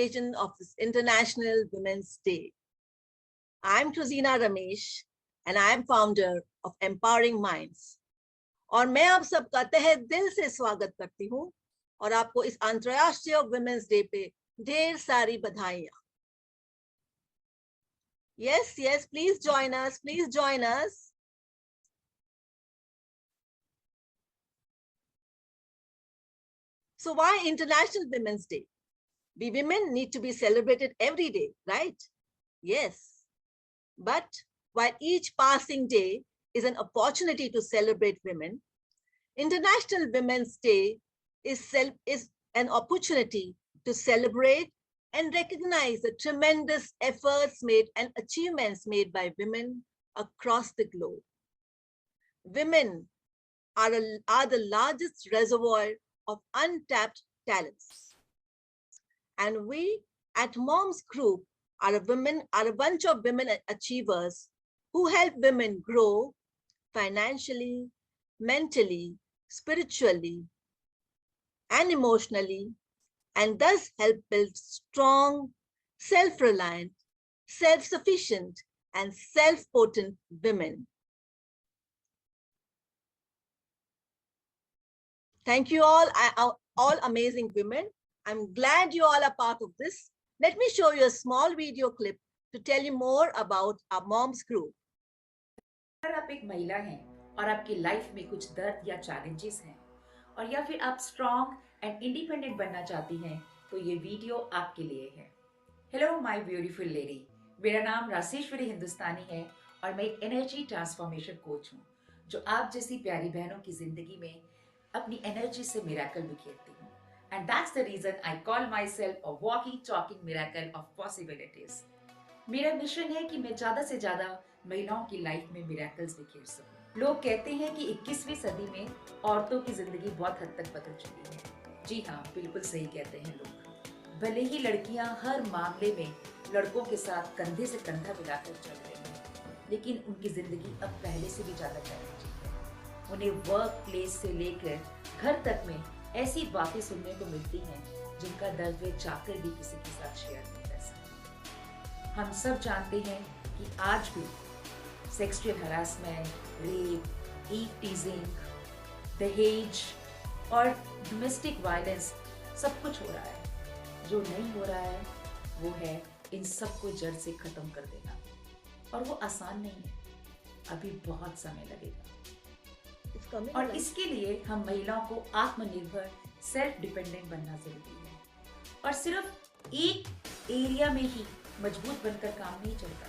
occasion of this International Women's Day. I'm Truzina Ramesh and I am founder of Empowering Minds. और मैं आप सबका तहे दिल से स्वागत करती हूँ और आपको इस अंतर्राष्ट्रीय वुमेन्स डे पे ढेर सारी बधाइयाँ. Yes, please join us. Please join us. So why International Women's Day? We women need to be celebrated every day, right? Yes. But while each passing day is an opportunity to celebrate women, International Women's Day is an opportunity to celebrate and recognize the tremendous efforts made and achievements made by women across the globe. Women are the largest reservoir of untapped talents. And we at Moms Group are a bunch of women achievers who help women grow financially, mentally, spiritually, and emotionally, and thus help build strong, self-reliant, self-sufficient, and self-potent women. Thank you all amazing women. I'm glad you all are part of this. Let me show you a small video clip to tell you more about our Moms Group. अगर आप एक महिला हैं और आपकी life में कुछ दर्द या चैलेंजेस हैं और या फिर आप स्ट्रॉन्ग एंड इंडिपेंडेंट बनना चाहती हैं तो ये वीडियो आपके लिए है. हेलो माय ब्यूटीफुल लेडी, मेरा नाम रासेश्वरी हिंदुस्तानी है और मैं एक एनर्जी ट्रांसफॉर्मेशन कोच हूँ जो आप जैसी प्यारी बहनों की जिंदगी में अपनी एनर्जी से मिरेकल बिखेरती हूँ. And that's the reason I call my self a walking talking miracle of possibilities. मेरा मिशन है कि मैं ज्यादा से ज्यादा महिलाओं की लाइफ में मिरेकल्स बिखेर सकूं. लोग कहते हैं कि 21वीं सदी में औरतों की जिंदगी बहुत हद तक बदल चुकी है. जी हाँ, बिल्कुल सही कहते हैं लोग. भले ही लड़कियां हर मामले में लड़कों के साथ कंधे से कंधा मिलाकर चल रही हैं, लेकिन उनकी जिंदगी अब पहले से भी ज्यादा चैलेंजिंग है. उन्हें वर्क प्लेस से लेकर घर तक में ऐसी बातें सुनने को मिलती हैं जिनका दर्द वे चाहकर भी किसी के साथ शेयर नहीं कर सकते. हम सब जानते हैं कि आज भी sexual harassment, rape, eve teasing, दहेज और डोमेस्टिक वायलेंस सब कुछ हो रहा है. जो नहीं हो रहा है वो है इन सबको जड़ से खत्म कर देना. और वो आसान नहीं है, अभी बहुत समय लगेगा. और इसके लिए हम महिलाओं को आत्मनिर्भर, सेल्फ डिपेंडेंट बनना जरूरी है. और सिर्फ एक एरिया में ही मजबूत बनकर काम नहीं चलता.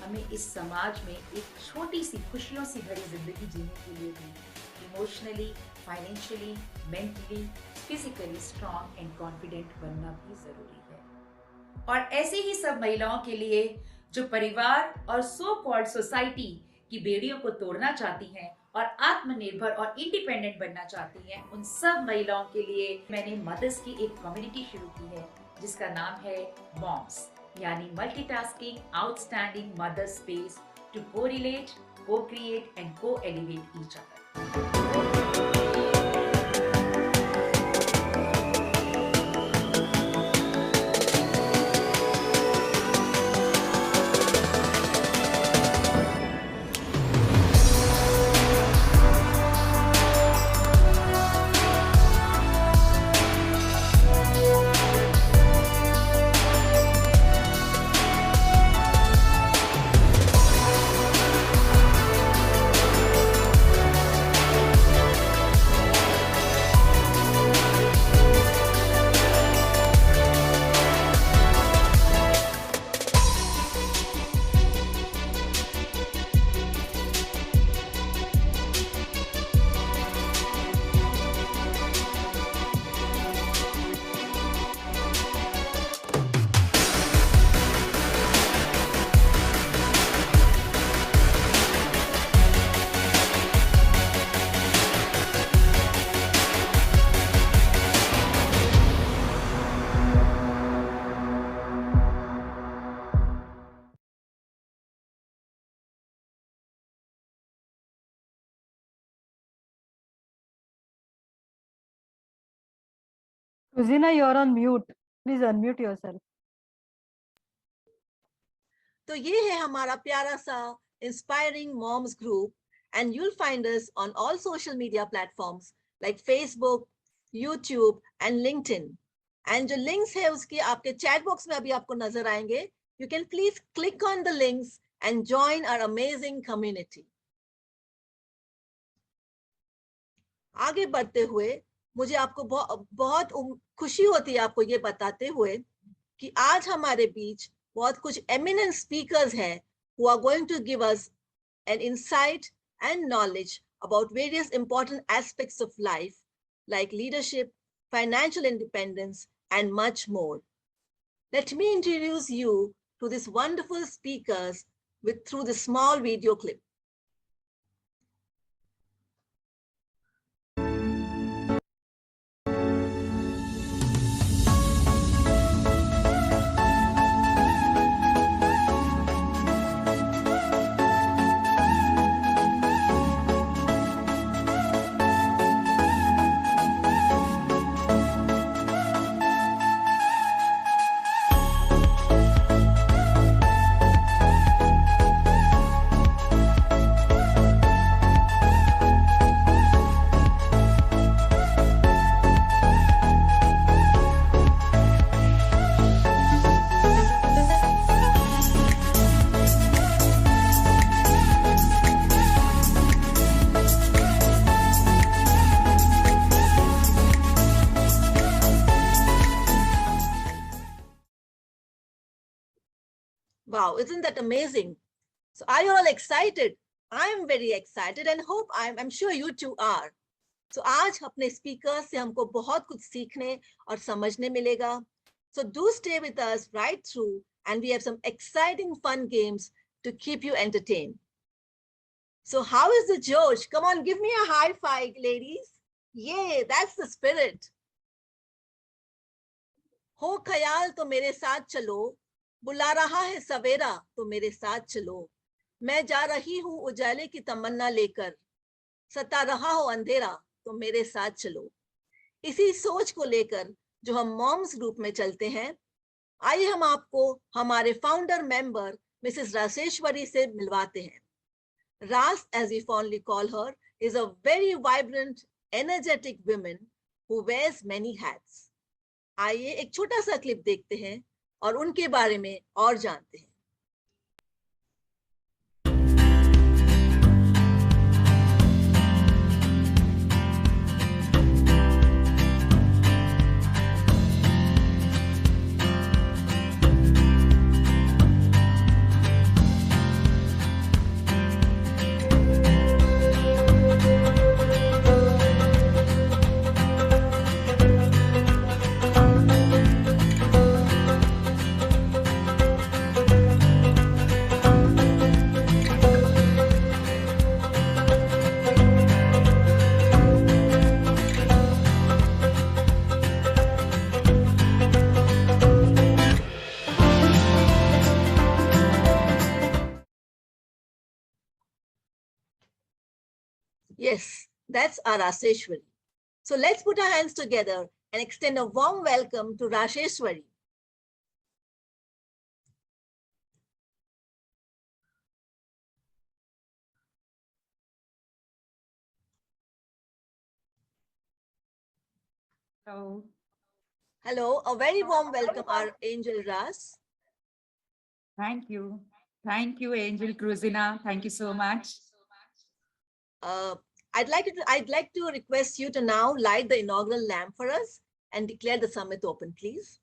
हमें इस समाज में एक छोटी सी खुशियों से भरी जिंदगी जीने के लिए भी emotionally, financially, mentally, physically strong and confident बनना भी जरूरी है. और ऐसे ही सब महिलाओं के लिए जो परिवार और सो कॉल्ड सोसाइटी की बेड़ियों को तोड़ना चाहती हैं और आत्मनिर्भर और इंडिपेंडेंट बनना चाहती हैं, उन सब महिलाओं के लिए मैंने मदर्स की एक कम्युनिटी शुरू की है जिसका नाम है मॉम्स, यानी multitasking outstanding mother space to co-relate, co-create and co-elevate each other. Rosina, you're on mute. Please unmute yourself. तो ये है हमारा प्यारा सा inspiring moms group, and you'll find us on all social media platforms like Facebook, YouTube and LinkedIn. And जो links है उसके आपके chat box में अभी आपको नजर आएंगे. You can please click on the links and join our amazing community. आगे बढ़ते हुए मुझे आपको बहुत खुशी होती है आपको ये बताते हुए कि आज हमारे बीच बहुत कुछ eminent speakers हैं who are going to give us an insight and knowledge about various important aspects of life like leadership, financial independence, and much more. Let me introduce you to these wonderful speakers through this small video clip. Wow, isn't that amazing? So are you all excited? I am very excited and hope I'm sure you two are. So आज अपने speakers से हमको बहुत कुछ सीखने और समझने मिलेगा. So do stay with us right through and we have some exciting fun games to keep you entertained. So how is the Josh? Come on, give me a high five, ladies. Yay, that's the spirit. हो ख्याल तो मेरे साथ चलो, बुला रहा है सवेरा तो मेरे साथ चलो, मैं जा रही हूँ उजाले की तमन्ना लेकर, सता रहा हो अंधेरा तो मेरे साथ चलो. इसी सोच को लेकर जो हम मॉम्स ग्रुप में चलते हैं, आइए हम आपको हमारे फाउंडर मेंबर मिसेस रासेश्वरी से मिलवाते हैं. Ras, as we fondly call her, is a very vibrant, energetic woman who wears many hats. आइए एक छोटा सा क्लिप देखते हैं और उनके बारे में और जानते हैं. Yes, that's our Rasheshwari. So let's put our hands together and extend a warm welcome to Rasheshwari. Hello. Hello, a very warm welcome, our angel Ras. Thank you. Thank you, Angel Cruzina. Thank you so much. I'd like to request you to now light the inaugural lamp for us and declare the summit open, please.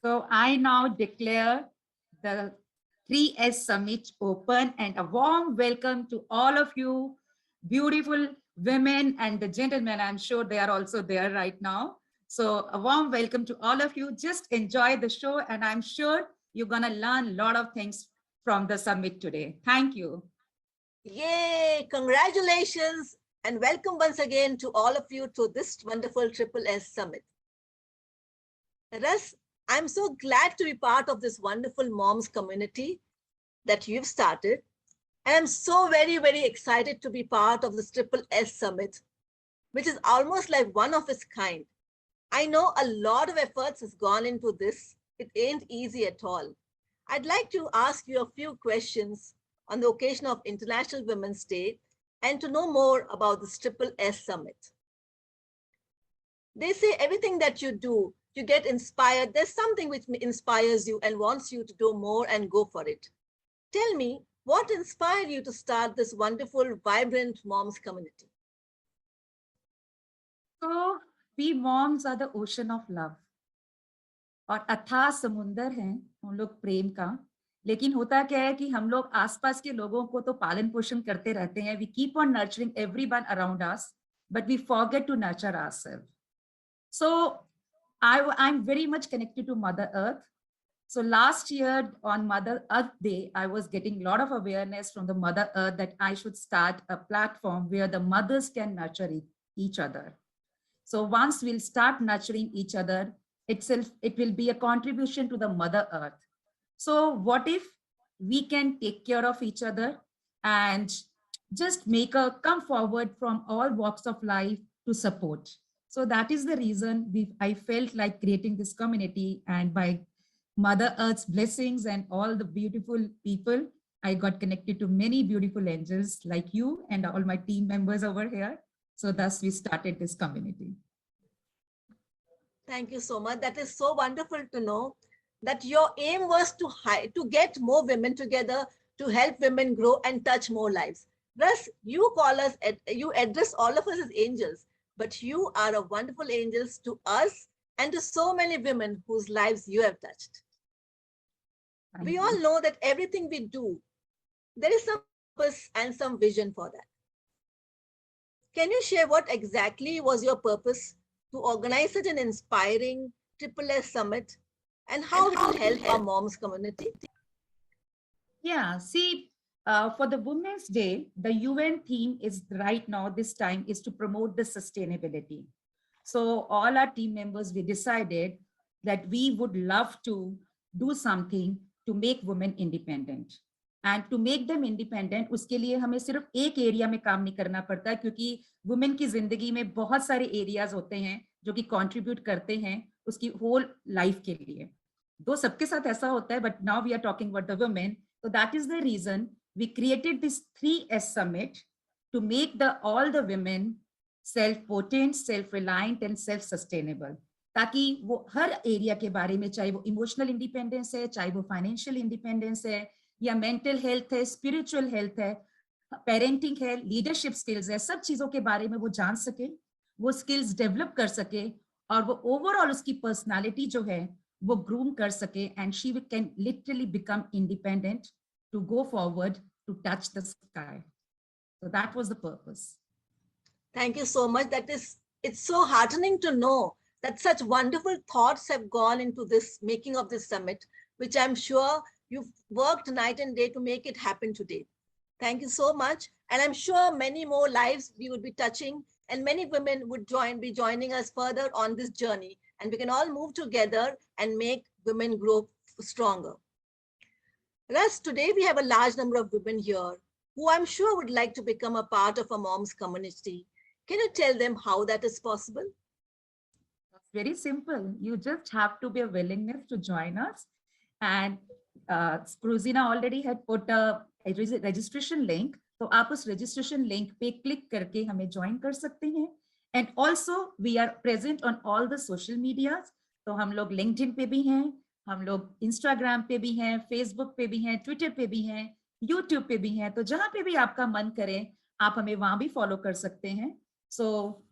So I now declare the 3S Summit open, and a warm welcome to all of you, beautiful women and the gentlemen. I'm sure they are also there right now. So a warm welcome to all of you. Just enjoy the show, and I'm sure you're going to learn a lot of things from the summit today. Thank you. Yay! Congratulations and welcome once again to all of you to this wonderful Triple S Summit. Russ, I'm so glad to be part of this wonderful moms community that you've started. And I'm so very, very excited to be part of this Triple S Summit, which is almost like one of its kind. I know a lot of efforts has gone into this. It ain't easy at all. I'd like to ask you a few questions on the occasion of International Women's Day and to know more about this Triple S Summit. They say everything that you do, you get inspired. There's something which inspires you and wants you to do more and go for it. Tell me, what inspired you to start this wonderful, vibrant moms community? So we moms are the ocean of love. और अथाह समुंदर है हम लोग प्रेम का, लेकिन होता क्या है कि हम लोग आसपास के लोगों को तो पालन पोषण करते रहते हैं. We keep on nurturing everyone around us, but we forget to nurture ourselves. So I'm very much connected to Mother Earth. So last year on Mother Earth Day, I was getting a lot of awareness from the Mother Earth that I should start a platform where the mothers can nurture each other. So once we'll start nurturing each other, itself, it will be a contribution to the Mother Earth. So what if we can take care of each other and just come forward from all walks of life to support? So that is the reason I felt like creating this community, and by Mother Earth's blessings and all the beautiful people, I got connected to many beautiful angels like you and all my team members over here. So thus we started this community. Thank you so much. That is so wonderful to know that your aim was to get more women together, to help women grow and touch more lives. Thus, you address all of us as angels, but you are a wonderful angels to us and to so many women whose lives you have touched. We all know that everything we do, there is some purpose and some vision for that. Can you share what exactly was your purpose to organize such an inspiring Triple S Summit and how it will help our moms community? Yeah, see, for the Women's Day, the UN theme is right now, this time, is to promote the sustainability. So all our team members, we decided that we would love to do something to make women independent. And to make them independent, उसके लिए हमें सिर्फ एक area में काम नहीं करना पड़ता, क्योंकि वुमेन की जिंदगी में बहुत सारे एरियाज होते हैं जो कि कंट्रीब्यूट करते हैं उसकी होल लाइफ के लिए. दो सबके साथ ऐसा होता है, but now we are talking about the women. So that is the reason we created this 3S Summit to make all the women self-potent, self-reliant and self-sustainable. ताकि वो हर एरिया के बारे में, चाहे वो इमोशनल इंडिपेंडेंस है, चाहे वो फाइनेंशियल इंडिपेंडेंस है, या मेंटल हेल्थ है, स्पिरिचुअल हेल्थ है, पेरेंटिंग है, लीडरशिप स्किल्स है, सब चीजों के बारे में वो जान सके, वो स्किल्स डेवलप कर सके और वो ओवरऑल उसकी पर्सनालिटी जो है वो ग्रूम कर सके, and she can literally become independent to go forward to touch the sky. So that was the purpose. Thank you so much. It's so heartening to know that such wonderful thoughts have gone into this making of this summit, which I'm sure you've worked night and day to make it happen today. Thank you so much. And I'm sure many more lives we would be touching and many women would be joining us further on this journey. And we can all move together and make women grow stronger. Russ, today we have a large number of women here who I'm sure would like to become a part of a mom's community. Can you tell them how that is possible? Very simple. You just have to be a willingness to join us. And Cruzina already had put a registration link. तो आप उस registration link पे click करके हमें join कर सकते हैं. And also we are present on all the social medias. तो हम लोग LinkedIn पे भी हैं, हम लोग Instagram पे भी हैं, Facebook पे भी हैं, Twitter पे भी हैं, YouTube पे भी हैं. तो जहाँ पे भी आपका मन करे आप हमें वहाँ भी follow कर सकते हैं. So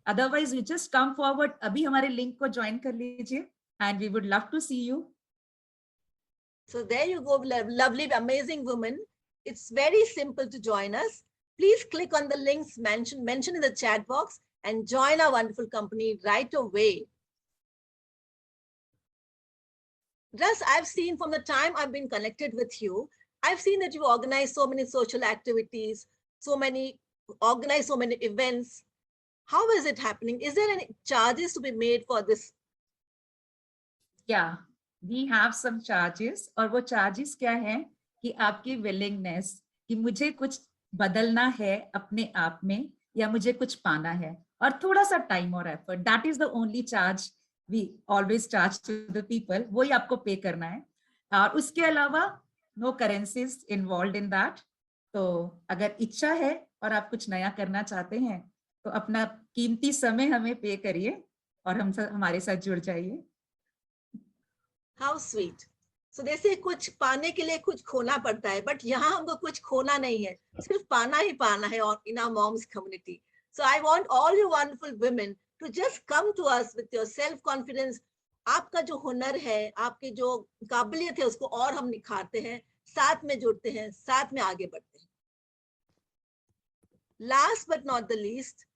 otherwise you just come forward. अभी हमारे link को join कर लीजिए and we would love to see you. So there you go, lovely, amazing woman. It's very simple to join us. Please click on the links mentioned in the chat box and join our wonderful company right away. Russ, I've seen from the time I've been connected with you, I've seen that you organize so many social activities, organize so many events. How is it happening? Is there any charges to be made for this? Yeah, we have some charges, और वो charges क्या हैं कि आपकी willingness कि मुझे कुछ बदलना है अपने आप में या मुझे कुछ पाना है और थोड़ा सा time और effort. That is the only charge we always charge to the people. वही आपको pay करना है और उसके अलावा no currencies involved in that. तो अगर इच्छा है और आप कुछ नया करना चाहते हैं तो अपना कीमती समय हमें पे करिए और हमारे साथ जुड़ जाइए. How sweet. So they say कुछ पाने के लिए कुछ खोना पड़ता है, but यहाँ हमको कुछ खोना नहीं है, सिर्फ पाना ही पाना है in our moms community. So I want all you wonderful women to just come to us with your self-confidence. आपका जो हुनर है, आपकी जो काबिलियत है, उसको और हम निखारते हैं, साथ में जुड़ते हैं, साथ में आगे बढ़ते हैं. Last but not the least,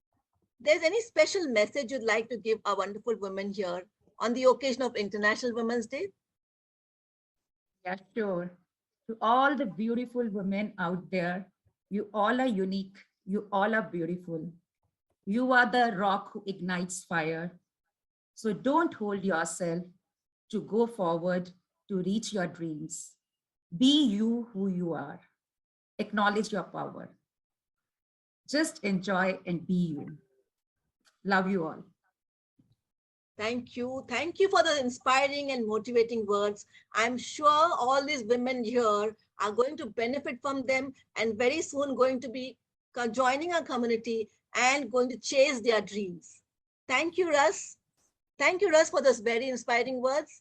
there's any special message you'd like to give our wonderful women here on the occasion of International Women's Day? Yeah, sure. To all the beautiful women out there, you all are unique. You all are beautiful. You are the rock who ignites fire. So don't hold yourself to go forward to reach your dreams. Be you who you are. Acknowledge your power. Just enjoy and be you. Love you all. Thank you. Thank you for the inspiring and motivating words. I'm sure all these women here are going to benefit from them and very soon going to be joining our community and going to chase their dreams. Thank you, Russ. Thank you, Russ, for those very inspiring words.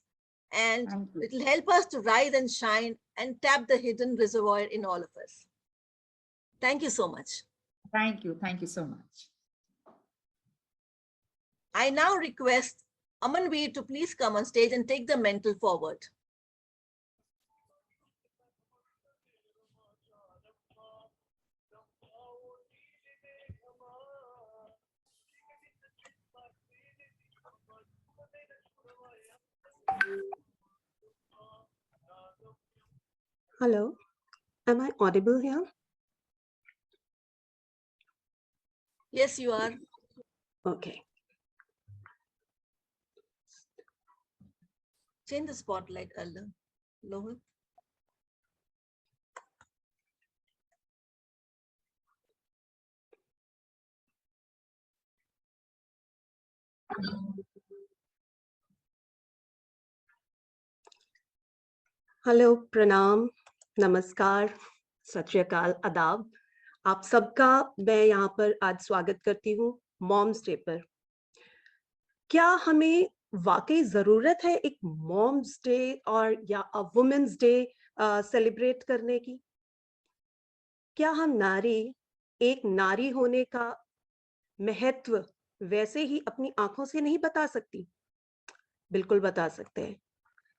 And it will help us to rise and shine and tap the hidden reservoir in all of us. Thank you so much. Thank you. Thank you so much. I now request Amanveer to please come on stage and take the mantle forward. Hello, am I audible here? Yes, you are. Okay. Change the spotlight, Lohit. Hello, प्रणाम, नमस्कार, सत श्री अकाल, आदाब. आप सबका मैं यहाँ पर आज स्वागत करती हूँ मॉम्स डे पर. क्या हमें वाकई जरूरत है एक मॉम्स डे और या वुमेन्स डे सेलिब्रेट करने की? क्या हम एक नारी होने का महत्व वैसे ही अपनी आंखों से नहीं बता सकती? बिल्कुल बता सकते हैं.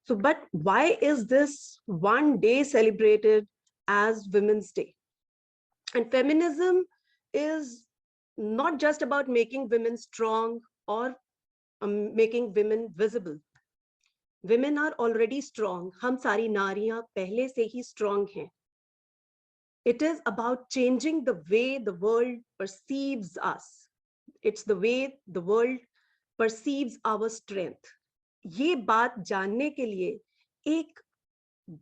So, but why is this one day celebrated as Women's Day? And feminism is not just about making women strong or making women visible. Women are already strong. हम सारी नारियां पहले से ही strong हैं. It is about changing the way the world perceives us. It's the way the world perceives our strength. ये बात जानने के लिए एक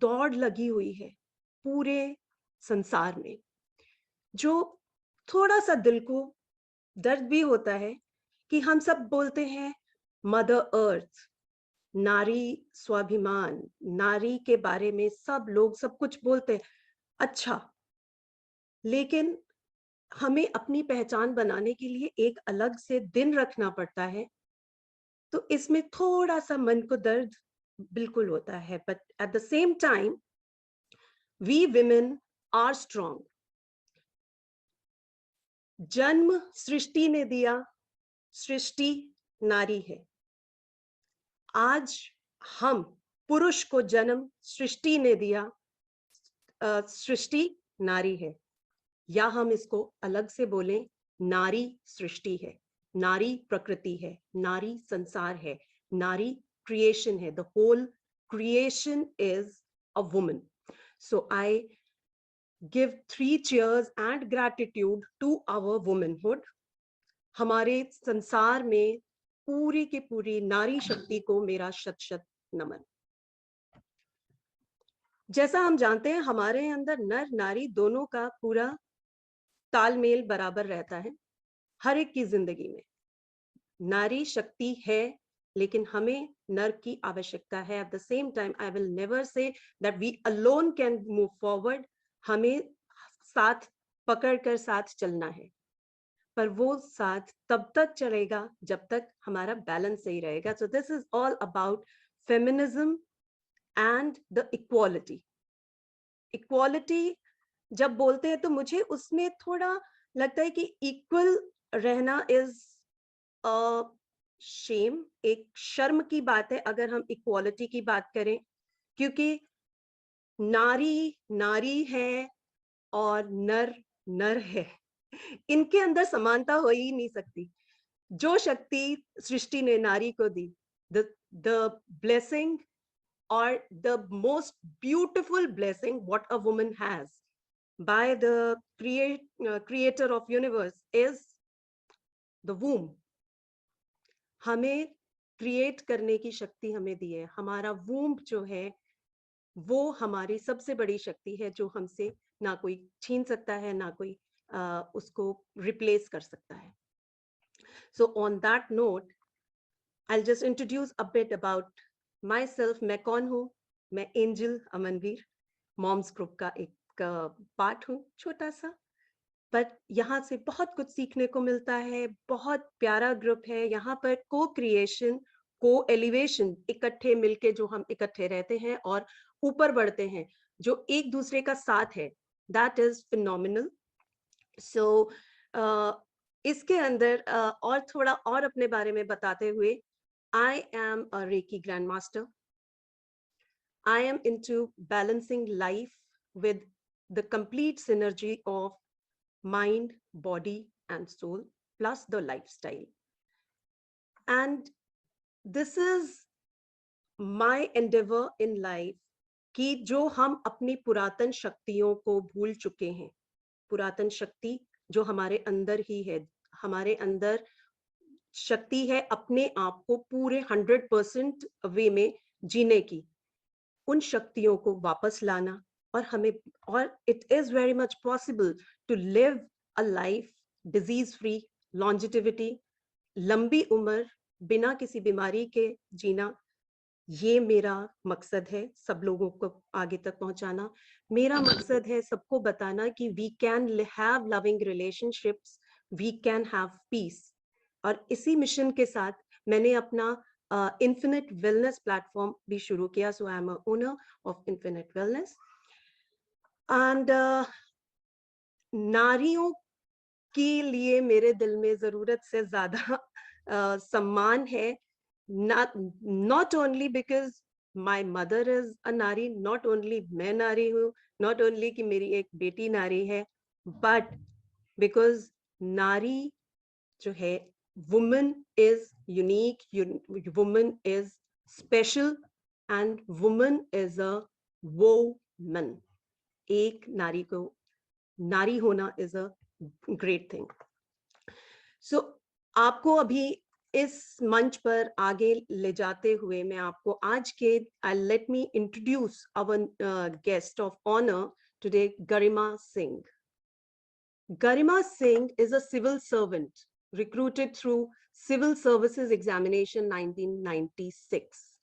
दौड़ लगी हुई है पूरे संसार में, जो थोड़ा सा दिल को दर्द भी होता है कि हम सब बोलते हैं मदर अर्थ, नारी स्वाभिमान, नारी के बारे में सब लोग सब कुछ बोलते हैं. अच्छा, लेकिन हमें अपनी पहचान बनाने के लिए एक अलग से दिन रखना पड़ता है. तो इसमें थोड़ा सा मन को दर्द बिल्कुल होता है. But at the same time we women are strong. जन्म सृष्टि ने दिया, सृष्टि नारी है. आज हम पुरुष को जन्म सृष्टि ने दिया, सृष्टि नारी है, या हम इसको अलग से बोलें, नारी सृष्टि है, नारी प्रकृति है, नारी संसार है, नारी क्रिएशन है. The whole creation is a woman. So I give 3 cheers and gratitude to our womanhood. हमारे संसार में पूरी की पूरी नारी शक्ति को मेरा शत शत नमन. जैसा हम जानते हैं, हमारे अंदर नर नारी दोनों का पूरा तालमेल बराबर रहता है हर एक की जिंदगी में. नारी शक्ति है, लेकिन हमें नर की आवश्यकता है. At the same time I will never say that we alone can move forward. हमें साथ पकड़कर साथ चलना है, पर वो साथ तब तक चलेगा जब तक हमारा बैलेंस सही रहेगा. So this is all about feminism and the equality. Equality जब बोलते हैं तो मुझे उसमें थोड़ा लगता है कि इक्वल रहना इज शेम, एक शर्म की बात है अगर हम इक्वालिटी की बात करें, क्योंकि नारी नारी है और नर नर है, इनके अंदर समानता हो ही नहीं सकती. जो शक्ति सृष्टि ने नारी को दी, the blessing or the most beautiful blessing what a woman has by the creator of universe is the womb. हमें क्रिएट करने की शक्ति हमें दी है. हमारा वूम्ब जो है वो हमारी सबसे बड़ी शक्ति है, जो हमसे ना कोई छीन सकता है, ना कोई उसको रिप्लेस कर सकता है. So on that note, I'll just introduce a bit about myself. मैं कौन हूँ? मैं एंजल अमनवीर, मॉम्स ग्रुप का एक पार्ट हूँ, छोटा सा, पर यहाँ से बहुत कुछ सीखने को मिलता है. बहुत प्यारा ग्रुप है. यहाँ पर को क्रिएशन, को एलिवेशन, इकट्ठे मिलके जो हम इकट्ठे रहते हैं और ऊपर बढ़ते हैं, जो एक दूसरे का साथ है, दैट इज फिनोमिनल. सो इसके अंदर और थोड़ा और अपने बारे में बताते हुए, I am a Reiki Grandmaster. I am into balancing life with the complete synergy of mind, body, and soul, plus the lifestyle. And this is my endeavor in life कि जो हम अपनी पुरातन शक्तियों को भूल चुके हैं, पुरातन शक्ति जो हमारे अंदर ही है, हमारे अंदर शक्ति है अपने आप को पूरे 100% वे में जीने की, उन शक्तियों को वापस लाना. और हमें, और it is very much possible to live a life disease free, longevity, लंबी उम्र बिना किसी बीमारी के जीना. ये मेरा मकसद है, सब लोगों को आगे तक पहुंचाना. मेरा मकसद है सबको बताना कि we can have loving relationships, we can have peace. और इसी मिशन के साथ मैंने अपना इन्फिनिट वेलनेस प्लेटफॉर्म भी शुरू किया. So I am a owner of Infinite Wellness. And नारियों के लिए मेरे दिल में जरूरत से ज्यादा सम्मान है. not only because my mother is a nari, not only मैं नारी हूँ, not only कि मेरी एक बेटी नारी है, but because नारी जो है, woman is unique, woman is special, and woman is a woman. एक नारी को नारी होना is a great thing. So आपको अभी इस मंच पर आगे ले जाते हुए मैं आपको आज के let me introduce our guest of honor today, Garima Singh. Garima Singh is a civil servant recruited through Civil Services Examination 1996.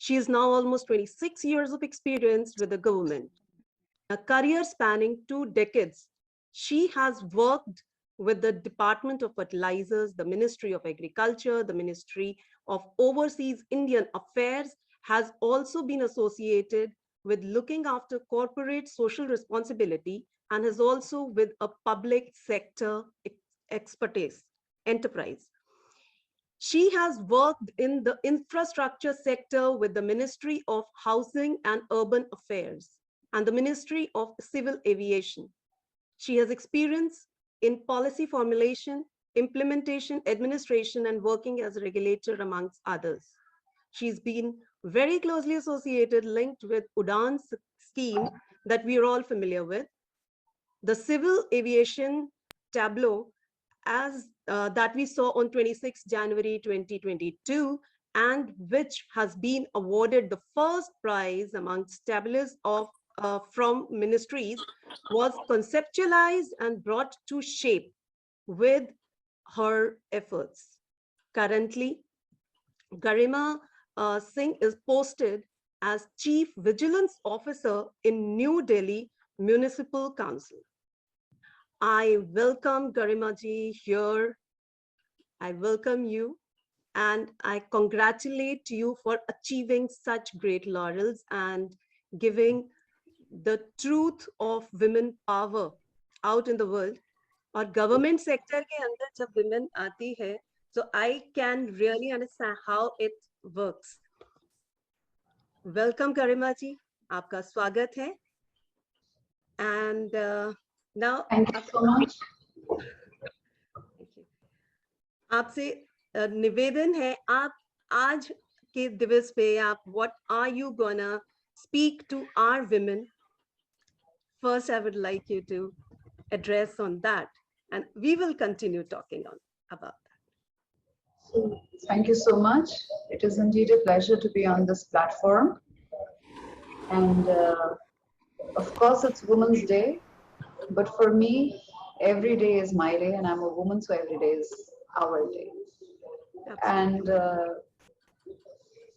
She is now almost 26 years of experience with the government. A career spanning 2 decades, she has worked with the Department of Fertilizers, the Ministry of Agriculture, the Ministry of Overseas Indian Affairs, has also been associated with looking after corporate social responsibility, and is also with a public sector expertise enterprise. She has worked in the infrastructure sector with the Ministry of Housing and Urban Affairs and the Ministry of Civil Aviation. She has experience in policy formulation, implementation, administration, and working as a regulator, amongst others. She's been very closely associated, linked with UDAN scheme that we are all familiar with, the civil aviation tableau as that we saw on 26 January 2022, and which has been awarded the first prize amongst tableaus of from ministries, was conceptualized and brought to shape with her efforts. Currently, Garima Singh is posted as Chief Vigilance Officer in New Delhi Municipal Council. I welcome Garima ji here. I welcome you and I congratulate you for achieving such great laurels and giving the truth of women power out in the world. और government sector के अंदर जब women आती है, so I can really understand how it works. Welcome Garima ji, आपका स्वागत है. And now, thank you so much. आपसे निवेदन है, आप आज के दिवस पे आप what are you gonna speak to our women? First, I would like you to address on that, and we will continue talking on about that. So, thank you so much. It is indeed a pleasure to be on this platform. And of course, it's Women's Day, but for me, every day is my day, and I'm a woman, so every day is our day. And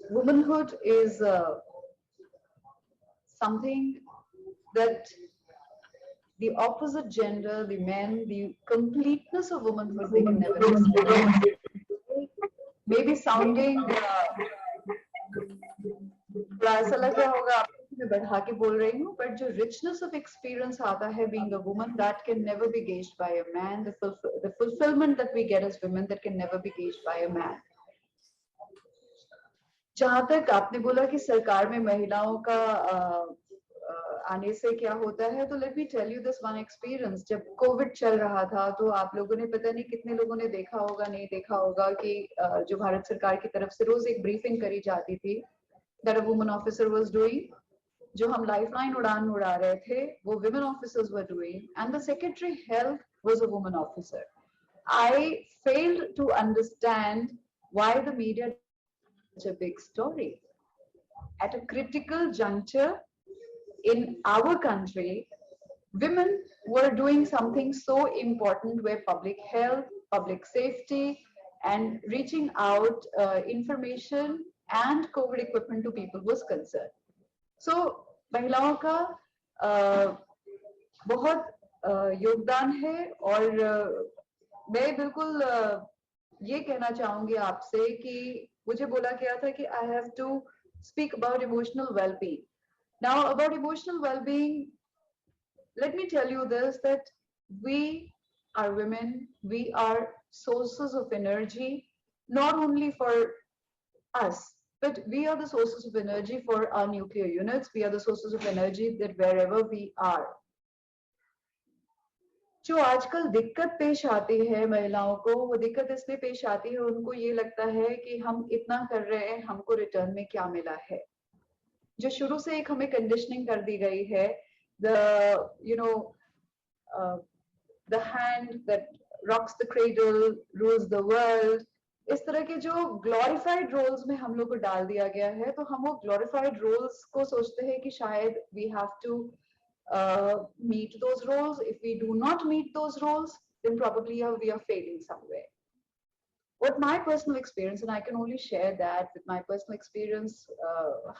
womanhood is something that the opposite gender, the men, the completeness of womanhood, they can never experience. Maybe sounding ऐसा लग रहा होगा आपको मैं बढ़ा के बोल रही हूँ, but जो richness of experience आता है being a woman, that can never be gauged by a man. The fulfillment that we get as women, that can never be gauged by a man. जहाँ तक आपने बोला कि सरकार में महिलाओं का आने से क्या होता है, तो let me tell you this one experience. जब कोविड चल रहा था तो आप लोगों ने पता नहीं कितने लोगों ने देखा होगा, नहीं देखा होगा कि जो भारत सरकार की तरफ से रोज एक ब्रीफिंग करी जाती थी that a woman officer was doing, जो हम लाइफलाइन उड़ान उड़ा रहे थे वो women officers were doing, and the secretary health was a woman officer. I failed to understand why the media did such a big story at a critical juncture in our country. Women were doing something so important where public health, public safety, and reaching out information and COVID equipment to people was concerned. So महिलाओं का बहुत योगदान है, और मैं बिल्कुल ये कहना चाहूंगी आपसे कि मुझे बोला गया था कि I have to speak about emotional well-being. Now about emotional well-being, let me tell you this, that we are women, we are sources of energy, not only for us, but we are the sources of energy for our nuclear units. We are the sources of energy that wherever we are. जो आजकल दिक्कत पेश आती है महिलाओं को, वो दिक्कत इसलिए पेश आती है, उनको ये लगता है कि हम इतना कर रहे हैं, हमको रिटर्न में क्या मिला है. जो शुरू से एक हमें कंडीशनिंग कर दी गई है, the hand that rocks the cradle rules the world, इस तरह के जो ग्लोरिफाइड रोल्स में हम लोग को डाल दिया गया है, तो हम वो ग्लोरिफाइड रोल्स को सोचते हैं कि शायद we have to meet those roles. If we do not meet those roles, then probably we are failing somewhere. What my personal experience, and I can only share that with my personal experience,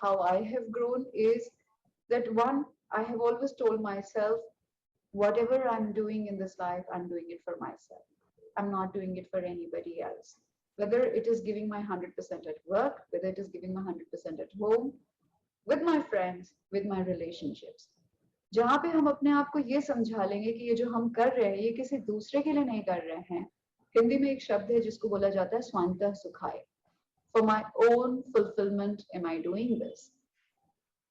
how I have grown, is that one, I have always told myself, whatever I'm doing in this life, I'm doing it for myself. I'm not doing it for anybody else. Whether it is giving my 100% at work, whether it is giving my 100% at home, with my friends, with my relationships. जहाँ पे हम अपने आप को ये समझा लेंगे कि ये जो हम कर रहे हैं ये किसी दूसरे के लिए नहीं कर रहे हैं, हिंदी में एक शब्द है जिसको बोला जाता है स्वांतः सुखाय. For my own fulfillment am I doing this?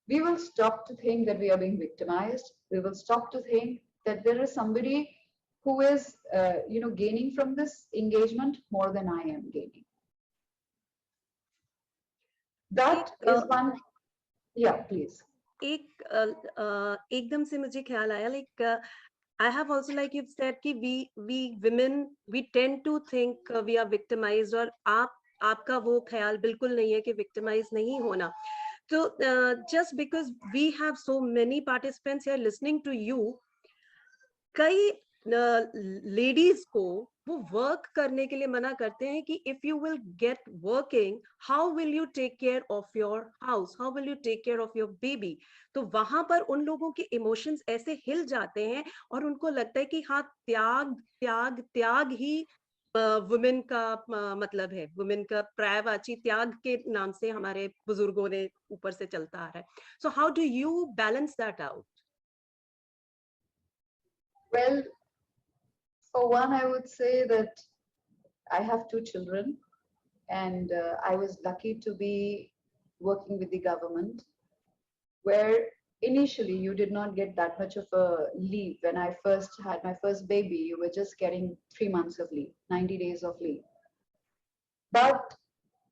We will stop to think that we are being victimized. We will stop to think that there is somebody who is, gaining from this engagement more than I am gaining. That is one. Yeah, please. एकदम से मुझे ख्याल आया, like I have also, like you've said, कि we women, we tend to think we are victimized, और आपका वो ख्याल बिल्कुल नहीं है कि victimized नहीं होना. So just because we have so many participants here listening to you, कई ladies को वो work करने के लिए मना करते हैं कि if you will get working, how will you take care of your house? How will you take care of your baby? तो वहां पर उन लोगों के emotions ऐसे हिल जाते हैं और उनको लगता है कि हाँ, त्याग त्याग त्याग ही वुमेन का मतलब है. वुमेन का प्रायवाची त्याग के नाम से हमारे बुजुर्गों ने ऊपर से चलता आ रहा है. So how do you balance that out? Well, for one, I would say that I have 2 children, and I was lucky to be working with the government, where initially you did not get that much of a leave. When I first had my first baby, you were just getting 3 months of leave, 90 days of leave. But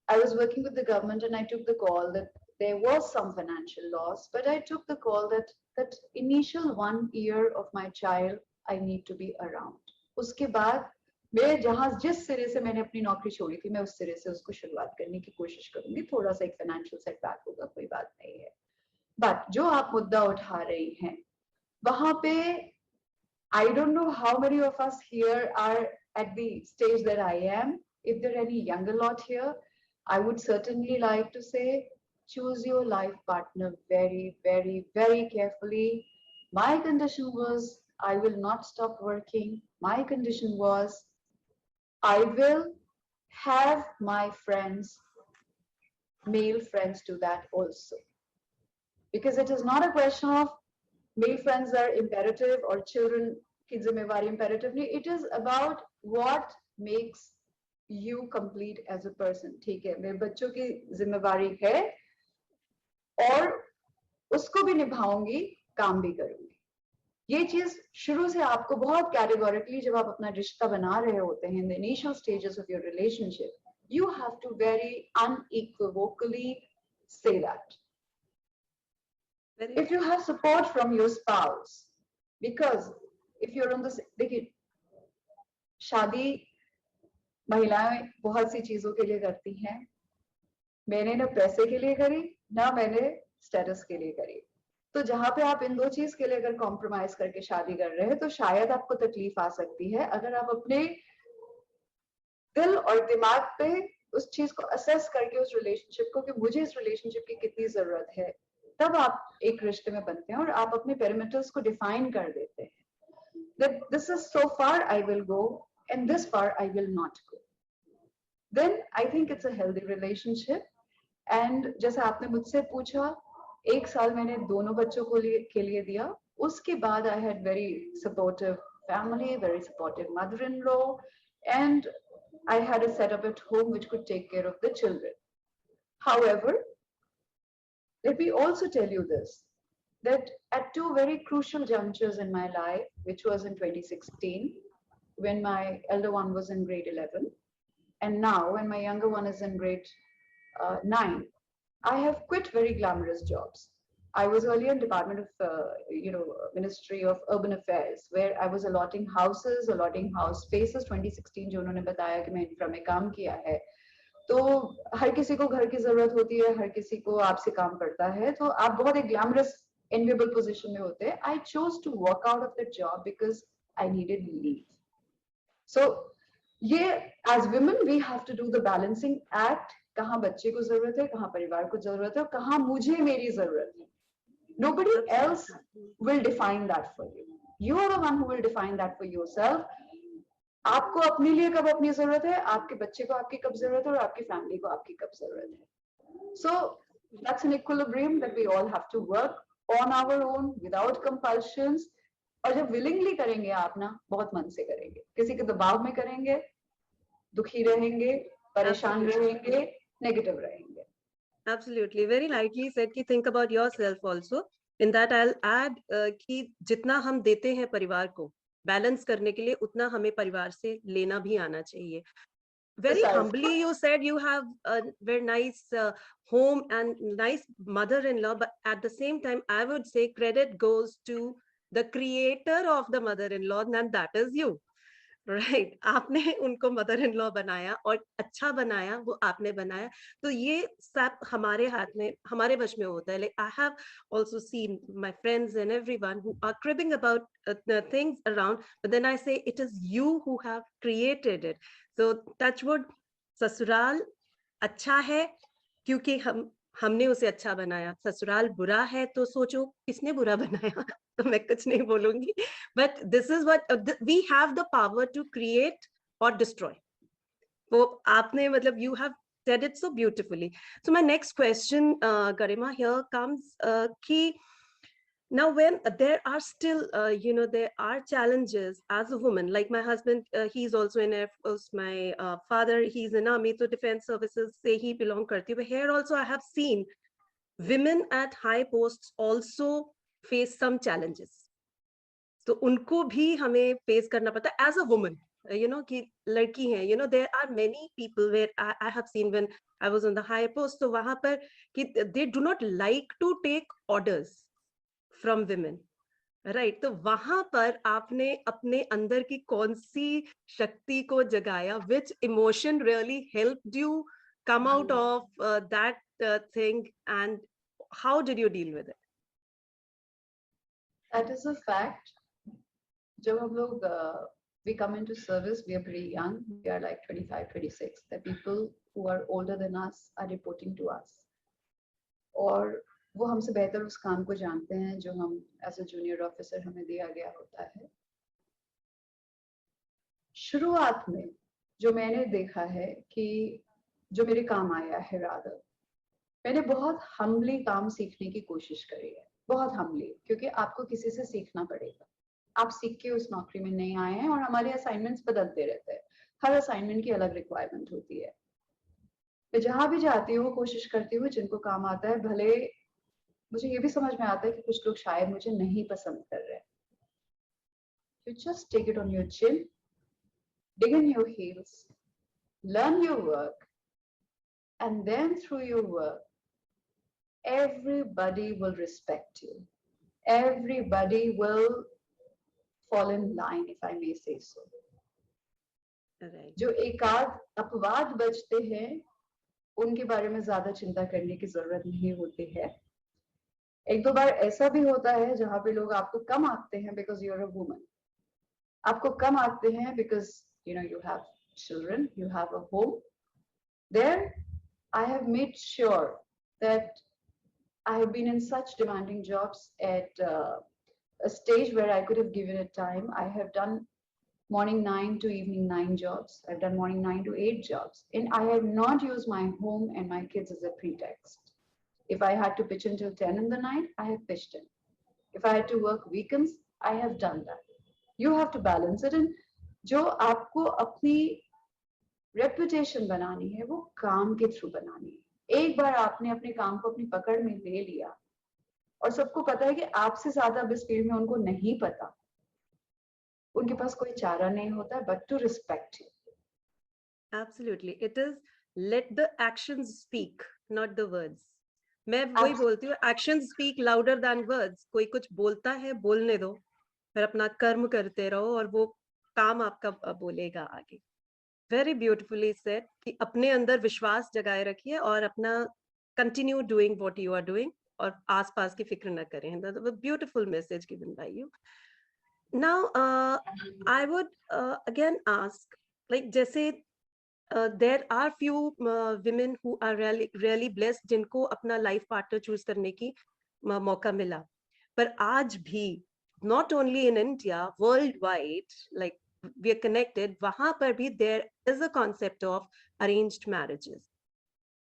I was working with the government and I took the call that there was some financial loss, but I took the call that initial 1 year of my child, I need to be around. उसके बाद मैं जहाँ जिस सिरे से मैंने अपनी नौकरी छोड़ी थी, मैं उस सिरे से उसको शुरुआत करने की कोशिश करूंगी. थोड़ा सा एक फाइनेंशियल सेटबैक होगा, कोई बात नहीं है. बट जो आप मुद्दा उठा रही हैं, वहां पे I don't know how many of us here are at the stage that I am. If there are any younger lot here, I would certainly like to say, choose your life partner very, very, very carefully. My condition was, I will not stop working. My condition was, I will have my friends, male friends do that also. Because it is not a question of male friends are imperative or children ki zimmewari imperative. It is about what makes you complete as a person. ठीक है, मेरे बच्चों की जिम्मेवारी है और उसको भी निभाऊंगी, काम भी करूंगी. ये चीज शुरू से आपको बहुत कैटेगोरिकली जब आप अपना रिश्ता बना रहे होते हैं, in the initial stages of your relationship, you have to very unequivocally say that. If you have support from your spouse, because if you're on this, देखिए, शादी महिलाएं बहुत सी चीजों के लिए करती हैं. मैंने ना पैसे के लिए करी, ना मैंने स्टेटस के लिए करी. तो जहां पे आप इन 2 चीज के लिए अगर कॉम्प्रोमाइज करके शादी कर रहे हैं, तो शायद आपको तकलीफ आ सकती है. अगर आप अपने दिल और दिमाग पे उस चीज को असेस करके उस रिलेशनशिप को कि मुझे इस रिलेशनशिप की कितनी जरूरत है, तब आप एक रिश्ते में बनते हैं और आप अपने पैरामीटर्स को डिफाइन कर देते हैं. That this is so far I will go and this far I will not go. Then I think it's a healthy relationship. And जैसा आपने मुझसे पूछा, 1 साल मैंने दोनों बच्चों को के लिए दिया. उसके बाद I had very supportive family, very supportive mother-in-law, and I had a setup at home which could take care of the children. However, let me also tell you this, that at 2 very crucial junctures in my life, which was in 2016, when my elder one was in grade 11, and now when my younger one is in grade 9, I have quit very glamorous jobs. I was earlier in Department of, Ministry of Urban Affairs, where I was allotting houses, allotting house spaces. 2016 जो उन्होंने बताया कि मैं infra में काम किया है, तो हर किसी को घर की जरूरत होती है, हर किसी को आपसे काम पड़ता है, तो आप बहुत एक ग्लैमरस enviable position में होते हैं. I chose to walk out of that job because I needed leave. So ये as women we have to do the balancing act. कहाँ बच्चे को जरूरत है, कहाँ परिवार को जरूरत है, और कहाँ मुझे मेरी जरूरत है. Nobody else will define that for you. You are the one who will define that for yourself. आपको अपने लिए कब अपनी जरूरत है, आपके बच्चे को आपकी कब जरूरत है, और आपकी फैमिली को आपकी कब जरूरत है. So that's an equilibrium that we all have to work on our own without compulsions. और जब willingly करेंगे आप ना, बहुत मन से करेंगे, किसी के दबाव में करेंगे, दुखी रहेंगे, परेशान रहेंगे, नेगेटिव रहेंगे. Absolutely, very rightly said कि think about yourself also. In that I'll add कि जितना हम देते हैं परिवार को बैलेंस करने के लिए उतना हमें परिवार से लेना भी आना चाहिए. Very humbly you said you have a very nice home and nice mother-in-law, but at the same time I would say credit goes to the creator of the mother-in-law, and that is you. Right आपने उनको mother in law बनाया और अच्छा बनाया, वो आपने बनाया. तो ये सब हमारे हाथ में, हमारे वश में होता है. Like I have also seen my friends and everyone who are cribbing about the things around, but then I say it is you who have created it. So touch wood, ससुराल अच्छा है क्योंकि हमने उसे अच्छा बनाया. ससुराल बुरा है तो सोचो किसने बुरा बनाया. तो मैं कुछ नहीं बोलूंगी, but this is what we have the power to create or destroy. तो आपने मतलब you have said it so beautifully. So my next question, Garima, here comes कि now when there are still there are challenges as a woman, like my husband, he's also in Air Force, my father, he's in army, so defense services से ही belong करती. But here also I have seen women at high posts also face some challenges. तो उनको भी हमें face करना पड़ता है as a woman, कि लड़की हैं, there are many people where I have seen when I was on the high post, तो वहां पर कि they do not like to take orders from women, right? तो वहां पर आपने अपने अंदर की कौन सी शक्ति को जगाया? Which emotion really helped you come out of that thing, and how did you deal with it? That is a fact. जब हम लोग we come into service, we are pretty young. We are like 25, 26. The people who are older than us are reporting to us. और वो हमसे बेहतर उस काम को जानते हैं जो हम एज अ जूनियर ऑफिसर हमें दिया गया होता है. शुरुआत में जो मैंने देखा है कि जो मेरे काम आया है, रादर मैंने बहुत हम्बली काम सीखने की कोशिश करी है, बहुत हम्बली, क्योंकि आपको किसी से सीखना पड़ेगा. आप सीख के उस नौकरी में नहीं आए हैं और हमारे असाइनमेंट्स बदलते रहते हैं. हर असाइनमेंट की अलग रिक्वायरमेंट होती है. मैं जहां भी जाती हूँ कोशिश करती हूँ जिनको काम आता है, भले मुझे ये भी समझ में आता है कि कुछ लोग शायद मुझे नहीं पसंद कर रहे हैं. You just take it on your chin, dig in your heels, learn your work, and then through your work, everybody will respect you. Everybody will fall in line, if I may say so. Right. जो एकाध अपवाद बचते हैं उनके बारे में ज्यादा चिंता करने की जरूरत नहीं होती है. एक दो बार ऐसा भी होता है जहां पे लोग आपको कम आंकते हैं because you are a woman. आपको कम आंकते हैं because you have children, you have a home. There I have made sure that I have been in such demanding jobs at a stage where I could have given it time. I have done morning 9 to evening 9 jobs. I've done morning 9 to 8 jobs. And I have not used my home and my kids as a pretext. If I had to pitch until 10 in the night, I have pitched in. If I had to work weekends, I have done that. You have to balance it. And जो आपको अपनी reputation बनानी है वो काम के through बनानी है. एक बार आपने अपने काम को अपनी पकड़ में ले लिया और सबको पता है कि आपसे ज्यादा इस फील्ड में उनको नहीं पता, उनके पास कोई चारा नहीं होता but to respect you. Absolutely, it is let the actions speak, not the words. मैं वही बोलती हूँ, actions speak louder than words. कोई कुछ बोलता है, बोलने दो, फिर अपना कर्म करते रहो और वो काम आपका बोलेगा आगे. Very beautifully said कि अपने अंदर विश्वास जगाए रखिए और अपना continue doing what you are doing और आसपास की फिक्र न करें. That's a beautiful message given by you. Now I would again ask, like जैसे there are few women who are really blessed जिनको अपना life partner choose करने की मौका मिला, पर आज भी not only in India, worldwide, like we are connected, वहां पर भी there is a concept of arranged marriages.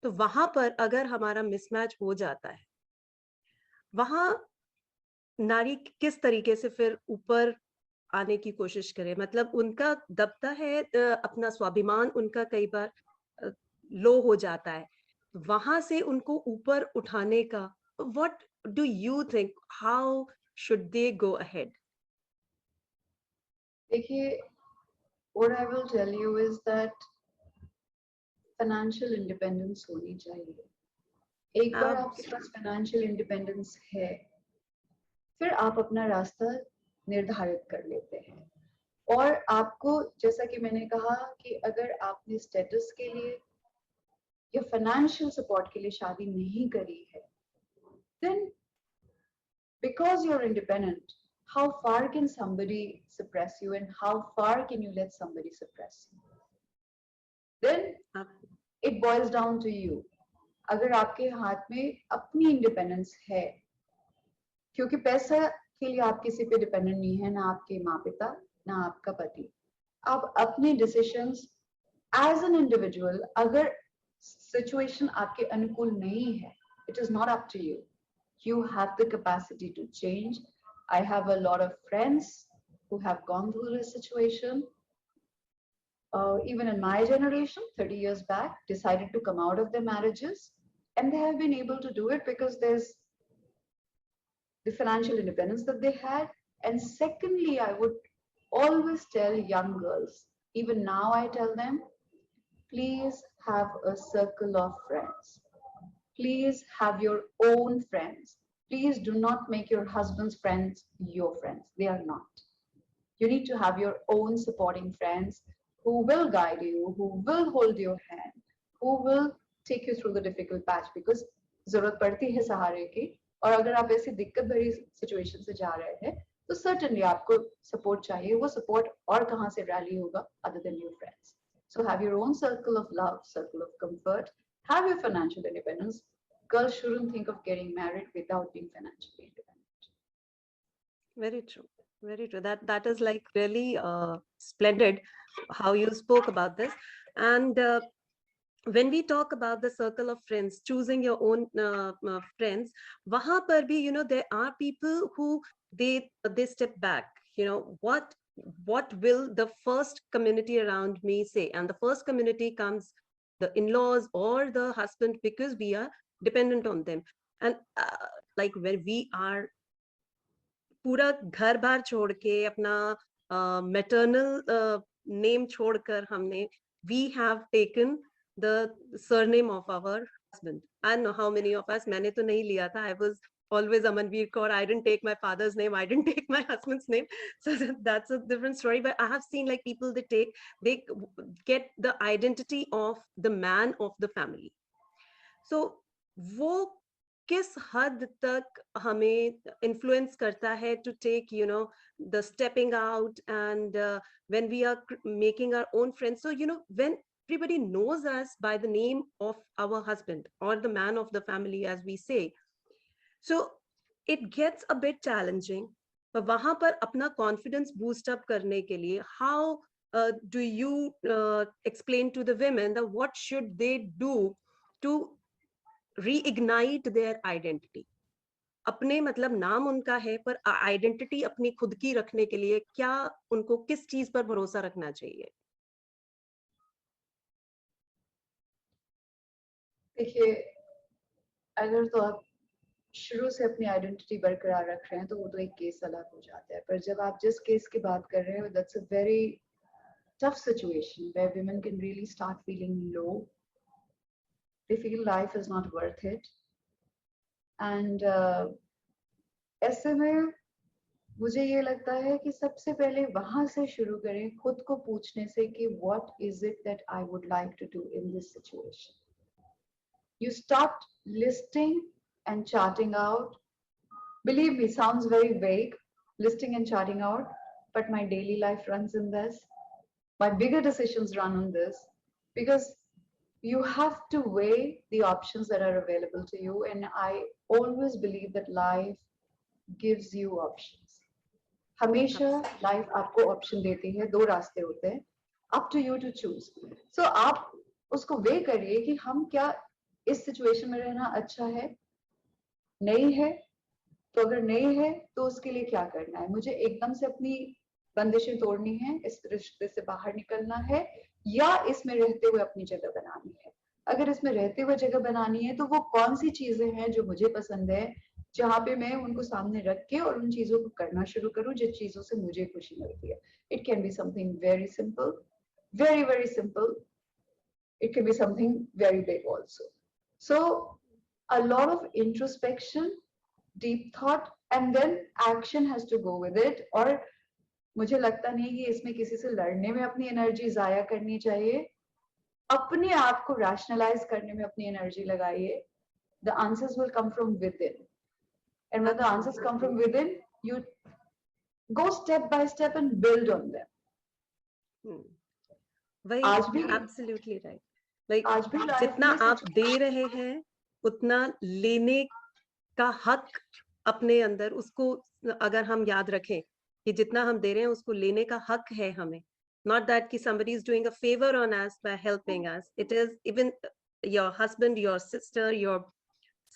तो वहां पर अगर हमारा mismatch हो जाता है, वहां नारी किस तरीके से फिर ऊपर आने की कोशिश करें, मतलब उनका दबता है अपना स्वाभिमान, उनका कई बार लो हो जाता है, वहां से उनको ऊपर उठाने का, what do you think, how should they go ahead? देखिए, what I will tell you is that financial independence होनी चाहिए. एक बार आपके पास फाइनेंशियल इंडिपेंडेंस है, फिर आप अपना रास्ता निर्धारित कर लेते हैं. और आपको, जैसा कि मैंने कहा, कि अगर आपने स्टेटस के लिए या फाइनेंशियल सपोर्ट के लिए शादी नहीं करी है, then because you're independent, how far can somebody suppress you, and how far can you let somebody suppress you? Then it boils down to you. अगर आपके हाथ में अपनी इंडिपेंडेंस है, क्योंकि पैसा के लिए आप किसी पे डिपेंडेंट नहीं है, ना आपके माँ पिता, ना आपका पति. आप अपने डिसीजंस एज एन इंडिविजुअल, अगर सिचुएशन आपके अनुकूल नहीं है, it is not up to you. You have the capacity to change. I have a lot of friends who have gone through this situation. Even in my generation, 30 years back, decided to come out of their marriages, and they have been able to do it because there's the financial independence that they had. And secondly, I would always tell young girls, even now I tell them, please have a circle of friends. Please have your own friends. Please do not make your husband's friends your friends. They are not. You need to have your own supporting friends who will guide you, who will hold your hand, who will take you through the difficult patch, because जरूरत पड़ती है सहारे की. और अगर आप ऐसी दिक्कत भरी सिचुएशन से जा रहे हैं, तो certainly आपको सपोर्ट चाहिए. वो सपोर्ट और कहाँ से रैली होगा other than your friends. So have your own circle of love, circle of comfort. Have your financial independence. Girls shouldn't think of getting married without being financially independent. Very true. Very true. That is like really splendid how you spoke about this. And when we talk about the circle of friends, choosing your own friends, wahan par bhi, there are people who they step back. What will the first community around me say? And the first community comes the in-laws or the husband, because we are dependent on them. And like when we are पूरा घर बार छोड़ के अपना maternal name छोड़कर हमने, we have taken the surname of our husband. I don't know how many of us, मैंने तो नहीं लिया था. I was always Amanveer Kaur. I didn't take my father's name. I didn't take my husband's name. So that's a different story. But I have seen like people, they get the identity of the man of the family. So वो किस हद तक हमें influence करता है to take, the stepping out, and when we are making our own friends. So, when everybody knows us by the name of our husband or the man of the family, as we say, so it gets a bit challenging. but वहां पर अपना confidence boost up करने के लिए, how do you explain to the women that what should they do to reignite their identity? अपने मतलब नाम उनका है, पर आइडेंटिटी अपनी खुद की रखने के लिए क्या उनको किस चीज पर भरोसा रखना चाहिए? देखिए, अगर तो आप शुरू से अपनी आइडेंटिटी बरकरार रख रहे हैं, तो वो तो एक केस अलग हो जाता है. पर जब आप जिस केस की बात कर रहे हो, that's a very tough situation where women can really start feeling low. They feel life is not worth it. And ऐसे में मुझे ये लगता है कि सबसे पहले वहां से शुरू करें, खुद को पूछने से कि what is it that I would like to do in this situation. You start listing and charting out. Believe me, sounds very vague, listing and charting out, but my daily life runs in this. My bigger decisions run on this, because you have to weigh the options that are available to you. And I always believe that life gives you options. हमेशा life आपको option देती है, दो रास्ते होते हैं, up to you to choose. So आप उसको वे करिए कि हम क्या इस सिचुएशन में रहना अच्छा है, नहीं है, तो अगर नहीं है तो उसके लिए क्या करना है. मुझे एकदम से अपनी बंदिशें तोड़नी है, इस रिश्ते से बाहर निकलना है, या इसमें रहते हुए अपनी जगह बनानी है। अगर इसमें रहते हुए जगह बनानी है तो वो कौन सी चीजें हैं जो मुझे पसंद है, जहाँ पे मैं उनको सामने रख के और उन चीजों को करना शुरू करूँ जिन चीजों से मुझे खुशी मिलती है। It can be something very simple, very very simple. It can be something very big also. So a lot of introspection, deep thought, and then action has to go with it. और मुझे लगता नहीं कि इसमें किसी से लड़ने में अपनी एनर्जी जाया करनी चाहिए, अपने आप को रैशनलाइज करने में अपनी एनर्जी लगाइए. The answers will come from within, and when the answers come from within, you go step by step and build on them. वही, आज भी absolutely right. Like आज भी life जितना में आप दे रहे हैं उतना लेने का हक अपने अंदर, उसको अगर हम याद रखें कि जितना हम दे रहे हैं उसको लेने का हक है हमें. Not that कि somebody is doing a favor on us by helping us. It is even your husband, your sister, your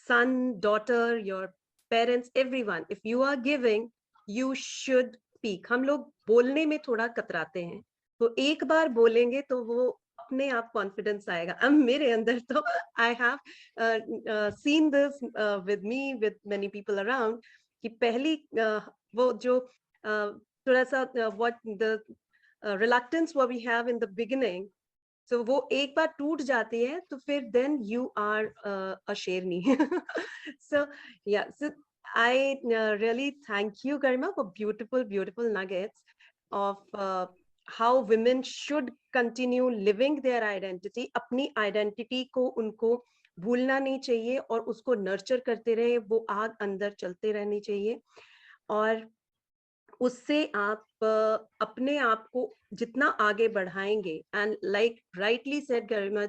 son, daughter, your parents, everyone. If you are giving, you should speak. हम लोग बोलने में थोड़ा कतराते हैं, तो एक बार बोलेंगे तो वो अपने आप कॉन्फिडेंस आएगा. अब मेरे अंदर तो I have seen this with me, with many people around, कि पहली वो जो थोड़ा सा what the reluctance what we have in the beginning, so वो एक बार टूट जाती है तो फिर then you are a शेरनी. So yeah, so I really thank you Garima for beautiful nuggets of how women should continue living their identity. अपनी identity को उनको भूलना नहीं चाहिए और उसको nurture करते रहे, वो आग अंदर चलते रहनी चाहिए. और उससे आप अपने आप को जितना आगे बढ़ाएंगे, and like rightly said Garima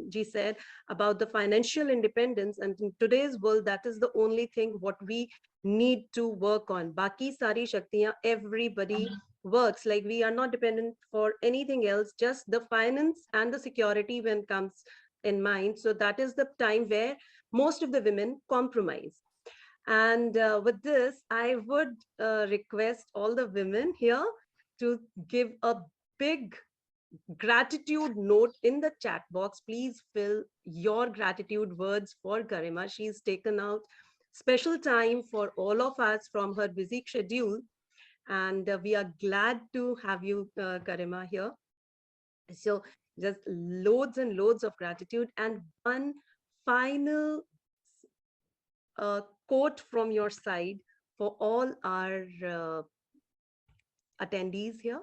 ji said about the financial independence, and in today's world that is the only thing what we need to work on. बाकी सारी शक्तियां, everybody works, like we are not dependent for anything else, just the finance and the security when comes in mind. So that is the time where most of the women compromise. And with this, I would request all the women here to give a big gratitude note in the chat box. Please fill your gratitude words for Garima. She's taken out special time for all of us from her busy schedule. And we are glad to have you, Garima, here. So just loads and loads of gratitude. And one final quote from your side for all our attendees here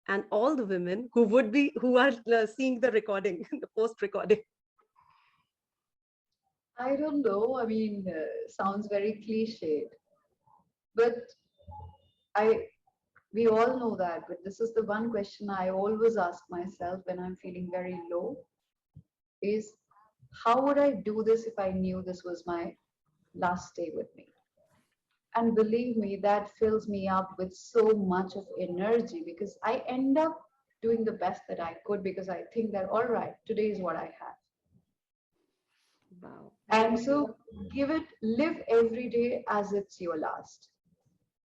and all the women who are seeing the recording, the post recording. I don't know. I mean, sounds very cliched, but we all know that. But this is the one question I always ask myself when I'm feeling very low: is how would I do this if I knew this was my last day with me? And believe me, that fills me up with so much of energy, because I end up doing the best that I could, because I think that, all right, today is what I have. Wow. And so live every day as it's your last.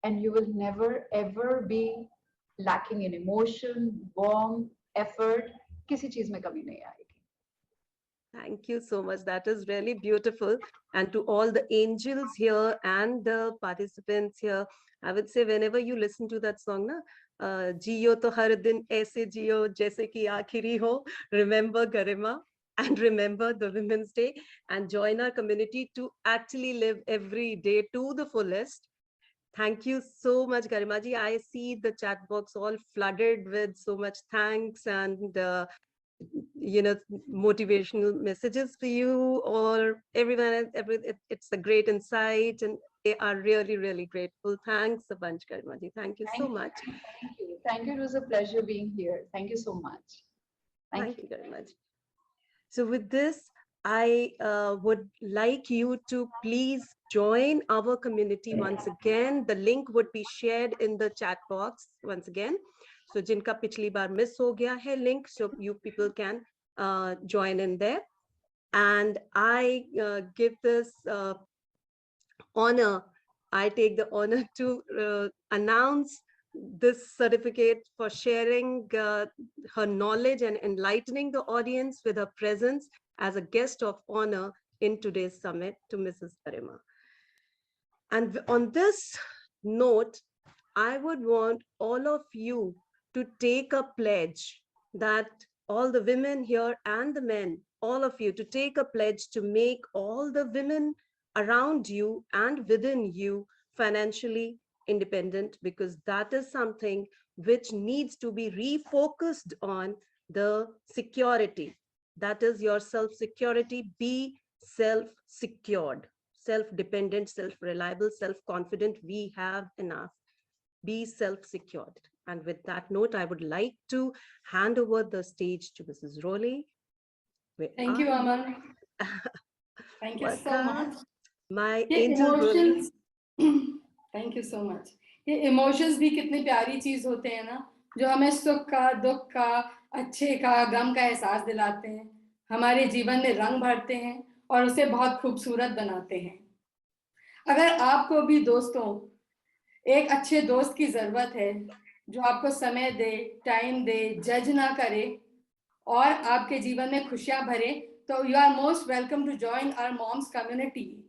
And you will never ever be lacking in emotion, warmth, effort. किसी चीज में कमी नहीं आएगी. Thank you so much. That is really beautiful. And to all the angels here and the participants here, I would say whenever you listen to that song, na, jiyo to har din aise jiyo jaise ki aakhiri ho, remember Garima and remember the Women's Day, and join our community to actually live every day to the fullest. Thank you so much, Garima ji. I see the chat box all flooded with so much thanks and motivational messages for you or everyone. It's a great insight, and they are really grateful. Thanks a bunch, Garima ji. Thank you so much. Thank you. It was a pleasure being here. Thank you so much. Thank you very much. So with this, I would like you to please join our community once again. The link would be shared in the chat box once again. So jinka pichli baar miss ho gaya hai link, so you people can join in there. And I give this honor, I take the honor to announce this certificate, for sharing her knowledge and enlightening the audience with her presence as a guest of honor in today's summit, to Mrs. Garima. And on this note, I would want all of you to take a pledge, that all the women here and the men, all of you, to take a pledge to make all the women around you and within you financially independent, because that is something which needs to be refocused on the security. That is your self-security. Be self-secured, self-dependent, self-reliable, self-confident. We have enough. Be self-secured. And with that note, I would like to hand over the stage to Mrs. Rowley. Thank you, Aman. Thank you so much. My ये angel Rowley. emotions, thank you so much. ये emotions भी कितनी प्यारी चीज होते हैं ना, जो हमें सुख का, दुख का, अच्छे का, गम का एहसास दिलाते हैं, हमारे जीवन में रंग भरते हैं और उसे बहुत खूबसूरत बनाते हैं. अगर आपको भी दोस्तों एक अच्छे दोस्त की जरूरत है, जो आपको समय दे, टाइम दे, जज ना करे और आपके जीवन में खुशियां भरे, तो you are most welcome to join our moms community.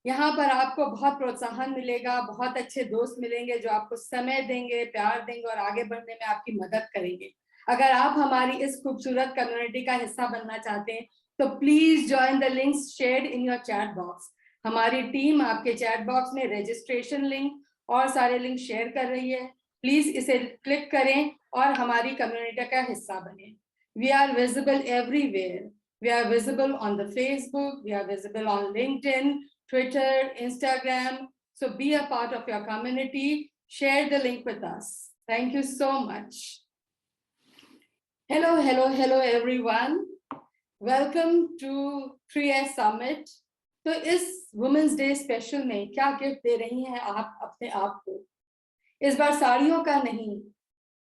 यहाँ पर आपको बहुत प्रोत्साहन मिलेगा, बहुत अच्छे दोस्त मिलेंगे जो आपको समय देंगे, प्यार देंगे और आगे बढ़ने में आपकी मदद करेंगे. अगर आप हमारी इस खूबसूरत कम्युनिटी का हिस्सा बनना चाहते हैं तो please join the links shared in your chat box. हमारी टीम आपके चैट बॉक्स में रजिस्ट्रेशन लिंक और सारे लिंक शेयर कर रही है. प्लीज इसे क्लिक करें और हमारी कम्युनिटी का हिस्सा बने. We are visible everywhere. We are visible on the Facebook, we are visible on LinkedIn, Twitter, Instagram. So be a part of your community. Share the link with us. Thank you so much. Hello, hello, hello everyone. Welcome to 3S Summit. तो इस Women's Day special में क्या gift दे रही हैं आप अपने आप को? इस बार साड़ियों का नहीं,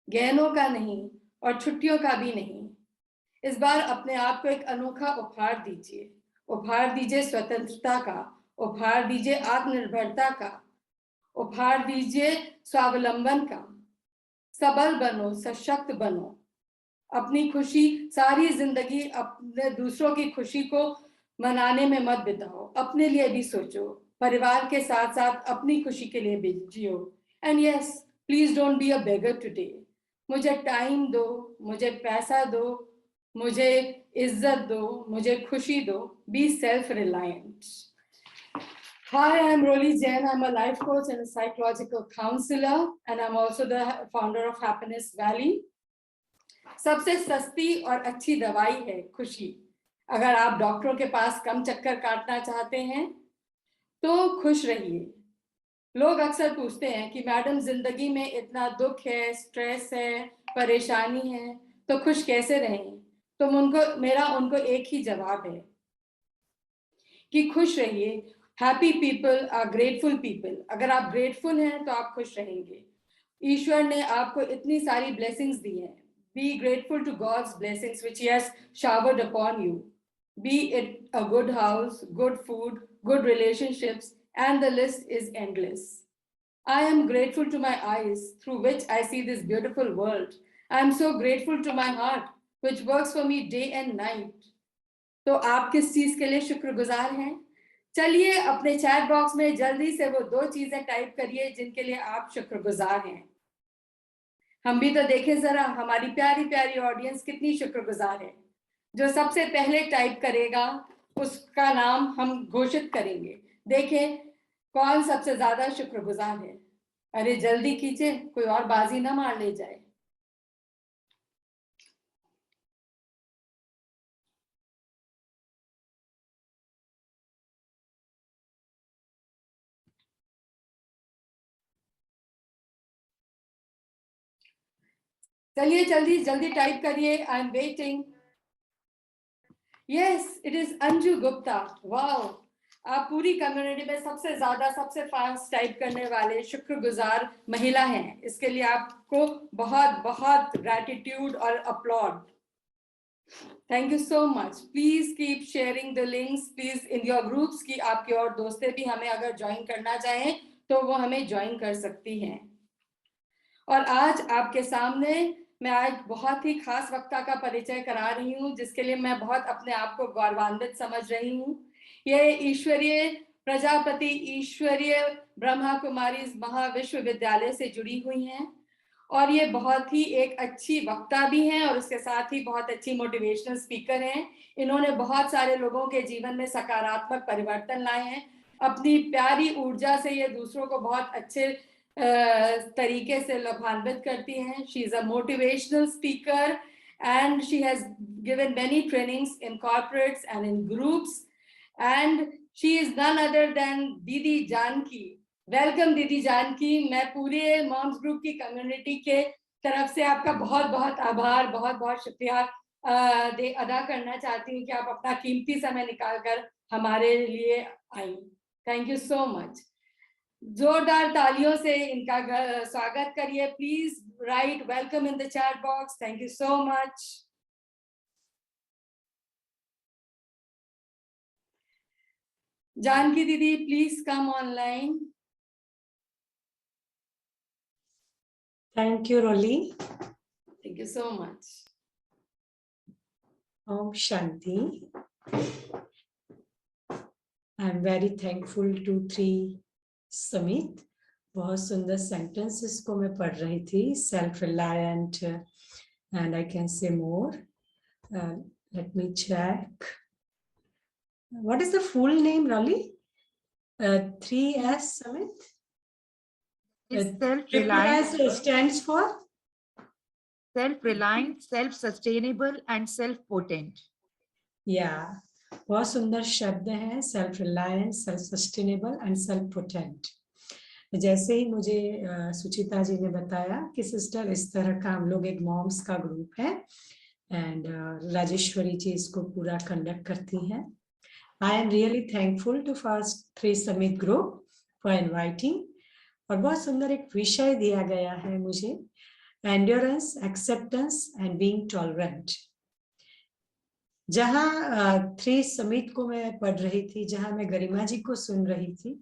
गहनों का नहीं और छुट्टियों का भी नहीं. इस बार अपने आप को एक अनोखा उपहार दीजिए. उपहार दीजिए स्वतंत्रता का, उपहार दीजिए आत्मनिर्भरता का, उपहार दीजिए स्वावलंबन का. सबल बनो, सशक्त बनो. अपनी खुशी सारी जिंदगी अपने दूसरों की खुशी को मनाने में मत बिताओ. अपने लिए भी सोचो, परिवार के साथ साथ अपनी खुशी के लिए भी जियो. And yes, please don't be a beggar today. मुझे टाइम दो, मुझे पैसा दो, मुझे इज्जत दो, मुझे खुशी दो. Be self-reliant. Hi, I'm Rolly Jain. I'm a life coach and a psychological counselor, and I'm also the founder of Happiness Valley. सबसे सस्ती और अच्छी दवाई है खुशी. अगर आप डॉक्टरों के पास कम चक्कर काटना चाहते हैं तो खुश रहिए. लोग अक्सर पूछते हैं कि मैडम जिंदगी में इतना दुख है, स्ट्रेस है, परेशानी है, तो खुश कैसे रहें? तो मेरा उनको एक ही जवाब है कि खुश रहिए. Happy people are grateful people. अगर आप ग्रेटफुल हैं तो आप खुश रहेंगे. ईश्वर ने आपको इतनी सारी ब्लेसिंग्स दी हैं. Be grateful to God's blessings which he has showered upon you. Be it a good house, good food, good relationships, and the list is endless. I am grateful to my eyes through which I see this beautiful world. I am so grateful to my heart which works for me day and night. तो आप किस चीज के लिए शुक्रगुजार हैं? चलिए अपने चैट बॉक्स में जल्दी से वो 2 चीजें टाइप करिए जिनके लिए आप शुक्रगुजार हैं. हम भी तो देखें जरा हमारी प्यारी प्यारी ऑडियंस कितनी शुक्रगुजार है. जो सबसे पहले टाइप करेगा उसका नाम हम घोषित करेंगे. देखें कौन सबसे ज्यादा शुक्रगुजार है. अरे जल्दी कीजिए, कोई और बाजी ना मार ले जाए. चलिए जल्दी जल्दी टाइप करिए. I am waiting. Yes, it is Anju Gupta. Wow, आप पूरी कम्युनिटी में सबसे ज्यादा, सबसे फास्ट टाइप करने वाले शुक्रगुजार महिला हैं. इसके लिए आपको बहुत बहुत ग्रैटिट्यूड और applaud. Thank you so much. Please keep sharing the links please in your groups कि आपके और दोस्तें भी हमें अगर ज्वाइन करना चाहें तो वो हमें ज्वाइन कर सकती हैं. और आज आपके सामने मैं आज बहुत ही खास वक्ता का परिचय करा रही हूँ, जिसके लिए मैं बहुत अपने आप को गौरवान्वित समझ रही हूँ। ये ईश्वरीय प्रजापति ईश्वरीय ब्रह्मा कुमारी महाविश्वविद्यालय से जुड़ी हुई हैं और ये बहुत ही एक अच्छी वक्ता भी हैं और उसके साथ ही बहुत अच्छी मोटिवेशनल स्पीकर हैं। इन्होंने बहुत सारे लोगों के जीवन में सकारात्मक परिवर्तन लाए हैं। अपनी प्यारी ऊर्जा से ये दूसरों को बहुत अच्छे तरीके से लाभान्वित करती हैं। She is a motivational speaker and she has given many trainings in corporates and in groups, and she is none other than Didi Janki. Welcome दीदी जानकी। मैं पूरे मॉम्स ग्रुप की कम्युनिटी के तरफ से आपका बहुत बहुत आभार, बहुत बहुत शुक्रिया अदा करना चाहती हूँ कि आप अपना कीमती समय निकालकर हमारे लिए आई। Thank you so much. जोरदार तालियों से इनका स्वागत करिए। Please write welcome in the chat box. Thank you so much. Janki दीदी, please come online. Thank you, Rolly. Thank you so much. Om Shanti. I'm very thankful to 3 Summit. बहुत सुंदर sentences को मैं पढ़ रही थी, self-reliant, and I can say more. Let me check. What is the full name, Rolly? 3S Summit? Self-reliant, stands for self-reliant, self-sustainable and self-potent. Yeah, बहुत सुंदर शब्द हैं, self-reliant, self-sustainable and self-potent. जैसे ही मुझे सुचिता जी ने बताया कि सिस्टर इस तरह का हम लोग एक मॉम्स का ग्रुप है एंड राजेश्वरी जी इसको पूरा कंडक्ट करती हैं. I am really thankful to first 3 Summit group for inviting. और बहुत सुंदर एक विषय दिया गया है मुझे, endurance, acceptance and being tolerant. जहां 3 समिट को मैं पढ़ रही थी, जहां मैं गरिमा जी को सुन रही थी,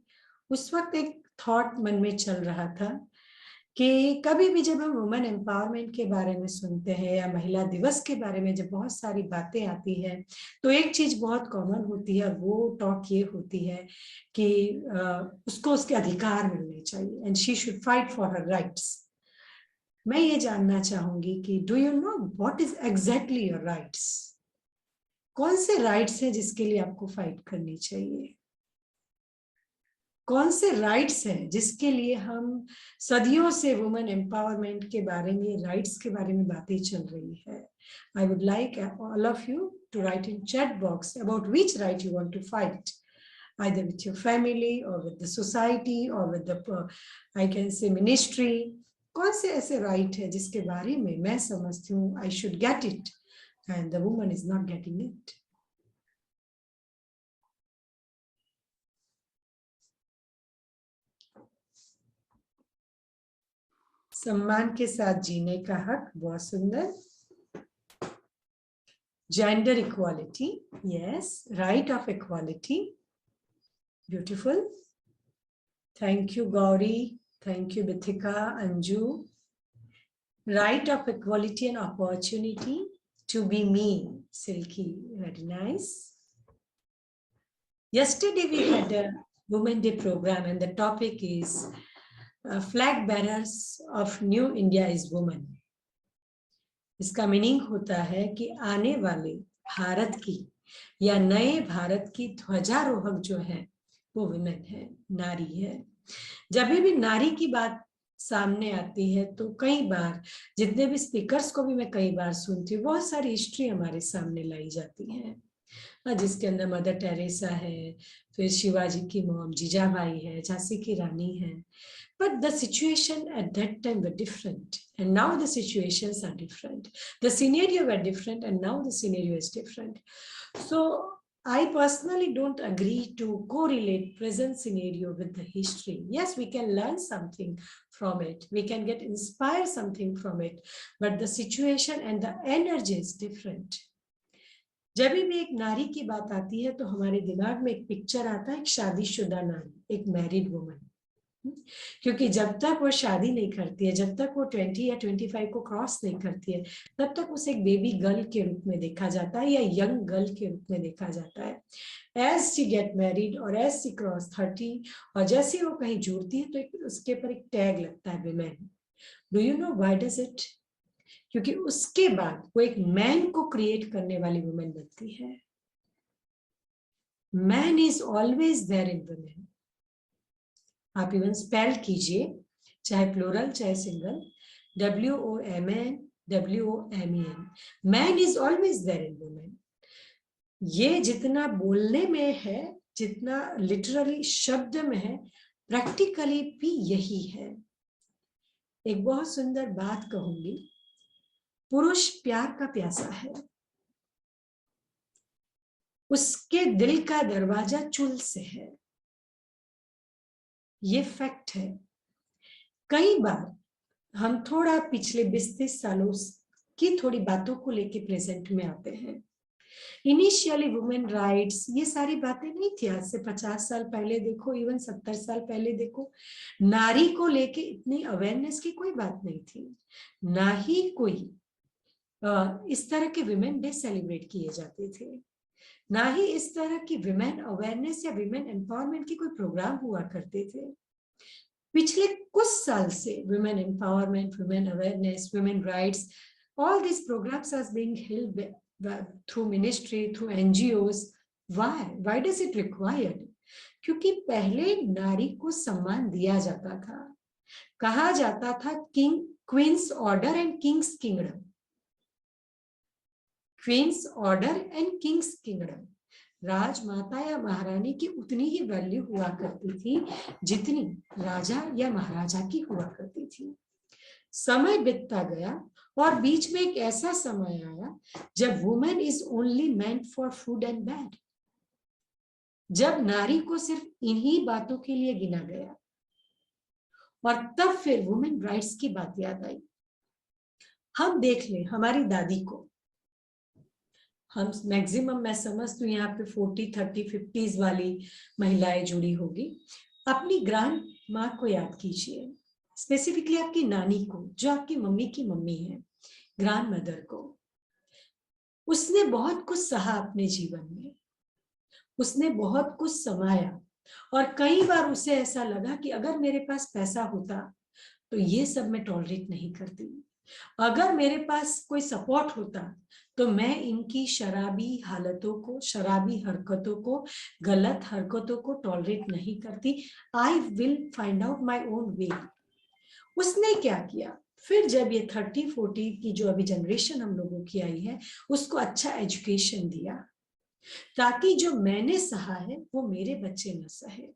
उस वक्त एक थॉट मन में चल रहा था कि कभी भी जब हम वुमेन एम्पावरमेंट के बारे में सुनते हैं या महिला दिवस के बारे में जब बहुत सारी बातें आती है तो एक चीज बहुत कॉमन होती है, वो टॉक ये होती है कि उसको उसके अधिकार मिलने चाहिए and she should fight for her rights. मैं ये जानना चाहूंगी कि do you know what is exactly your rights? कौन से राइट्स हैं जिसके लिए आपको फाइट करनी चाहिए? कौन से राइट्स हैं जिसके लिए हम सदियों से वुमेन एम्पावरमेंट के बारे में, राइट्स के बारे में बातें चल रही है? I would like all of you to write in chat box about which right you want to fight, either with your family or with the society or with the I can say ministry. कौन से ऐसे right है जिसके बारे में मैं समझती हूँ I should get it and the woman is not getting it? सम्मान के साथ जीने का हक, बहुत सुंदर. Gender equality, yes, right of equality, beautiful. Thank you Gauri, thank you Bithika, Anju. Right of equality and opportunity to be me, Silky, very nice. Yesterday we had a Women Day program and the topic is flag bearers of New India is women. इसका meaning होता है कि आने वाले भारत की या नए भारत की ध्वजारोहक जो है वो विमेन है, नारी है. जब भी नारी की बात सामने आती है तो कई बार, जितने भी स्पीकर्स को भी मैं कई बार सुनती हूँ, बहुत सारी हिस्ट्री हमारे सामने लाई जाती है, जिसके अंदर मदर टेरेसा है, फिर शिवाजी की मॉम जीजाबाई है, झांसी की रानी है. But the situation at that time were different, and now the situations are different. The scenario were different, and now the scenario is different. So I personally don't agree to correlate present scenario with the history. Yes, we can learn something from it. We can get inspired something from it, but the situation and the energy is different. जब भी एक नारी की बात आती है तो हमारे दिमाग में एक पिक्चर आता है, एक शादीशुदा नारी, एक मैरिड वुमन. क्योंकि जब तक वो शादी नहीं करती है, जब तक वो 20 या 25 को क्रॉस नहीं करती है, तब तक उसे एक बेबी गर्ल के रूप में देखा जाता है या यंग गर्ल के रूप में देखा जाता है. एज शी गेट मैरिड और एज शी क्रॉस 30, और जैसे वो कहीं जुड़ती है तो उसके ऊपर एक टैग लगता है women. Do you know why does it? क्योंकि उसके बाद वो एक मैन को क्रिएट करने वाली वुमेन बनती है. Man is always there in women. आप इवन स्पेल कीजिए, चाहे प्लूरल चाहे single, WOMN, WOMEN. Man is always there in women. ये जितना बोलने में है, जितना लिटरली शब्द में है, प्रैक्टिकली भी यही है. एक बहुत सुंदर बात कहूंगी, पुरुष प्यार का प्यासा है. उसके दिल का दरवाजा चुल से है. ये फैक्ट है. कई बार हम थोड़ा पिछले 20-30 सालों की थोड़ी बातों को लेके प्रेजेंट में आते हैं. इनिशियली वुमेन राइट्स, ये सारी बातें नहीं थी. आज से 50 साल पहले देखो, इवन 70 साल पहले देखो, नारी को लेके इतनी अवेयरनेस की कोई बात नहीं थी. ना ही कोई इस तरह के विमेन डे सेलिब्रेट किए जाते थे, ना ही इस तरह की विमेन अवेयरनेस या विमेन एम्पावरमेंट की कोई प्रोग्राम हुआ करते थे. पिछले कुछ साल से women empowerment, women awareness, women rights, all these programs are being held through ministry, through NGOs. Why does it required? क्योंकि पहले नारी को सम्मान दिया जाता था. कहा जाता था king, queen's order and king's kingdom. Queen's order and king's kingdom. राजमाता या महारानी की उतनी ही वैल्यू हुआ करती थी जितनी राजा या महाराजा की हुआ करती थी. समय बीतता गया और बीच में एक ऐसा समय आया जब women is only meant for food and bed. जब नारी को सिर्फ इन्हीं बातों के लिए गिना गया, और तब फिर वुमेन राइट्स की बात याद आई. हम देख लें हमारी दादी को, हम मैक्सिमम, मैं समझती हूँ यहाँ पे 40, 30, 50s वाली महिलाएं जुड़ी होगी. अपनी ग्रैंड माँ को याद कीजिए, स्पेसिफिकली आपकी नानी को, जो आपकी मम्मी की मम्मी है, ग्रैंड मदर को. उसने बहुत कुछ सहा अपने जीवन में, उसने बहुत कुछ समाया, और कई बार उसे ऐसा लगा कि अगर मेरे पास पैसा होता तो ये सब मैं टॉलरेट नहीं करती. अगर मेरे पास कोई सपोर्ट होता तो मैं इनकी शराबी हालतों को, शराबी हरकतों को, गलत हरकतों को टॉलरेट नहीं करती. I will find out my own way. उसने क्या किया, फिर जब ये 30-40 की जो अभी जनरेशन हम लोगों की आई है, उसको अच्छा एजुकेशन दिया ताकि जो मैंने सहा है वो मेरे बच्चे न सहे.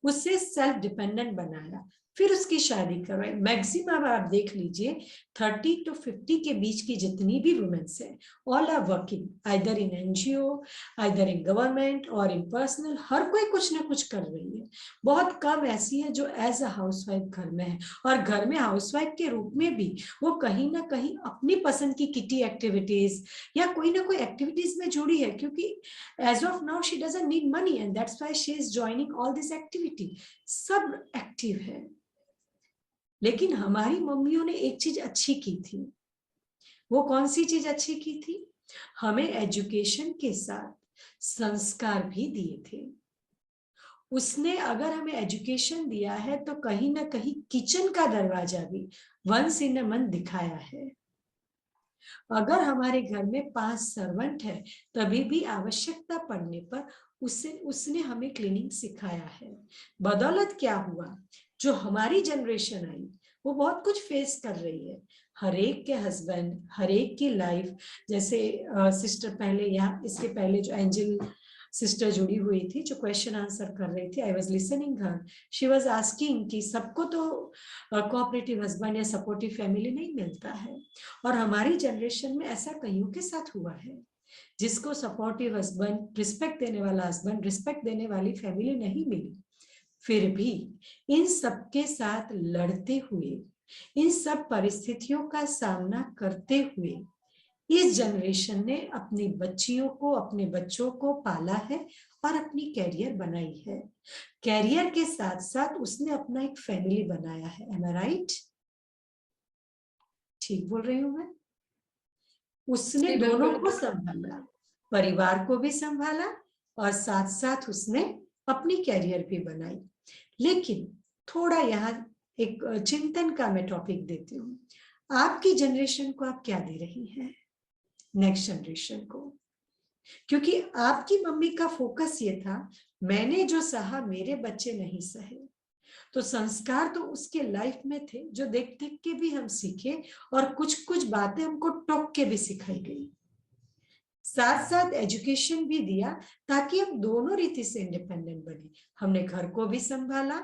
उससे सेल्फ डिपेंडेंट बनाया, फिर उसकी शादी करवाई. मैक्सिमम आप देख लीजिए 30 to 50 के बीच की जितनी भी वुमेन्स हैं, all are working either in NGO, either in government और इन पर्सनल. हर कोई कुछ ना कुछ कर रही है. बहुत कम ऐसी है जो एज अ हाउसवाइफ घर में है, और घर में हाउसवाइफ के रूप में भी वो कहीं ना कहीं अपनी पसंद की किटी एक्टिविटीज या कोई ना कोई एक्टिविटीज में जुड़ी है, क्योंकि as of now she doesn't need money and that's why she is joining all this activity. सब एक्टिव है. लेकिन हमारी मम्मियों ने एक चीज अच्छी की थी. वो कौन सी चीज अच्छी की थी? हमें एजुकेशन के साथ संस्कार भी दिए थे. उसने अगर हमें एजुकेशन दिया है तो कहीं ना कहीं किचन का दरवाजा भी वंस इन अ मंथ दिखाया है. अगर हमारे घर में 5 सर्वेंट है, तभी भी आवश्यकता पड़ने पर उसने हमें क्लीनिंग सिखाया है. बदौलत क्या हुआ, जो हमारी जनरेशन आई वो बहुत कुछ फेस कर रही है. हर एक के हस्बैंड, हर एक की लाइफ, जैसे सिस्टर पहले, या इसके पहले जो एंजल सिस्टर जुड़ी हुई थी जो क्वेश्चन आंसर कर रही थी, I was listening her, she was asking कि सबको तो कोऑपरेटिव हस्बैंड या सपोर्टिव फैमिली नहीं मिलता है, और हमारी जनरेशन में ऐसा कईयों के साथ हुआ है जिसको सपोर्टिव हस्बैंड, रिस्पेक्ट देने वाला हस्बैंड, रिस्पेक्ट देने वाली फैमिली नहीं मिली. फिर भी इन सबके साथ लड़ते हुए, इन सब परिस्थितियों का सामना करते हुए इस जनरेशन ने अपनी बच्चियों को, अपने बच्चों को पाला है और अपनी कैरियर बनाई है। कैरियर के साथ साथ उसने अपना एक फैमिली बनाया है। एम आई राइट? ठीक बोल रही हूं मैं? उसने दोनों को संभाला, परिवार को भी संभाला और साथ साथ उसने अपनी कैरियर भी बनाई। लेकिन थोड़ा यहाँ एक चिंतन का मैं टॉपिक देती हूँ। आपकी जनरेशन को आप क्या दे रही हैं, नेक्स्ट जनरेशन को? क्योंकि आपकी मम्मी का फोकस ये था, मैंने जो सहा मेरे बच्चे नहीं सहे। तो संस्कार तो उसके लाइफ में थे जो देख देख के भी हम सीखे और कुछ कुछ बातें हमको टोक के भी सिखाई गई। साथ साथ एजुकेशन भी दिया ताकि हम दोनों रीति से इंडिपेंडेंट बने। हमने घर को भी संभाला,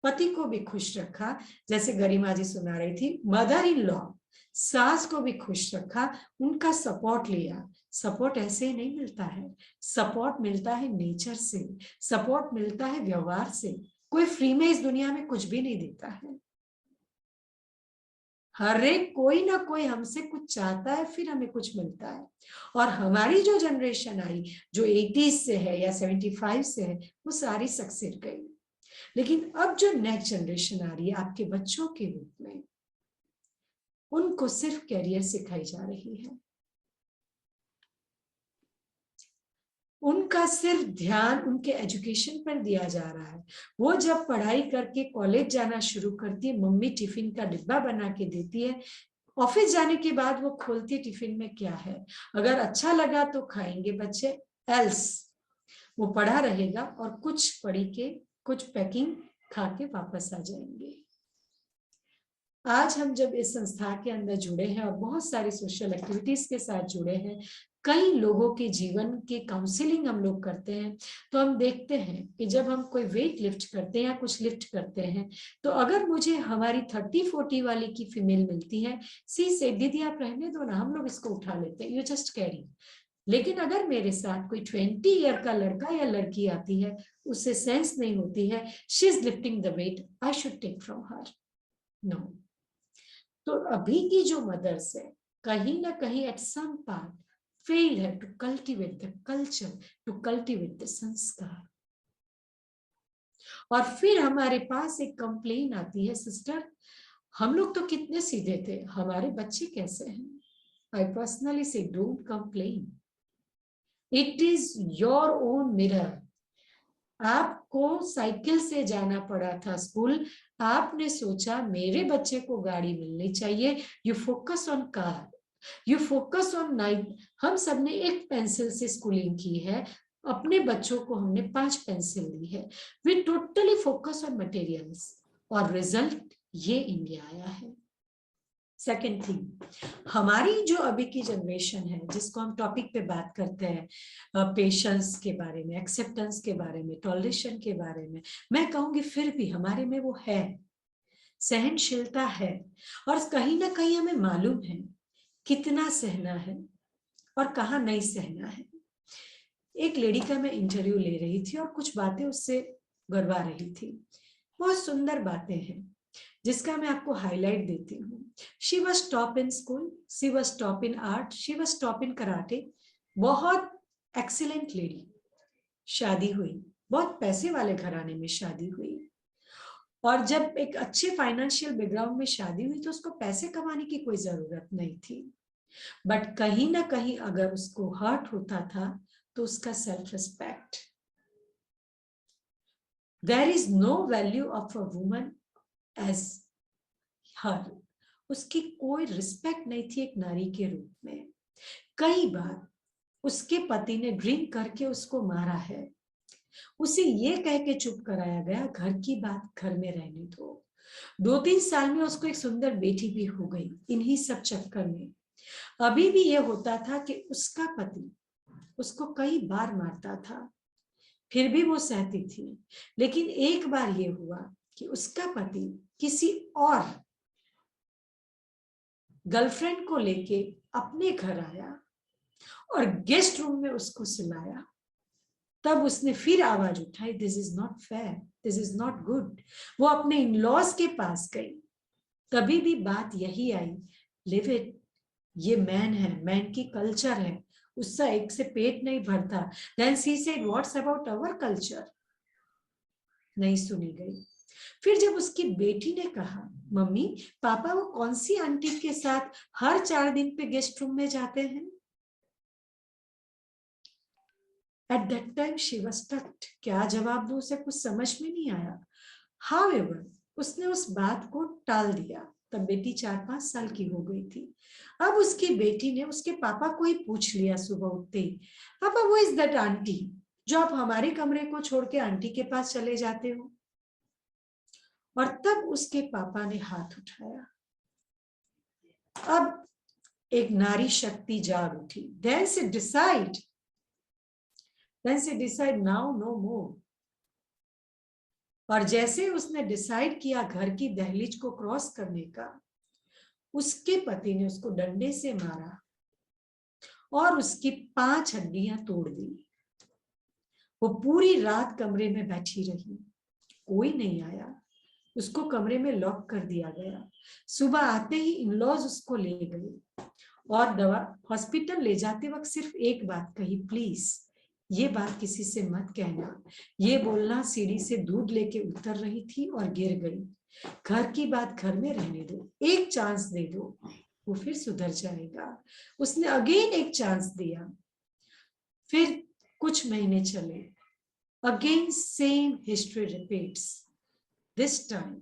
पति को भी खुश रखा, जैसे गरिमा जी सुना रही थी, मदर इन लॉ सास को भी खुश रखा, उनका सपोर्ट लिया। सपोर्ट ऐसे ही नहीं मिलता है, सपोर्ट मिलता है नेचर से, सपोर्ट मिलता है व्यवहार से। कोई फ्री में इस दुनिया में कुछ भी नहीं देता है। हर एक कोई ना कोई हमसे कुछ चाहता है, फिर हमें कुछ मिलता है। और हमारी जो जनरेशन आई, जो 80s से है या 75 से है, वो सारी सक्सेस गई। लेकिन अब जो नेक्स्ट जनरेशन आ रही है आपके बच्चों के रूप में, उनको सिर्फ कैरियर सिखाई जा रही है। उनका सिर्फ ध्यान उनके एजुकेशन पर दिया जा रहा है। वो जब पढ़ाई करके कॉलेज जाना शुरू करती है, मम्मी टिफिन का डिब्बा बना के देती है। ऑफिस जाने के बाद वो खोलती है, टिफिन में क्या है, अगर अच्छा लगा तो खाएंगे बच्चे, एल्स वो पढ़ा रहेगा और कुछ पढ़ी के कुछ पैकिंग खा के वापस आ जाएंगे। आज हम जब इस संस्था के अंदर जुड़े हैं और बहुत सारी सोशल एक्टिविटीज के साथ जुड़े हैं, कई लोगों के जीवन की काउंसलिंग हम लोग करते हैं, तो हम देखते हैं कि जब हम कोई वेट लिफ्ट करते हैं या कुछ लिफ्ट करते हैं, तो अगर मुझे हमारी 30-40 वाली की फीमेल मिलती है, सी से दीदी आप रहने दो ना, हम लोग इसको उठा लेते हैं, यू जस्ट कैरी। लेकिन अगर मेरे साथ कोई 20 ईयर का लड़का या लड़की आती है, उससे सेंस नहीं होती है, she is lifting the weight, I should take from her, no. तो अभी की जो मदर्स है, कहीं ना कहीं एट सम पार्ट फेल है to cultivate the culture, to cultivate the sanskar. और फिर हमारे पास एक कंप्लेन आती है, सिस्टर हम लोग तो कितने सीधे थे, हमारे बच्चे कैसे हैं? आई पर्सनली से don't complain, it is your own mirror. आपको साइकिल से जाना पड़ा था स्कूल, आपने सोचा मेरे बच्चे को गाड़ी मिलनी चाहिए, you focus on car, you focus on night. हम सबने एक पेंसिल से स्कूलिंग की है, अपने बच्चों को हमने 5 पेंसिल दी है। We totally focus on materials और रिजल्ट ये इंडिया आया है। सेकेंड थिंग, हमारी जो अभी की जनरेशन है, जिसको हम टॉपिक पे बात करते हैं, पेशेंस के बारे में, एक्सेप्टेंस के बारे में, टॉलरेशन के बारे में, मैं कहूंगी फिर भी हमारे में वो है, सहनशीलता है। और कहीं ना कहीं हमें मालूम है कितना सहना है और कहाँ नहीं सहना है। एक लेडी का मैं इंटरव्यू ले रही थी और कुछ बातें उससे गड़बा रही थी, बहुत सुंदर बातें हैं जिसका मैं आपको हाईलाइट देती हूँ। She was top in school, she was top in art, she was top in karate, बहुत एक्सीलेंट लेडी। शादी हुई, बहुत पैसे वाले घराने में शादी हुई, और जब एक अच्छे फाइनेंशियल बैकग्राउंड में शादी हुई तो उसको पैसे कमाने की कोई जरूरत नहीं थी। बट कहीं ना कहीं अगर उसको हर्ट होता था तो उसका self respect, there is no value of a woman as her, उसकी कोई रिस्पेक्ट नहीं थी एक नारी के रूप में। कई बार उसके पति ने ड्रिंक करके उसको मारा है, उसे ये कह के चुप कराया गया, घर की बात घर में रहने दो। 2-3 साल में उसको एक सुंदर बेटी भी हो गई इन्हीं सब चक्कर में। अभी भी ये होता था कि उसका पति उसको कई बार मारता था, फिर भी वो सहती थी। लेकिन एक बार ये हुआ कि उसका पति किसी और गर्लफ्रेंड को लेके अपने घर आया और गेस्ट रूम में उसको सुलाया। तब उसने फिर आवाज उठाई, this is not fair, this is not good. वो अपने इन-लॉज के पास गई, तभी भी बात यही आई, लिव इट, ये मैन है, मैन की कल्चर है, उससे एक से पेट नहीं भरता। Then she said what's about our culture, नहीं सुनी गई। फिर जब उसकी बेटी ने कहा मम्मी पापा वो कौन सी आंटी के साथ हर 4 दिन पे गेस्ट रूम में जाते हैं, eight that time she was स्टक्ड, क्या जवाब दूं उसे कुछ समझ में नहीं आया। हाउएवर उसने उस बात को टाल दिया। तब बेटी 4-5 साल की हो गई थी। अब उसकी बेटी ने उसके पापा को ही पूछ लिया सुबह उठते ही, पापा वो इज दैट आंटी जो आप हमारे कमरे को छोड़ के आंटी के पास चले जाते हो। और तब उसके पापा ने हाथ उठाया। अब एक नारी शक्ति जाग उठी। देन से डिसाइड नाउ नो मोर। और जैसे उसने डिसाइड किया घर की दहलीज को क्रॉस करने का, उसके पति ने उसको डंडे से मारा और उसकी 5 हड्डियां तोड़ दी। वो पूरी रात कमरे में बैठी रही, कोई नहीं आया, उसको कमरे में लॉक कर दिया गया। सुबह आते ही इन-लॉज उसको ले गए और दवा हॉस्पिटल ले जाते वक्त सिर्फ एक बात कही, प्लीज ये बात किसी से मत कहना। ये बोलना सीढ़ी से दूध लेके उतर रही थी और गिर गई। घर की बात घर में रहने दो, एक चांस दे दो, वो फिर सुधर जाएगा। उसने अगेन एक चांस दिया। फिर कुछ महीने चले, again same history repeats. This time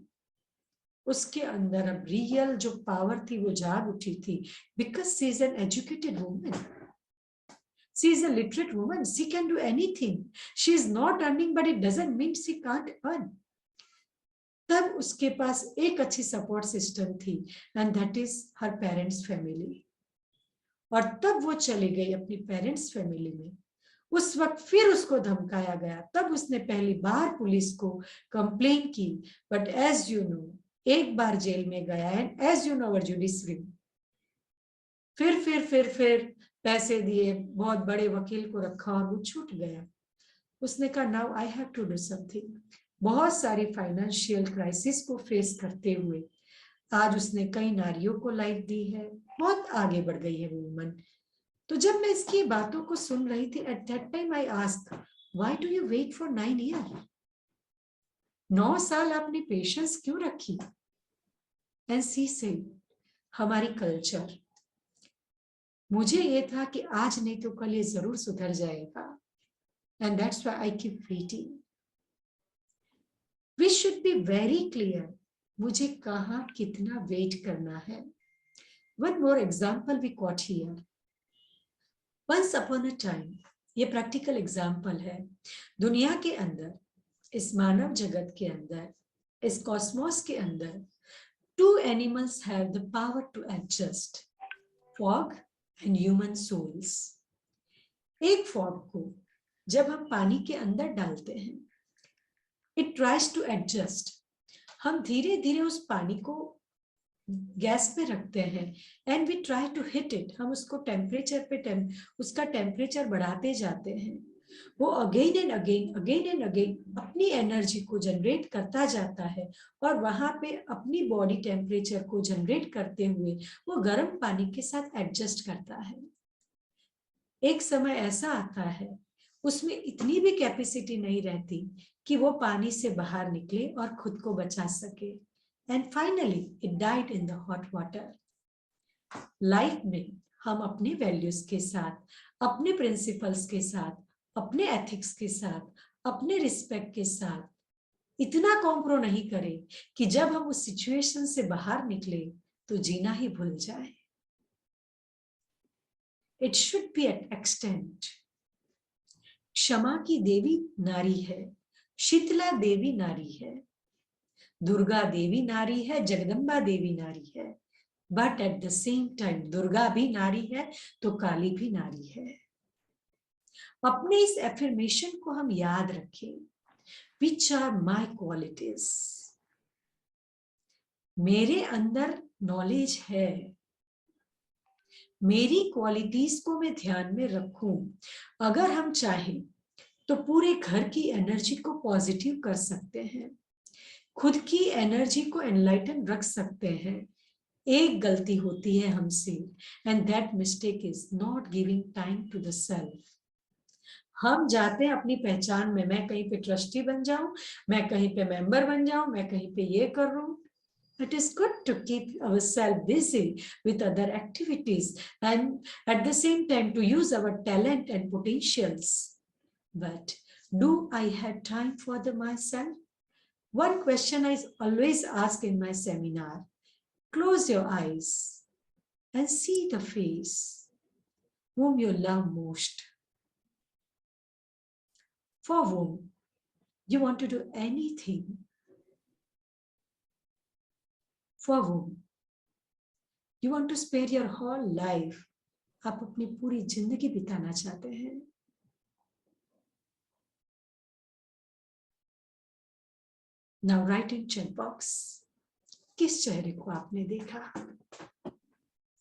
उसके अंदर अब रियल जो पावर थी वो जाग उठी थी, because she is an educated woman, she is a literate woman, she can do anything, she is not earning but it doesn't mean she can't earn. तब उसके पास एक अच्छी सपोर्ट सिस्टम थी and that is her parents family. और तब वो चली गई अपनी पेरेंट्स फैमिली में। उस वक्त फिर उसको धमकाया गया। तब उसने पहली बार पुलिस को कंप्लेन की, बट एज यू नो एक बार जेल में गया and as you know our judiciary, फिर पैसे दिए, बहुत बड़े वकील को रखा और वो छूट गया। उसने कहा now I have to do something. बहुत सारी फाइनेंशियल क्राइसिस को फेस करते हुए आज उसने कई नारियों को लाइफ दी है, बहुत आगे बढ़ गई है वो वुमन। तो जब मैं इसकी बातों को सुन रही थी, at that time I asked, why do you wait for 9 year? 9 साल आपने पेशेंस क्यों रखी? एंड शी सेड, हमारी कल्चर, मुझे ये था कि आज नहीं तो कल ये जरूर सुधर जाएगा, and that's why I keep waiting. We should be very clear, मुझे कहाँ कितना वेट करना है। One more example we caught here. Once upon a time, ये प्रैक्टिकल एग्जाम्पल है, दुनिया के अंदर, इस मानव जगत के अंदर, इस कॉस्मोस के अंदर, 2 animals have the power to adjust, fog and human souls. एक फॉग को जब हम पानी के अंदर डालते हैं, it tries to adjust. हम धीरे धीरे उस पानी को गैस पे रखते हैं and we try to hit it. हम उसको टेम्परेचर पे उसका टेम्परेचर बढ़ाते जाते हैं। वो अगेन एंड अगेन अपनी एनर्जी को जनरेट करता जाता है और वहां पे अपनी बॉडी टेम्परेचर को जनरेट करते हुए वो गर्म पानी के साथ एडजस्ट करता है। एक समय ऐसा आता है उसमें इतनी भी कैपेसिटी नहीं रहती कि वो पानी से बाहर निकले और खुद को बचा सके, and finally it died in the hot water. Life में हम अपने वैल्यूज के साथ, अपने प्रिंसिपल्स के साथ, अपने एथिक्स के साथ, अपने रिस्पेक्ट के साथ इतना कॉम्प्रो नहीं करें कि जब हम उस सिचुएशन से बाहर निकले तो जीना ही भूल जाए। It should be at extent. क्षमा की देवी नारी है, शीतला देवी नारी है, दुर्गा देवी नारी है, जगदम्बा देवी नारी है, but at the same time Durga भी नारी है तो काली भी नारी है। अपने इस एफर्मेशन को हम याद रखें, विच आर माई क्वालिटीज। मेरे अंदर नॉलेज है, मेरी क्वालिटीज को मैं ध्यान में रखूं। अगर हम चाहें तो पूरे घर की एनर्जी को पॉजिटिव कर सकते हैं, खुद की एनर्जी को एनलाइटन रख सकते हैं, एक गलती होती है हमसे, and that mistake is not giving time to the self. हम जाते हैं अपनी पहचान में, मैं कहीं पे ट्रस्टी बन जाऊं, मैं कहीं पे मेंबर बन जाऊं, मैं कहीं पे ये कर रहा हूं. It is good to keep ourselves busy with other activities and at the same time to use our talent and potentials. But do I have time for myself? One question I always ask in my seminar: close your eyes and see the face whom you love most, for whom you want to do anything, for whom you want to spare your whole life. आप अपनी पूरी जिंदगी बिताना चाहते हैं. Now write in chat box, किस चेहरे को आपने देखा?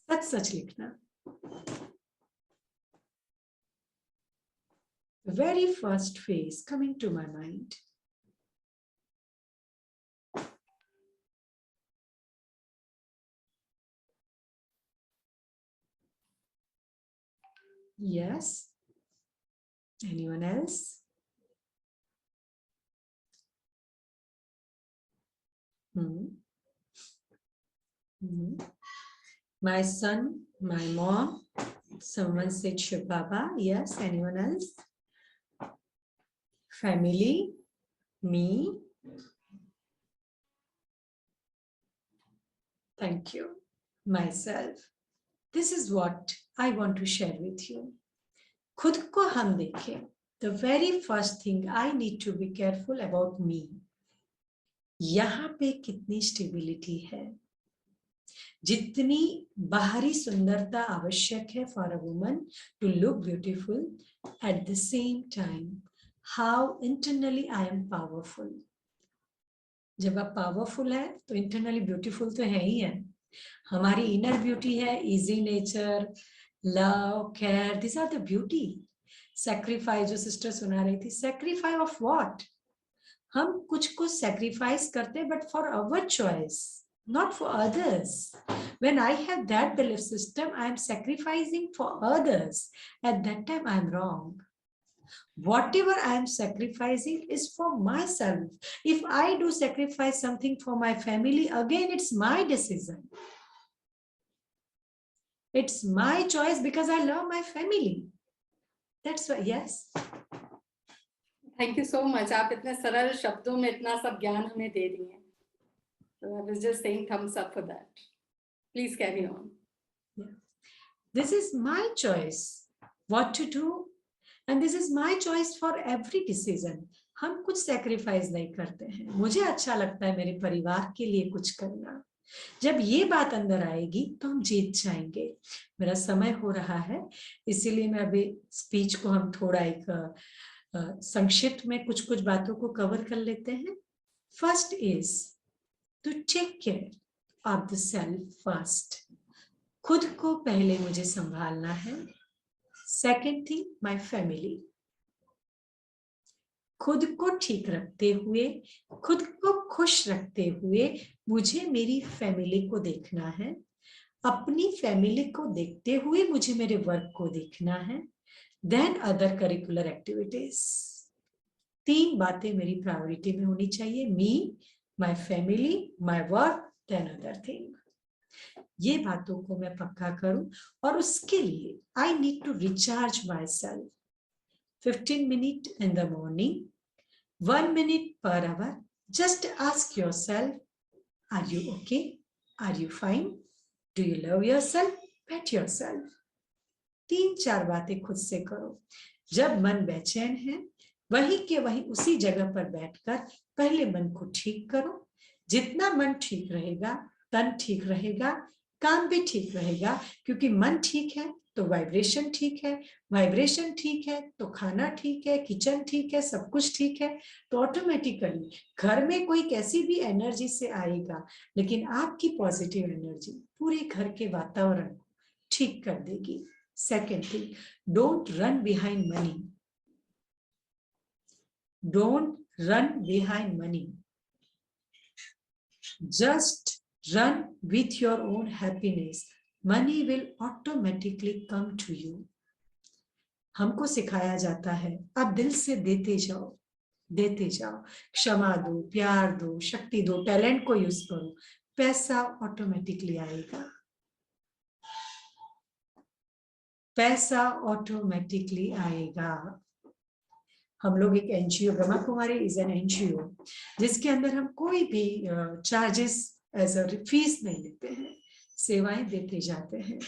सच सच लिखना. The very first face coming to my mind. Yes. Anyone else? My son, my mom. Someone said Shiv Baba. Yes. Anyone else? Family, me. Thank you. Myself. This is what I want to share with you. खुद को हम देखें. The very first thing I need to be careful about me. यहाँ पे कितनी stability है. जितनी बाहरी सुंदरता आवश्यक है for a woman to look beautiful, at the same time how internally I am powerful. जब आप पावरफुल है तो इंटरनली ब्यूटीफुल तो है ही है. हमारी इनर ब्यूटी है easy nature, love, care. This are the beauty. Sacrifice जो सिस्टर सुना रही थी, सैक्रिफाइस ऑफ व्हाट? हम कुछ को सैक्रिफाइस करते हैं but for our choice, not for others. When I have that belief system, I am sacrificing for others. At that time, I am wrong. Whatever I am sacrificing is for myself. If I do sacrifice something for my family, again, it's my decision. It's my choice because I love my family. That's why, yes. Thank you so much. आप इतने सरल शब्दों में इतना सब ज्ञान हमें दे रही हैं. So I was just saying thumbs up for that. Please carry on. Yeah. This is my choice what to do. And this is my choice for every decision. हम कुछ sacrifice नहीं करते हैं. मुझे अच्छा लगता है मेरे परिवार के लिए कुछ करना. जब ये बात अंदर आएगी तो हम जीत जाएंगे. मेरा समय हो रहा है, इसीलिए मैं अभी स्पीच को हम थोड़ा एक संक्षिप्त में कुछ कुछ बातों को कवर कर लेते हैं. First is to take care of the self first. खुद को पहले मुझे संभालना है. Second thing, my family. खुद को ठीक रखते हुए, खुद को खुश रखते हुए मुझे मेरी फैमिली को देखना है. अपनी फैमिली को देखते हुए मुझे मेरे वर्क को देखना है. Then other curricular activities. 3 बातें मेरी प्रायोरिटी में होनी चाहिए. Me, my family, my work, then other thing. ये बातों को मैं पक्का करूं और उसके लिए I need to recharge myself. 15 minutes in the morning, 1 minute per hour. Just ask yourself, are you okay? Are you fine? Do you love yourself? Pet yourself. 3-4 बातें खुद से करो. जब मन बेचैन है, वहीं के वहीं उसी जगह पर बैठकर पहले मन को ठीक करो. जितना मन ठीक रहेगा, तन ठीक रहेगा, काम भी ठीक रहेगा. क्योंकि मन ठीक है तो वाइब्रेशन ठीक है, वाइब्रेशन ठीक है तो खाना ठीक है, किचन ठीक है, सब कुछ ठीक है. तो ऑटोमेटिकली घर में कोई कैसी भी एनर्जी से आएगा, लेकिन आपकी पॉजिटिव एनर्जी पूरे घर के वातावरण को ठीक कर देगी. Second thing, don't run behind money. Don't run behind money. Just run with your own happiness, money will automatically come to you. हमको सिखाया जाता है आप दिल से देते जाओ, देते जाओ, क्षमा दो, प्यार दो, शक्ति दो, टैलेंट को यूज करो, पैसा ऑटोमेटिकली आएगा, पैसा ऑटोमेटिकली आएगा। हम लोग एक NGO, Brahma Kumari is an NGO, जिसके अंदर हम कोई भी चार्जेस एज अ फीस नहीं लेते हैं, सेवाएं देते जाते हैं,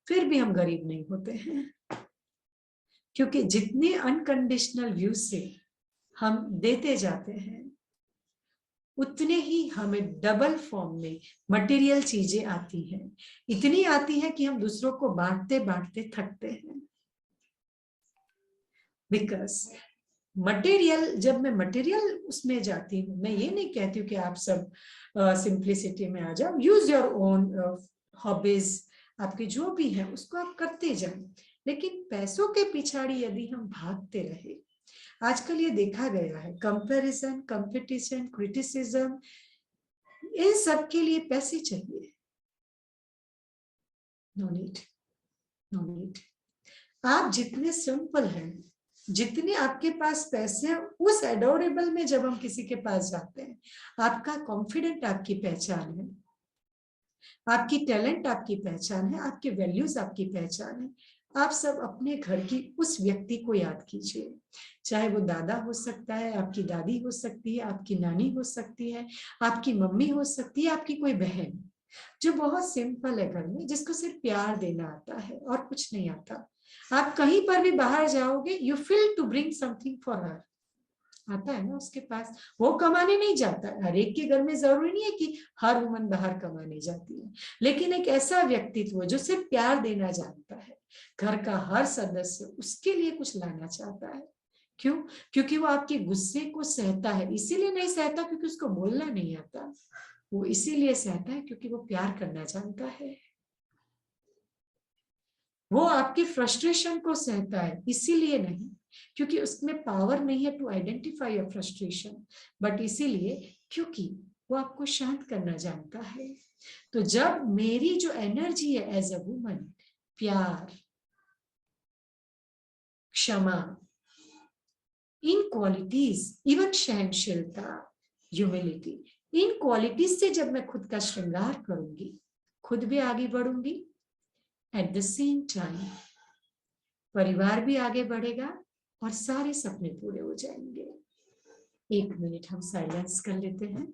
फिर भी हम गरीब नहीं होते हैं, क्योंकि जितने अनकंडीशनल व्यू से हम देते जाते हैं उतने ही हमें डबल फॉर्म में मटेरियल चीजें आती हैं, इतनी आती है कि हम दूसरों को बांटते बांटते थकते हैं। बिकॉज मटेरियल, जब मैं मटेरियल उसमें जाती हूँ, मैं ये नहीं कहती हूँ कि आप सब सिंप्लिसिटी में आ जाओ, यूज योर ओन हॉबीज, आपके जो भी है उसको आप करते जाएं, लेकिन पैसों के पिछाड़ी यदि हम भागते रहे, आजकल ये देखा गया है कंपैरिजन, कंपटीशन, क्रिटिसिज्म, इन सब के लिए पैसे चाहिए। No need, no need. आप जितने सिंपल हैं, जितने आपके पास पैसे हैं, उस एडोरेबल में जब हम किसी के पास जाते हैं, आपका कॉन्फिडेंट आपकी पहचान है, आपकी टैलेंट आपकी पहचान है, आपके वैल्यूज आपकी पहचान है। आप सब अपने घर की उस व्यक्ति को याद कीजिए, चाहे वो दादा हो सकता है, आपकी दादी हो सकती है, आपकी नानी हो सकती है, आपकी मम्मी हो सकती है, आपकी कोई बहन जो बहुत सिंपल है घर में, जिसको सिर्फ प्यार देना आता है और कुछ नहीं आता। आप कहीं पर भी बाहर जाओगे, you feel to bring something for her, आता है ना उसके पास, वो कमाने नहीं जाता। हर एक के घर में जरूरी नहीं है कि हर वुमन बाहर कमाने जाती है, लेकिन एक ऐसा व्यक्तित्व जो सिर्फ प्यार देना जानता है, घर का हर सदस्य उसके लिए कुछ लाना चाहता है। क्यों? क्योंकि वो आपके गुस्से को सहता है, इसीलिए नहीं सहता क्योंकि उसको बोलना नहीं आता, वो इसीलिए सहता है क्योंकि वो प्यार करना जानता है। वो आपके फ्रस्ट्रेशन को सहता है, इसीलिए नहीं क्योंकि उसमें पावर नहीं है to identify your frustration, but इसीलिए क्योंकि वो आपको शांत करना जानता है। तो जब मेरी जो एनर्जी है एज अ वुमन, प्यार, क्षमा, इन क्वालिटीज, इवन सहनशीलता, ह्यूमिलिटी, इन क्वालिटीज से जब मैं खुद का श्रृंगार करूंगी, खुद भी आगे बढ़ूंगी, एट द सेम टाइम परिवार भी आगे बढ़ेगा और सारे सपने पूरे हो जाएंगे। 1 मिनट हम साइलेंस कर लेते हैं।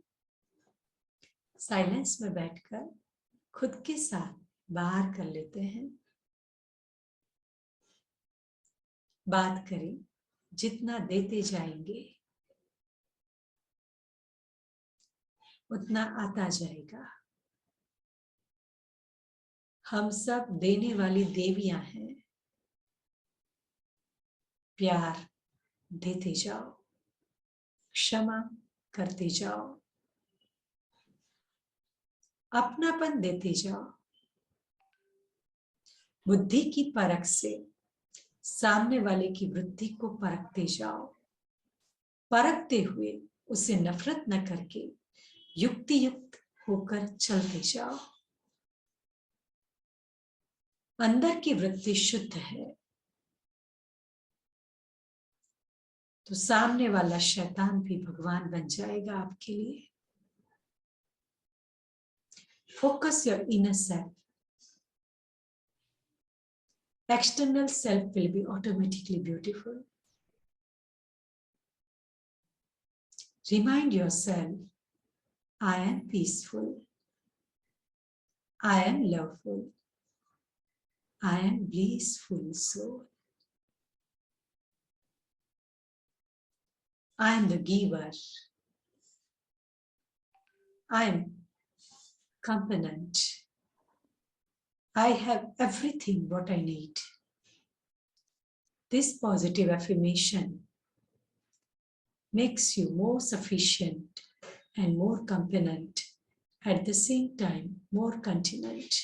साइलेंस में बैठकर खुद के साथ बात कर लेते हैं। बात करें, जितना देते जाएंगे उतना आता जाएगा। हम सब देने वाली देवियां हैं। प्यार देते जाओ, क्षमा करते जाओ, अपनापन देते जाओ, बुद्धि की परख से सामने वाले की वृत्ति को परखते जाओ, परखते हुए उसे नफरत न करके युक्ति युक्त होकर चलते जाओ। अंदर की वृत्ति शुद्ध है तो सामने वाला शैतान भी भगवान बन जाएगा आपके लिए। Focus your inner self. External self will be automatically beautiful. Remind yourself, I am peaceful. I am loveful. I am blissful soul. I am the giver. I am competent. I have everything what I need. This positive affirmation makes you more sufficient and more competent, at the same time more continent.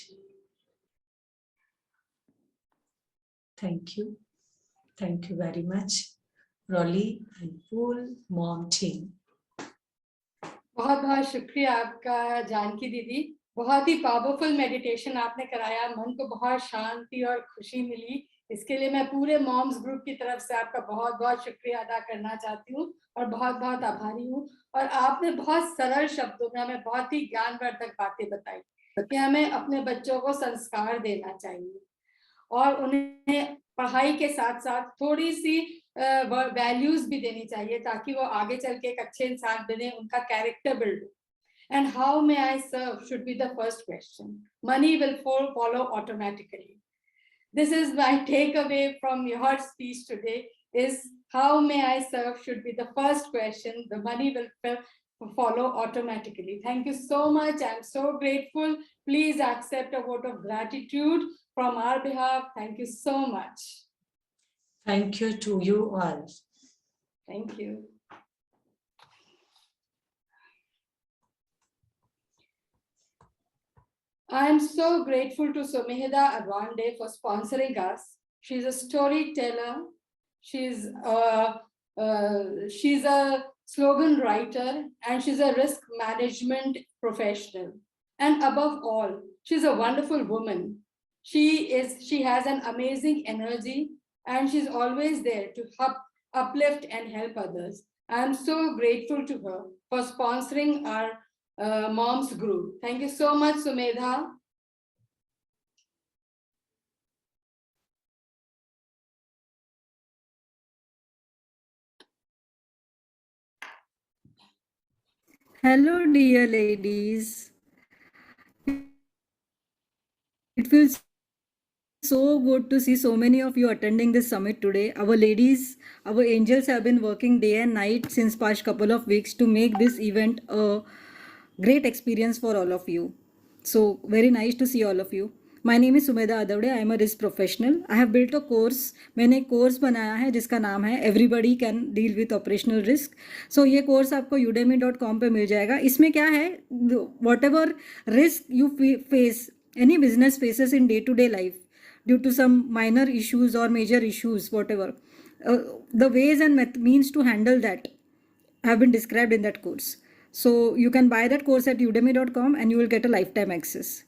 Thank you. Thank you very much, Rolly and whole mom team. बहुत बहुत शुक्रिया आपका जानकी दीदी। बहुत ही powerful meditation आपने कराया, मन को बहुत शांति और खुशी मिली। इसके लिए मैं पूरे मॉम्स ग्रुप की तरफ से आपका बहुत बहुत शुक्रिया अदा करना चाहती हूँ और बहुत बहुत आभारी हूँ। और आपने बहुत सरल शब्दों में हमें बहुत ही ज्ञानवर्धक बातें बताई कि हमें अपने बच्चों को संस्कार देना चाहिए और उन्हें पढ़ाई के साथ साथ थोड़ी सी वैल्यूज भी देनी चाहिए ताकि वो आगे चल के एक अच्छे इंसान बने, उनका कैरेक्टर बिल्ड हो। And how may I serve should be the first question. Money will follow automatically. This is my takeaway from your speech today, is how may I serve should be the first question. The money will follow automatically. Thank you so much. I'm so grateful. Please accept a vote of gratitude from our behalf. Thank you so much. Thank you to you all. Thank you. I am so grateful to Somehida Adwande for sponsoring us. She's a storyteller. She's a slogan writer, and she's a risk management professional. And above all, she's a wonderful woman. She has an amazing energy, and she's always there to uplift and help others. I'm so grateful to her for sponsoring our Moms Group. Thank you so much, Sumedha. Hello, dear ladies. It feels so good to see so many of you attending this summit today. Our ladies, our angels have been working day and night since past couple of weeks to make this event a great experience for all of you. So very nice to see all of you. My name is Sumedha Adavde. I am a risk professional. I have built a course. मैंने एक course बनाया है जिसका नाम है Everybody Can Deal with Operational Risk. So ये course आपको udemy.com पे मिल जाएगा. इसमें क्या है, whatever risk you face, any business faces in day-to-day life due to some minor issues or major issues, whatever, the ways and means to handle that have been described in that course. So you can buy that course at udemy.com and you will get a lifetime access.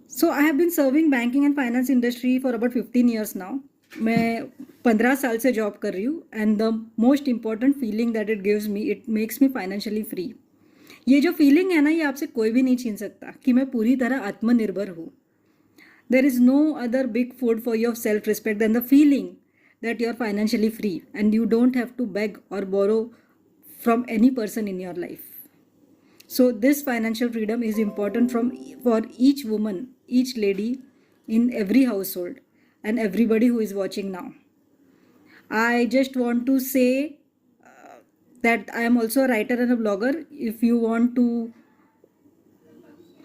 So I have been serving banking and finance industry for about 15 years now. मैं 15 साल से job कर रही हूँ and the most important feeling that it gives me, it makes me financially free. ये जो feeling है ना, ये आपसे कोई भी नहीं छीन सकता कि मैं पूरी तरह आत्मनिर्भर हूँ. There is no other big food for your self-respect than the feeling that you are financially free and you don't have to beg or borrow from any person in your life. So this financial freedom is important for each woman, each lady in every household and everybody who is watching now. I just want to say that I am also a writer and a blogger. If you want to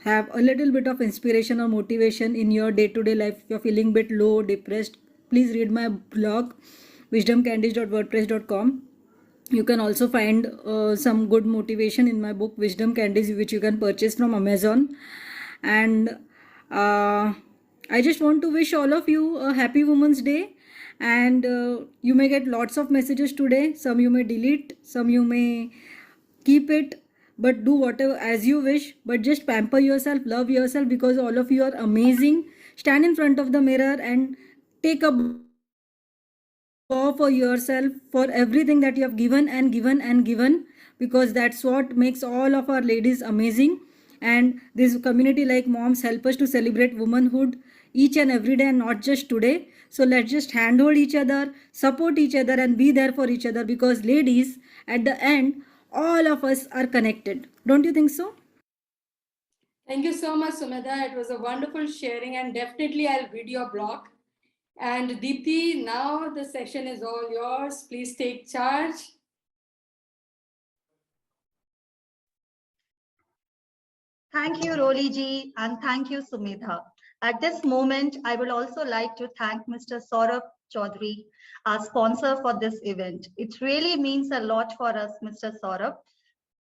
have a little bit of inspiration or motivation in your day-to-day life, if you're feeling a bit low, depressed, please read my blog wisdomcandies.wordpress.com. You can also find some good motivation in my book Wisdom Candies, which you can purchase from Amazon. And I just want to wish all of you a happy Women's Day. And you may get lots of messages today. Some you may delete, some you may keep it, but do whatever as you wish. But just pamper yourself, love yourself, because all of you are amazing. Stand in front of the mirror and take a bow for yourself for everything that you have given and given and given, because that's what makes all of our ladies amazing. And this community like moms help us to celebrate womanhood each and every day and not just today. So let's just handhold each other, support each other and be there for each other, because ladies, at the end, all of us are connected. Don't you think so? Thank you so much, Sumedha. It was a wonderful sharing, and definitely I'll read your blog. And Deepthi, now the session is all yours. Please take charge. Thank you, Roli ji, and thank you, Sumedha. At this moment, I would also like to thank Mr. Saurabh Chaudhary, our sponsor for this event. It really means a lot for us, Mr. Saurabh.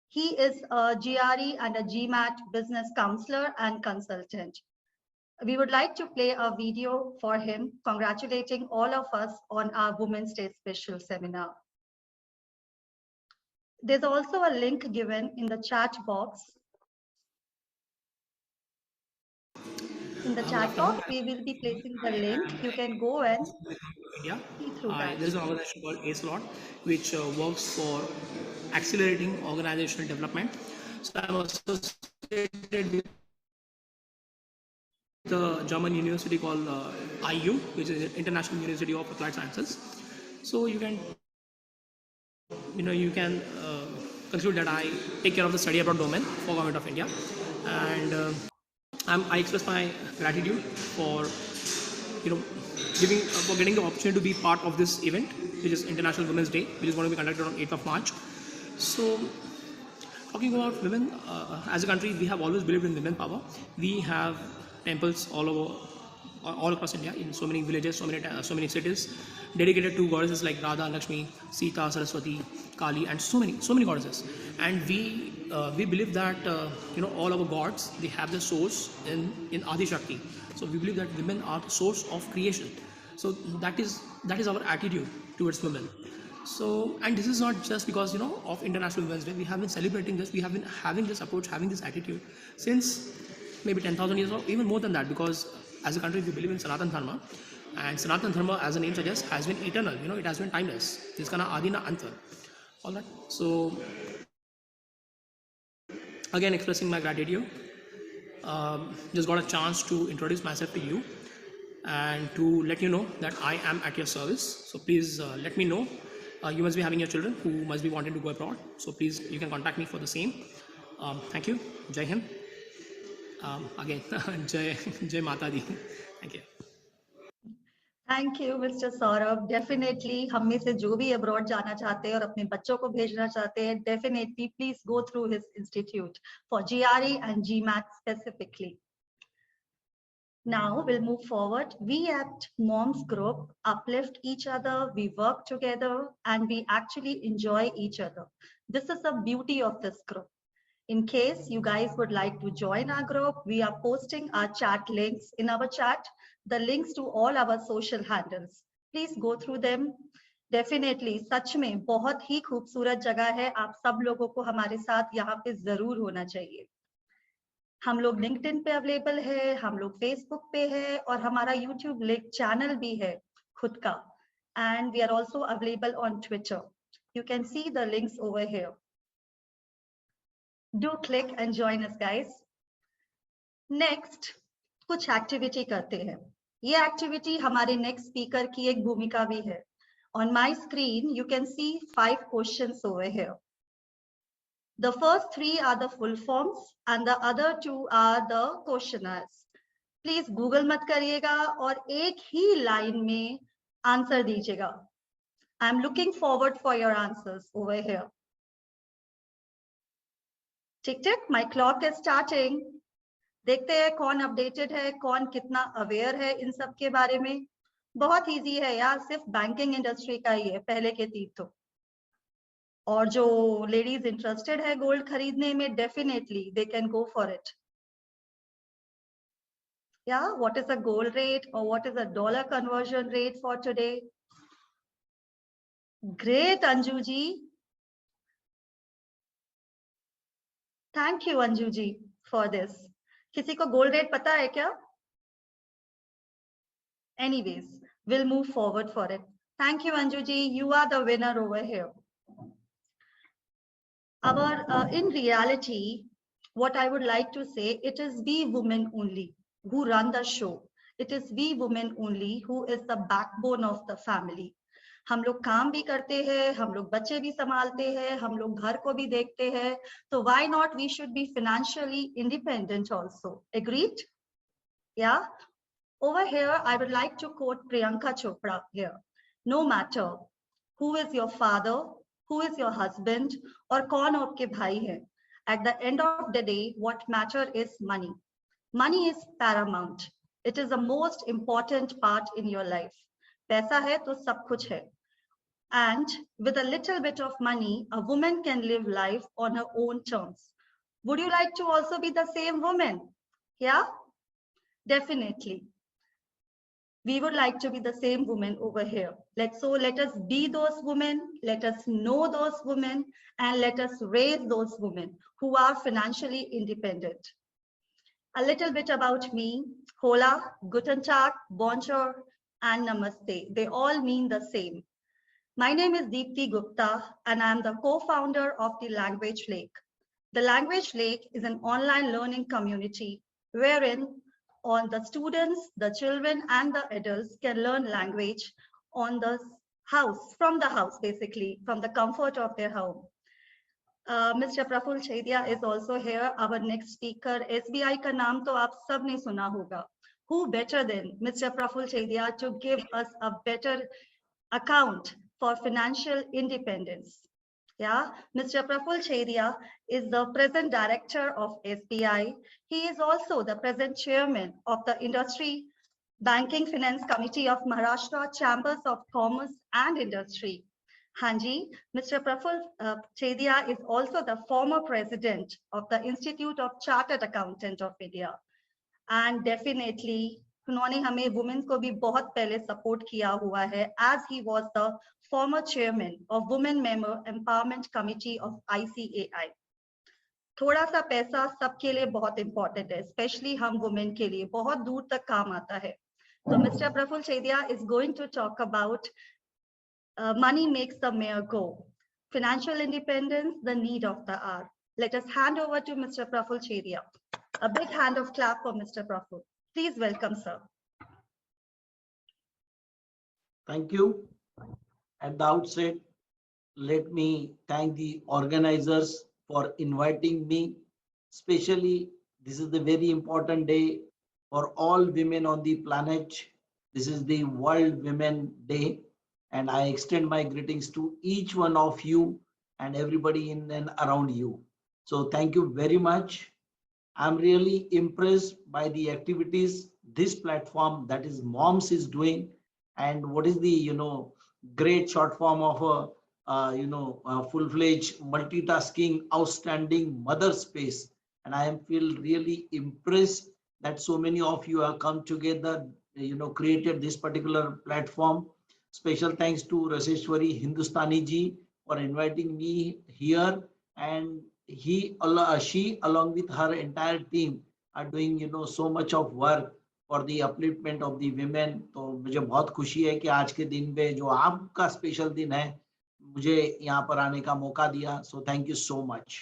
He is a GRE and a GMAT business counselor and consultant. We would like to play a video for him, congratulating all of us on our Women's Day special seminar. There's also a link given in the chat box. in the chat box. We will be placing the link. You can go and India. see through that. There is an organization called ACE-LOT, which works for accelerating organizational development. So I'm associated with the German university called IU, which is International University of Applied Sciences. So you can conclude that I take care of the study abroad domain for Government of India, and I express my gratitude for getting the opportunity to be part of this event, which is International Women's Day, which is going to be conducted on 8th of March. So, talking about women, as a country, we have always believed in women power. We have temples all across India, in so many villages, so many cities, dedicated to goddesses like Radha, Lakshmi, Sita, Saraswati, Kali, and so many goddesses. And we believe that all our gods, they have the source in Adi Shakti. So we believe that women are the source of creation. So that is our attitude towards women. So, and this is not just because of International Women's Day. We have been celebrating this. We have been having this approach, having this attitude since maybe 10,000 years or even more than that, because as a country we believe in Sanatan Dharma, and Sanatan Dharma, as the name suggests, has been eternal. It has been timeless. It's kana adi na anta. All right. So again, expressing my gratitude. Just got a chance to introduce myself to you and to let you know that I am at your service. So please let me know. You must be having your children who must be wanting to go abroad. So please, you can contact me for the same. Thank you. Jai Hind. Again, Jai Mata Di. Thank you. Thank you, Mr. Saurabh. Definitely, हम में से जो भी abroad जाना चाहते हैं और अपने बच्चों को भेजना चाहते हैं, definitely please go through his institute for GRE and GMAT specifically. Now we'll move forward. We at Moms Group uplift each other, we work together, and we actually enjoy each other. This is the beauty of this group. In case you guys would like to join our group, we are posting our chat links in our chat, the links to all our social handles. Please go through them. Definitely, सच में बहुत ही खूबसूरत जगह है. आप सब लोगों को हमारे साथ यहाँ पे जरूर होना चाहिए. हम लोग LinkedIn पे अवेलेबल है, हम लोग Facebook पे है, और हमारा YouTube चैनल भी है खुद का. And we are also available on Twitter. You can see the links over here. Do click and join us, guys. Next, कुछ एक्टिविटी करते हैं. ये एक्टिविटी हमारे नेक्स्ट स्पीकर की एक भूमिका भी है. On my screen, you can see 5 questions over here. The first 3 are the full forms and the other 2 are the questionnaires. Please Google मत करिएगा और एक ही लाइन में आंसर दीजिएगा. I'm looking forward for your answers over here. Tick tick, my clock is starting. देखते हैं कौन updated है, कौन कितना अवेयर है इन सब के बारे में. बहुत इजी है यार, सिर्फ बैंकिंग इंडस्ट्री का ही है पहले के 3 तो. और जो लेडीज इंटरेस्टेड है गोल्ड खरीदने में, definitely they can go for it. या what is a gold rate और what is a dollar conversion rate for today? Great Anju ji, thank you Anju ji for this. किसी को गोल्ड रेट पता है क्या? Anyways, we'll move forward for it. Thank you, Anju ji. You are the winner over here. In reality, what I would like to say, it is we women only who run the show. It is we women only who is the backbone of the family. हम लोग काम भी करते हैं, हम लोग बच्चे भी संभालते हैं, हम लोग घर को भी देखते हैं. तो why not we should be financially independent also? Agreed? Yeah. Over here, I would like to quote Priyanka Chopra here. No matter who is your father, who is your husband, or कौन आपके भाई हैं, at the end of the day, what matter is money. Money is paramount. It is the most important part in your life. पैसा है तो सब कुछ है. And with a little bit of money, a woman can live life on her own terms. Would you like to also be the same woman? Yeah, definitely. We would like to be the same woman over here. Let us be those women, let us know those women, and let us raise those women who are financially independent. A little bit about me. Hola, Guten Tag, Bonjour, and Namaste. They all mean the same. My name is Deepti Gupta, and I'm the co-founder of the Language Lake. The Language Lake is an online learning community wherein all the students, the children, and the adults can learn language on the house, from the house, basically, from the comfort of their home. Mr. Prafulla Chhajed is also here, our next speaker. SBI का नाम तो आप सब ने सुना होगा. Who better than Mr. Prafulla Chhajed to give us a better account for financial independence? Yeah, Mr. Prafulla Chhajed is the present director of SBI. He is also the present chairman of the Industry Banking Finance Committee of Maharashtra Chambers of Commerce and Industry. Hanji, Mr. Prafulla Chhajed is also the former president of the Institute of Chartered Accountant of India. And definitely, उन्होंने हमें women को भी बहुत पहले support किया हुआ है, as he was the former chairman of Women Member Empowerment Committee of ICAI. थोड़ा सा पैसा सबके लिए बहुत important है, especially हम women के लिए बहुत दूर तक काम आता है. So Mr. Prafulla Chhajed is going to talk about money makes the mayor go. Financial independence, the need of the hour. Let us hand over to Mr. Prafulla Chhajed. A big hand of clap for Mr. Praful. Please welcome, sir. Thank you. At the outset, let me thank the organizers for inviting me. Especially, this is the very important day for all women on the planet. This is the World Women Day, and I extend my greetings to each one of you and everybody in and around you. So thank you very much. I'm really impressed by the activities this platform, that is MOMS, is doing, and what is the great short form of a full-fledged multitasking outstanding mother space. And I feel really impressed that so many of you have come together, created this particular platform. Special thanks to Raseshwari Hindustani ji for inviting me here, and she along with her entire team are doing so much of work for the upliftment of the women. तो मुझे बहुत खुशी है कि आज के दिन पे जो आपका स्पेशल दिन है, मुझे यहाँ पर आने का मौका दिया. So thank you so much.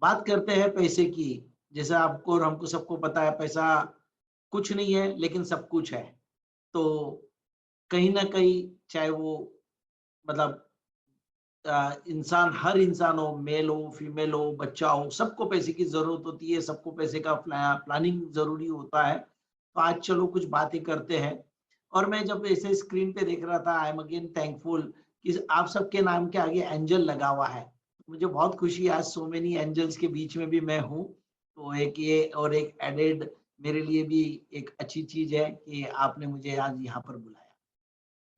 बात करते हैं पैसे की. जैसे आपको और हमको सबको पता है, पैसा कुछ नहीं है लेकिन सब कुछ है. तो कहीं ना कहीं चाहे वो मतलब इंसान, हर इंसान हो, मेल हो, फीमेल हो, बच्चा हो, सबको पैसे की जरूरत होती है, सबको पैसे का प्लानिंग जरूरी होता है. तो आज चलो कुछ बातें करते हैं. और मैं जब ऐसे स्क्रीन पे देख रहा था, आई एम अगेन थैंकफुल कि आप सबके नाम के आगे एंजल लगा हुआ है. मुझे बहुत खुशी है, आज सो मेनी एंजल्स के बीच में भी मैं हूँ. तो एक ये और एक एडेड मेरे लिए भी एक अच्छी चीज है कि आपने मुझे आज यहाँ पर बुलाया.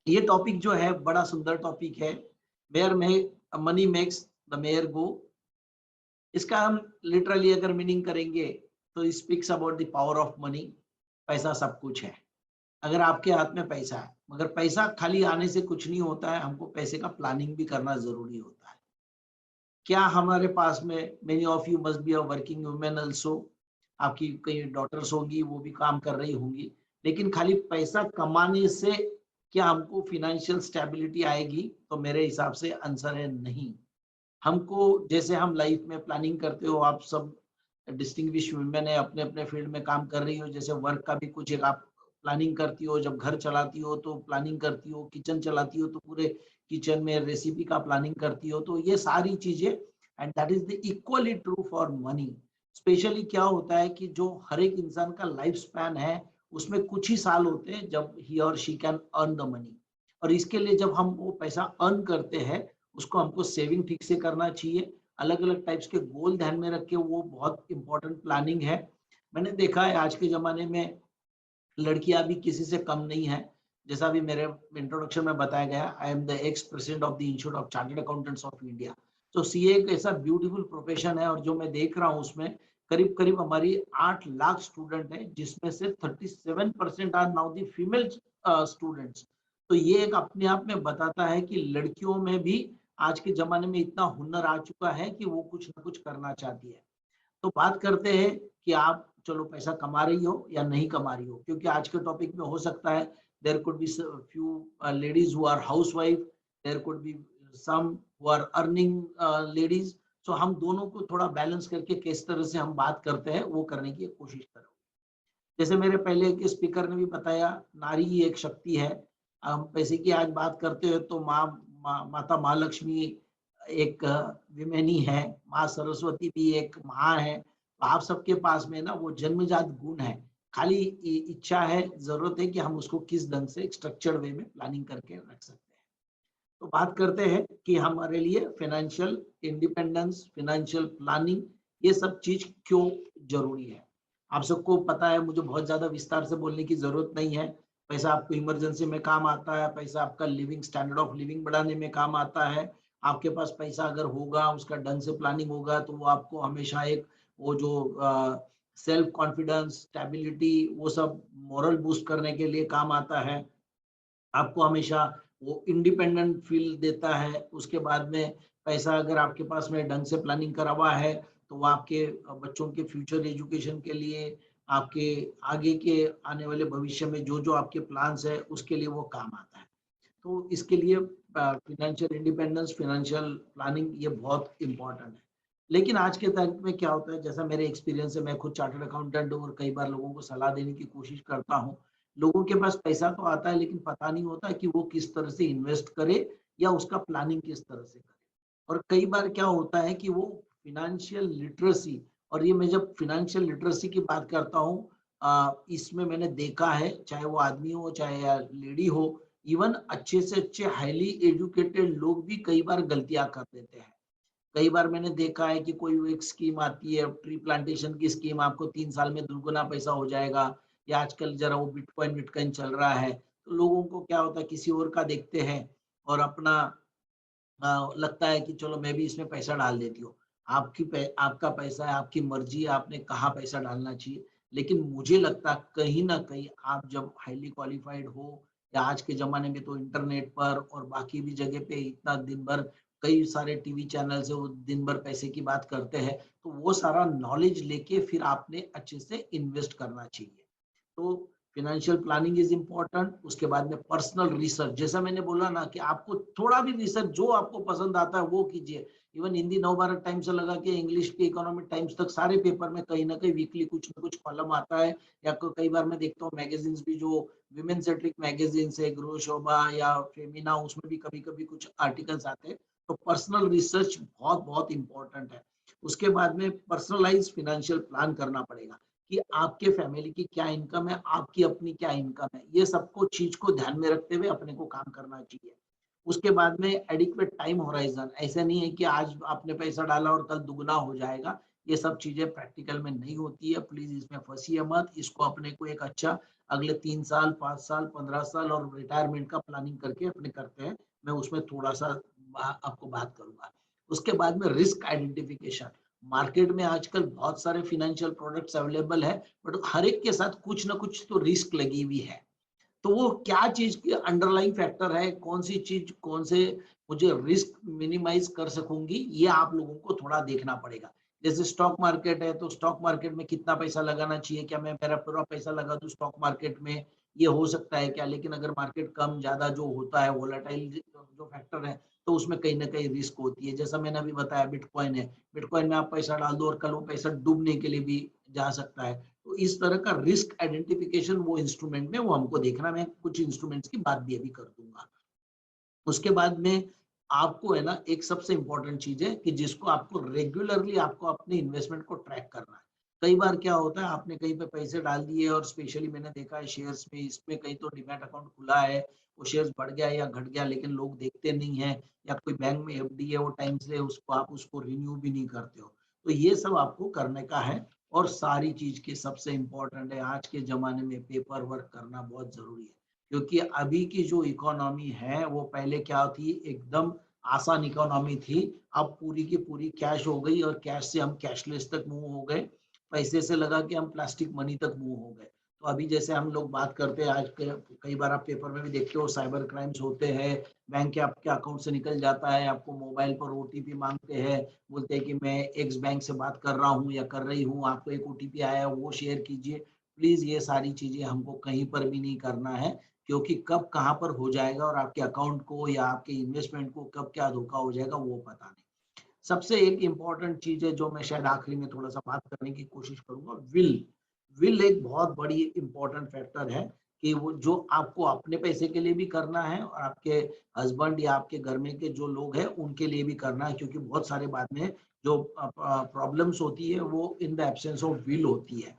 ये टॉपिक जो है बड़ा सुंदर टॉपिक है, where money makes the mayor go. इसका हम लिटरली अगर मीनिंग करेंगे तो speaks about the power of money. पैसा सब कुछ है अगर आपके हाथ में पैसा है, मगर पैसा खाली आने से कुछ नहीं होता है, हमको पैसे का प्लानिंग भी करना जरूरी होता है. क्या हमारे पास में, many of you must be a working women also, आपकी कई डॉटर्स होंगी, वो भी काम कर रही होंगी, लेकिन खाली पैसा कमाने से क्या हमको फिनेंशियल स्टेबिलिटी आएगी? तो मेरे हिसाब से आंसर है नहीं. हमको, जैसे हम लाइफ में प्लानिंग करते हो, आप सब डिस्टिंग्विश वुमेन है, अपने अपने फील्ड में काम कर रही हो, जैसे वर्क का भी कुछ एक आप प्लानिंग करती हो, जब घर चलाती हो तो प्लानिंग करती हो, किचन चलाती हो तो पूरे किचन में रेसिपी का प्लानिंग करती हो. तो ये सारी चीजें, and that is the equally true for money. Specially क्या होता है कि जो हर एक इंसान का लाइफ स्पैन है, उसमें कुछ ही साल होते हैं जब ही और she can earn the money. और इसके लिए जब हम वो पैसा अर्न करते हैं, उसको हमको सेविंग ठीक से करना चाहिए. अलग अलग टाइप्स के गोल ध्यान में रख के, वो बहुत इंपॉर्टेंट प्लानिंग है. मैंने देखा है आज के जमाने में लड़कियां भी किसी से कम नहीं है. जैसा भी मेरे इंट्रोडक्शन में बताया गया, I am the ex president of the institute of chartered accountants of India. तो सीए एक ऐसा ब्यूटीफुल प्रोफेशन है, और जो मैं देख रहा हूँ उसमें करीब करीब हमारी 8 लाख स्टूडेंट है, जिसमें से 37% are now the female students. तो ये एक अपने आप में बताता है कि लड़कियों में भी आज के जमाने में इतना हुनर आ चुका है कि वो कुछ ना कुछ करना चाहती है. तो बात करते हैं कि आप चलो पैसा कमा रही हो या नहीं कमा रही हो, क्योंकि आज के टॉपिक में हो सकता है there could be few ladies who are housewife, there could be some who are earning ladies. So हम दोनों को थोड़ा बैलेंस करके किस तरह से हम बात करते हैं वो करने की कोशिश करो। जैसे मेरे पहले के स्पीकर ने भी बताया, नारी ही एक शक्ति है। हम पैसे की आज बात करते हैं तो माता महालक्ष्मी एक विमेन ही है, माँ सरस्वती भी एक माँ है। तो आप सबके पास में ना वो जन्मजात गुण है, खाली इच्छा है, जरूरत है कि हम उसको किस ढंग से स्ट्रक्चर्ड वे में प्लानिंग करके रख सकते हैं। तो बात करते हैं कि हमारे लिए फाइनेंशियल इंडिपेंडेंस, फाइनेंशियल प्लानिंग, ये सब चीज क्यों जरूरी है। आप सबको पता है, मुझे बहुत ज्यादा विस्तार से बोलने की जरूरत नहीं है। पैसा आपको इमरजेंसी में काम आता है, पैसा आपका लिविंग स्टैंडर्ड ऑफ लिविंग बढ़ाने में काम आता है। आपके पास पैसा अगर होगा, उसका ढंग से प्लानिंग होगा, तो वो आपको हमेशा एक वो जो सेल्फ कॉन्फिडेंस, स्टेबिलिटी, वो सब मॉरल बूस्ट करने के लिए काम आता है। आपको हमेशा वो इंडिपेंडेंट फील देता है। उसके बाद में पैसा अगर आपके पास में ढंग से प्लानिंग करा हुआ है तो वो आपके बच्चों के फ्यूचर एजुकेशन के लिए, आपके आगे के आने वाले भविष्य में जो जो आपके प्लान्स है उसके लिए वो काम आता है। तो इसके लिए फाइनेंशियल इंडिपेंडेंस, फाइनेंशियल प्लानिंग ये बहुत इंपॉर्टेंट है। लेकिन आज के तारीख में क्या होता है, जैसा मेरे एक्सपीरियंस है, मैं खुद चार्टर्ड अकाउंटेंट हूँ और कई बार लोगों को सलाह देने की कोशिश करता हूँ। लोगों के पास पैसा तो आता है लेकिन पता नहीं होता कि वो किस तरह से इन्वेस्ट करे या उसका प्लानिंग किस तरह से करे। और कई बार क्या होता है कि वो फिनेंशियल लिटरेसी, और ये मैं जब फिनेंशियल लिटरेसी की बात करता हूँ, इसमें मैंने देखा है, चाहे वो आदमी हो चाहे लेडी हो, इवन अच्छे से अच्छे हाईली एजुकेटेड लोग भी कई बार गलतियां कर देते हैं। कई बार मैंने देखा है कि कोई एक स्कीम आती है, ट्री प्लांटेशन की स्कीम, आपको 3 साल में दुगुना पैसा हो जाएगा, या आजकल जरा वो बिटकॉइन चल रहा है, तो लोगों को क्या होता है किसी और का देखते हैं और अपना लगता है कि चलो मैं भी इसमें पैसा डाल देती हूँ। आपका पैसा है, आपकी मर्जी है, आपने कहाँ पैसा डालना चाहिए। लेकिन मुझे लगता है कहीं ना कहीं आप जब हाईली क्वालिफाइड हो, या आज के जमाने में तो इंटरनेट पर और बाकी भी जगह पे इतना दिन भर कई सारे टीवी चैनल से वो दिन भर पैसे की बात करते हैं, तो वो सारा नॉलेज लेके फिर आपने अच्छे से इन्वेस्ट करना चाहिए। तो फाइनेंशियल प्लानिंग इज इम्पोर्टेंट। उसके बाद में पर्सनल रिसर्च, जैसा मैंने बोला ना कि आपको थोड़ा भी रिसर्च जो आपको पसंद आता है वो कीजिए। इवन हिंदी नवभारत टाइम्स से लगा के इंग्लिश के इकोनॉमिक टाइम्स तक सारे पेपर में कहीं ना कहीं वीकली कुछ ना कुछ कॉलम आता है, या कई बार मैं देखता हूँ मैगजीन्स भी, जो विमेन सेंट्रिक मैगजीन्स है, ग्रो शोभा या फेमिना, उसमें भी कभी कभी कुछ आर्टिकल्स आते हैं। तो पर्सनल रिसर्च बहुत बहुत इंपॉर्टेंट है। उसके बाद में पर्सनलाइज फाइनेंशियल प्लान करना पड़ेगा कि आपके फैमिली की क्या इनकम है, आपकी अपनी क्या इनकम है, ये सबको चीज को ध्यान में रखते हुए अपने को काम करना चाहिए। उसके बाद में एडिक्वेट टाइम होराइजन, ऐसे नहीं है कि आज आपने पैसा डाला और कल दुगना हो जाएगा, ये सब चीजें प्रैक्टिकल में नहीं होती है। प्लीज इसमें फंसिए मत, इसको अपने को एक अच्छा अगले 3 साल, 5 साल, 15 साल और रिटायरमेंट का प्लानिंग करके अपने करते हैं, मैं उसमें थोड़ा सा आपको बात करूंगा। उसके बाद में रिस्क आइडेंटिफिकेशन, मार्केट में आजकल बहुत सारे फाइनेंशियल प्रोडक्ट्स अवेलेबल है, बट हर एक के साथ कुछ ना कुछ तो रिस्क लगी हुई है। तो वो क्या चीज की अंडरलाइंग फैक्टर है, कौन सी चीज कौन से मुझे रिस्क मिनिमाइज कर सकूंगी, ये आप लोगों को थोड़ा देखना पड़ेगा। जैसे स्टॉक मार्केट है, तो स्टॉक मार्केट में कितना पैसा लगाना चाहिए, क्या मैं मेरा पूरा पैसा लगा दूं स्टॉक मार्केट में, ये हो सकता है क्या। लेकिन अगर मार्केट कम ज्यादा जो होता है, वोलेटाइल जो फैक्टर है, तो उसमें कहीं ना कहीं रिस्क होती है। जैसा मैंने अभी बताया बिटकॉइन है, बिटकॉइन में आप पैसा डाल दो और कल वो पैसा डूबने के लिए भी जा सकता है। तो इस तरह का रिस्क आइडेंटिफिकेशन वो इंस्ट्रूमेंट में वो हमको देखना, मैं कुछ इंस्ट्रूमेंट्स की बात भी अभी कर दूंगा। उसके बाद में आपको है ना एक सबसे इंपॉर्टेंट चीज है कि जिसको आपको रेगुलरली आपको अपने इन्वेस्टमेंट को ट्रैक करना है। कई बार क्या होता है, आपने कहीं पे पैसे डाल दिए और स्पेशली मैंने देखा है शेयर्स में, इसमें कहीं तो डिमैट अकाउंट खुला है, वो शेयर्स बढ़ गया या घट गया, लेकिन लोग देखते नहीं है, या कोई बैंक में एफडी है वो टाइम से उसको आप उसको रिन्यू भी नहीं करते हो। तो ये सब आपको करने का है। और सारी चीज की सबसे इम्पोर्टेंट है, आज के जमाने में पेपर वर्क करना बहुत जरूरी है, क्योंकि अभी की जो इकोनॉमी है वो पहले क्या थी, एकदम आसान इकोनॉमी थी, अब पूरी की पूरी कैश हो गई, और कैश से हम कैशलेस तक मूव हो गए, पैसे से लगा के हम प्लास्टिक मनी तक मूव हो गए। तो अभी जैसे हम लोग बात करते हैं आज कई बार आप पेपर में भी देखते हो साइबर क्राइम्स होते हैं, बैंक के आपके अकाउंट से निकल जाता है, आपको मोबाइल पर ओटीपी मांगते हैं, बोलते हैं कि मैं एक्स बैंक से बात कर रहा हूँ या कर रही हूँ, आपको एक ओटीपी आया है वो शेयर कीजिए। प्लीज ये सारी चीजें हमको कहीं पर भी नहीं करना है, क्योंकि कब कहाँ पर हो जाएगा और आपके अकाउंट को या आपके इन्वेस्टमेंट को कब क्या धोखा हो जाएगा वो पता नहीं। सबसे एक इम्पॉर्टेंट चीज है जो मैं शायद आखिरी में थोड़ा सा बात करने की कोशिश करूंगा, विल एक बहुत बड़ी इंपॉर्टेंट फैक्टर है कि वो जो आपको अपने पैसे के लिए भी करना है और आपके हस्बैंड या आपके घर में के जो लोग हैं उनके लिए भी करना है, क्योंकि बहुत सारे बाद में जो प्रॉब्लम्स होती है वो in the absence of will होती है।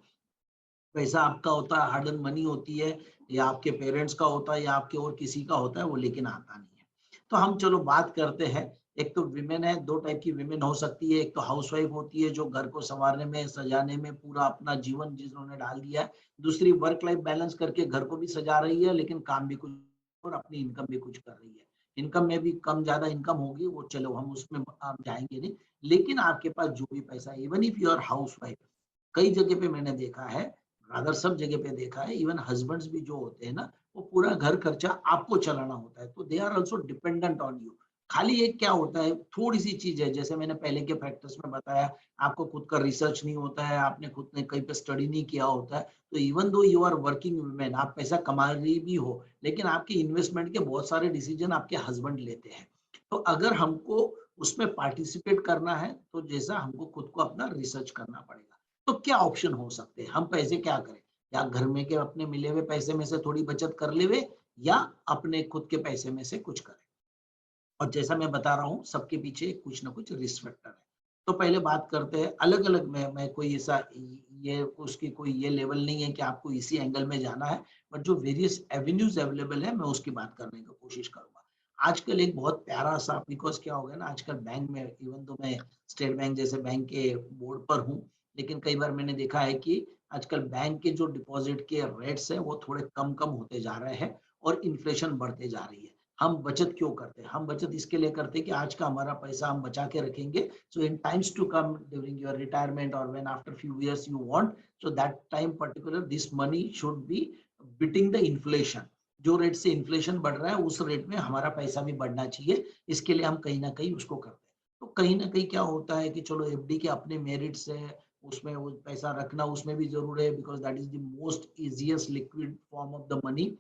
पैसा आपका होता है, हार्ड अर्न मनी होती है, या आपके पेरेंट्स का होता है या आपके और किसी का होता है, वो लेकिन आता नहीं है। तो हम चलो बात करते हैं। एक तो विमेन है, दो टाइप की विमेन हो सकती है। एक तो हाउसवाइफ होती है जो घर को संवारने में सजाने में पूरा अपना जीवन जिन्होंने डाल दिया है। दूसरी वर्क लाइफ बैलेंस करके घर को भी सजा रही है लेकिन काम भी कुछ और अपनी इनकम भी कुछ कर रही है। इनकम में भी कम ज्यादा इनकम होगी, वो चलो हम उसमें आप जाएंगे नहीं, लेकिन आपके पास जो भी पैसा, even if you are house wife, कई जगह पे मैंने देखा है, रादर सब जगह पे देखा है, इवन हस्बैंड्स भी जो होते हैं ना, वो पूरा घर खर्चा आपको चलाना होता है, तो they are also dependent on you. खाली एक क्या होता है, थोड़ी सी चीज है, जैसे मैंने पहले के फैक्टर्स में बताया, आपको खुद का रिसर्च नहीं होता है, आपने खुद ने कहीं पे स्टडी नहीं किया होता है, तो even though you are working women, आप पैसा कमा रही भी हो, लेकिन आपके इन्वेस्टमेंट के बहुत सारे डिसीजन आपके हस्बैंड लेते हैं। तो अगर हमको उसमें पार्टिसिपेट करना है तो जैसा हमको खुद को अपना रिसर्च करना पड़ेगा। तो क्या ऑप्शन हो सकते हैं, हम पैसे क्या करें, या घर में के अपने मिले हुए पैसे में से थोड़ी बचत कर ले, या अपने खुद के पैसे में से कुछ करें। और जैसा मैं बता रहा हूँ, सबके पीछे कुछ ना कुछ रिस्क फैक्टर है। तो पहले बात करते हैं अलग अलग में, मैं कोई ऐसा ये उसकी कोई ये लेवल नहीं है कि आपको इसी एंगल में जाना है, बट जो वेरियस एवेन्यूज अवेलेबल है मैं उसकी बात करने की कोशिश करूंगा। आजकल एक बहुत प्यारा सा, बिकॉज क्या हो गया ना, आजकल बैंक में, इवन तो मैं स्टेट बैंक जैसे बैंक के बोर्ड पर हूँ, लेकिन कई बार मैंने देखा है कि आजकल बैंक के जो डिपॉजिट के रेट्स है वो थोड़े कम कम होते जा रहे हैं और इन्फ्लेशन बढ़ते जा रही है। हम बचत क्यों करते हैं, हम बचत इसके लिए करते हैं कि आज का हमारा पैसा हम बचा के रखेंगे, so in times to come during your retirement और when after few years you want, so that time particular this money should be beating the inflation. जो रेट से इन्फ्लेशन बढ़ रहा है उस रेट में हमारा पैसा भी बढ़ना चाहिए, इसके लिए हम कहीं ना कहीं उसको करते हैं। तो कहीं ना कहीं क्या होता है कि चलो एफडी के अपने मेरिट्स है, उसमें वो पैसा रखना उसमें भी जरूर है, because that is the most easiest liquid form of the money.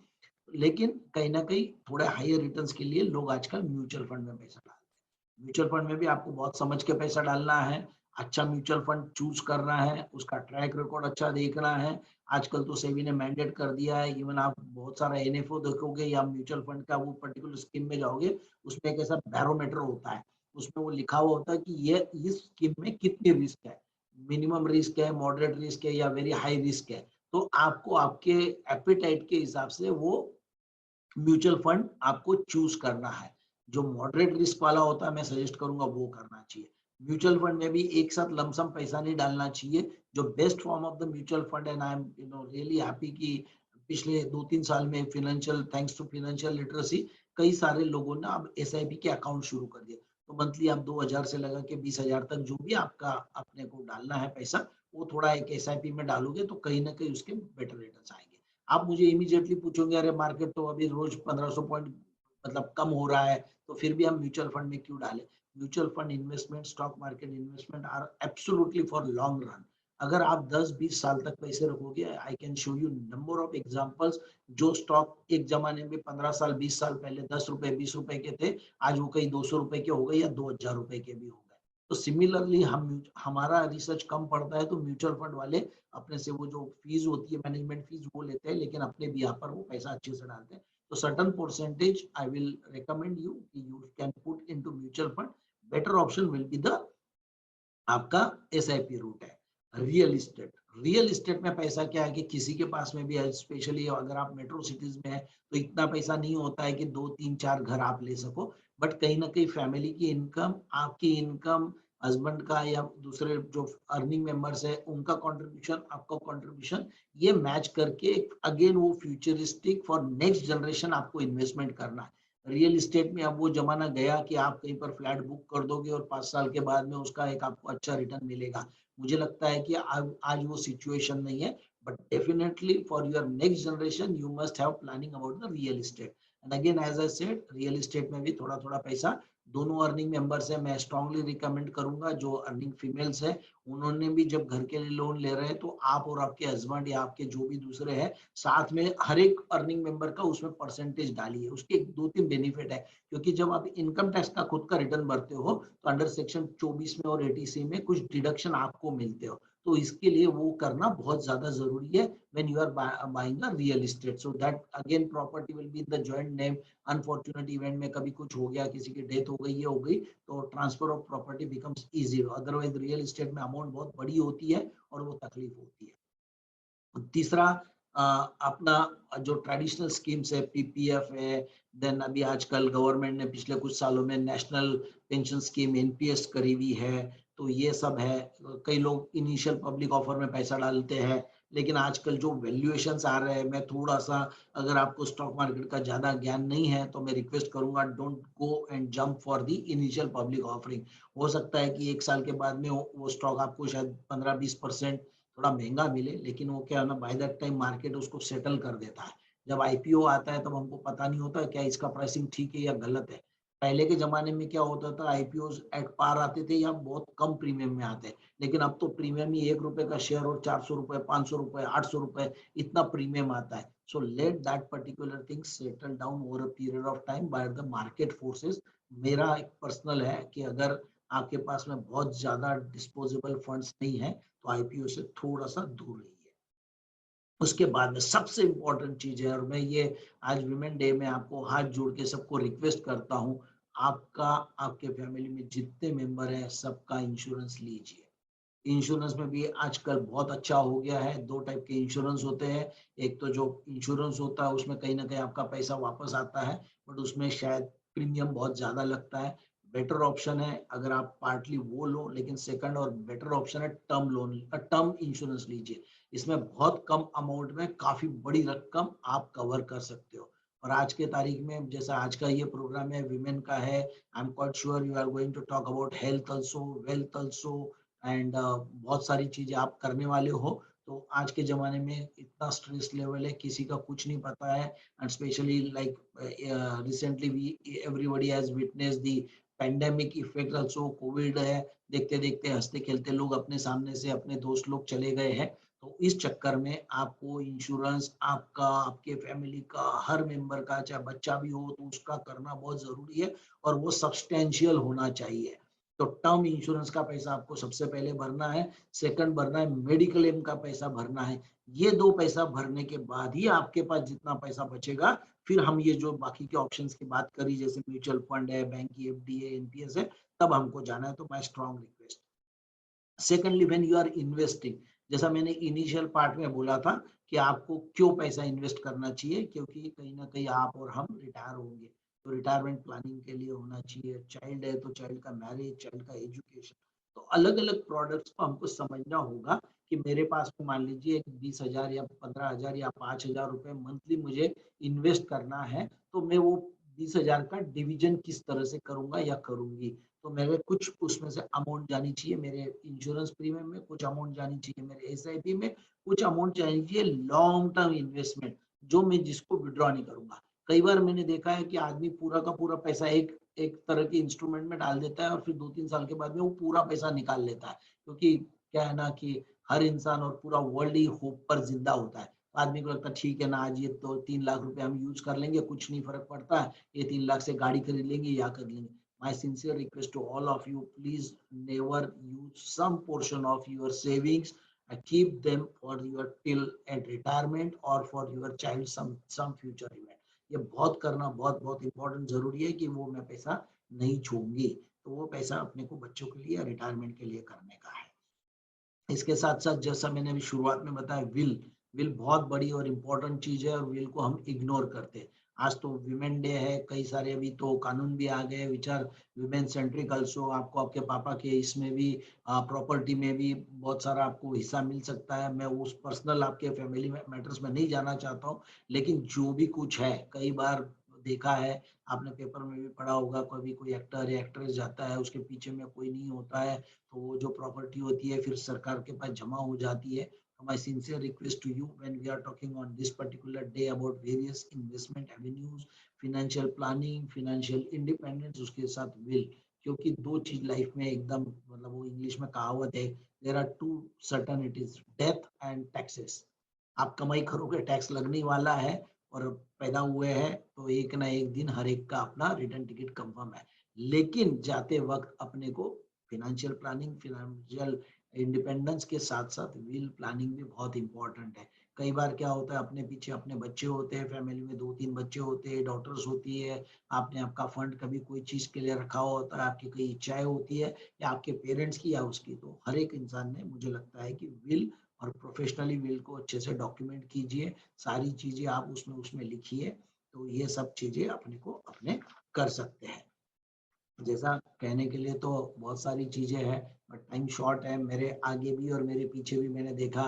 लेकिन कहीं ना कहीं थोड़े हायर रिटर्न्स के लिए लोग आजकल म्यूचुअल फंड में पैसा डालते हैं। म्यूचुअल फंड में भी आपको बहुत समझ के पैसा डालना है, अच्छा म्यूचुअल फंड चूज करना है, उसका ट्रैक रिकॉर्ड अच्छा देखना है। आजकल तो सेबी ने मैंडेट कर दिया है, इवन आप बहुत सारा एनएफओ देखोगे या म्यूचुअल फंड का वो पर्टिकुलर स्कीम में जाओगे, उसमें एक ऐसा बैरोमीटर होता है, उसमें वो लिखा हुआ होता है कि ये इस स्कीम में कितनी रिस्क है, मिनिमम रिस्क है, मॉडरेट रिस्क है या वेरी हाई रिस्क है। तो आपको आपके एपिटाइट के हिसाब से वो म्यूचुअल फंड आपको चूज करना है। जो मॉडरेट रिस्क वाला होता है मैं सजेस्ट करूंगा वो करना चाहिए। म्यूचुअल फंड में भी एक साथ लमसम पैसा नहीं डालना चाहिए। जो best form of the mutual fund, and I am really happy कि पिछले 2-3 साल में financial, thanks to financial literacy, कई सारे लोगों ने अब एसआईपी के अकाउंट शुरू कर दिए। तो मंथली आप 2000 से लगा के 20,000 तक जो भी आपका अपने को डालना है पैसा, वो थोड़ा एक एसआईपी में डालोगे तो कहीं ना कहीं उसके बेटर रिटर्न आएंगे। आप मुझे इमीडिएटली पूछोगे अरे मार्केट तो अभी रोज 1500 पॉइंट मतलब कम हो रहा है, तो फिर भी हम म्यूचुअल फंड में क्यों डालें। Mutual fund investment, stock market investment are absolutely for long run. अगर आप 10-20 साल तक पैसे रखोगे, I can show you number of examples. जो स्टॉक एक जमाने में 15 साल 20 साल पहले 10 रुपए 20 रुपए के थे, आज वो कहीं 200 रुपए के हो गए या 2000 रुपए के भी हो गए। तो सिमिलरली हमारा रिसर्च कम पड़ता है तो म्यूचुअल फंड वाले अपने से वो जो फीस होती है मैनेजमेंट फीस वो लेते हैं, लेकिन अपने भी यहाँ पर वो पैसा अच्छे से डालते हैं। तो certain percentage I will recommend you कि you can put into mutual fund. Better option will be the आपका एसआईपी रूट है। रियल एस्टेट में पैसा क्या है कि किसी के पास में भी है, स्पेशली अगर आप मेट्रो सिटीज में है तो इतना पैसा नहीं होता है कि 2-3-4 घर आप ले सको, बट कहीं ना कहीं फैमिली की इनकम, आपकी इनकम, हस्बैंड का या दूसरे जो अर्निंग मेंबर्स है उनका कंट्रीब्यूशन, आपका कंट्रीब्यूशन, ये मैच करके अगेन वो फ्यूचरिस्टिक फॉर नेक्स्ट जनरेशन आपको इन्वेस्टमेंट करना है। रियल एस्टेट में अब वो जमाना गया कि आप कहीं पर फ्लैट बुक कर दोगे और 5 साल के बाद में उसका एक आपको अच्छा रिटर्न मिलेगा। मुझे लगता है कि आज वो सिचुएशन नहीं है, but definitely for your next generation you must have planning about the real estate. And again as I said, real estate में भी थोड़ा थोड़ा पैसा, दोनों अर्निंग मेंबर्स है, मैं स्ट्रांगली रिकमेंड करूंगा जो अर्निंग फीमेल्स है उन्होंने भी जब घर के लिए लोन ले रहे हैं तो आप और आपके हस्बैंड या आपके जो भी दूसरे हैं साथ में हर एक अर्निंग मेंबर का उसमें परसेंटेज डालिए। उसके 2-3 बेनिफिट है, क्योंकि जब आप इनकम टैक्स का खुद का रिटर्न भरते हो तो अंडर सेक्शन 24 में और 80C में कुछ डिडक्शन आपको मिलते हो, तो इसके लिए वो करना बहुत ज्यादा जरूरी है when you are buying a real estate, so that again property will be in the joint name. Unfortunate event में कभी कुछ हो गया, किसी की डेथ हो गई, ये हो गई, तो transfer of property becomes easy. Otherwise real estate में अमाउंट बहुत बड़ी होती है और वो तकलीफ होती है। तीसरा अपना जो ट्रेडिशनल स्कीम्स है, पीपीएफ है, देन अभी आजकल गवर्नमेंट ने पिछले कुछ सालों में नेशनल पेंशन स्कीम एनपीएस करी हुई है, तो ये सब है। कई लोग इनिशियल पब्लिक ऑफर में पैसा डालते हैं, लेकिन आजकल जो वैल्यूएशंस आ रहे हैं, मैं थोड़ा सा, अगर आपको स्टॉक मार्केट का ज्यादा ज्ञान नहीं है तो मैं रिक्वेस्ट करूंगा, don't go and jump for the initial public offering. हो सकता है कि 1 साल के बाद में वो स्टॉक आपको शायद 15-20% थोड़ा महंगा मिले, लेकिन वो क्या है ना, बाय दैट टाइम मार्केट उसको सेटल कर देता है। जब आईपीओ आता है तब हमको पता नहीं होता क्या इसका प्राइसिंग ठीक है या गलत है। पहले के जमाने में क्या होता था, आईपीओ एट पार आते थे या बहुत कम प्रीमियम में आते, लेकिन अब तो प्रीमियम ही 1 रुपए का शेयर और 400 रुपए, 500 रुपए, 800 रुपए इतना प्रीमियम आता है। So let that particular thing settle down over a period of time by the market forces. मेरा एक पर्सनल है कि अगर आपके पास में बहुत ज्यादा डिस्पोजेबल फंड्स नहीं है तो आईपीओ से थोड़ा सा दूर रहिए। उसके बाद में सबसे इंपॉर्टेंट चीज है, और मैं ये आज विमेन डे में आपको हाथ जोड़ के सबको रिक्वेस्ट करता हूँ, आपका, आपके फैमिली में जितने मेंबर हैं सबका इंश्योरेंस लीजिए। इंश्योरेंस में भी आजकल बहुत अच्छा हो गया है। 2 टाइप के इंश्योरेंस होते हैं। एक तो जो इंश्योरेंस होता है उसमें कहीं ना कहीं आपका पैसा वापस आता है, बट उसमें शायद प्रीमियम बहुत ज्यादा लगता है। बेटर ऑप्शन है अगर आप पार्टली वो लो, लेकिन सेकंड और बेटर ऑप्शन है टर्म लोन, टर्म इंश्योरेंस लीजिए। इसमें बहुत कम अमाउंट में काफी बड़ी रकम आप कवर कर सकते हो। और आज के तारीख में जैसा आज का ये प्रोग्राम है विमेन का है, I am quite sure you are going to talk about health also, wealth also, and बहुत सारी चीजें आप करने वाले हो। तो आज के जमाने में इतना स्ट्रेस लेवल है, किसी का कुछ नहीं पता है, and specially like recently we everybody has witness the pandemic effect also. Covid है, देखते देखते हंसते खेलते लोग अपने सामने से अपने दोस्त लोग चले गए हैं। तो इस चक्कर में आपको इंश्योरेंस आपका, आपके फैमिली का, हर मेंबर का, चाहे बच्चा भी हो तो उसका करना बहुत जरूरी है, और वो सब्सटेंशियल होना चाहिए। तो टर्म इंश्योरेंस का पैसा आपको सबसे पहले भरना है, सेकंड भरना है मेडिक्लेम एम का पैसा भरना है। ये 2 पैसा भरने के बाद ही आपके पास जितना पैसा बचेगा, फिर हम ये जो बाकी के ऑप्शंस की बात करी, जैसे म्यूचुअल फंड है, बैंक की एफडी है, एनपीएस है, तब हमको जाना है। तो my strong request. Secondly when you are investing, जैसा मैंने इनिशियल पार्ट में बोला था कि आपको क्यों पैसा इन्वेस्ट करना चाहिए, क्योंकि कहीं ना कहीं आप और हम रिटायर होंगे, तो रिटायरमेंट प्लानिंग के लिए होना चाहिए। चाइल्ड है तो चाइल्ड का मैरिज, चाइल्ड का एजुकेशन, तो अलग अलग प्रोडक्ट्स को हमको समझना होगा कि मेरे पास में मान लीजिए 20,000 या 15,000 या 5,000 रुपए मंथली मुझे इन्वेस्ट करना है, तो मैं वो 20,000 का डिवीजन किस तरह से करूंगा या करूंगी। तो मेरे कुछ उसमें से अमाउंट जानी चाहिए मेरे इंश्योरेंस प्रीमियम में, कुछ अमाउंट जानी चाहिए मेरे एसआईपी में, कुछ अमाउंट जानी चाहिए लॉन्ग टर्म इन्वेस्टमेंट, जो मैं जिसको विड्रॉ नहीं करूंगा। कई बार मैंने देखा है कि आदमी पूरा का पूरा पैसा एक एक तरह के इंस्ट्रूमेंट में डाल देता है और फिर 2-3 साल के बाद में वो पूरा पैसा निकाल लेता है, क्योंकि क्या है ना कि हर इंसान और पूरा वर्ल्ड ही होप पर जिंदा होता है। आदमी को लगता है ठीक है ना, आज ये तो 3 लाख रुपए हम यूज कर लेंगे, कुछ नहीं फर्क पड़ता है, ये 3 लाख से गाड़ी खरीद लेंगे या कर लेंगे। My sincere request to all of you, please never use some portion of your savings and keep them for your till at retirement or for your child some future event. ये बहुत करना बहुत बहुत इम्पोर्टेंट जरूरी है कि वो मैं पैसा नहीं छोड़ूंगी, तो वो पैसा अपने को बच्चों के लिए रिटायरमेंट के लिए करने का है। इसके साथ साथ जैसा मैंने अभी शुरुआत में बताया, विल बहुत बड़ी और इम्पोर्टेंट चीज है, और विल को हम इग्नोर करते हैं। आज तो विमेन डे है, कई सारे अभी तो कानून भी आ गए which are women centric also. आपको आपके पापा के इसमें भी प्रॉपर्टी में भी बहुत सारा आपको हिस्सा मिल सकता है। मैं उस पर्सनल आपके फैमिली मैटर्स में नहीं जाना चाहता हूँ, लेकिन जो भी कुछ है, कई बार देखा है, आपने पेपर में भी पढ़ा होगा, कभी कोई एक्टर या एक्ट्रेस जाता है, उसके पीछे में कोई नहीं होता है, तो वो जो प्रॉपर्टी होती है फिर सरकार के पास जमा हो जाती है। my sincere request to you, when we are talking on this particular day about various investment avenues, financial planning, financial independence, उसके साथ will, क्योंकि दो चीज लाइफ में एकदम मतलब वो इंग्लिश में कहावत है, there are two certainties, death and taxes. आप कमाई करोगे, टैक्स लगने वाला है, और पैदा हुए हैं तो एक ना एक दिन हर एक का अपना रिटर्न टिकट कंफर्म है। लेकिन जाते वक्त अपने को फिनेंशियल प्लानिंग, फिनेंशियल इंडिपेंडेंस के साथ साथ विल प्लानिंग भी बहुत इंपॉर्टेंट है। कई बार क्या होता है, अपने पीछे अपने बच्चे होते हैं, फैमिली में 2-3 बच्चे होते हैं, डॉटर्स होती है, आपने आपका फंड कभी कोई चीज के लिए रखा हुआ होता है, आपकी कोई इच्छाएं होती है या आपके पेरेंट्स की या उसकी, तो हर एक इंसान ने, मुझे लगता है कि विल और प्रोफेशनली विल को अच्छे से डॉक्यूमेंट कीजिए, सारी चीजें आप उसमें लिखिए, तो ये सब चीजें अपने को अपने कर सकते हैं। जैसा कहने के लिए तो बहुत सारी चीजें हैं, बट टाइम शॉर्ट है। मेरे आगे भी और मेरे पीछे भी मैंने देखा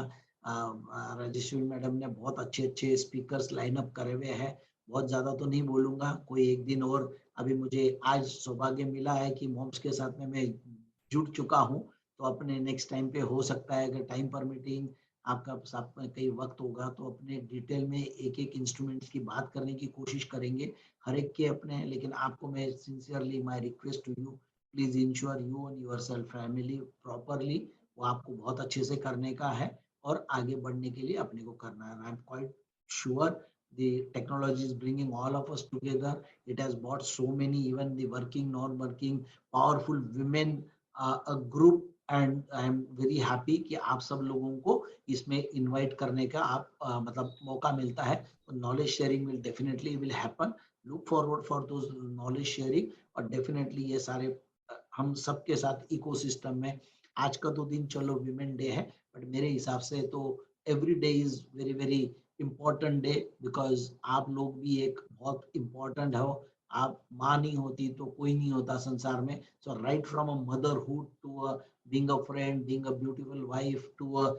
राजेश्वरी मैडम ने बहुत अच्छे अच्छे स्पीकर्स लाइन अप करे हुए हैं। बहुत ज्यादा तो नहीं बोलूंगा, कोई एक दिन और, अभी मुझे आज सौभाग्य मिला है कि मॉम्स के साथ में मैं जुड़ चुका हूँ, तो अपने नेक्स्ट टाइम पे हो सकता है, अगर टाइम परमिटिंग आपका साथ में कई वक्त होगा, तो अपने डिटेल में एक एक इंस्ट्रूमेंट्स की बात करने की कोशिश करेंगे, हर एक के अपने। लेकिन आपको मैं sincerely my request to you, please insure you and your self family properly, वो आपको बहुत अच्छे से करने का है और आगे बढ़ने के लिए अपने को करना है। I am quite sure the technology is bringing all of us together. It has brought so many, even the working, non-working, powerful women, a group, and I am very happy कि आप सब लोगों को इसमें invite करने का आप मतलब मौका मिलता है। Knowledge sharing will definitely will happen. Look forward for those knowledge sharing, और definitely ये सारे हम सबके साथ इकोसिस्टम में, आज का तो दिन चलो विमेन डे है, बट मेरे हिसाब से तो every day is very very important day, because आप लोग भी एक बहुत इम्पोर्टेंट हो। आप माँ नहीं होती तो कोई नहीं होता संसार में। So right from a motherhood to being a friend, being a beautiful wife, to a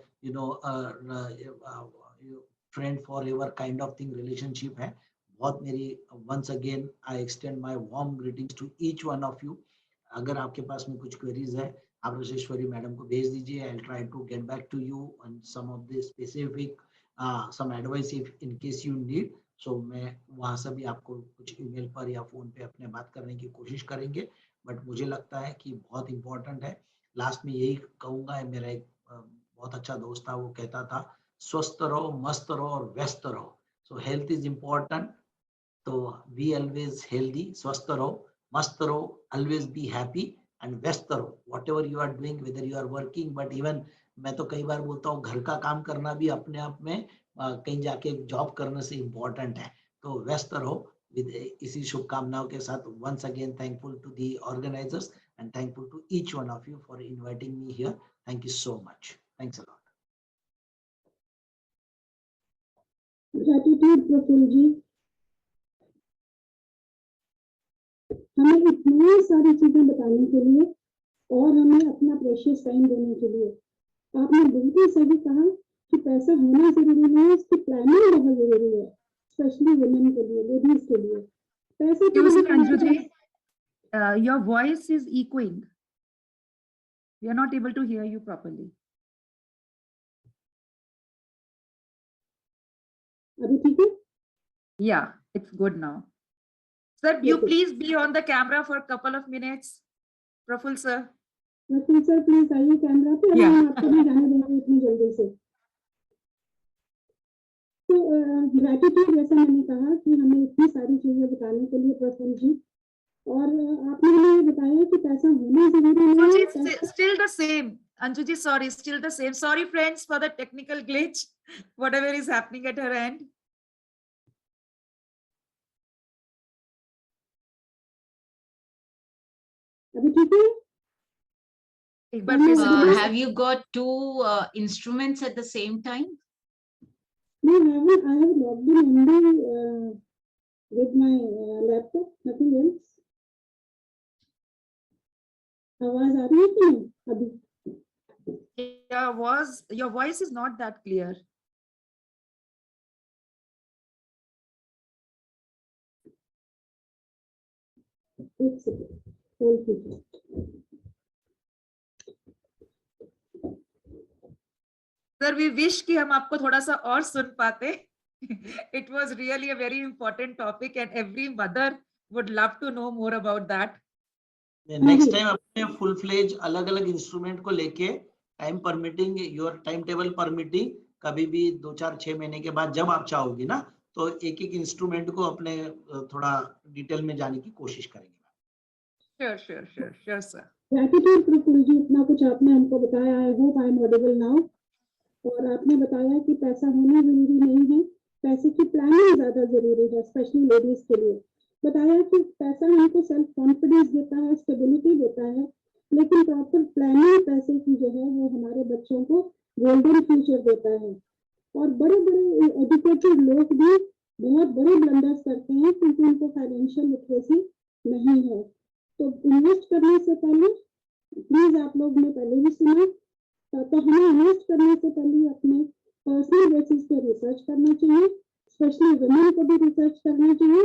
friend forever kind of thing, relationship है बहुत मेरी। Once again I extend my warm greetings to each one of you. अगर आपके पास में कुछ queries है, आप Rajeshwari madam को भेज दीजिए। I will try to get back to you on some of the specific some advice if in case you need. So मैं वहाँ से भी आपको कुछ ईमेल पर या फोन पे अपने बात करने की कोशिश करेंगे, बट मुझे लगता है कि बहुत इंपॉर्टेंट है। लास्ट में यही कहूँगा, मेरा एक बहुत अच्छा दोस्त था, वो कहता था स्वस्थ रहो, मस्त रहो और व्यस्त रहो। सो हेल्थ इज इम्पोर्टेंट, तो बी ऑलवेज हेल्दी, स्वस्थ रहो, मस्त रहो, ऑलवेज बी हैप्पी एंड व्यस्त रहो, whatever you are doing, whether you are working. But even मैं तो कई बार बोलता हूँ, घर का काम करना भी अपने आप में कहीं जाके जॉब करने से इम्पोर्टेंट है। तो व्यस्त रहो। विद इसी शुभकामनाओं के साथ, once again thankful to the organizers and thankful to each one of you for inviting me here. Thank you so much. Thanks a lot. Gratitude Prafull ji, हमें इतनी सारी चीजें बताने के लिए और हमें अपना प्रेशियस टाइम देने के लिए। आपने बिल्कुल सही कहा कि पैसा होना जरूरी नहीं है, इसकी प्लानिंग बहुत जरूरी है, स्पेशली वुमेन के लिए, लेडीज के लिए। पैसे your voice is echoing. We are not able to hear you properly. अभी ठीक है? Yeah, it's good now. Sir, you please be on the camera for a couple of minutes. Praful sir. Praful sir please आइए camera पे, हम आपको भी जाने देंगे इतनी जल्दी से। तो ग्रेटिट्यूड, जैसा मैंने कहा कि हमें इतनी सारी चीजें बताने के लिए प्रफुल्ल जी, और आपने हमें बताया कि पैसा होना जरूरी नहीं है। Still the same. Anju ji, sorry, still the same. Sorry friends for the technical glitch, whatever is happening at her end. अभी ठीक है? Have you got two instruments at the same time? No, I have logged in only with my laptop, nothing else. आवाज आ रही है कि नहीं अभी? Your voice is not that clear. एक सेकंड, होल्ड कीजिए। Sir, we wish कि हम आपको थोड़ा सा और सुन पाते. It was really a very important topic and every mother would love to know more about that. Next time अपने फुल फ्लेज अलग अलग इंस्ट्रूमेंट को लेके time permitting, your time table permitting, कभी भी 2-4-6 महीने के बाद जब आप चाहोगी ना, तो एक एक इंस्ट्रूमेंट को अपने थोड़ा डिटेल में जाने की कोशिश करेंगे. Sure, sir. ग्रैटिट्यूड प्रफुल्ल जी, इतना कुछ आपने हमको बताया. I hope I am audible now. और आपने बताया कि पैसा होना जरूरी नहीं है, पैसे की प्लानिंग ज्यादा जरूरी है, स्पेशली लेडीज के लिए. बताया कि पैसा हमको सेल्फ कॉन्फिडेंस देता है, स्टेबिलिटी देता है, लेकिन प्रॉपर प्लानिंग पैसे की जो है वो हमारे बच्चों को गोल्डन फ्यूचर देता है. और बड़े बड़े एजुकेटेड लोग भी बहुत बड़े ब्लंडर्स करते हैं क्योंकि उनको फाइनेंशियल लिटरेसी नहीं है. तो इन्वेस्ट करने से पहले, प्लीज आप लोग ने पहले भी सुना, तो हमें इन्वेस्ट करने से पहले अपने पर्सनल बेसिस पे रिसर्च करना चाहिए, स्पेशली वुमेन को भी रिसर्च करना चाहिए,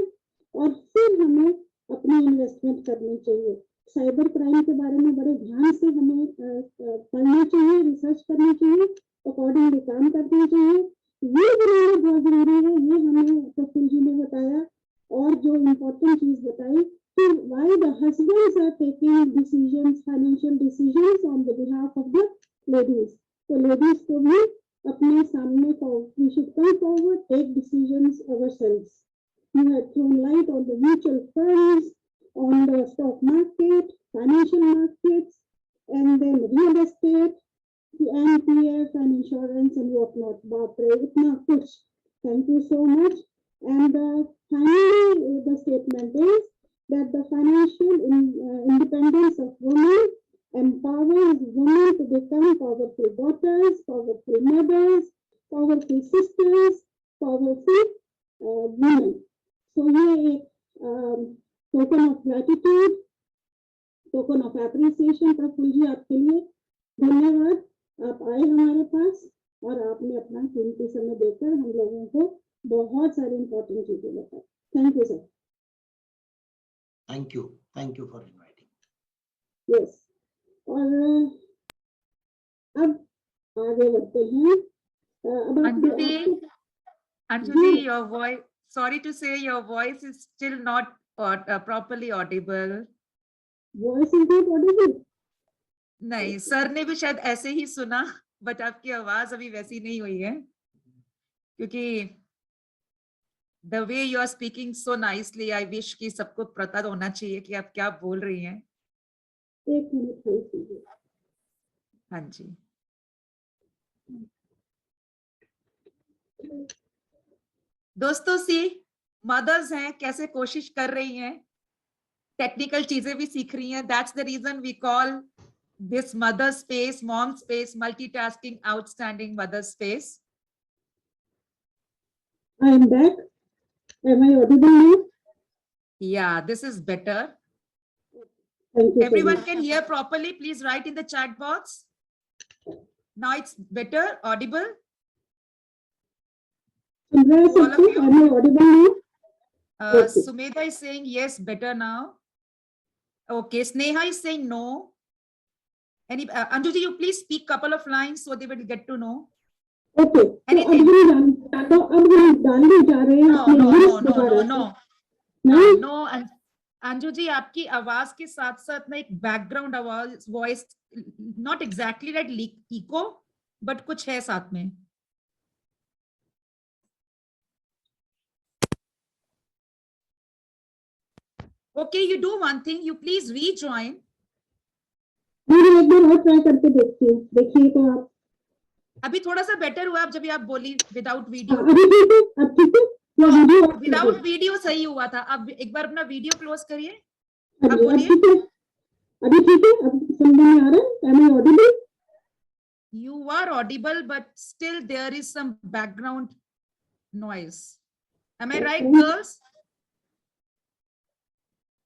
और फिर हमें अपनी इन्वेस्टमेंट करनी चाहिए. साइबर क्राइम के बारे में बड़े ध्यान से हमें पढ़ना चाहिए, रिसर्च करनी चाहिए, अकॉर्डिंगली काम करना चाहिए. ये बनाना बहुत जरूरी है. ये हमें प्रफुल्ल जी ने बताया. और जो इम्पोर्टेंट चीज बताई कि why the husbands are taking decisions, financial decisions on the behalf of the ladies. तो लेडीज को भी अपने सामने we should come forward, take decisions ourselves. You have thrown light on the mutual funds, on the stock market, financial markets, and then real estate, NPF and insurance and whatnot. Bapre, itna kuch. Thank you so much. And finally, the statement is that the financial independence of women empowers women to become powerful daughters, powerful mothers, powerful sisters, powerful women. So ये एक token of gratitude, token of appreciation Prafull ji आपके लिए. धन्यवाद, आप आए हमारे पास और आपने अपना कीमती समय देकर हम लोगों को बहुत सारी इंपॉर्टेंट चीजें बताई. Thank you sir. Thank you for inviting. Yes. और अब आगे बढ़ते हैं. अब Anjali, your voice, sorry to say, your voice is still not properly audible. Voice is not audible? नहीं, सर ने भी शायद ऐसे ही सुना, बट आपकी आवाज अभी वैसी नहीं हुई है, क्योंकि the way you are speaking so nicely, I wish कि सबको पता होना चाहिए कि आप क्या बोल रही हैं. एक मिनट. हाँ जी. दोस्तों, सी मदर्स हैं, कैसे कोशिश कर रही हैं, टेक्निकल चीजें भी सीख रही हैं. That's the reason we call this mother space, mom space, multitasking outstanding mother space. I am back. Am I audible now? Yeah, this is better. Thank you. Everyone can hear properly. Please write in the chat box. Now it's better, audible. Am I audible now? Okay. Sumedha is saying yes, better now. Okay, Sneha is saying no. Anjuji, you please speak couple of lines so they will get to know. Okay. Anything? No. Anjuji, आपकी आवाज के साथ साथ ना एक background आवाज, voice not exactly like echo, but कुछ है साथ में. Okay, you do one thing, you please rejoin. एक बार और ट्राई करके देखती हूँ. देखिए तो आप अभी थोड़ा सा बेटर हुआ, अब जब आप बोली विदाउट वीडियो. अभी ठीक है, अब ठीक है. विदाउट वीडियो सही हुआ था. अब एक बार अपना वीडियो क्लोज करिए. अब बोलिए. अभी ठीक है, अब समझ में आ रहा है. Am I audible? You are audible, but still there is some background noise. Am I right, girls?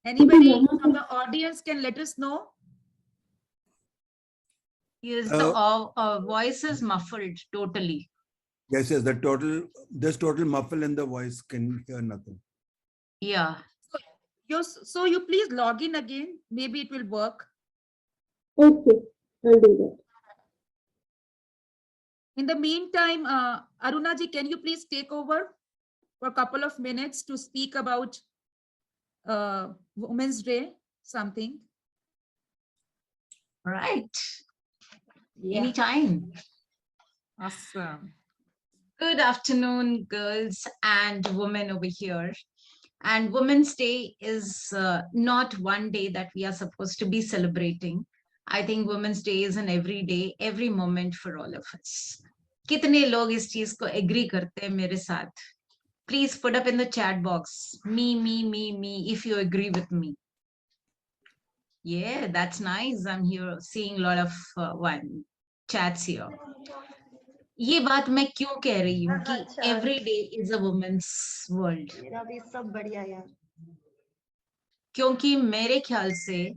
Anybody from the audience can let us know? Yes, the voice is muffled totally. Yes, there's total muffle in the voice, can hear nothing. Yeah. So you please log in again, maybe it will work. Okay, I'll do that. In the meantime, Aruna ji, can you please take over for a couple of minutes to speak about Women's Day, something? Right. Yeah. Anytime. Awesome. Good afternoon, girls and women over here. And Women's Day is not one day that we are supposed to be celebrating. I think Women's Day is an every day, every moment for all of us. कितने लोग इस चीज को agree करते हैं मेरे साथ? Please put up in the chat box, me, if you agree with me. Yeah, that's nice. I'm here seeing a lot of chats here. ये बात मैं क्यों कह रही हूँ कि every day is a woman's world? मेरा भी सब बढ़िया यार। क्योंकि मेरे ख्याल से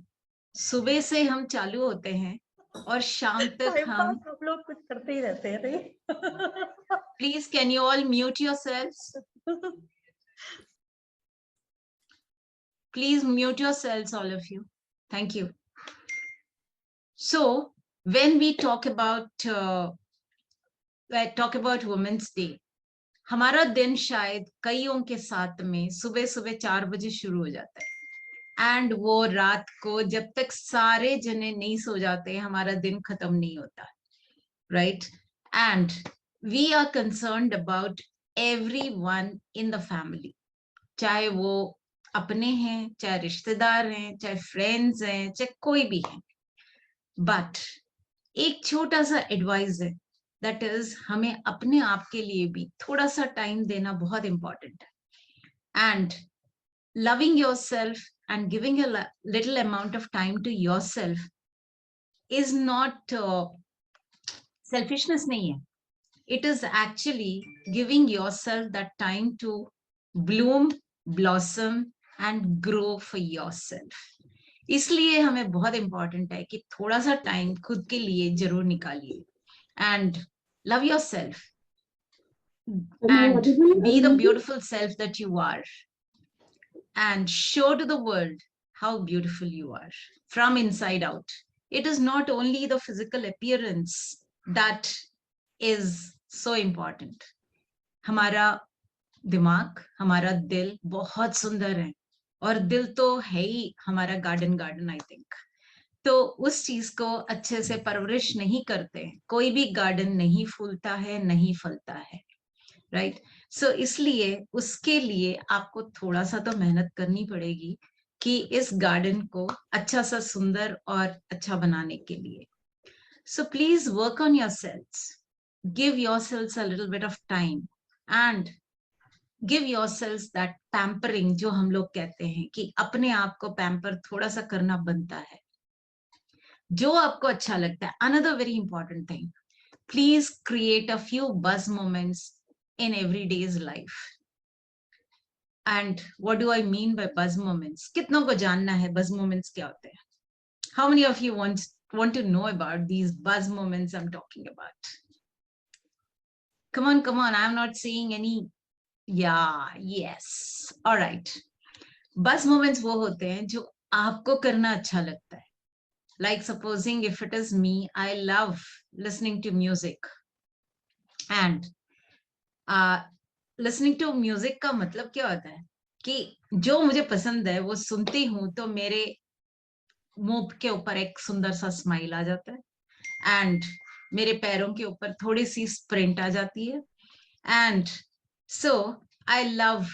सुबह से हम चालू होते हैं और शाम तक हम सब लोग कुछ करते ही रहते हैं नहीं? Please, can you all mute yourselves? Please mute yourselves, all of you. Thank you. So, when we talk about Women's Day, हमारा दिन शायद कईयों के साथ में सुबह सुबह 4 बजे शुरू हो जाता है एंड वो रात को जब तक सारे जने नहीं सो जाते हमारा दिन खत्म नहीं होता, right? And we are concerned about everyone in the family, चाहे वो अपने हैं, चाहे रिश्तेदार हैं, चाहे फ्रेंड्स हैं, चाहे कोई भी है। बट एक छोटा सा एडवाइस है, दैट इज हमें अपने आप के लिए भी थोड़ा सा टाइम देना बहुत इंपॉर्टेंट है। And loving yourself and giving a little amount of time to yourself is not selfishness nahi hai. It is actually giving yourself that time to bloom, blossom and grow for yourself. इसलिए हमें बहुत important है कि थोड़ा सा time खुद के लिए जरूर निकालिए and love yourself and be the beautiful self that you are. And show to the world how beautiful you are from inside out. It is not only the physical appearance that is so important. हमारा दिमाग, हमारा दिल बहुत सुंदर है और दिल तो है ही हमारा गार्डन आई थिंक। तो उस चीज को अच्छे से परवरिश नहीं करते, कोई भी गार्डन नहीं फूलता है, नहीं फलता है, राइट? सो इसलिए उसके लिए आपको थोड़ा सा तो मेहनत करनी पड़ेगी कि इस गार्डन को अच्छा सा सुंदर और अच्छा बनाने के लिए। So please work on yourselves, give yourselves a little bit of time and give yourselves that pampering, जो हम लोग कहते हैं कि अपने आप को पैम्पर थोड़ा सा करना बनता है, जो आपको अच्छा लगता है। Another very important thing, please create a few बज moments in everyday's life. And what do I mean by buzz moments? कितनों को जानना है buzz moments क्या होते हैं? How many of you want to know about these buzz moments I'm talking about? Come on, I'm not seeing any. Yeah, yes. All right. Buzz moments वो होते हैं जो आपको करना अच्छा लगता है. Like supposing if it is me, I love listening to music. And listening to music का मतलब क्या होता है कि जो मुझे पसंद है वो सुनती हूँ तो मेरे मुंह के ऊपर एक सुंदर सा स्माइल आ जाता है एंड मेरे पैरों के ऊपर थोड़ी सी स्प्रिंट आ जाती है and so I love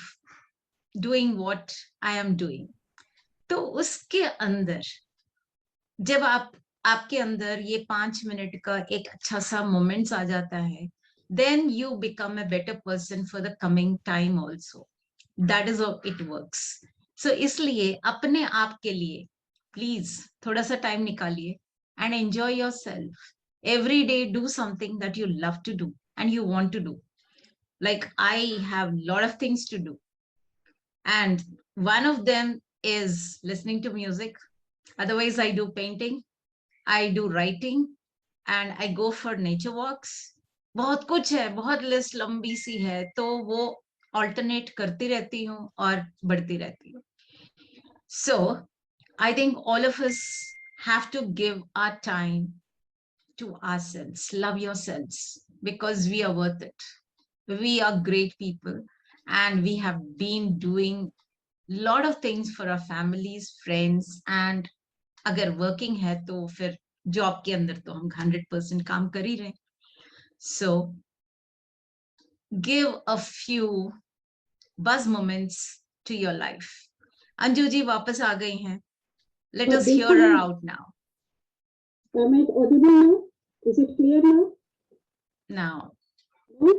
doing what I am doing. तो उसके अंदर जब आपके अंदर ये 5 मिनट का एक अच्छा सा मोमेंट्स आ जाता है, then you become a better person for the coming time also. That is how it works. So इसलिए अपने आप के लिए please थोड़ा सा टाइम निकालिए and enjoy yourself. Every day do something that you love to do and you want to do. Like I have a lot of things to do. And one of them is listening to music. Otherwise I do painting, I do writing and I go for nature walks. बहुत कुछ है, बहुत list लंबी सी है, तो वो alternate करती रहती हूँ और बढ़ती रहती हूँ। So I think all of us have to give our time to ourselves. Love yourselves. because we are worth it. We are great people and we have been doing a lot of things for our families, friends, and अगर working है तो फिर job के अंदर तो हम 100% काम कर ही रहे. So give a few buzz moments to your life. Anju ji वापस आ गई हैं. Let us hear her out now. Am I audible now? Is it clear now? Now. No?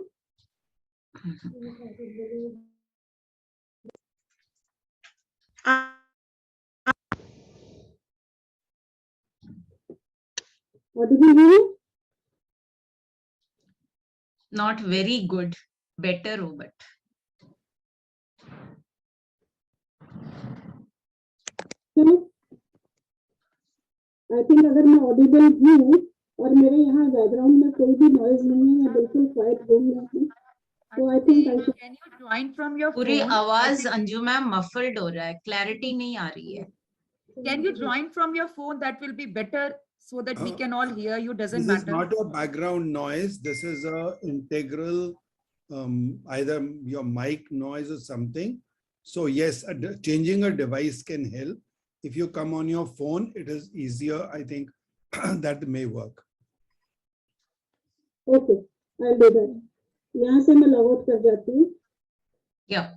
Audible now? Not very good. Better, but. So, I think अगर मैं audible हूँ और मेरे यहाँ background में कोई भी noise नहीं है, मैं बिल्कुल quiet घूम रहा हूँ. So I think I should. Can you join from your पूरी phone? आवाज अंजू मैम muffled हो रहा है. Clarity नहीं आ रही है. Can you join from your phone? That will be better so that we can all hear you. Doesn't This is matter. not a background noise. This is a integral, either your mic noise or something. So yes, changing a device can help. If you come on your phone, it is easier. I think that may work. Okay, I'll do that. यहाँ से मैं log out कर जाती हूँ. Yeah.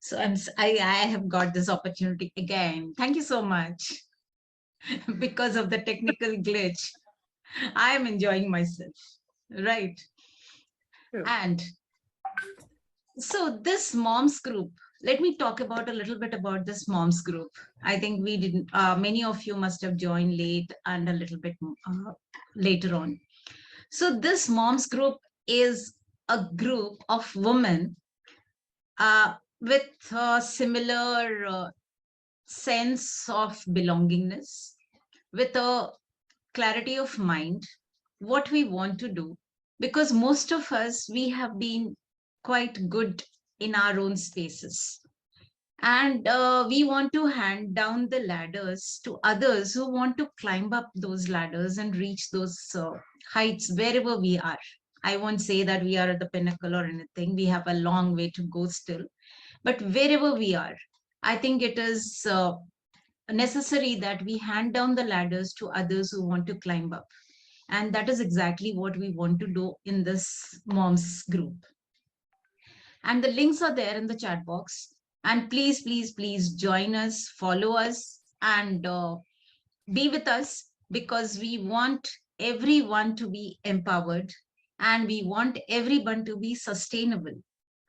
So I have got this opportunity again. Thank you so much. Because of the technical glitch, I am enjoying myself, right? Sure. And so this moms group, let me talk about a little bit about this moms group. I think we didn't, many of you must have joined late and a little bit later on. So this moms group is a group of women with a similar sense of belongingness, with a clarity of mind, what we want to do, because most of us, we have been quite good in our own spaces. And we want to hand down the ladders to others who want to climb up those ladders and reach those heights wherever we are. I won't say that we are at the pinnacle or anything. We have a long way to go still. But wherever we are, I think it is necessary that we hand down the ladders to others who want to climb up. And that is exactly what we want to do in this moms group. And the links are there in the chat box. And please, please, please join us, follow us, and be with us, because we want everyone to be empowered and we want everyone to be sustainable.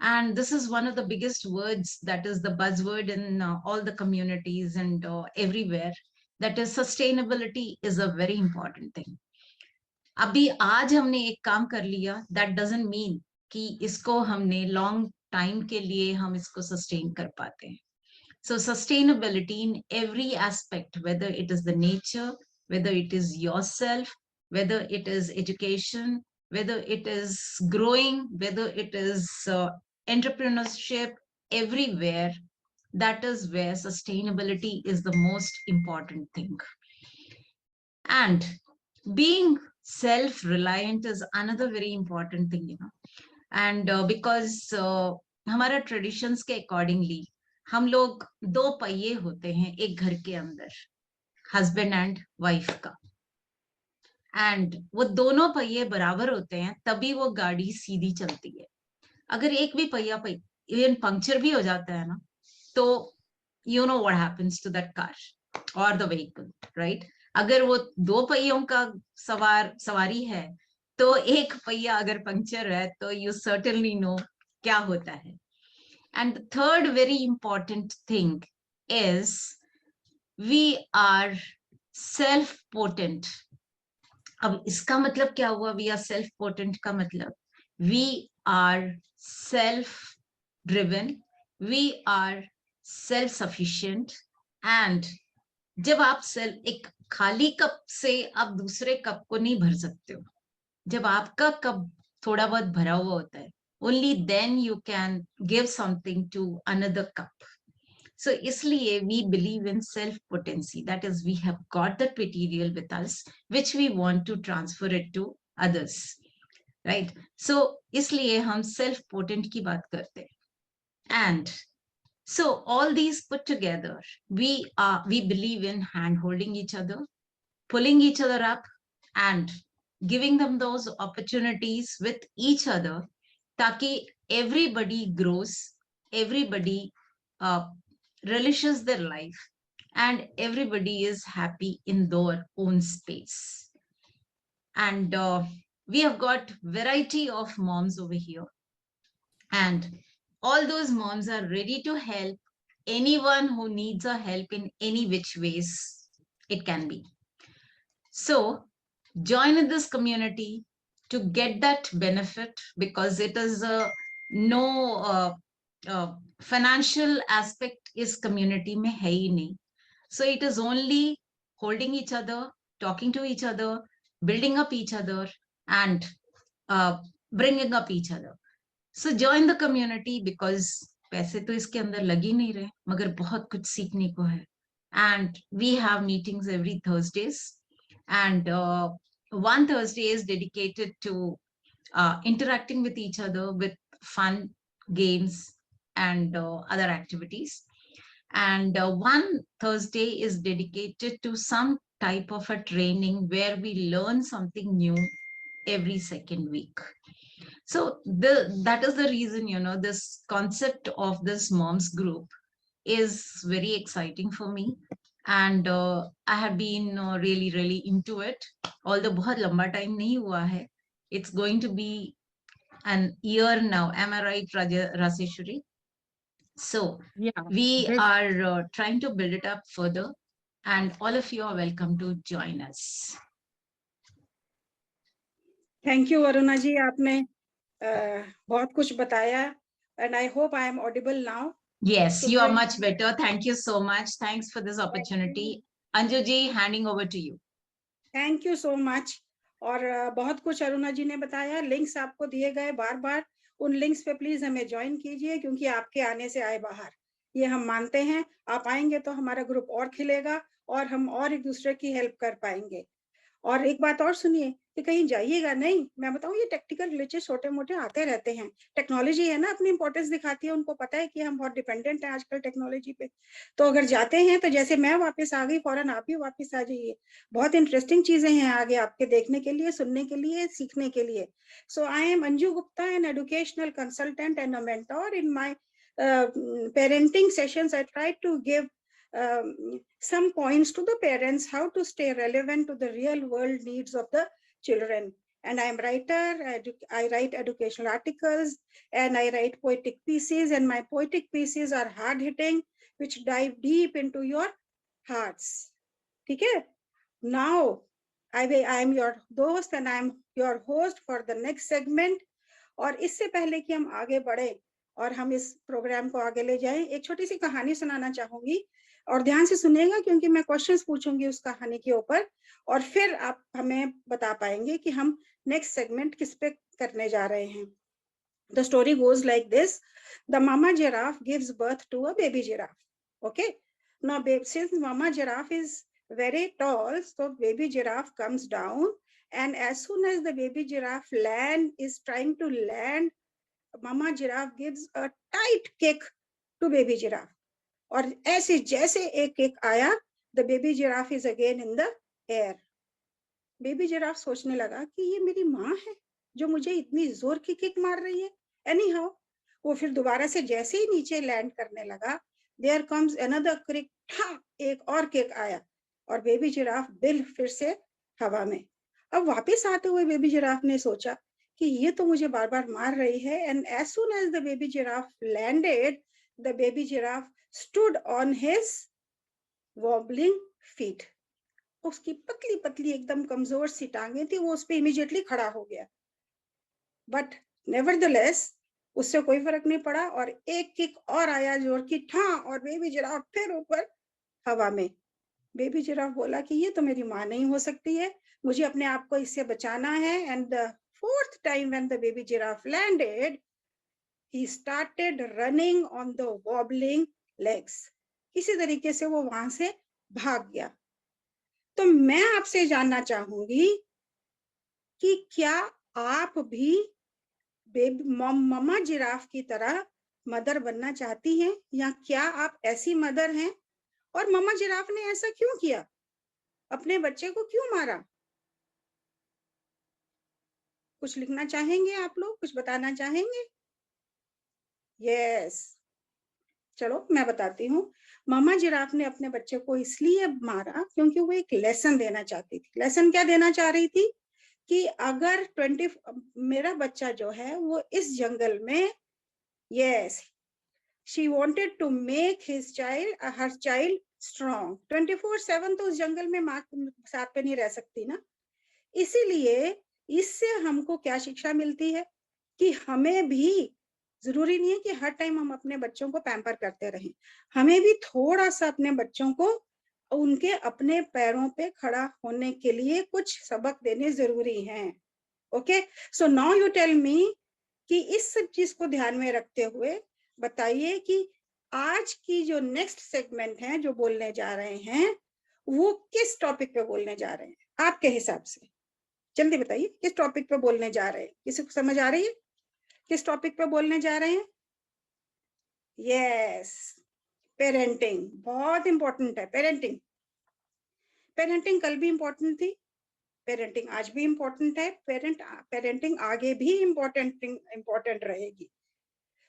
And this is one of the biggest words, that is the buzzword in all the communities and everywhere, that is sustainability is a very important thing. अभी आज हमने एक काम कर लिया, that doesn't mean कि इसको हमने long time के लिए हम इसको sustain कर पाते हैं. So sustainability in every aspect, whether it is the nature, whether it is yourself, whether it is education, whether it is growing, whether it is entrepreneurship, everywhere, that is where sustainability is the most important thing. And being self-reliant is another very important thing, you know. And because हमारा traditions के accordingly, हम लोग दो पहिए होते हैं एक घर के अंदर, husband and wife का. And वो दोनों पहिए बराबर होते हैं, तभी वो गाड़ी सीधी चलती है. अगर एक भी पहिया even पंक्चर भी हो जाता है ना, तो you know what happens to that car or the vehicle, right? अगर वो दो पहियों का सवारी है, तो एक पहिया अगर पंक्चर है, तो you certainly know क्या होता है. And the third very important thing is we are self-potent. अब इसका मतलब क्या हुआ? We are self-potent का मतलब we are self-driven, we are self-sufficient, and जब आप एक खाली कप से आप दूसरे कप को नहीं भर सकते हो. जब आपका कप थोड़ा बहुत भरा हुआ होता है, only then you can give something to another cup. So इसलिए we believe in self potency, that is we have got that material with us which we want to transfer it to others, right? So इसलिए हम self potent की बात करते हैं. And so all these put together, we believe in hand holding each other, pulling each other up, and giving them those opportunities with each other, ताकि everybody grows, everybody relishes their life, and everybody is happy in their own space. And we have got variety of moms over here, and all those moms are ready to help anyone who needs a help in any which ways it can be. So join in this community to get that benefit, because it is no financial aspect is community mein hai hi nahi. So it is only holding each other, talking to each other, building up each other, and bringing up each other. So join the community, because पैसे तो इसके अंदर लग ही नहीं रहे, मगर बहुत कुछ सीखने को है. And we have meetings every Thursdays, and one Thursday is dedicated to interacting with each other with fun games and other activities. And one Thursday is dedicated to some type of a training where we learn something new every second week. So that is the reason, you know, this concept of this moms group is very exciting for me. And I have been really into it, although बहुत लंबा time नहीं हुआ है. It's going to be an year now. Am I right, Raseshwari? So Yeah, we this, are trying to build it up further, and all of you are welcome to join us. Thank you Varuna ji, आपने बहुत कुछ बताया, and I hope I am audible now. Yes, So you are very- much better. Thank you so much. Thanks for this opportunity. Anju ji, handing over to you. Thank you so much. और बहुत कुछ अरुणा जी ने बताया. Links आपको दिए गए बार बार, उन links पे प्लीज हमें ज्वाइन कीजिए, क्योंकि आपके आने से आए बाहर, ये हम मानते हैं. आप आएंगे तो हमारा ग्रुप और खिलेगा और हम और एक दूसरे की हेल्प कर पाएंगे. और एक बात और सुनिए कि कहीं जाइएगा नहीं, मैं बताऊं ये टेक्निकल ग्लिचेस छोटे मोटे आते रहते हैं. टेक्नोलॉजी है ना, अपनी इंपॉर्टेंस दिखाती है, उनको पता है कि हम बहुत डिपेंडेंट हैं आजकल टेक्नोलॉजी पे. तो अगर जाते हैं तो जैसे मैं वापस आ गई, फौरन आप भी वापस आ जाइए. बहुत इंटरेस्टिंग चीजें हैं आगे आपके देखने के लिए, सुनने के लिए, सीखने के लिए. So I am Anju Gupta, an educational consultant and a mentor. In my parenting sessions I try to give some points to the parents how to stay relevant to the real world needs of the children. And I am writer. I write educational articles and I write poetic pieces, and my poetic pieces are hard hitting, which dive deep into your hearts. Okay? Now I am your host and I am your host for the next segment. और इससे पहले कि हम आगे बढ़े और हम इस प्रोग्राम को आगे ले जाएं, एक छोटी सी कहानी सुनाना चाहूंगी, और ध्यान से सुनिएगा क्योंकि मैं क्वेश्चंस पूछूंगी उस कहानी के ऊपर, और फिर आप हमें बता पाएंगे कि हम नेक्स्ट सेगमेंट किस पे करने जा रहे हैं. The story goes like this. The mama giraffe gives birth to a baby giraffe. Okay. Now, since mama giraffe is very tall, so baby giraffe comes down, and as soon as the baby giraffe is trying to land, mama giraffe gives a tight kick to baby giraffe. और ऐसे जैसे एक kick आया, the baby giraffe is again in the air. Baby giraffe सोचने लगा कि ये मेरी माँ है जो मुझे इतनी जोर की किक मार रही है. Anyhow, वो फिर दोबारा से जैसे ही नीचे लैंड करने लगा, there comes another kick, एक और किक आया और बेबी जिराफ बिल फिर से हवा में. अब वापस आते हुए बेबी जिराफ ने सोचा कि ये तो मुझे बार बार मार रही है. And as soon as the baby giraffe landed, the baby giraffe stood on his wobbling feet. उसकी पतली पतली एकदम कमजोर सी टांगें थी, वो उस पे इमीडिएटली खड़ा हो गया. बट नेवरदलेस उससे कोई फर्क नहीं पड़ा और एक किक और आया जोर की, और बेबी जिराफ फिर ऊपर हवा में. बेबी जिराफ बोला कि ये तो मेरी माँ नहीं हो सकती है, मुझे अपने आप को इससे बचाना है. And the fourth time when the baby giraffe landed, he started running on the wobbling legs. किसी तरीके से वो वहां से भाग गया। तो मैं आपसे जानना चाहूंगी कि क्या आप भी मम्मा जिराफ की तरह मदर बनना चाहती हैं, या क्या आप ऐसी मदर हैं? और मम्मा जिराफ ने ऐसा क्यों किया, अपने बच्चे को क्यों मारा? कुछ लिखना चाहेंगे आप लोग, कुछ बताना चाहेंगे? यस, चलो मैं बताती हूँ। मामा जिराफ ने अपने बच्चे को इसलिए मारा क्योंकि वो एक लेसन देना चाहती थी। लेसन क्या देना चाह रही थी कि अगर मेरा बच्चा जो है वो इस जंगल में, yes, she wanted to make her child strong. 24/7 तो उस जंगल में माँ साथ पे नहीं रह सकती ना। इसीलिए इससे हमको क्या शिक्षा मिलती है कि हमें भी जरूरी नहीं है कि हर टाइम हम अपने बच्चों को पैम्पर करते रहें, हमें भी थोड़ा सा अपने बच्चों को उनके अपने पैरों पे खड़ा होने के लिए कुछ सबक देने जरूरी हैं। Okay, so now you tell me कि इस सब चीज को ध्यान में रखते हुए बताइए कि आज की जो नेक्स्ट सेगमेंट है जो बोलने जा रहे हैं वो किस टॉपिक पे बोलने जा रहे हैं आपके हिसाब से? जल्दी बताइए, किस टॉपिक पे बोलने जा रहे हैं? किसी को समझ आ रही है किस टॉपिक पे बोलने जा रहे हैं? यस, पेरेंटिंग बहुत इंपॉर्टेंट है। पेरेंटिंग कल भी इंपॉर्टेंट थी, पेरेंटिंग आज भी इंपॉर्टेंट है, पेरेंटिंग आगे भी इंपॉर्टेंट रहेगी।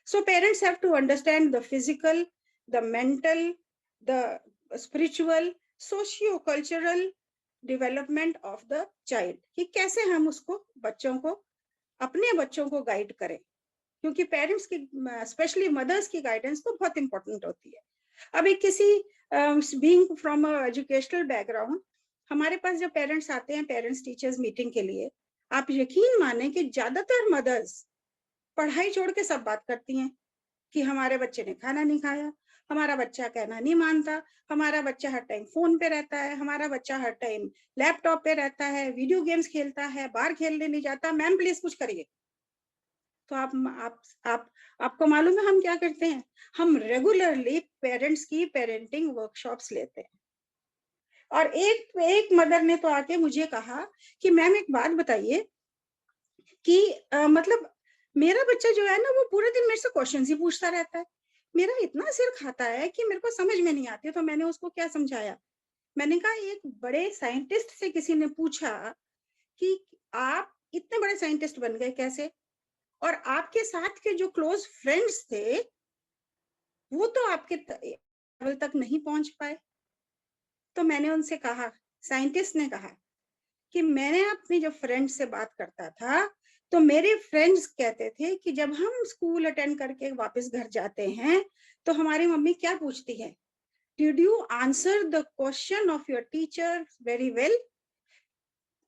So parents have to understand the physical, the mental, the spiritual, socio-cultural development of the child, कि कैसे हम उसको अपने बच्चों को गाइड करें, क्योंकि पेरेंट्स की स्पेशली मदर्स की गाइडेंस तो बहुत इंपॉर्टेंट होती है। अभी किसी बीइंग फ्रॉम एजुकेशनल बैकग्राउंड, हमारे पास जब पेरेंट्स आते हैं पेरेंट्स टीचर्स मीटिंग के लिए, आप यकीन माने कि ज्यादातर मदर्स पढ़ाई छोड़ के सब बात करती हैं कि हमारे बच्चे ने खाना नहीं खाया, हमारा बच्चा कहना नहीं मानता, हमारा बच्चा हर टाइम फोन पे रहता है, हमारा बच्चा हर टाइम लैपटॉप पे रहता है, वीडियो गेम्स खेलता है, बाहर खेलने नहीं जाता, मैम प्लीज कुछ करिए। तो आपको मालूम है हम क्या करते हैं? हम रेगुलरली पेरेंट्स की पेरेंटिंग वर्कशॉप्स लेते हैं। और एक मदर ने तो आके मुझे कहा कि मैम एक बात बताइए कि मतलब मेरा बच्चा जो है ना वो पूरे दिन मेरे से क्वेश्चन ही पूछता रहता है, मेरा इतना सिर खाता है कि मेरे को समझ में नहीं आती। तो मैंने उसको क्या समझाया, मैंने कहा एक बड़े साइंटिस्ट से किसी ने पूछा कि आप इतने बड़े साइंटिस्ट बन गए कैसे, और आपके साथ के जो क्लोज फ्रेंड्स थे वो तो आपके लेवल तक नहीं पहुंच पाए। तो मैंने उनसे कहा, साइंटिस्ट ने कहा कि मैंने अपनी जो फ्रेंड से बात करता था तो मेरे फ्रेंड्स कहते थे कि जब हम स्कूल अटेंड करके वापस घर जाते हैं तो हमारी मम्मी क्या पूछती है, did you answer the question of your teacher very well,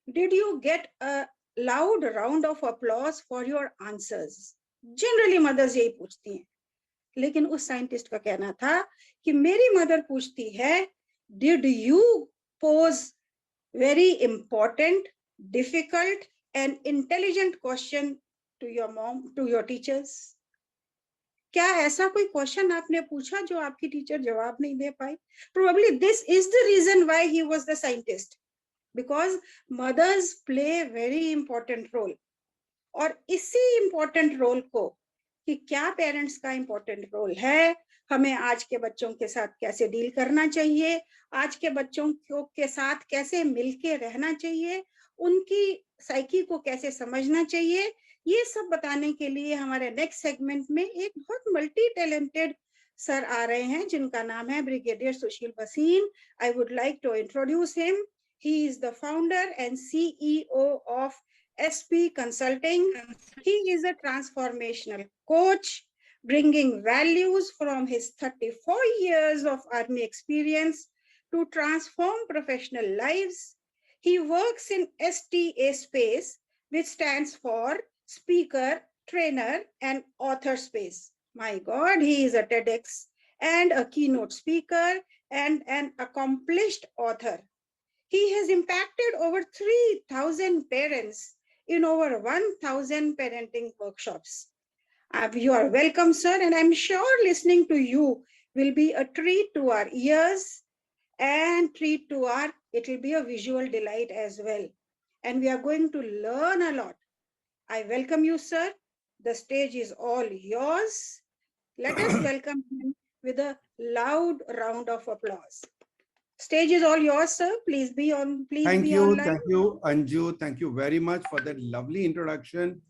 did you get a loud round of applause for your answers. Generally mothers यही पूछती हैं, लेकिन उस साइंटिस्ट का कहना था कि मेरी मदर पूछती है, did you pose very important, difficult and intelligent question to your mom, to your teachers? क्या ऐसा कोई क्वेश्चन आपने पूछा जो आपकी टीचर जवाब नहीं दे पाई? Probably this is the reason why he was the scientist, because mothers play very important role. और इसी important role को कि क्या पेरेंट्स का इंपॉर्टेंट रोल है, हमें आज के बच्चों के साथ कैसे डील करना चाहिए, आज के बच्चों के साथ कैसे मिलके रहना चाहिए, उनकी साइकी को कैसे समझना चाहिए, ये सब बताने के लिए हमारे नेक्स्ट सेगमेंट में एक बहुत मल्टी टैलेंटेड सर आ रहे हैं जिनका नाम है brigadier Sushil Bhasin. I would like to introduce him. He is the founder and CEO of SP Consulting. He is a transformational coach, bringing values from his 34 years of army experience to transform professional lives. He works in STA space, which stands for speaker, trainer, and author space. My God, he is a TEDx and a keynote speaker and an accomplished author. He has impacted over 3,000 parents in over 1,000 parenting workshops. You are welcome, sir, and I'm sure listening to you will be a treat to our ears and treat to our, it will be a visual delight as well. And we are going to learn a lot. I welcome you, sir. The stage is all yours. Let us welcome him with a loud round of applause. Stage is all yours, sir. Please be on. Please Thank be you, online. Anju. Thank you very much for that lovely introduction.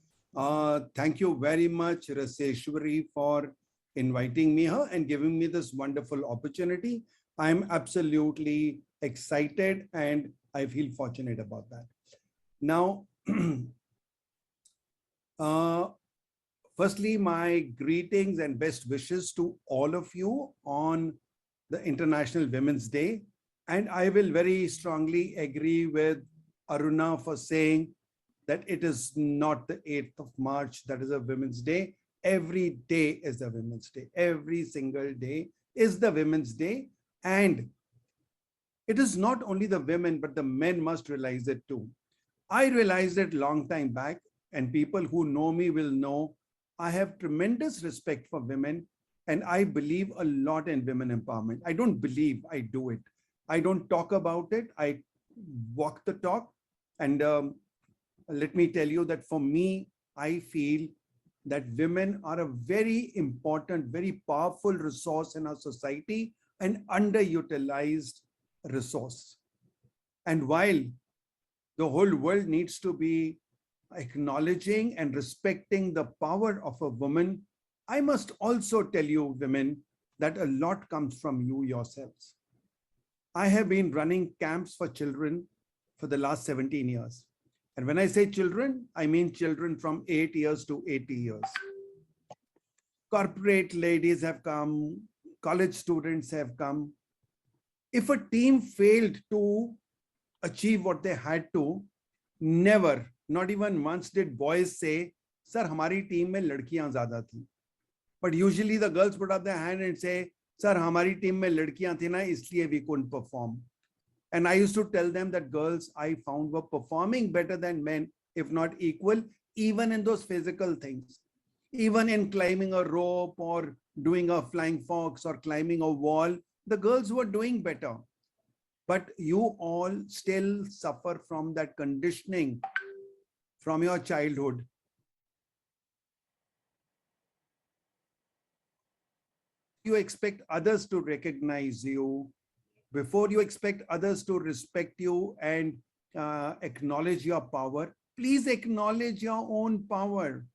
Thank you very much, Raseshwari, for inviting me here and giving me this wonderful opportunity. I'm absolutely excited and I feel fortunate about that. Now, firstly, my greetings and best wishes to all of you on the International Women's Day. And I will very strongly agree with Aruna for saying that it is not the 8th of March that is a Women's Day. Every day is a Women's Day. Every single day is the Women's Day. And it is not only the women, but the men must realize it too. I realized it long time back, and people who know me will know I have tremendous respect for women, and I believe a lot in women empowerment. I don't believe, I do it. I don't talk about it. I walk the talk. And let me tell you that for me, I feel that women are a very important, very powerful resource in our society, an underutilized resource. And while the whole world needs to be acknowledging and respecting the power of a woman, I must also tell you, women, that a lot comes from you yourselves. I have been running camps for children for the last 17 years. And when I say children, I mean children from 8 years to 80 years. Corporate ladies have come, college students have come. If a team failed to achieve what they had to, never, not even once did boys say, sir, hamari team mein ladkiyan zyada thi. But usually the girls put up their hand and say, sir, hamari team mein ladkiyan thi na, isliye we couldn't perform. And I used to tell them that girls I found were performing better than men, if not equal, even in those physical things. Even in climbing a rope or doing a flying fox or climbing a wall, the girls were doing better. But you all still suffer from that conditioning from your childhood. You expect others to recognize you, before you expect others to respect you and acknowledge your power, please acknowledge your own power.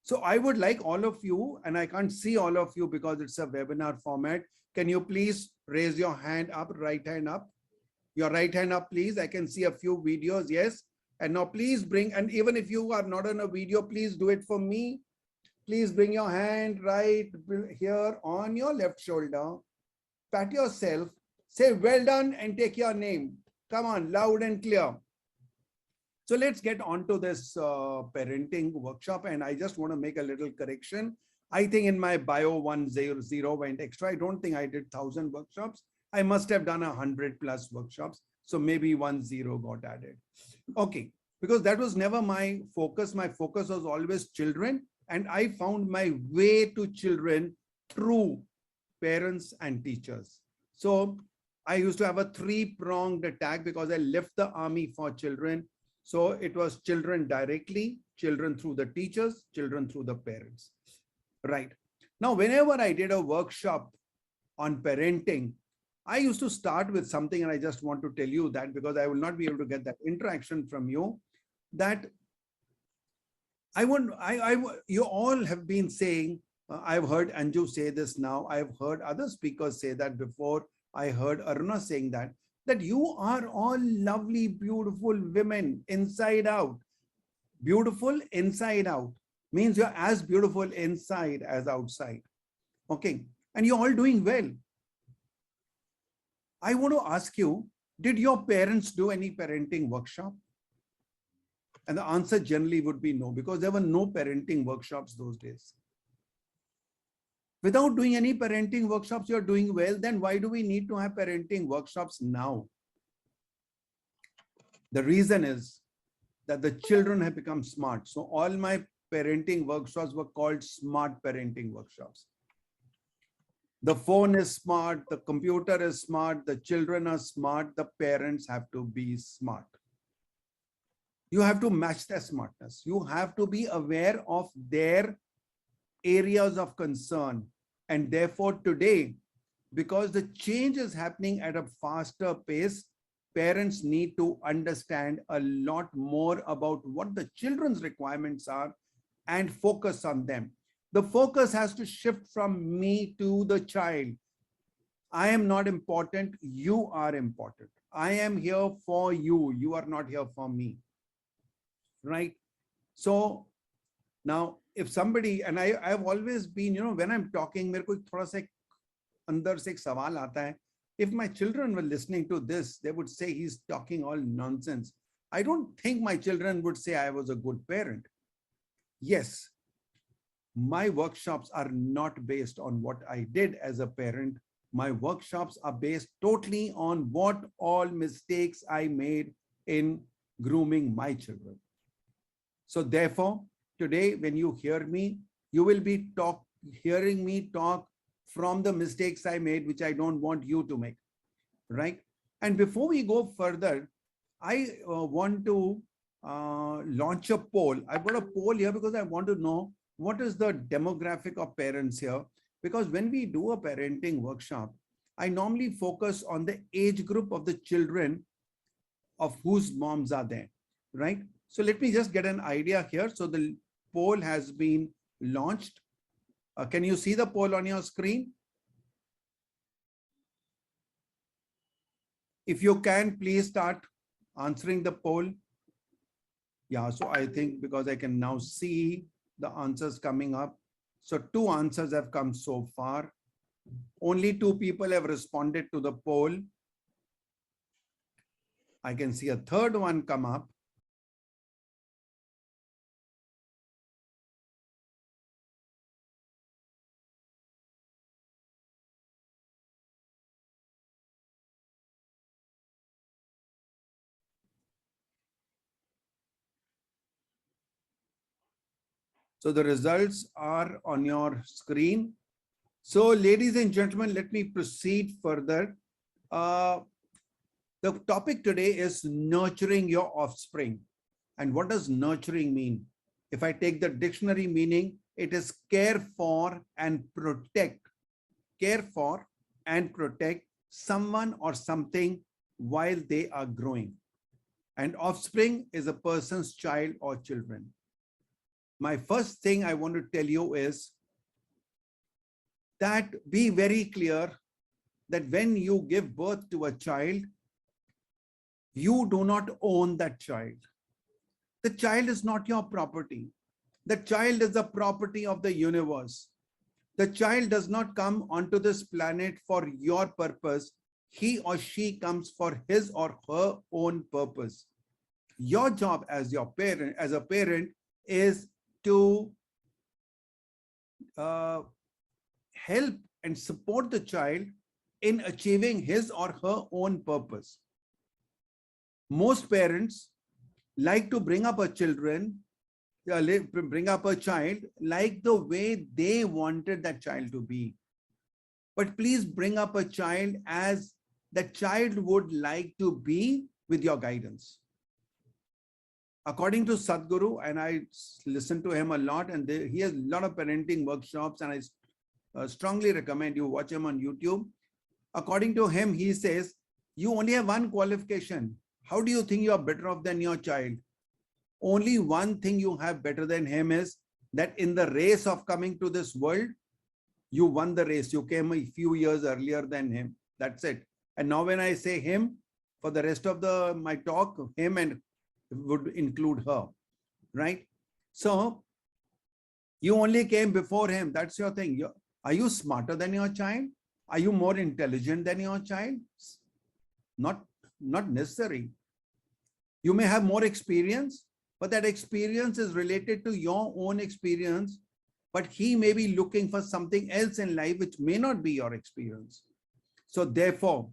So I would like all of you, and I can't see all of you because it's a webinar format. Can you please raise your hand up, right hand up? Your right hand up, please. I can see a few videos. Yes. And now please bring, and even if you are not on a video, please do it for me. Please bring your hand right here on your left shoulder. Pat yourself. Say well done and take your name. Come on, loud and clear. So let's get on to this parenting workshop. And I just want to make a little correction. I think in my bio 100 went extra. I don't think I did 1,000 workshops. I must have done 100+ workshops. So maybe 10 got added. Okay, because that was never my focus. My focus was always children. And I found my way to children through parents and teachers. So I used to have a 3-pronged attack because I left the army for children. So it was children directly, children through the teachers, children through the parents. Right. Now, whenever I did a workshop on parenting, I used to start with something, and I just want to tell you that because I will not be able to get that interaction from you, that you all have been saying, I've heard Anju say this now, I've heard other speakers say that before, I heard Aruna saying that you are all lovely, beautiful women inside out. Beautiful inside out means you're as beautiful inside as outside. Okay. And you're all doing well. I want to ask you, did your parents do any parenting workshop? And the answer generally would be no, because there were no parenting workshops those days. Without doing any parenting workshops, you're doing well, then why do we need to have parenting workshops now? The reason is that the children have become smart. So all my parenting workshops were called smart parenting workshops. The phone is smart, the computer is smart, the children are smart, the parents have to be smart. You have to match their smartness. You have to be aware of their areas of concern. And therefore today, because the change is happening at a faster pace, parents need to understand a lot more about what the children's requirements are and focus on them. The focus has to shift from me to the child. I am not important, you are important. I am here for you, you are not here for me. Right? So now if somebody, and I've always been, when I'm talking, मेरे को थोड़ा सा अंदर से एक सवाल आता है. If my children were listening to this, they would say he's talking all nonsense. I don't think my children would say I was a good parent. Yes, my workshops are not based on what I did as a parent. My workshops are based totally on what all mistakes I made in grooming my children. So therefore, today when you hear me, you will be hearing me talk from the mistakes I made, which I don't want you to make, right? And before we go further, I want to launch a poll. I've got a poll here because I want to know what is the demographic of parents here. Because when we do a parenting workshop, I normally focus on the age group of the children of whose moms are there, right? So let me just get an idea here. So the poll has been launched. Can you see the poll on your screen? If you can, please start answering the poll. Yeah, so I think because I can now see the answers coming up. So 2 answers have come so far. Only 2 people have responded to the poll. I can see a 3rd one come up. So the results are on your screen. So ladies and gentlemen, let me proceed further. The topic today is nurturing your offspring. And what does nurturing mean? If I take the dictionary meaning, it is care for and protect. Care for and protect someone or something while they are growing. And offspring is a person's child or children. My first thing I want to tell you is that be very clear that when you give birth to a child, you do not own that child. The child is not your property. The child is the property of the universe. The child does not come onto this planet for your purpose. He or she comes for his or her own purpose. Your job as a parent, is to help and support the child in achieving his or her own purpose. Most parents like to bring up a child like the way they wanted that child to be. But please bring up a child as the child would like to be with your guidance. According to Sadhguru, and I listen to him a lot, and he has a lot of parenting workshops, and I strongly recommend you watch him on YouTube. According to him, he says, you only have one qualification. How do you think you are better off than your child? Only one thing you have better than him is that in the race of coming to this world, you won the race. You came a few years earlier than him. That's it. And now when I say him, for the rest of my talk, him and would include her, right? So you only came before him. That's your thing. Are you smarter than your child? Are you more intelligent than your child? Not necessary. You may have more experience, but that experience is related to your own experience. But he may be looking for something else in life which may not be your experience. So therefore,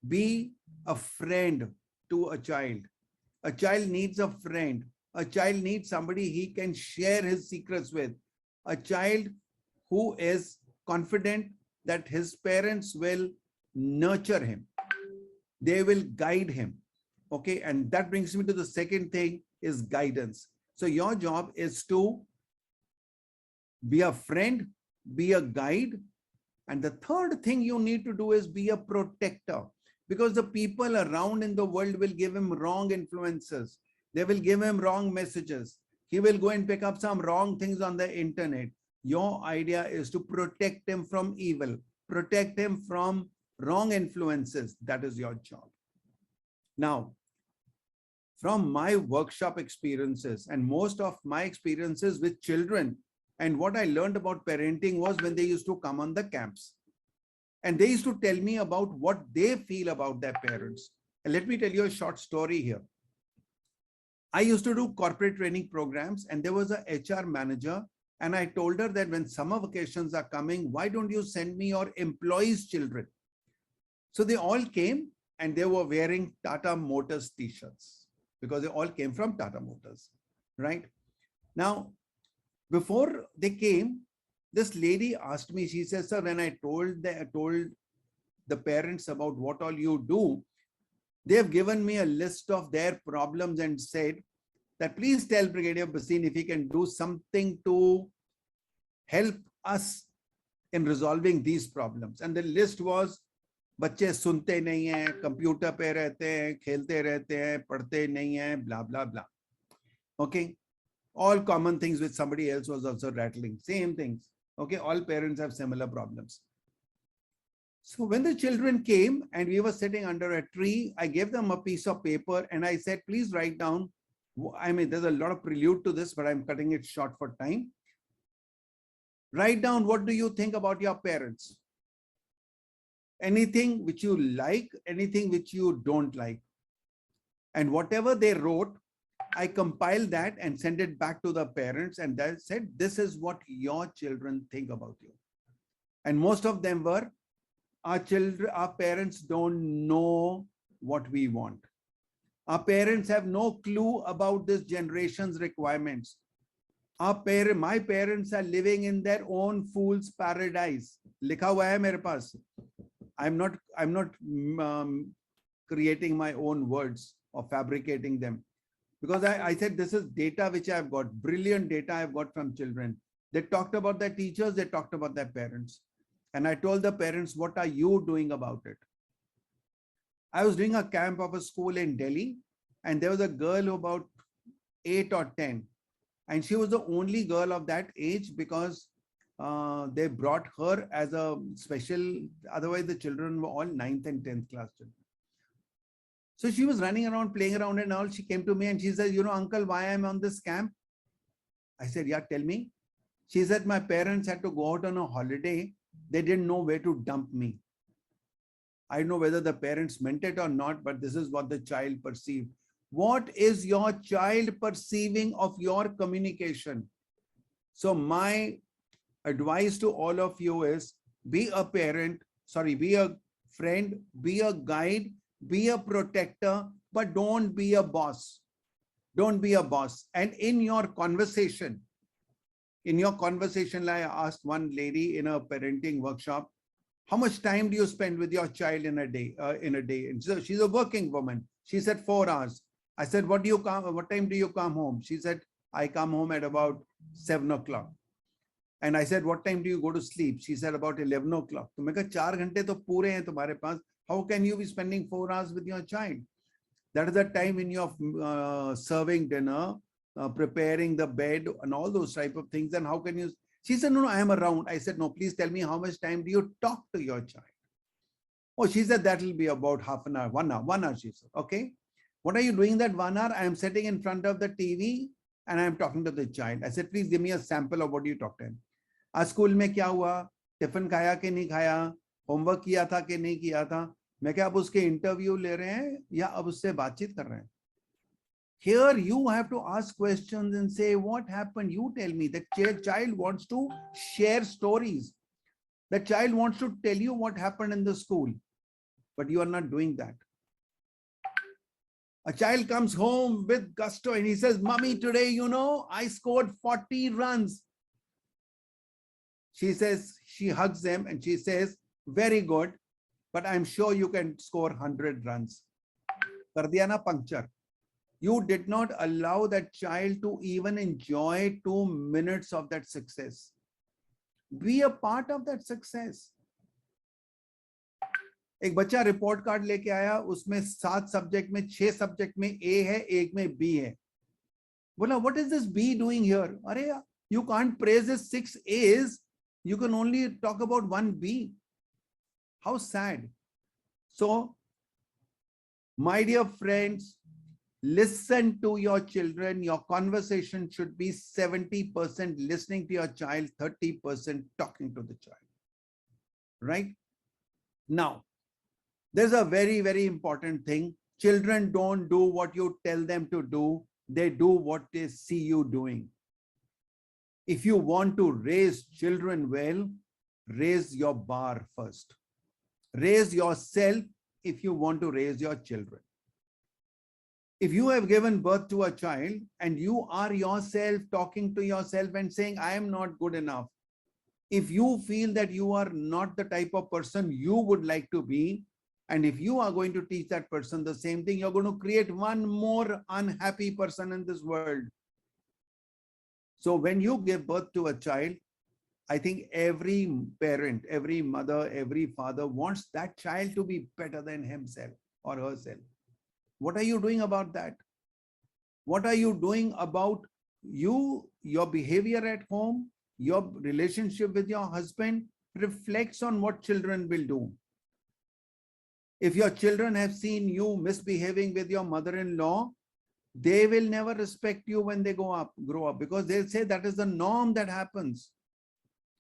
be a friend to a child. A child needs a friend. A child needs somebody he can share his secrets with. A child who is confident, that his parents will nurture him. They will guide him. Okay, and that brings me to the second thing is guidance. So your job is to be a friend, be a guide. And the third thing you need to do is be a protector, because the people around in the world will give him wrong influences. They will give him wrong messages. He will go and pick up some wrong things on the internet. Your idea is to protect him from evil, protect him from wrong influences. That is your job. Now, from my workshop experiences and most of my experiences with children, and what I learned about parenting was when they used to come on the camps and they used to tell me about what they feel about their parents. And let me tell you a short story here. I used to do corporate training programs, and there was a HR manager, and I told her that when summer vacations are coming, why don't you send me your employees' children? So they all came and they were wearing Tata Motors t-shirts because they all came from Tata Motors, right? Now, before they came, this lady asked me, she says, sir, when I told the parents about what all you do, they have given me a list of their problems and said that please tell Brigadier Bhasin if he can do something to help us in resolving these problems. And the list was, बच्चे सुनते नहीं हैं, computer पे रहते हैं, खेलते रहते हैं, पढ़ते नहीं हैं, blah, blah, blah. Okay. All common things which somebody else was also rattling. Same things. Okay. All parents have similar problems. So when the children came and we were sitting under a tree, I gave them a piece of paper and I said, please write down. I mean, there's a lot of prelude to this, but I'm cutting it short for time. Write down, what do you think about your parents? Anything which you like, anything which you don't like. And whatever they wrote, I compiled that and sent it back to the parents, and they said, this is what your children think about you. And most of them were, our parents don't know what we want. Our parents have no clue about this generation's requirements. My parents are living in their own fool's paradise. Likha hua hai mere paas. I'm not creating my own words or fabricating them, because I said this is data which I've got, brilliant data I've got from children. They talked about their teachers, they talked about their parents. And I told the parents, what are you doing about it? I was doing a camp of a school in Delhi, and there was a girl about 8 or 10. And she was the only girl of that age because they brought her as a special, otherwise the children were all 9th and 10th class children. So she was running around, playing around and all. She came to me and she said, you know, uncle, why I'm on this camp? I said, yeah, tell me. She said, my parents had to go out on a holiday. They didn't know where to dump me. I don't know whether the parents meant it or not, but this is what the child perceived. What is your child perceiving of your communication? So my advice to all of you is be a parent, be a friend, be a guide, be a protector, but don't be a boss. Don't be a boss. And in your conversation, like I asked one lady in a parenting workshop, how much time do you spend with your child in a day? And so she's a working woman. She said 4 hours. I said, what time do you come home? She said, I come home at about 7 o'clock. And I said, what time do you go to sleep? She said, about 11 o'clock. So I said, 4 घंटे तो पूरे हैं तुम्हारे पास. How can you be spending 4 hours with your child? That is the time when you're serving dinner, preparing the bed and all those type of things. And how can you? She said, no, I am around. I said, no, please tell me how much time do you talk to your child? Oh, she said, that will be about half an hour, 1 hour, 1 hour, she said. Okay. What are you doing that 1 hour? I am sitting in front of the TV and I am talking to the child. I said, please give me a sample of what you talked to him. आज school में क्या हुआ, tiffin खाया कि नहीं खाया, homework किया था कि नहीं किया था, मैं क्या अब उसके इंटरव्यू ले रहे हैं या अब उससे बातचीत कर रहे हैं? Here you have to ask questions and say, what happened? You tell me. The child wants to share stories. The child wants to tell you what happened in the school, but you are not doing that. A child comes home with gusto and he says, Mommy, today, you know, I scored 40 runs. She says, she hugs them and she says, very good, but I'm sure you can score 100 runs. Kar diya na puncture. You did not allow that child to even enjoy 2 minutes of that success. Be a part of that success. एक बच्चा report card लेके आया, उसमें 7 subject में 6 subject में A है, एक में B है. बोला, what is this B doing here? अरे यार, you can't praise his 6 A's. You can only talk about 1 B. How sad. So, my dear friends, listen to your children. Your conversation should be 70% listening to your child, 30% talking to the child. Right? Now, there's a very, very important thing. Children don't do what you tell them to do. They do what they see you doing. If you want to raise children well, raise your bar first. Raise yourself if you want to raise your children. If you have given birth to a child and you are yourself talking to yourself and saying, I am not good enough. If you feel that you are not the type of person you would like to be, and if you are going to teach that person the same thing, you're going to create one more unhappy person in this world. So when you give birth to a child, I think every parent, every mother, every father wants that child to be better than himself or herself. What are you doing about that? What are you doing about you? Your behavior at home, your relationship with your husband reflects on what children will do. If your children have seen you misbehaving with your mother-in-law, they will never respect you when they grow up, because they'll say that is the norm that happens.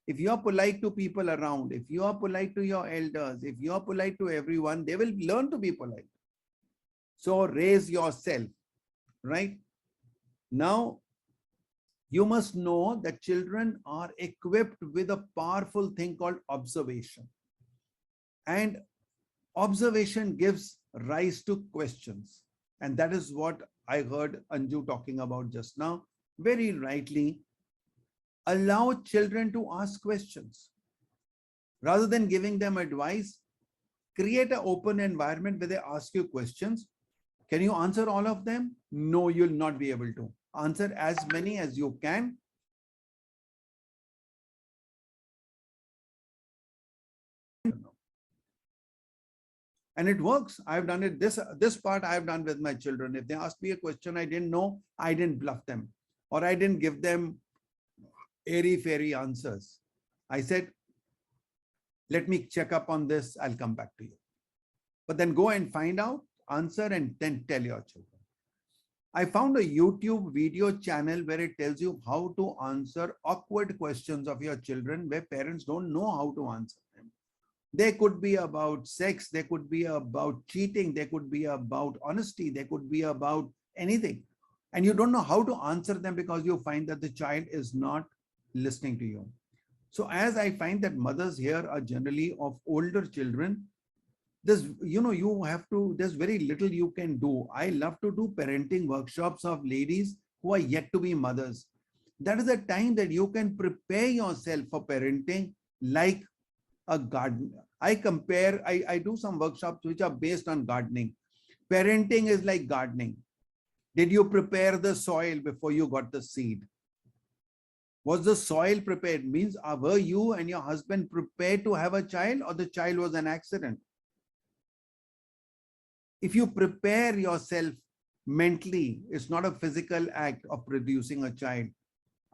If you are polite to people around, if you are polite to your elders, if you are polite to everyone, they will learn to be polite. So raise yourself, right? Now, you must know that children are equipped with a powerful thing called observation. And observation gives rise to questions. And that is what I heard Anju talking about just now. Very rightly, allow children to ask questions. Rather than giving them advice, create an open environment where they ask you questions. Can you answer all of them? No, you'll not be able to. Answer as many as you can. And it works. I've done it. This part I've done with my children. If they ask me a question I didn't know, I didn't bluff them, or I didn't give them airy-fairy answers. I said, let me check up on this. I'll come back to you. But then go and find out, answer, and then tell your children. I found a YouTube video channel where it tells you how to answer awkward questions of your children where parents don't know how to answer them. They could be about sex, they could be about cheating, they could be about honesty, they could be about anything. And you don't know how to answer them because you find that the child is not listening to you. So as I find that mothers here are generally of older children, there's very little you can do. I love to do parenting workshops of ladies who are yet to be mothers. That is the time that you can prepare yourself for parenting like a gardener. I do some workshops which are based on gardening. Parenting is like gardening. Did you prepare the soil before you got the seed? Was the soil prepared? Means were you and your husband prepared to have a child, or the child was an accident? If you prepare yourself mentally, it's not a physical act of producing a child.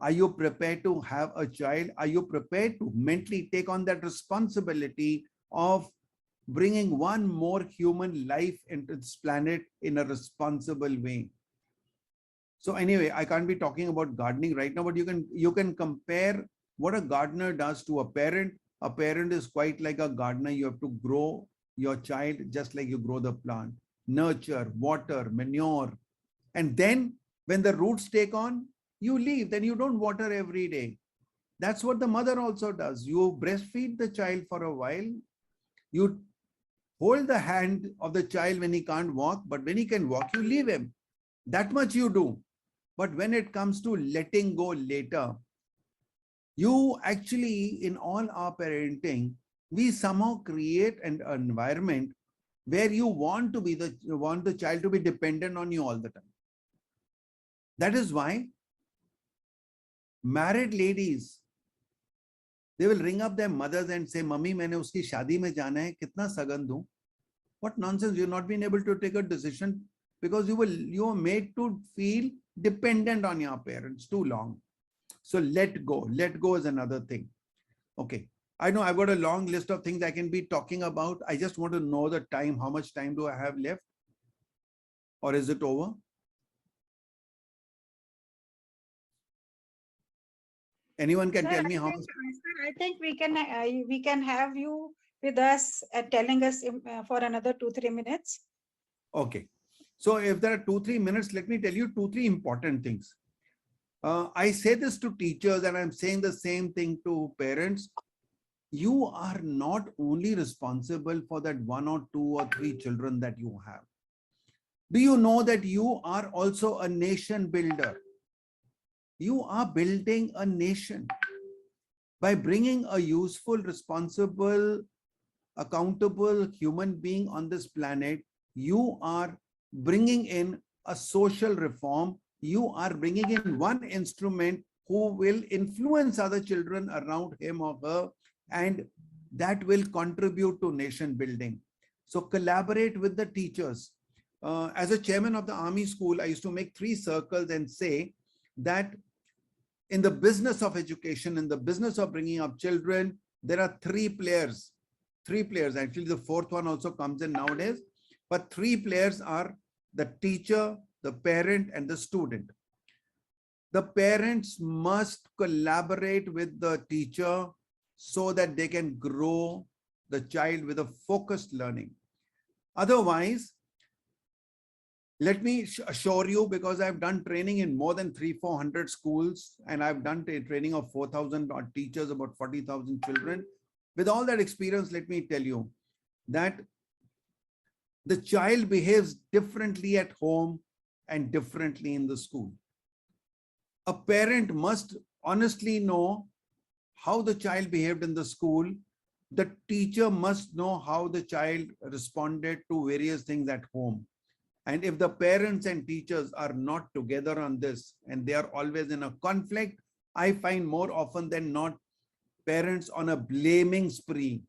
Are you prepared to have a child? Are you prepared to mentally take on that responsibility of bringing one more human life into this planet in a responsible way? So anyway, I can't be talking about gardening right now, but you can compare what a gardener does to a parent. A parent is quite like a gardener. You have to grow your child just like you grow the plant. Nurture, water, manure. And then when the roots take on, you leave. Then you don't water every day. That's what the mother also does. You breastfeed the child for a while. You hold the hand of the child when he can't walk, but when he can walk, you leave him. That much you do. But when it comes to letting go later, You actually, in all our parenting, we somehow create an environment where you want the child to be dependent on you all the time. That is why married ladies, they will ring up their mothers and say, "Mummy, मैंने उसकी शादी में जाना है, कितना सगन दूं?" What nonsense! You've not been able to take a decision because you were made to feel dependent on your parents too long. So let go. Let go is another thing. Okay. I know I've got a long list of things I can be talking about. I just want to know the time. How much time do I have left? Or is it over? Anyone can tell me how much? Sir, I think we can have you with us telling us for another 2-3 minutes. Okay. So if there are 2-3 minutes, let me tell you 2-3 important things. I say this to teachers and I'm saying the same thing to parents. You are not only responsible for that 1 or 2 or 3 children that you have. Do you know that you are also a nation builder? You are building a nation by bringing a useful, responsible, accountable human being on this planet. You are bringing in a social reform. You are bringing in one instrument who will influence other children around him or her, and that will contribute to nation building. So collaborate with the teachers. As a chairman of the army school, I used to make 3 circles and say that in the business of education, in the business of bringing up children, there are 3 players. 3 players. Actually, the 4th one also comes in nowadays. But 3 players are the teacher, the parent, and the student. The parents must collaborate with the teacher so that they can grow the child with a focused learning. Otherwise, let me assure you, because I've done training in more than 300-400 schools, and I've done training of 4,000 teachers, about 40,000 children. With all that experience, let me tell you that the child behaves differently at home and differently in the school. A parent must honestly know how the child behaved in the school. The teacher must know how the child responded to various things at home. And if the parents and teachers are not together on this and they are always in a conflict, I find more often than not parents on a blaming spree.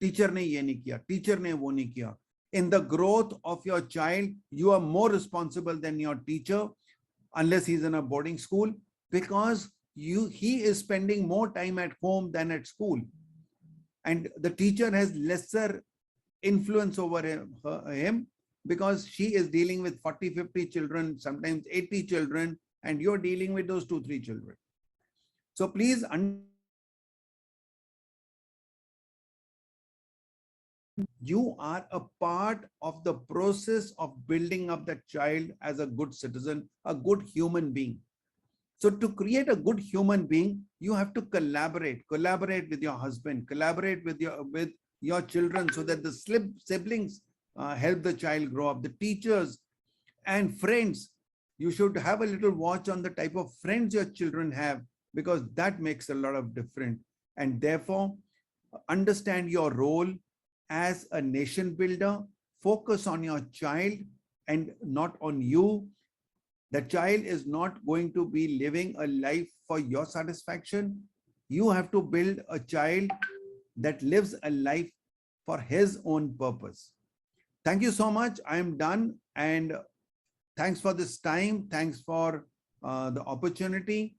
Teacher ne ye nahi kiya, teacher ne wo nahi kiya. In the growth of your child, you are more responsible than your teacher, unless he's in a boarding school, because he is spending more time at home than at school. And the teacher has lesser influence over him because she is dealing with 40-50 children, sometimes 80 children, and you're dealing with those 2-3 children. So please you are a part of the process of building up that child as a good citizen, a good human being. So to create a good human being, you have to collaborate with your husband, collaborate with your children, so that the siblings help the child grow up. The teachers and friends, you should have a little watch on the type of friends your children have, because that makes a lot of difference. And therefore, understand your role as a nation builder. Focus on your child and not on you. The child is not going to be living a life for your satisfaction. You have to build a child that lives a life for his own purpose. Thank you so much. I am done. And thanks for this time. Thanks for the opportunity.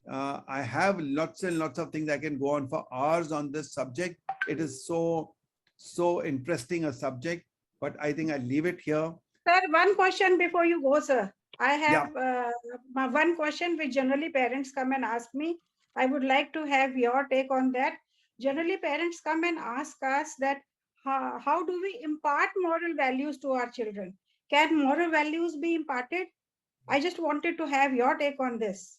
I have lots and lots of things. I can go on for hours on this subject. It is so interesting a subject, but I think I'll leave it here. Sir, one question before you go, sir. I have one question which generally parents come and ask me. I would like to have your take on that. Generally, parents come and ask us that how do we impart moral values to our children? Can moral values be imparted? I just wanted to have your take on this.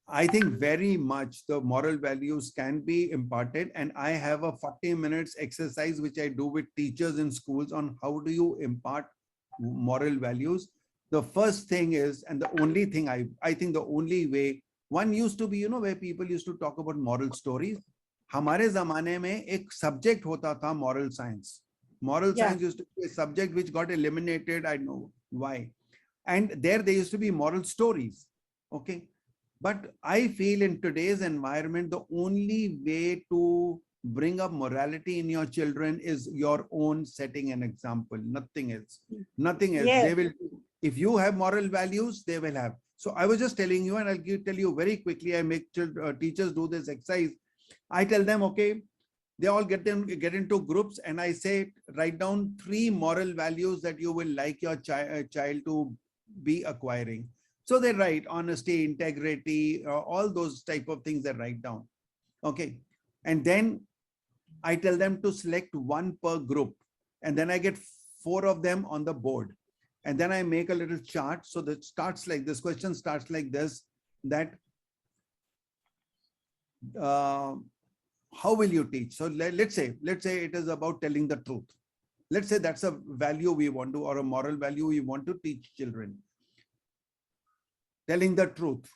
I think very much the moral values can be imparted, and I have a 40 minutes exercise which I do with teachers in schools on how do you impart moral values. The first thing is, and the only thing I think the only way One used to be, you know, where people used to talk about moral stories. हमारे ज़माने में एक subject होता था moral science. Moral science used to be a subject which got eliminated. I know why. And there used to be moral stories. Okay. But I feel in today's environment, the only way to bring up morality in your children is your own setting an example, nothing else. Nothing else. They will, if you have moral values, they will have. So I was just telling you, and I'll tell you very quickly, I make teachers do this exercise. I tell them, okay, they all get into groups, and I say, write down 3 moral values that you will like your child to be acquiring. So they write honesty, integrity, all those type of things they write down. Okay. And then I tell them to select 1 per group. And then I get 4 of them on the board. And then I make a little chart. So that starts like this question starts like this, that how will you teach? So let's say it is about telling the truth. Let's say that's a value we want to, or a moral value we want to teach children. Telling the truth.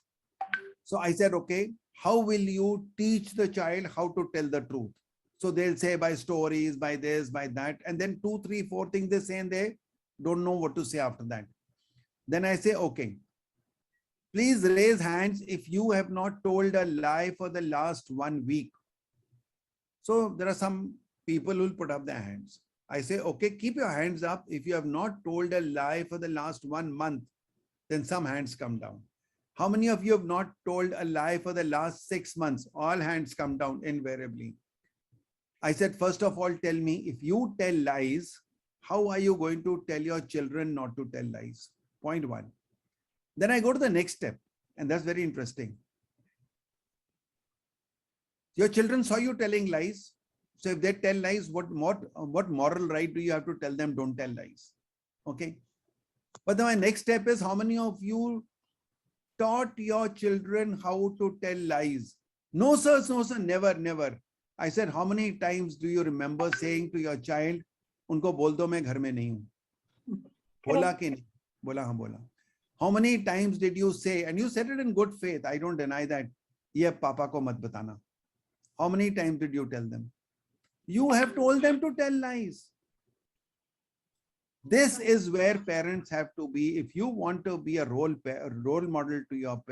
So I said, okay, how will you teach the child how to tell the truth? So they'll say by stories, by this, by that, and then 2, 3, 4 things they say, and they don't know what to say after that. Then I say, okay, please raise hands if you have not told a lie for the last 1 week. So there are some people who will put up their hands. I say, okay, keep your hands up if you have not told a lie for the last 1 month. Then some hands come down. How many of you have not told a lie for the last 6 months? All hands come down invariably. I said, first of all, tell me, if you tell lies, how are you going to tell your children not to tell lies? Point 1. Then I go to the next step, and that's very interesting. Your children saw you telling lies. So if they tell lies, what moral right do you have to tell them don't tell lies? Okay. But then my next step is, how many of you taught your children how to tell lies? No, sir, never, never. I said, how many times do you remember saying to your child, unko bol do main ghar mein nahi hu? Bola ki nahi? Bola, haan bola. How many times did you say, and you said it in good faith, I don't deny that, ye papa ko mat batana. How many times did you tell them? You have told them to tell lies. This is where parents have to be. If you want to be a role model to your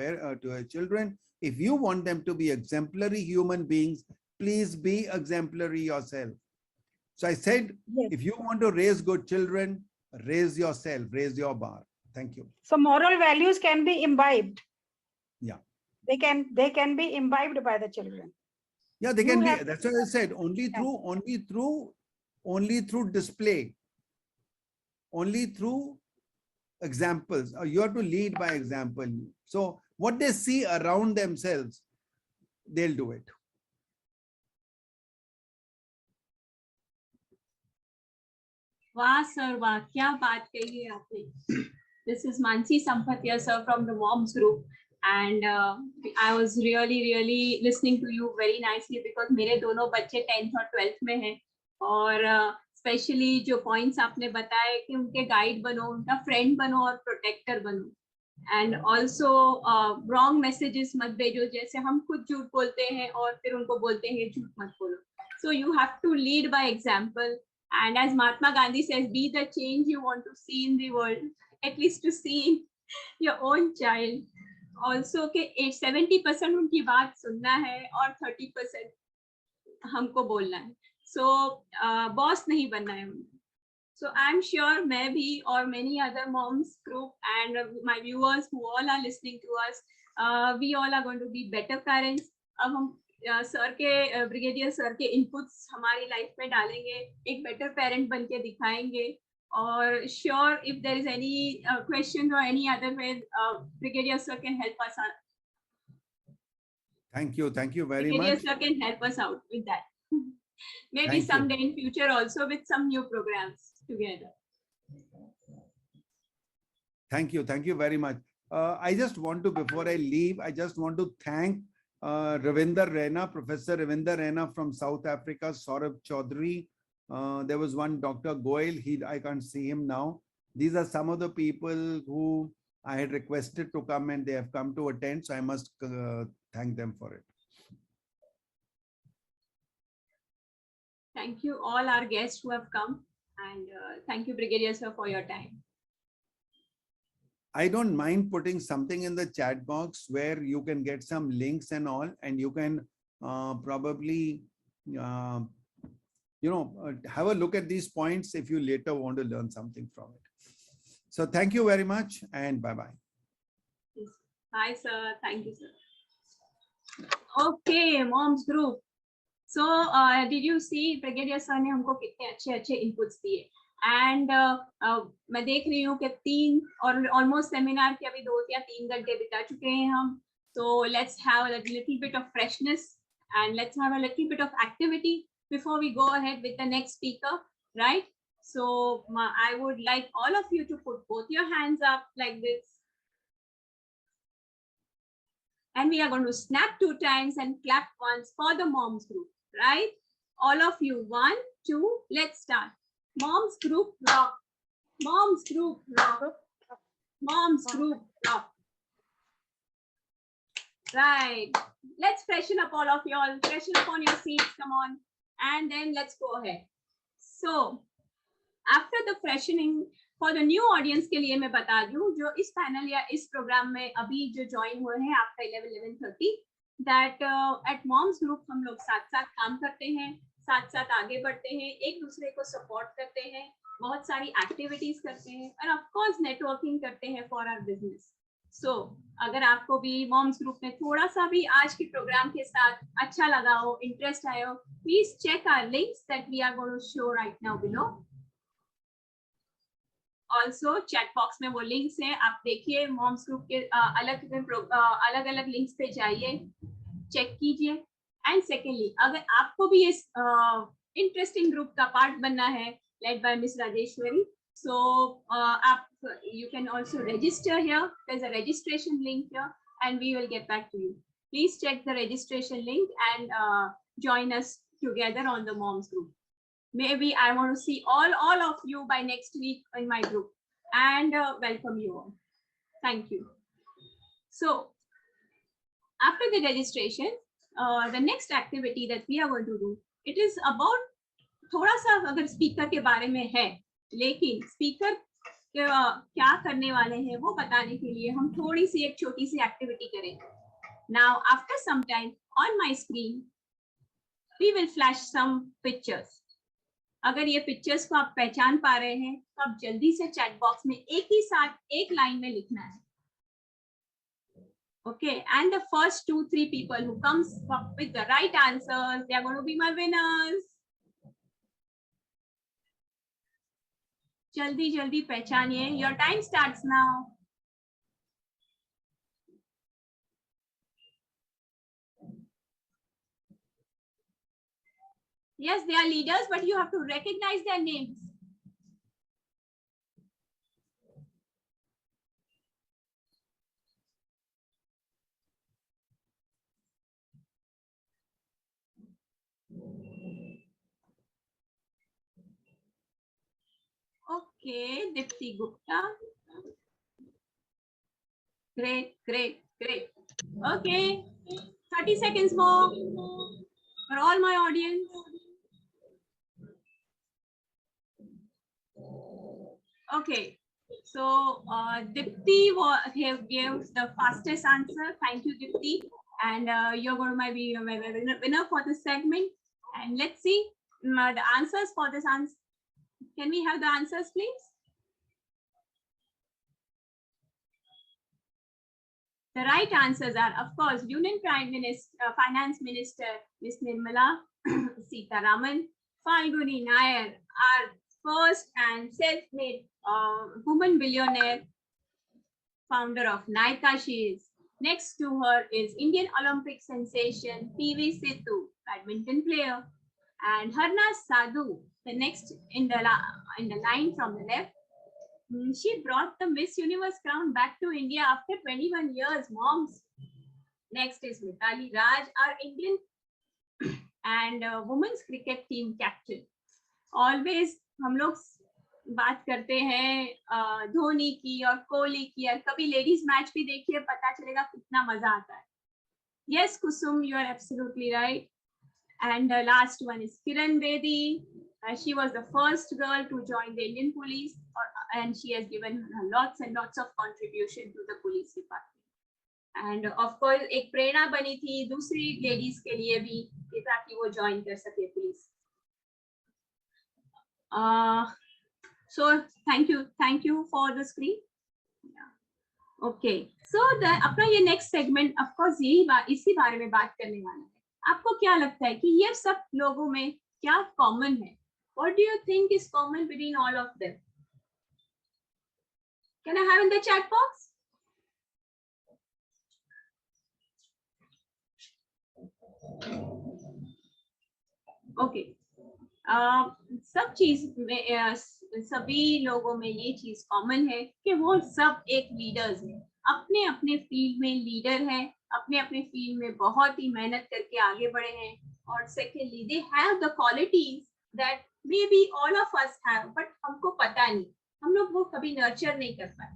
children, if you want them to be exemplary human beings, please be exemplary yourself. So I said, if you want to raise good children, raise yourself, raise your bar. Thank you. So moral values can be imbibed. Yeah. They can be imbibed by the children. Yeah, they can be. That's what I said. Only through display. Only through examples. You have to lead by example. So what they see around themselves, they'll do it. Wow, sir, wow, kya baat kahi hai aapne. This is Mansi Sampathia, sir, from the Moms group. And I was really listening to you very nicely because मेरे दोनों बच्चे 10th और 12th में हैं और specially जो points आपने बताए कि उनके गाइड बनो, उनका फ्रेंड बनो और प्रोटेक्टर बनो. एंड ऑल्सो रॉन्ग मैसेजेस मत भेजो, जैसे हम खुद झूठ बोलते हैं और फिर उनको बोलते हैं झूठ मत बोलो. So you have to lead by example, and as Mahatma Gandhi says, be the change you want to see in the world, at least to see your own child. Also के 70% उनकी बात सुनना है और 30% हमको बोलना है. So boss नहीं बनना है उनको. So I'm sure मैं भी और many other moms group and my viewers who all are listening to us, we all are going to be better parents. अब हम सर के ब्रिगेडियर सर के इनपुट्स हमारी लाइफ में डालेंगे, एक बेटर पेरेंट बन के दिखाएंगे. और sure if there is any question or any other way, brigadier sir can help us out. Thank you very much. Brigadier sir can help us out with that. Maybe someday in future also with some new programs together. Thank you very much. I just want to, before I leave, I just want to thank Ravinder Raina, Professor Ravinder Raina from South Africa, Saurabh Chaudhary. There was one Dr. Goyal, I can't see him now. These are some of the people who I had requested to come and they have come to attend. So I must thank them for it. Thank you all our guests who have come, and thank you Brigadier sir for your time. I don't mind putting something in the chat box where you can get some links and all, and you can probably, have a look at these points if you later want to learn something from it. So thank you very much and bye-bye. Bye, sir. Thank you, sir. Okay, Moms Group. So, did you see Brigadier sir ने हमको कितने अच्छे inputs दिए? And मैं देख रही हूँ कि 3 और almost seminar के अभी 2 या 3 घंटे बिता चुके हैं हम. So let's have a little bit of freshness and let's have a little bit of activity before we go ahead with the next speaker, right? So I would like all of you to put both your hands up like this. And we are going to snap 2 times and clap once for the Moms Group, right? All of you, 1, 2, let's start. Moms Group rock. Moms Group rock. Moms Group rock. Right. Let's freshen up all of y'all. Freshen up on your seats, come on. And then let's go ahead. So, after the freshening, for the new audience के लिए मैं बता दूं जो इस panel या इस programme में अभी जो ज्वाइन हुए हैं after 11:30 that at Moms Group हम लोग साथ-साथ काम करते हैं, साथ-साथ आगे बढ़ते हैं, एक दूसरे को सपोर्ट करते हैं, बहुत सारी एक्टिविटीज करते हैं और ऑफ कोर्स नेटवर्किंग करते हैं फॉर आवर बिजनेस. सो अगर आपको भी मॉम्स ग्रुप में थोड़ा सा भी आज के प्रोग्राम के साथ अच्छा लगा हो, इंटरेस्ट आया हो, please check our links that we are going to show right now below. Also chat box में वो लिंक्स हैं, आप देखिए मॉम्स ग्रुप के अलग अलग लिंक्स पे जाइए, चेक कीजिए. एंड सेकेंडली अगर आपको भी इस इंटरेस्टिंग ग्रुप का पार्ट बनना है led by miss Rajeshwari, so you can also register here. There's a registration link here and we will get back to you. Please check the registration link and join us together on the Moms Group. Maybe I want to see all of you by next week in my group and welcome you all. Thank you. So after the registration, the next activity that we are going to do, it is about थोड़ा सा अगर speaker के बारे में है, लेकिन speaker क्या करने वाले हैं वो बताने के लिए हम थोड़ी सी एक छोटी सी एक्टिविटी करें. Now after some time on my screen we will flash some pictures. अगर ये पिक्चर्स को आप पहचान पा रहे हैं तो आप जल्दी से चैट बॉक्स में एक ही साथ एक लाइन में लिखना है. Okay, and the first 2-3 people who comes up with the right answers, they are going to be my winners. जल्दी जल्दी पहचानिए. Your time starts now. Yes, they are leaders, but you have to recognize their names. Okay, Dipti Gupta. Great, great, great. Okay, 30 seconds more for all my audience. Okay, so Dipti gave the fastest answer. Thank you, Dipti. And you're going to be a winner for this segment. And let's see the answers for this answer. Can we have the answers, please? The right answers are, of course, Union Prime Minister, Finance Minister, Ms. Nirmala Sitharaman, Falguni Nair, our first and self-made woman billionaire, founder of Nykaa she is. Next to her is Indian Olympic sensation PV Sindhu, badminton player, and Harna Sadhu, the next in the line from the left. She brought the Miss Universe crown back to India after 21 years, moms. Next is Mithali Raj, our Indian and women's cricket team captain. Always हम लोग बात करते हैं धोनी की और कोहली की, और कभी लेडीज मैच भी देखिए, पता चलेगा कितना मजा आता है. Yes, Kusum, you are absolutely right. And the last one is Kiran Bedi. She was the first girl to join the Indian police, and she has given lots and lots of contribution to the police department. And of course, एक प्रेरणा बनी थी दूसरी ladies के लिए भी ताकि वो join कर सके police. So thank you for the screen. Okay, so अपना ये next segment, of course इसी बारे में बात करने वाला है. आपको क्या लगता है कि ये सब लोगों में क्या कॉमन है? What do you think is common between all of them? Can I have in the chat box? Okay. सब चीज में सभी लोगों में ये चीज कॉमन है कि वो सब एक लीडर्स हैं, अपने अपने फील्ड में लीडर हैं, अपने अपने फील्ड में बहुत ही मेहनत करके आगे बढ़े हैं. और secondly they have the qualities that may be all of us have, but हमको पता नहीं, हम लोग वो कभी नर्चर नहीं कर पाए.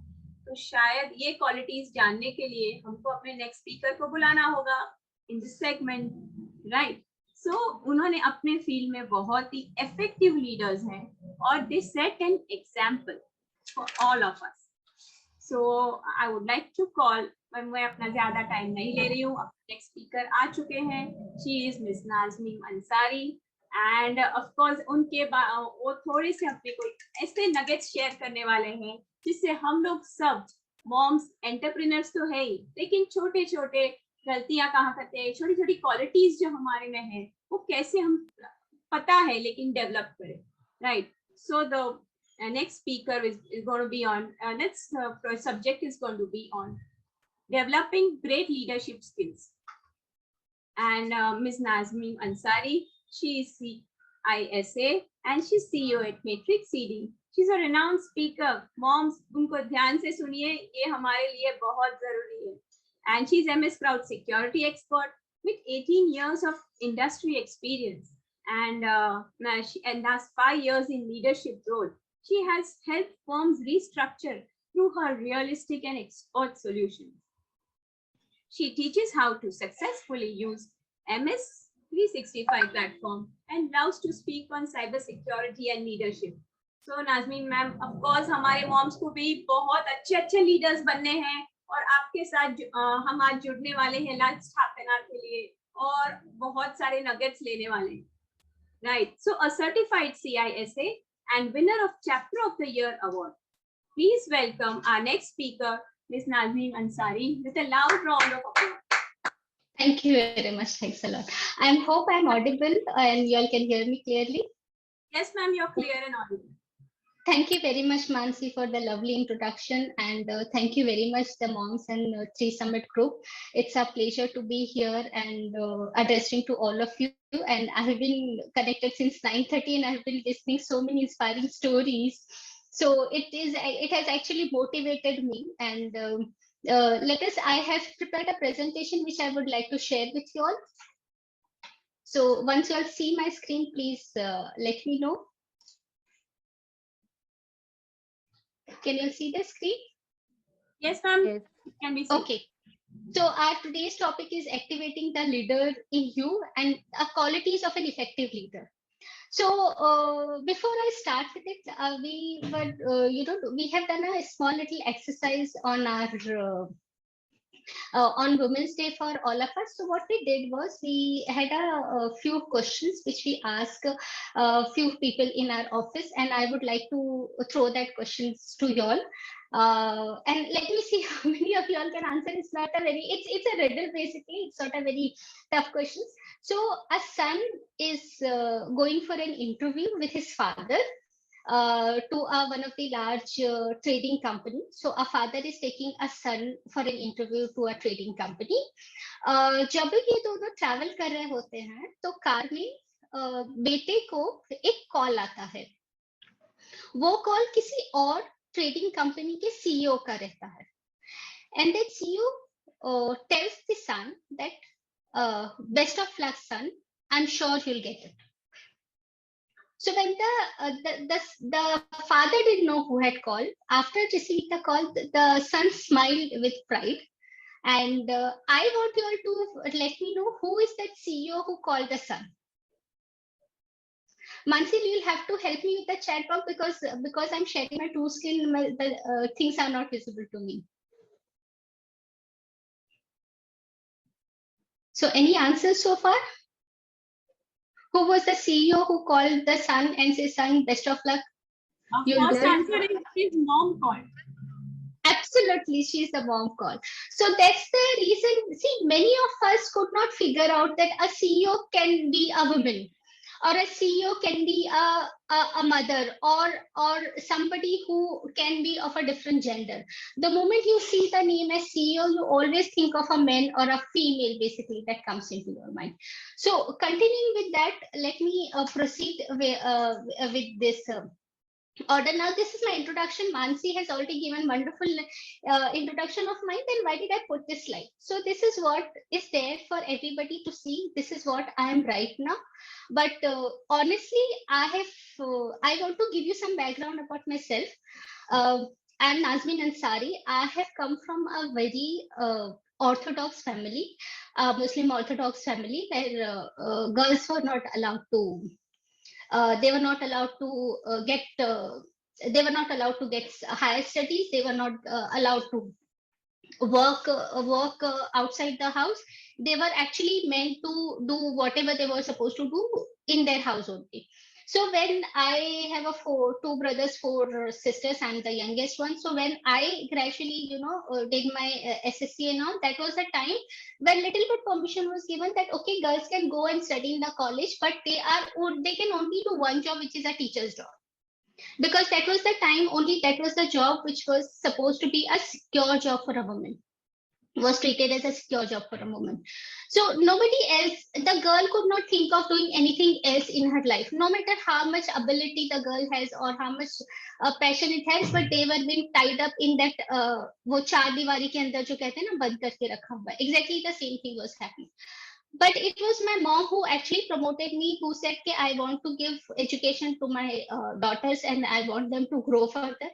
तो शायद ये क्वालिटीज जानने के लिए हमको अपने नेक्स्ट स्पीकर को बुलाना होगा इन दिस सेगमेंट, राइट? सो उन्होंने अपने फील्ड में बहुत ही इफेक्टिव लीडर्स हैं और they set an example for all of us. So I would like to call, मैं अपना ज्यादा टाइम नहीं ले रही हूँ, नेक्स्ट स्पीकर आ चुके हैं. She is miss Nazmeen Ansari, and of course उनके वो थोड़े से अपने कोई ऐसे नगेट्स शेयर करने वाले हैं जिससे हम लोग सब मॉम्स एंटरप्रेन्योर्स तो है ही, लेकिन छोटे छोटे गलतियां कहाँ करते हैं, छोटी छोटी क्वालिटीज जो हमारे में है वो कैसे हम पता है लेकिन डेवलप करें, right? So the next speaker is going to be on next subject is going to be on developing great leadership skills. And Ms. Nazmeen Ansari, she is CISA and she's CEO at Matrix CD. She's a renowned speaker. Moms, उनको ध्यान से सुनिए, ये हमारे लिए बहुत जरूरी है. And she's MS Crowd Security expert with 18 years of industry experience, and last 5 years in leadership role. She has helped firms restructure through her realistic and expert solutions. She teaches how to successfully use MS 365 platform and loves to speak on cyber security and leadership. So Nazmeen ma'am, of course हमारे moms को भी बहुत अच्छे leaders बनने हैं और आपके साथ हम आज जुड़ने वाले हैं लंच हाफ के लिए और बहुत सारे नगेट्स लेने वाले हैं, right? So a certified CISA and winner of Chapter of the Year award. Please welcome our next speaker, Ms. Nazmeen Ansari, with a loud round of applause. Thank you very much. Thanks a lot. I hope I'm audible and you all can hear me clearly. Yes, ma'am, you're clear and audible. Thank you very much, Mansi, for the lovely introduction, and thank you very much, the Moms and Three Summit Group. It's a pleasure to be here and addressing to all of you. And I have been connected since 9:30, and I have been listening so many inspiring stories. So it has actually motivated me. And I have prepared a presentation which I would like to share with you all. So once you all see my screen, please let me know. Can you see the screen? Yes, ma'am. Yes. Can we see? Okay. So our today's topic is activating the leader in you and qualities of an effective leader. So before I start with it, we have done a small little exercise on our on Women's Day for all of us. So what we did was we had a few questions which we asked a few people in our office, and I would like to throw that questions to y'all. And let me see how many of y'all can answer. It's not a very, it's a riddle basically. It's not a very tough questions. So a son is going for an interview with his father to one of the large trading company. So a father is taking a son for an interview to a trading company. जब ये दोनों travel कर रहे होते हैं तो car में बेटे को एक कॉल आता है. वो कॉल किसी और ट्रेडिंग कंपनी के CEO का रहता है. And that CEO tells the son that best of luck son, I'm sure you'll get it. So when the father didn't know who had called, after receiving the call, the son smiled with pride. And I want you all to let me know who is that CEO who called the son. Mansi, you'll have to help me with the chat box because I'm sharing my two screen, the things are not visible to me. So any answers so far? Who was the CEO who called the son and said, son, best of luck? First answer is his mom called. Absolutely, she's the mom call. So that's the reason. See, many of us could not figure out that a CEO can be a woman, or a CEO can be a mother, or somebody who can be of a different gender. The moment you see the name as CEO, you always think of a man or a female, basically, that comes into your mind. So continuing with that, let me proceed with this order. Now, this is my introduction. Mansi has already given wonderful introduction of mine. Then why did I put this slide? So this is what is there for everybody to see. This is what I am right now. But honestly, I want to give you some background about myself. I'm Nazmeen Ansari. I have come from a very Orthodox family, Muslim Orthodox family, where girls were not allowed to. They were not allowed to get. They were not allowed to get higher studies. They were not allowed to work outside the house. They were actually meant to do whatever they were supposed to do in their house only. So when I have two brothers, four sisters, I'm the youngest one. So when I gradually, did my SSC and all, that was a time when little bit permission was given that okay, girls can go and study in the college, but they can only do one job, which is a teacher's job. Because that was the time only, that was the job which was supposed to be a secure job for a woman, was treated as a secure job for a woman. So nobody else, the girl could not think of doing anything else in her life, no matter how much ability the girl has or how much passion it has, but they were being tied up in that वो चार दीवारी के अंदर जो कहते हैं ना बंद करके रखा हुआ. Exactly the same thing was happening. But it was my mom who actually promoted me, who said that I want to give education to my daughters and I want them to grow further.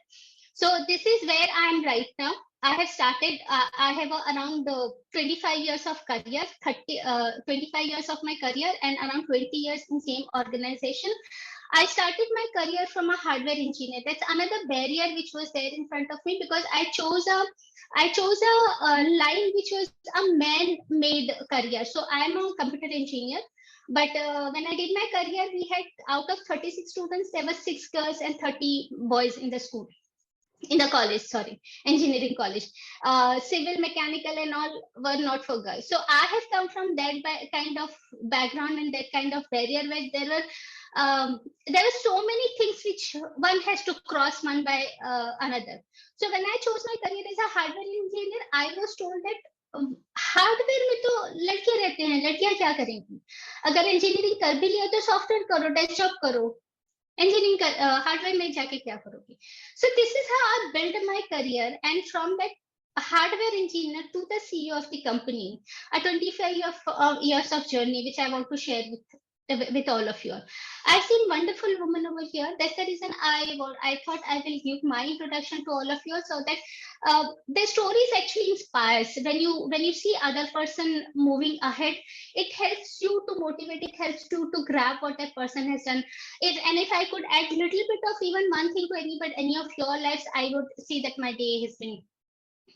So this is where I am right now. I have started, I have around 25 years of career, 25 years of my career and around 20 years in same organization. I started my career from a hardware engineer. That's another barrier which was there in front of me, because I chose a line which was a man-made career. So I am a computer engineer. But when I did my career, we had out of 36 students, there were 6 girls and 30 boys in the school. In the college, sorry, engineering college. Civil, mechanical and all were not for girls. So I have come from that kind of background and that kind of barrier where there were so many things which one has to cross one by another. So when I chose my career as a hardware engineer, I was told that hardware में तो लड़कियां रहते हैं, लड़कियां क्या करेंगी? अगर engineering कर भी लिया तो सॉफ्टवेयर करो, डेस्कटॉप करो, engineering hardware में जाके क्या करोगे? So this is how I built my career, and from that hardware engineer to the CEO of the company, a 25 years of journey which I want to share with all of you. I've seen wonderful women over here. That's the reason I thought I will give my introduction to all of you, so that their stories actually inspires. When you see other person moving ahead, it helps you to motivate. It helps you to grab what that person has done. And if I could add little bit of even one thing to any of your lives, I would see that my day has been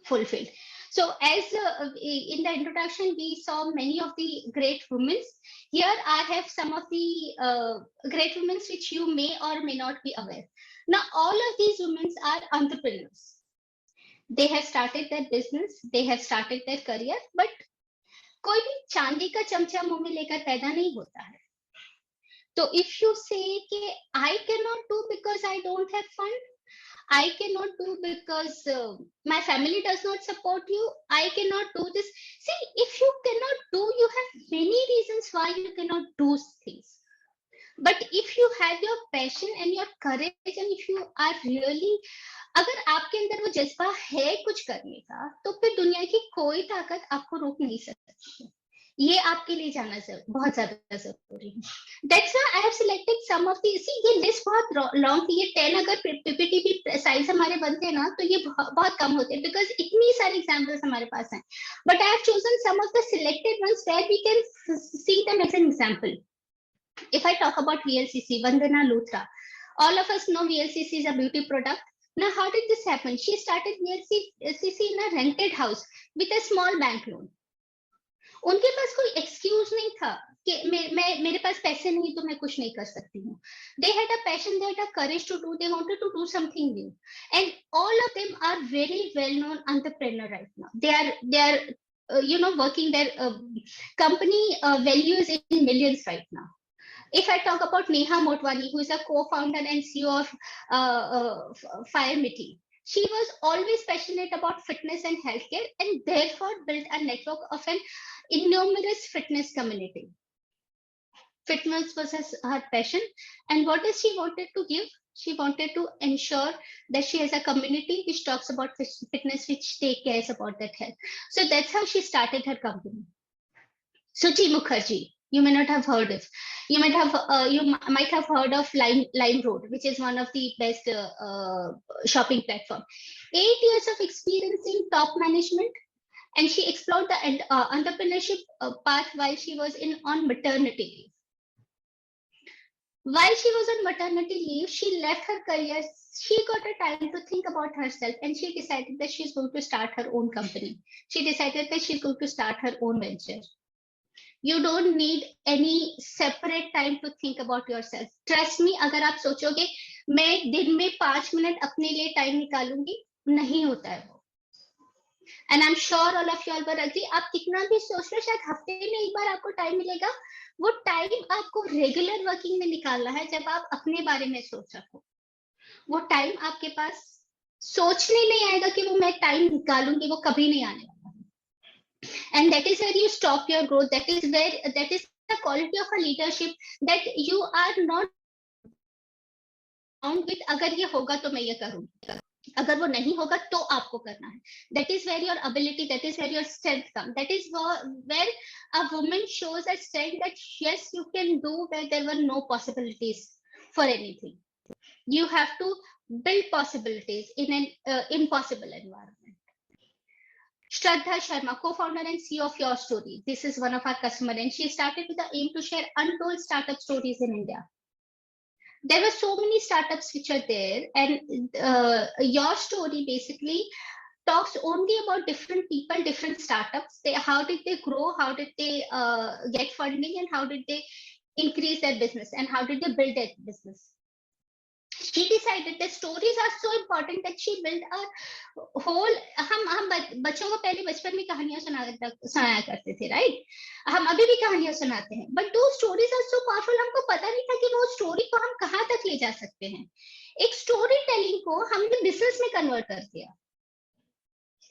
fulfilled. So as in the introduction, we saw many of the great women. Here I have some of the great women which you may or may not be aware. Now, all of these women are entrepreneurs. They have started their business, they have started their career, but कोई भी चांदी का चमचा मुंह में लेकर पैदा नहीं होता है. So if you say कि I cannot do because I don't have fund, I cannot do because my family does not support you, I cannot do this. See, if you cannot do, you have many reasons why you cannot do things. But if you have your passion and your courage, and if you are really, अगर आपके अंदर वो जज्बा है कुछ करने का, तो फिर दुनिया की कोई ताकत आपको रोक नहीं सकती. ये आपके लिए जाना बहुत ज्यादा जरूरी है. That's why I have selected some of the, see ये list बहुत long थी, ये 10 अगर PPT भी साइज हमारे बनते हैं ना तो ये बहुत कम होते हैं because इतनी सारी examples हमारे पास हैं. But I have chosen some of the selected ones where we can see them as an example. If I talk about VLCC, Vandana Luthra, all of us know VLCC is a beauty product. Now, how did this happen? She started VLCC in a rented house with a small bank loan. उनके पास कोई excuse नहीं था कि मेरे पास पैसे नहीं तो मैं कुछ नहीं कर सकती हूँ. They had a passion, they had a courage to do, they wanted to do something new, and all of them are very well known entrepreneur right now. They are working their company values in millions right now. If I talk about Neha Motwani, who is a co-founder and CEO of Firemiti, she was always passionate about fitness and healthcare, and therefore built a network of an innumerous fitness community. Fitness was her passion, and what does she wanted to give? She wanted to ensure that she has a community which talks about fitness, which take cares about that health. So that's how she started her company. Suchi Mukherjee, you may not have heard of. You might have heard of LimeRoad, which is one of the best shopping platform. 8 years of experience in top management, and she explored the entrepreneurship path while she was on maternity leave. While she was on maternity leave, she left her career. She got a time to think about herself, and she decided that she's going to start her own company. She decided that she's going to start her own venture. You don't need any separate time to think about yourself. Trust me, अगर आप सोचोगे मैं दिन में 5 minute अपने लिए time निकालूंगी, नहीं होता है वो. And I'm sure all of you all will agree. आप कितना भी सोच लो, शायद हफ्ते में एक बार आपको टाइम मिलेगा. वो टाइम आपको रेगुलर वर्किंग में निकालना है जब आप अपने बारे में सोच रखो. वो टाइम आपके पास सोचने नहीं आएगा कि वो मैं टाइम निकालूंगी, वो कभी नहीं आने वाला. And that is where you stop your growth. That is the quality of a leadership, that you are not bound with अगर ये होगा तो मैं ये करूंगी, अगर वो नहीं होगा तो आपको करना है. That is where your ability, that is where your strength comes. That is where a woman shows a strength that yes, you can do where there were no possibilities for anything. You have to build possibilities in an impossible environment. Shraddha Sharma, co-founder and CEO of Your Story. This is one of our customers, and she started with the aim to share untold startup stories in India. There were so many startups which are there, and Your Story basically talks only about different people, different startups. How did they grow? How did they get funding? And how did they increase their business? And how did they build their business? She decided that stories are so important that she built a whole. हम बच्चों को पहले बचपन में कहानियां सुनाया करते थे, राइट? हम अभी भी कहानियां सुनाते हैं, बट दो स्टोरीज आर सो पावरफुल. हमको पता नहीं था कि वो स्टोरी को हम कहाँ तक ले जा सकते हैं. एक स्टोरी टेलिंग को हमने बिजनेस में कन्वर्ट कर दिया.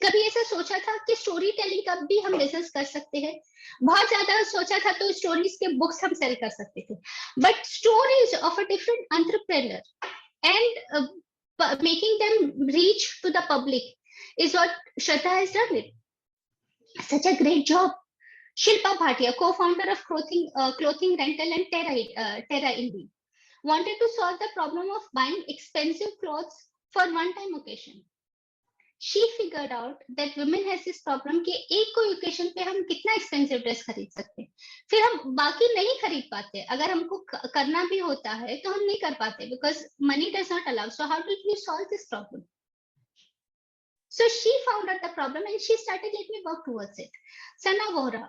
कभी ऐसा सोचा था कि स्टोरी टेलिंग का भी हम बिजनेस कर सकते हैं? बहुत ज्यादा सोचा था तो स्टोरीज के बुक्स हम सेल कर सकते थे, but stories of a different entrepreneur and making them reach to the public is what Shraddha has done. It such a great job. Shilpa Bhatia, co-founder of clothing rental and Terra Indie, wanted to solve the problem of buying expensive clothes for one-time occasion. She figured out that women has this problem कि एक कोई occasion पे हम कितना expensive dress खरीद सकते हैं, फिर हम बाकी नहीं खरीद पाते. अगर हमको करना भी होता है तो हम नहीं कर पाते because money does not allow. So how did we solve this problem? So she found out the problem and she started, let me work towards it. Sana Vohra,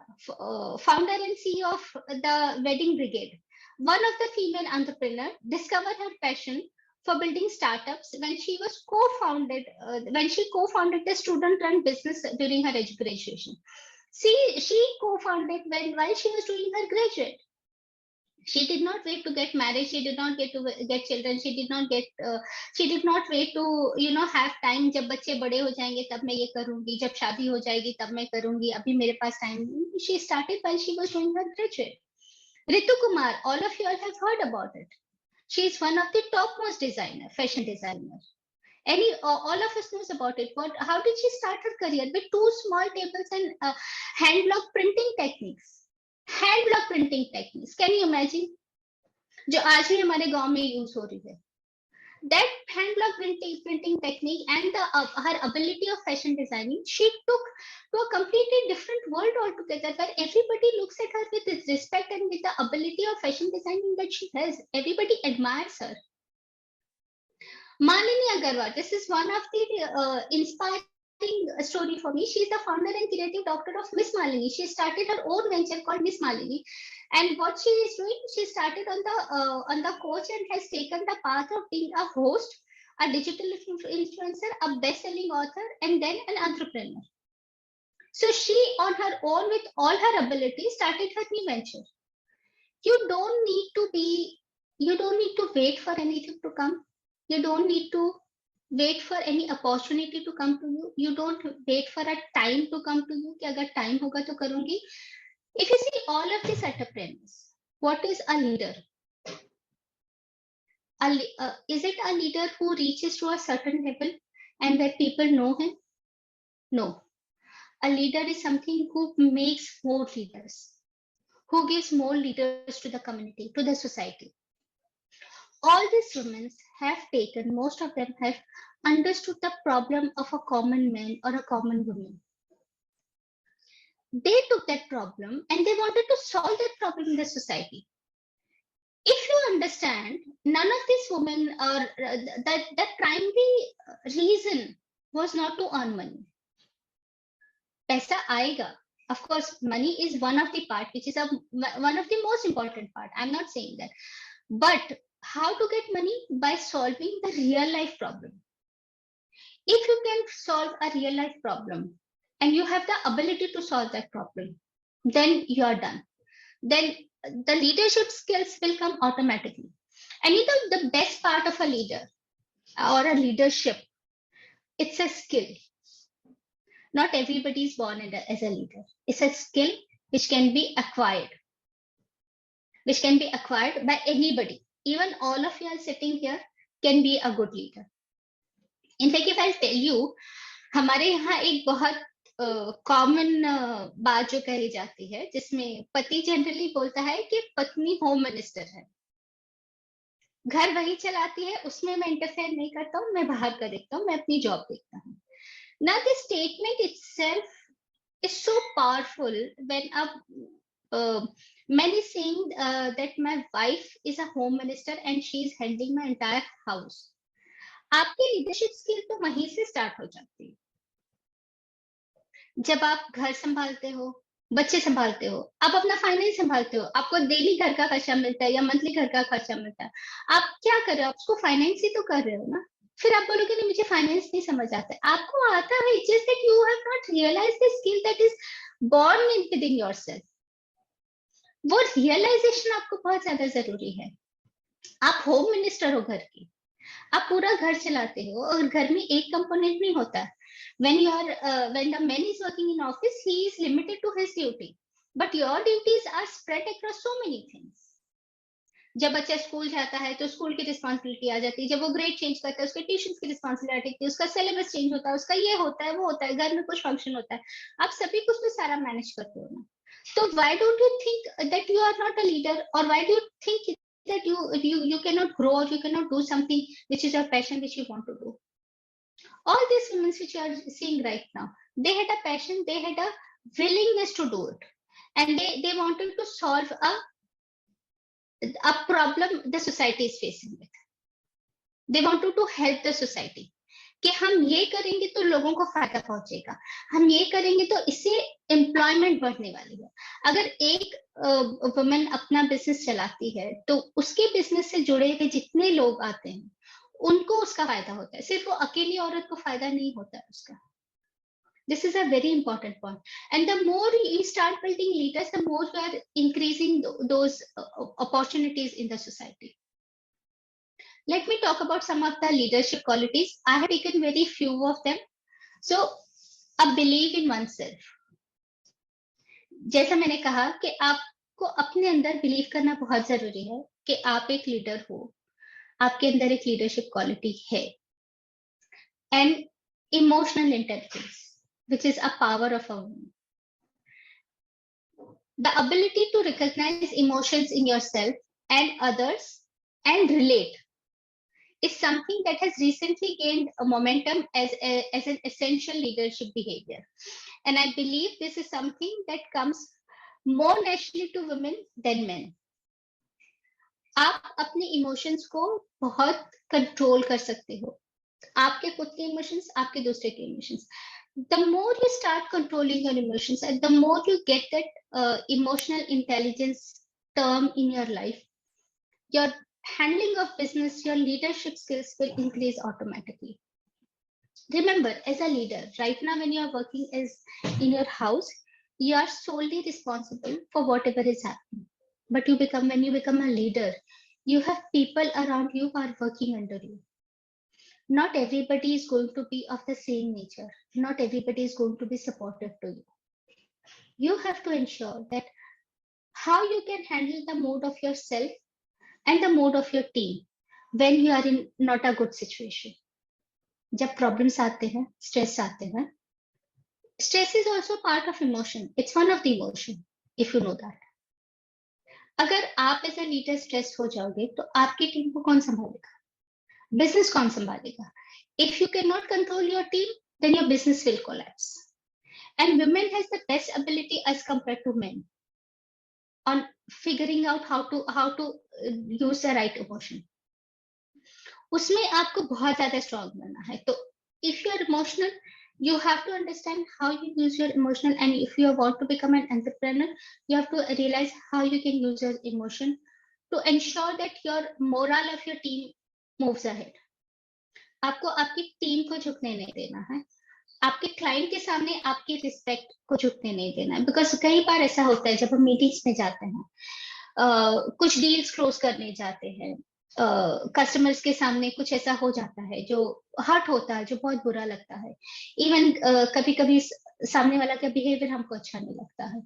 founder and CEO of the Wedding Brigade, one of the female entrepreneurs, discovered her passion for building startups when she was co-founded the student-run business during her graduation. She co-founded while she was doing her graduate. She did not wait to get married. She did not get to get children. She did not wait to have time. जब बच्चे बड़े हो जाएंगे तब मैं ये करूंगी, जब शादी हो जाएगी तब मैं करूंगी, अभी मेरे पास time. She started while she was doing her graduate. Ritu Kumar, all of you all have heard about it. She is one of the topmost fashion designer. All of us knows about it. How did she start her career? With 2 small tables and hand block printing techniques. Hand block printing techniques, can you imagine, जो आज भी हमारे गांव में use हो रही है. That hand block printing technique and her ability of fashion designing, she took to a completely different world altogether, where everybody looks at her with respect and with the ability of fashion designing that she has. Everybody admires her. Malini Agarwal, this is one of the inspiring story for me. She is the founder and creative director of Miss Malini. She started her own venture called Miss Malini, and what she is doing, she started on the coach and has taken the path of being a host, a digital influencer, a best-selling author, and then an entrepreneur. So she, on her own, with all her abilities, started her new venture. You don't need to wait for anything to come. You don't need to wait for any opportunity to come to you. You don't wait for a time to come to you कि अगर time होगा तो करूँगी. If you see all of these entrepreneurs, what is a leader? Is it a leader who reaches to a certain level and where people know him? No. A leader is something who makes more leaders, who gives more leaders to the community, to the society. All these women have taken, most of them have understood the problem of a common man or a common woman. They took that problem and they wanted to solve that problem in the society. If you understand, none of these women are the primary reason was not to earn money. Paisa aega. Of course, money is one of the part, which is one of the most important part. I'm not saying that, but how to get money? By solving the real life problem. If you can solve a real life problem and you have the ability to solve that problem, then you are done. Then the leadership skills will come automatically. And you know, the best part of a leader or a leadership, it's a skill. Not everybody is born as a leader. It's a skill which can be acquired, by anybody. Even all of you are sitting here can be a good leader. In fact, if I tell you, हमारे यहाँ एक बहुत common बात जो कही जाती है, जिसमें पति जनरली बोलता है कि पत्नी होम मिनिस्टर है, घर वही चलाती है, उसमें मैं इंटरफेयर नहीं करता हूँ, मैं बाहर का देखता हूँ, मैं अपनी जॉब देखता हूँ. Now this statement itself is so powerful when a man is saying that my wife is a home minister and she is handling my entire house. आपकी लीडरशिप स्किल तो वहीं से स्टार्ट हो जाती है. जब आप घर संभालते हो, बच्चे संभालते हो, आप अपना फाइनेंस संभालते हो, आपको डेली घर का खर्चा मिलता है या मंथली घर का खर्चा मिलता है, आप क्या कर रहे हो? आप उसको फाइनेंस ही तो कर रहे हो ना. फिर आप बोलोगे नहीं मुझे फाइनेंस नहीं समझ आता है. आपको आता है, just that you have not realized the skill that is born within yourself. वो रियलाइजेशन आपको बहुत ज्यादा जरूरी है. आप होम मिनिस्टर हो घर की, आप पूरा घर चलाते हो और घर में एक कंपोनेंट नहीं होता. When the man is working in office, he is limited to his duty, but your duties are spread across so many things. जब बच्चा स्कूल जाता है तो स्कूल की रिस्पॉन्सिबिलिटी आ जाती है, जब वो ग्रेड चेंज करता है उसके ट्यूशन की रिस्पॉन्सिबिलिटी आती है, उसका सिलेबस चेंज होता है, उसका ये होता है वो होता है, घर में कुछ फंक्शन होता है, आप सभी कुछ तो सारा मैनेज करते हो ना. तो why don't you think that you are not a leader, or why do you think that you cannot grow or you cannot do something which is your passion, which you want to do? All these women which you are seeing right now, they had a passion, they had a willingness to do it, and they wanted to solve a problem the society is facing with. They wanted to help the society कि हम ये करेंगे तो लोगों को फायदा पहुंचेगा, हम ये करेंगे तो इससे एम्प्लॉयमेंट बढ़ने वाली है. अगर एक वुमन अपना बिजनेस चलाती है तो उसके बिजनेस से जुड़े हुए जितने लोग आते हैं उनको उसका फायदा होता है. सिर्फ वो अकेली औरत को फायदा नहीं होता है उसका. This is a very important point. And the more you start building leaders, the more you are increasing those opportunities in the society. Let me talk about some of the leadership qualities. I have taken very few of them. So, a belief in oneself. जैसा मैंने कहा कि आपको अपने अंदर believe करना बहुत जरूरी है कि आप एक लीडर हो, आपके अंदर एक लीडरशिप क्वालिटी है. And emotional intelligence, which is a power of a woman. The ability to recognize emotions in yourself and others and relate is something that has recently gained a momentum as an essential leadership behavior. And I believe this is something that comes more naturally to women than men. आप अपने emotions को बहुत control कर सकते हो, आपके खुद के इमोशंस, आपके दूसरे के emotions. The more you start controlling your emotions and the more you get that emotional intelligence term in your life, your handling of business, your leadership skills will increase automatically. Remember, as a leader, right now when you are working as in your house, you are solely responsible for whatever is happening. But when you become a leader, you have people around you who are working under you. Not everybody is going to be of the same nature. Not everybody is going to be supportive to you. You have to ensure that how you can handle the mood of yourself and the mood of your team when you are in not a good situation. जब problems आते हैं, stress आते हैं. Stress is also part of emotion. It's one of the emotion, if you know that. अगर आप as a leader stressed हो जाओगे, तो आपकी टीम को कौन संभालेगा? Business कौन संभालेगा? If you cannot control your team, then your business will collapse. And women has the best ability as compared to men on figuring out how to use the right emotion. उसमें आपको बहुत ज़्यादा strong बनना है. तो if you are emotional, you have to understand how you use your emotional, and if you want to become an entrepreneur, you have to realize how you can use your emotion to ensure that your morale of your team moves ahead. आपको आपकी team को झुकने नहीं देना है, आपके client के सामने आपकी रिस्पेक्ट को झुकने नहीं देना है. बिकॉज कई बार ऐसा होता है जब हम मीटिंग्स में जाते हैं, कुछ डील्स क्लोज करने जाते हैं, कस्टमर्स के सामने कुछ ऐसा हो जाता है जो हर्ट होता है, जो बहुत बुरा लगता है. इवन कभी कभी सामने वाला का बिहेवियर हमको अच्छा नहीं लगता है.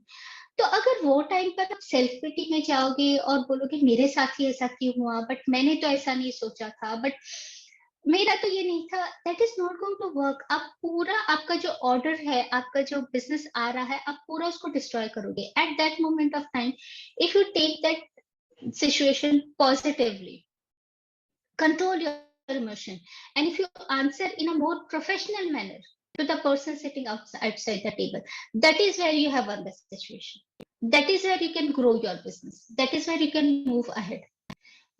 तो अगर वो टाइम पर आप सेल्फ पिटी में जाओगे और बोलोगे मेरे साथ ही ऐसा क्यों हुआ, बट मैंने तो ऐसा नहीं सोचा था, बट मेरा तो ये नहीं था, that is not going to work. आप पूरा आपका जो ऑर्डर है, आपका जो बिजनेस आ रहा है, आप पूरा उसको डिस्ट्रॉय करोगे. At that moment of time, if you take that situation positively, control your emotion, and if you answer in a more professional manner to the person sitting outside the table, that is where you have won the situation. That is where you can grow your business. That is where you can move ahead.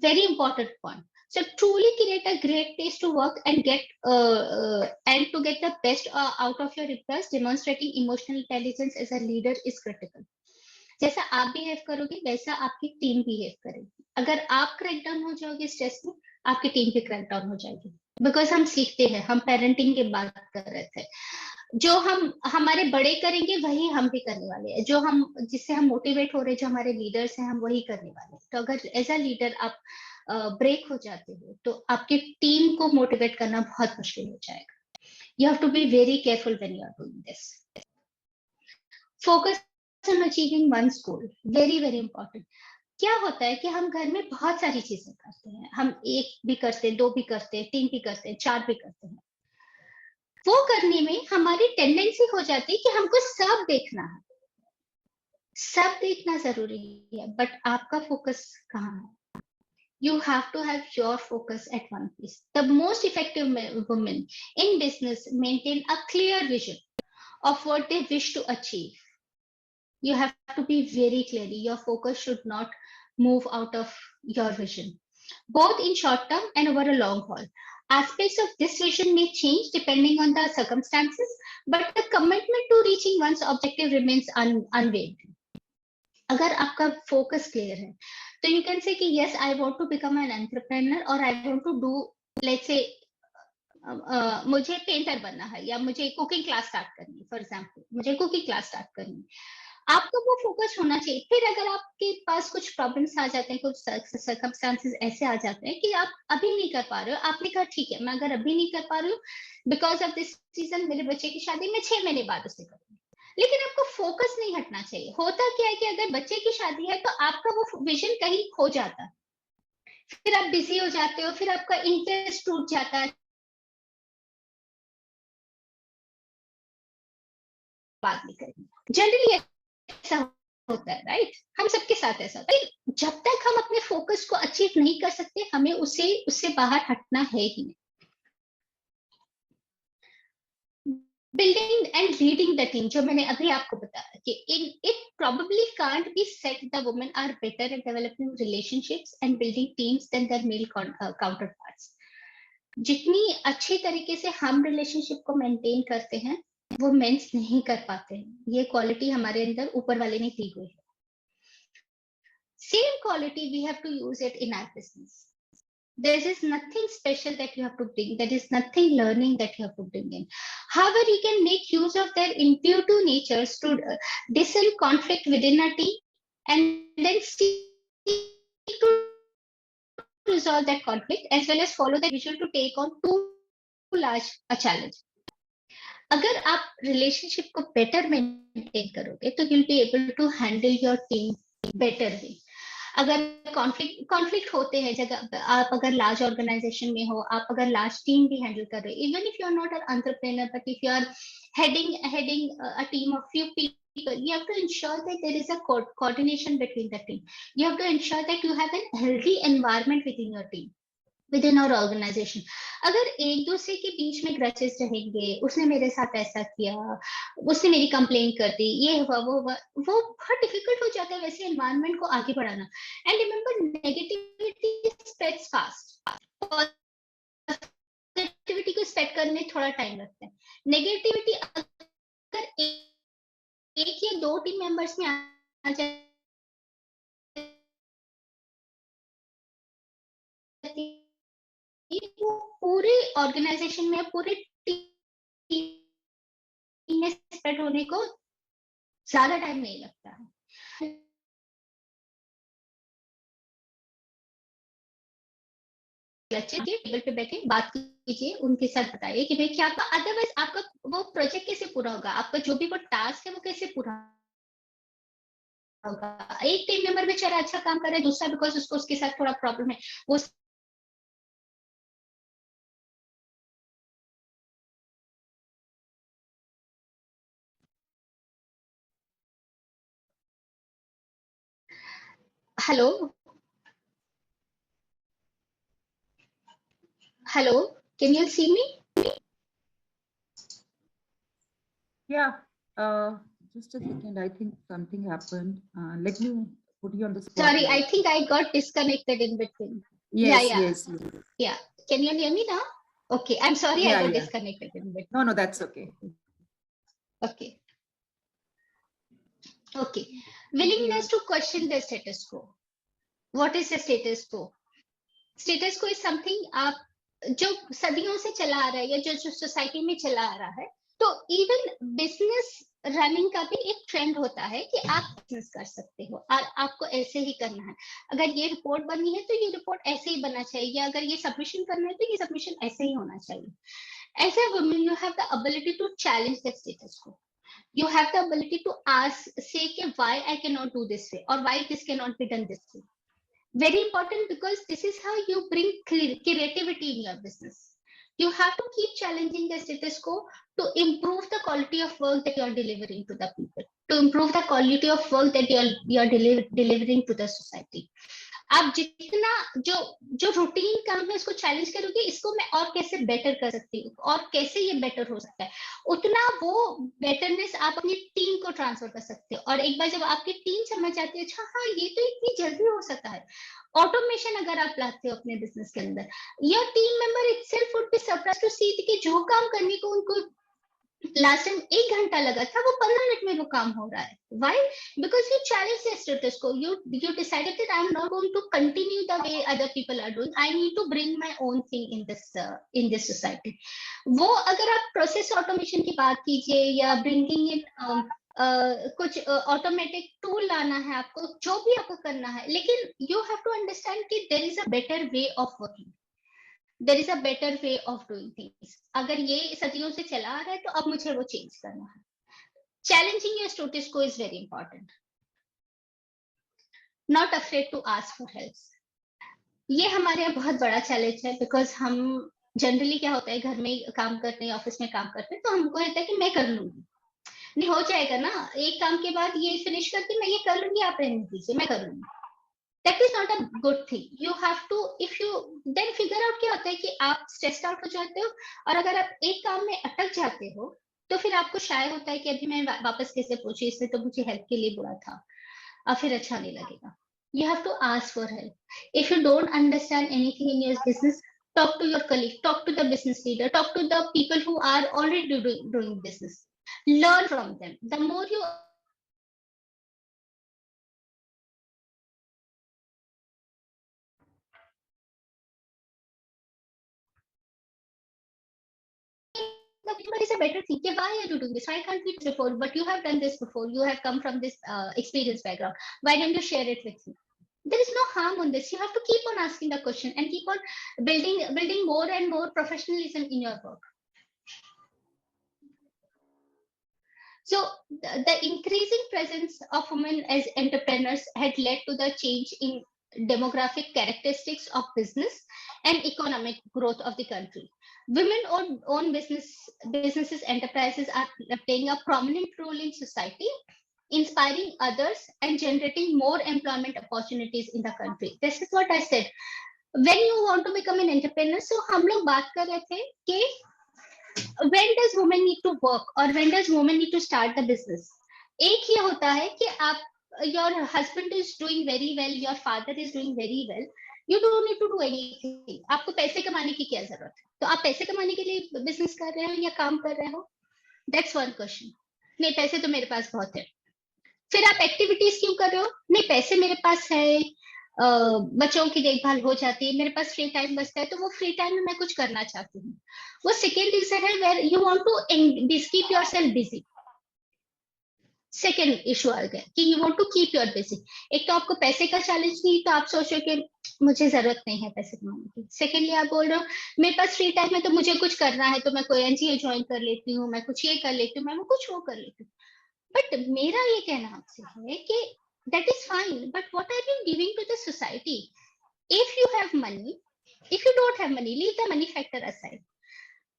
Very important point. So truly create a great place to work and get to get the best out of your employees. Demonstrating emotional intelligence as a leader is critical. जैसा आप behave करोगे वैसा आपकी team behave करेगी. अगर आप crack down हो जाओगे स्ट्रेस में, आपकी टीम भी क्रैक डाउन हो जाएगी. बिकॉज हम सीखते हैं, हम पेरेंटिंग की बात कर रहे थे, जो हमारे बड़े करेंगे वही हम भी करने वाले हैं. जिससे हम मोटिवेट हो रहे, जो हमारे लीडर्स हैं, हम वही करने वाले हैं. तो अगर एज अ लीडर आप ब्रेक हो जाते हो तो आपकी टीम को मोटिवेट करना बहुत मुश्किल हो जाएगा. You have to be very careful when you are doing this. Focus on achieving one's goal, very very important. क्या होता है कि हम घर में बहुत सारी चीजें करते हैं, हम एक भी करते हैं, दो भी करते हैं, तीन भी करते हैं, चार भी करते हैं. वो करने में हमारी टेंडेंसी हो जाती है कि हमको सब देखना है. सब देखना जरूरी है, बट आपका फोकस कहाँ है? You have to have your focus at one place. The most effective women in business maintain a clear vision of what they wish to achieve. You have to be very clearly. Your focus should not move out of your vision, both in short term and over a long haul. Aspects of this vision may change depending on the circumstances, but the commitment to reaching one's objective remains unwavering. अगर आपका focus clear है, तो you can say कि yes, I want to become an entrepreneur, or I want to do, let's say, मुझे painter बनना है, या मुझे कुकिंग क्लास स्टार्ट करनी है. फॉर एग्जाम्पल, मुझे कुकिंग क्लास स्टार्ट करनी है. आपका वो फोकस होना चाहिए. फिर अगर आपके पास कुछ प्रॉब्लम्स आ जाते हैं, कुछ सर्कमस्टांसेस ऐसे आ जाते हैं कि आप अभी नहीं कर पा रहे हो, आपने कहा ठीक है, मैं अगर अभी नहीं कर पा रही हूँ बिकॉज ऑफ दिस रीजन, मेरे बच्चे की शादी में 6 महीने बाद उसे करूंगी. लेकिन आपको फोकस नहीं हटना चाहिए. होता क्या है कि अगर बच्चे की शादी है तो आपका वो विजन कहीं खो जाता है, फिर आप बिजी हो जाते हो, फिर आपका इंटरेस्ट टूट जाता है. बात नहीं करेंगे जनरली ऐसा होता है, राइट? हम सबके साथ ऐसा होता है। जब तक हम अपने फोकस को अचीव नहीं कर सकते, हमें उससे बाहर हटना है ही नहीं। Building and leading the team, जो मैंने अभी आपको बताया कि it probably can't be said the women are better at developing relationships and building teams than their male counterparts. जितनी अच्छी तरीके से हम रिलेशनशिप को मेंटेन करते हैं, वो मेंस नहीं कर पाते हैं। ये क्वालिटी हमारे अंदर ऊपर वाले ने दी हुई है। Same quality we have to use it in our business. There is nothing special that you have to bring. There is nothing learning that you have to bring in. However, you can make use of their intuitive natures to discern conflict within a team and then seek to resolve that conflict as well as follow the vision to take on too large a challenge. अगर आप relationship को better maintain करोगे तो you'll be able to handle your team better way. अगर conflict होते हैं, जगह आप अगर लार्ज ऑर्गेनाइजेशन में हो, आप अगर लार्ज टीम भी हैंडल कर रहे हो, even if you are not an entrepreneur but if you are heading a team of few people, you have to ensure that there is a coordination between the team. You have to ensure that you have a healthy environment within your team, within our organization. अगर एक दूसरे के बीच में ग्रचेस रहेंगे, उसने मेरे साथ ऐसा किया, उसने मेरी कंप्लेन कर दी, ये हुआ वो हुआ, वो बहुत डिफिकल्ट हो जाता है वैसे एनवायरनमेंट को आगे बढ़ाना। And remember, negativity spreads fast, positivity को स्प्रेड करने में थोड़ा टाइम लगता है। नेगेटिविटी अगर एक या दो टीम मेंबर्स में आ जाए वो पूरे ऑर्गेनाइजेशन में, पूरे टीम में स्प्रेड होने को ज्यादा टाइम नहीं लगता है। टेबल पे बैठे बात कीजिए, उनके साथ बताइए कि भाई क्या, अदरवाइज आपका वो प्रोजेक्ट कैसे पूरा होगा, आपका जो भी वो टास्क है वो कैसे पूरा होगा। एक टीम मेंबर बेचारा अच्छा काम कर रहा है, दूसरा बिकॉज उसको उसके साथ थोड़ा प्रॉब्लम है, वो hello hello, can you see me? Yeah, just a second. I think something happened. Let me put you on the spot. Sorry, I think I got disconnected in between. Yes, Yeah. yes. Yeah. Can you hear me now? Okay. I'm sorry, Yeah, I got yeah. disconnected in between. No, that's okay. Okay. Okay. Willingness to question the status quo. What is the status quo? Status quo is something आप जो सदियों से चला आ रहा है या जो society में चला आ रहा है, तो इवन बिजनेस रनिंग का भी एक ट्रेंड होता है कि आप बिजनेस कर सकते हो और आपको ऐसे ही करना है। अगर ये रिपोर्ट बननी है तो ये रिपोर्ट ऐसे ही बनना चाहिए, या अगर ये सबमिशन करना है तो ये सबमिशन ऐसे ही होना चाहिए। As a woman, you have the ability to challenge the status quo. You have the ability to ask, say, why I cannot do this way, or why this cannot be done this way. Very important, because this is how you bring creativity in your business. You have to keep challenging the status quo to improve the quality of work that you are delivering to the people, to improve the quality of work that you are delivering to the society. आप जितना जो routine काम है इसको challenge करोगे, इसको मैं और कैसे बेटर कर सकती हूँ और कैसे ये बेटर हो सकता है, उतना वो बेटरनेस आप अपनी टीम को ट्रांसफर कर सकते हो। और एक बार जब आपकी टीम समझ जाती है, अच्छा हाँ ये तो इतनी जल्दी हो सकता है, ऑटोमेशन अगर आप लाते हो अपने बिजनेस के अंदर, your team member itself would be surprised to see कि जो काम करने को उनको लास्ट टाइम 1 घंटा लगा था, वो 15 मिनट में वो काम हो रहा है। Why? Because you challenge the status quo. You decided that I'm not going to continue the way other people are doing. I need to bring my own thing in this society. वो अगर आप process automation की बात कीजिए या bringing in कुछ automatic tool लाना है आपको, जो भी आपको करना है, लेकिन you have to understand कि there is a better way of working. There is a better way of doing things. अगर ये सदियों से चला आ रहा है तो अब मुझे वो चेंज करना है। Challenging your status quo is very important. Not afraid to ask for help. ये हमारे यहाँ बहुत बड़ा चैलेंज है, बिकॉज हम जनरली क्या होता है, घर में काम करते हैं, ऑफिस में काम करते हैं, तो हमको कहता है कि मैं कर लूंगी, नहीं हो जाएगा ना, एक काम के बाद ये फिनिश करके मैं ये कर लूंगी, आप रहने दीजिए, मैं कर लूंगी. That is not a good thing. You have to, if you then figure out क्या होता है कि आप stressed out हो जाते हो, और अगर आप एक काम में अटक जाते हो तो फिर आपको शायद होता है कि अभी मैं वापस कैसे पूछूं, इसने तो मुझे हेल्प के लिए बोला था, और फिर अच्छा नहीं लगेगा. You have to ask for help. If you don't understand anything in your business, talk to your colleague, talk to the business leader, talk to the people who are already doing business. Learn from them. The more you but it's a better thing. Okay, why are you doing this? Why can't we do this before? But you have done this before. You have come from this experience background. Why don't you share it with me? There is no harm on this. You have to keep on asking the question and keep on building more and more professionalism in your work. So the increasing presence of women as entrepreneurs had led to the change in demographic characteristics of business and economic growth of the country. Women own businesses, enterprises are playing a prominent role in society, inspiring others and generating more employment opportunities in the country. This is what I said. When you want to become an entrepreneur, so हम लोग बात कर रहे थे कि when does women need to work or when does women need to start the business? एक ये होता है कि आप, your husband is doing very well, your father is doing very well, you don't need to do anything. आपको पैसे कमाने की क्या जरूरत है? तो आप पैसे कमाने के लिए बिजनेस कर रहे हो या काम कर रहे हो? That's one question. नहीं, पैसे तो मेरे पास बहुत है. फिर आप एक्टिविटीज क्यों कर रहे हो? नहीं, पैसे मेरे पास है, बच्चों की देखभाल हो जाती है, मेरे पास फ्री टाइम बचता है, तो वो फ्री टाइम में मैं कुछ करना चाहती हूँ. वो सेकेंड रीजन है where you want to keep yourself busy. Second issue आ गया कि you want to keep your busy. एक तो आपको पैसे का चैलेंज नहीं, तो आप सोचो कि मुझे जरूरत नहीं है पैसे कमाने की. सेकेंडली आप बोल रहे हो मेरे पास फ्री टाइम है तो मुझे कुछ करना है, तो मैं कोई एनजीओ ज्वाइन कर लेती हूँ, मैं कुछ ये कर लेती हूँ, मैं कुछ वो कर लेती हूँ. बट मेरा ये कहना आपसे है कि that is fine, but what are you giving to the society? If you have money, if you don't have money, leave the money factor aside.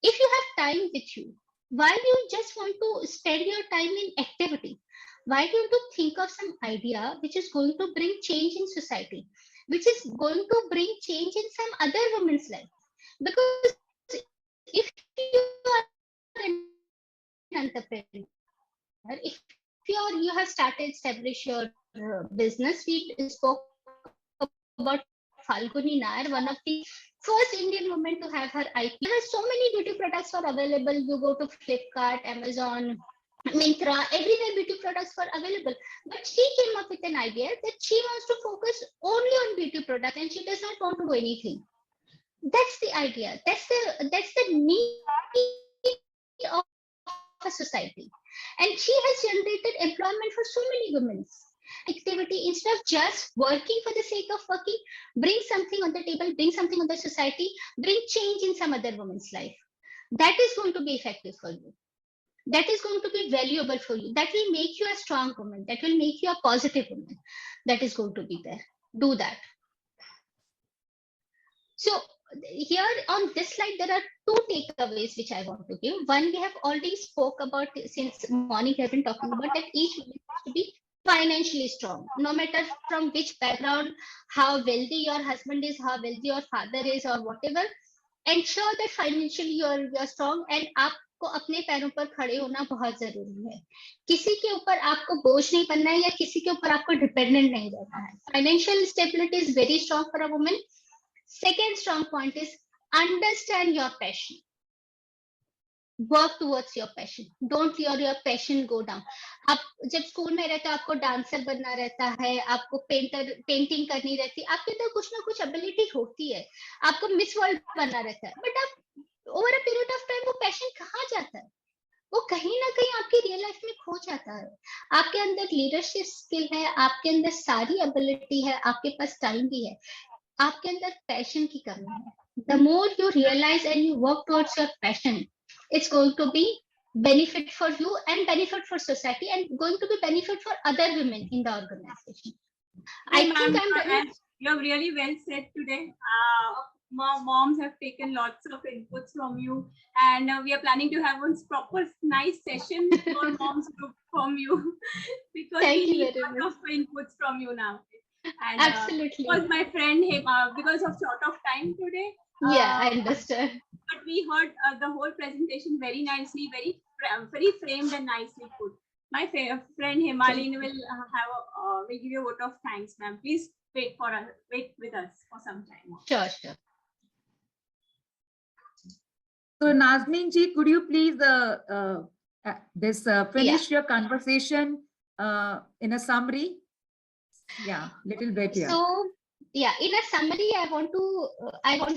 If you have time with you, why do you just want to spend your time in activity? Why don't you think of some idea which is going to bring change in society, which is going to bring change in some other women's life? Because if you are an entrepreneur, if you have started establish your business, we spoke about Falguni Nair, one of the first Indian women to have her IP. There are so many beauty products are available. You go to Flipkart, Amazon, Myntra, everywhere beauty products were available. But she came up with an idea that she wants to focus only on beauty products and she does not want to do anything. That's the idea. That's the need of a society. And she has generated employment for so many women. Activity, instead of just working for the sake of working, bring something on the table, bring something on the society, bring change in some other woman's life. That is going to be effective for you. That is going to be valuable for you. That will make you a strong woman. That will make you a positive woman. That is going to be there. Do that. So here on this slide, there are two takeaways which I want to give. One, we have already spoke about since morning. We have been talking about that each woman has to be financially strong, no matter from which background, how wealthy your husband is, how wealthy your father is, or whatever. Ensure that financially you are strong, and आपको अपने पैरों पर खड़े होना बहुत जरूरी है. किसी के ऊपर आपको बोझ नहीं बनना है या किसी के ऊपर आपको डिपेंडेंट नहीं रहना है. Financial stability is very strong for a woman. Second strong point is understand your passion. Work towards your passion. Don't let your passion go down. आप जब स्कूल में रहते हो आपको डांसर बनना रहता है, आपको पेंटिंग करनी रहती है, आपके अंदर कुछ ना कुछ एबिलिटी होती है, आपको मिस वर्ल्ड बनना रहता है, बट आप over a period of time वो पैशन कहाँ जाता है? वो कहीं ना कहीं आपकी रियल लाइफ में खो जाता है. आपके अंदर लीडरशिप स्किल है, आपके अंदर सारी एबिलिटी है, आपके पास टाइम भी है, आपके अंदर पैशन की कमी है. The more you realize and you work towards your passion, it's going to be benefit for you and benefit for society and going to be benefit for other women in the organization. I think I'm you have really well said today. moms have taken lots of inputs from you, and we are planning to have one proper nice session for moms group from you because Thank we you need very lots of inputs from you now. And Absolutely. because my friend because of short of time today. Yeah, I understand. But we heard the whole presentation very nicely, very framed and nicely put. My friend Himalini will will give you a vote of thanks, ma'am. Please wait with us for some time. Sure, sure. So Nazmeen ji, could you please finish your conversation in a summary? Yeah, little bit. Yeah. So yeah, in a summary, I want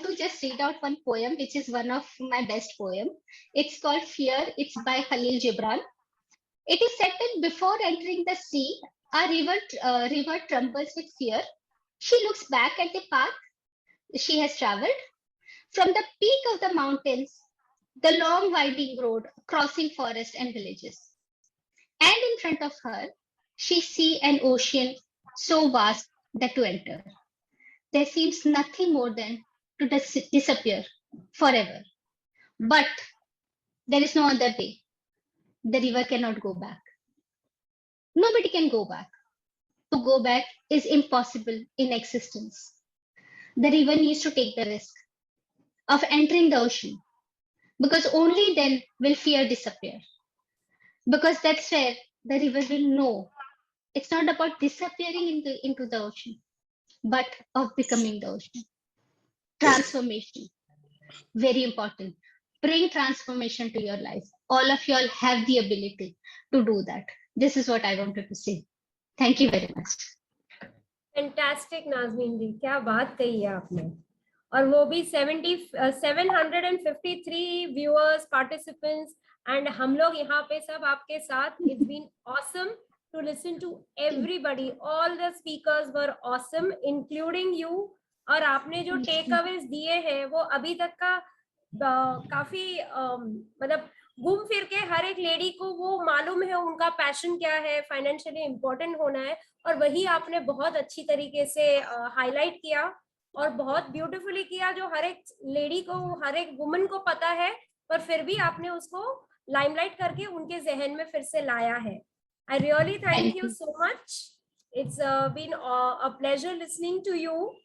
to just read out one poem, which is one of my best poem. It's called Fear. It's by Khalil Gibran. It is said that before entering the sea, a river trembles with fear. She looks back at the path she has traveled from the peak of the mountains, the long winding road crossing forests and villages. And in front of her, she sees an ocean so vast that to enter, there seems nothing more than to disappear forever. But there is no other way. The river cannot go back. Nobody can go back. To go back is impossible in existence. The river needs to take the risk of entering the ocean, because only then will fear disappear. Because that's where the river will know it's not about disappearing into the ocean, but of becoming the ocean. Transformation, very important. Bring transformation to your life. All of you all have the ability to do that. This is what I wanted to say. Thank you very much. Fantastic, Nazmeen ji. क्या बात कही है आपने, और वो भी 753 viewers, participants, and हम लोग यहाँ पे सब आपके साथ. It's been awesome to listen to everybody. All the speakers were awesome, including you. और आपने जो takeaways दिए हैं वो अभी तक का काफी मतलब घूम फिर के हर एक लेडी को वो मालूम है उनका पैशन क्या है, फाइनेंशियली इम्पोर्टेंट होना है, और वही आपने बहुत अच्छी तरीके से हाईलाइट किया और बहुत ब्यूटीफुली किया, जो हर एक लेडी को, हर एक वुमन को पता है, पर फिर भी आपने उसको लाइमलाइट करके उनके जहन में फिर से लाया है. I really thank you so much. It's been a pleasure listening to you.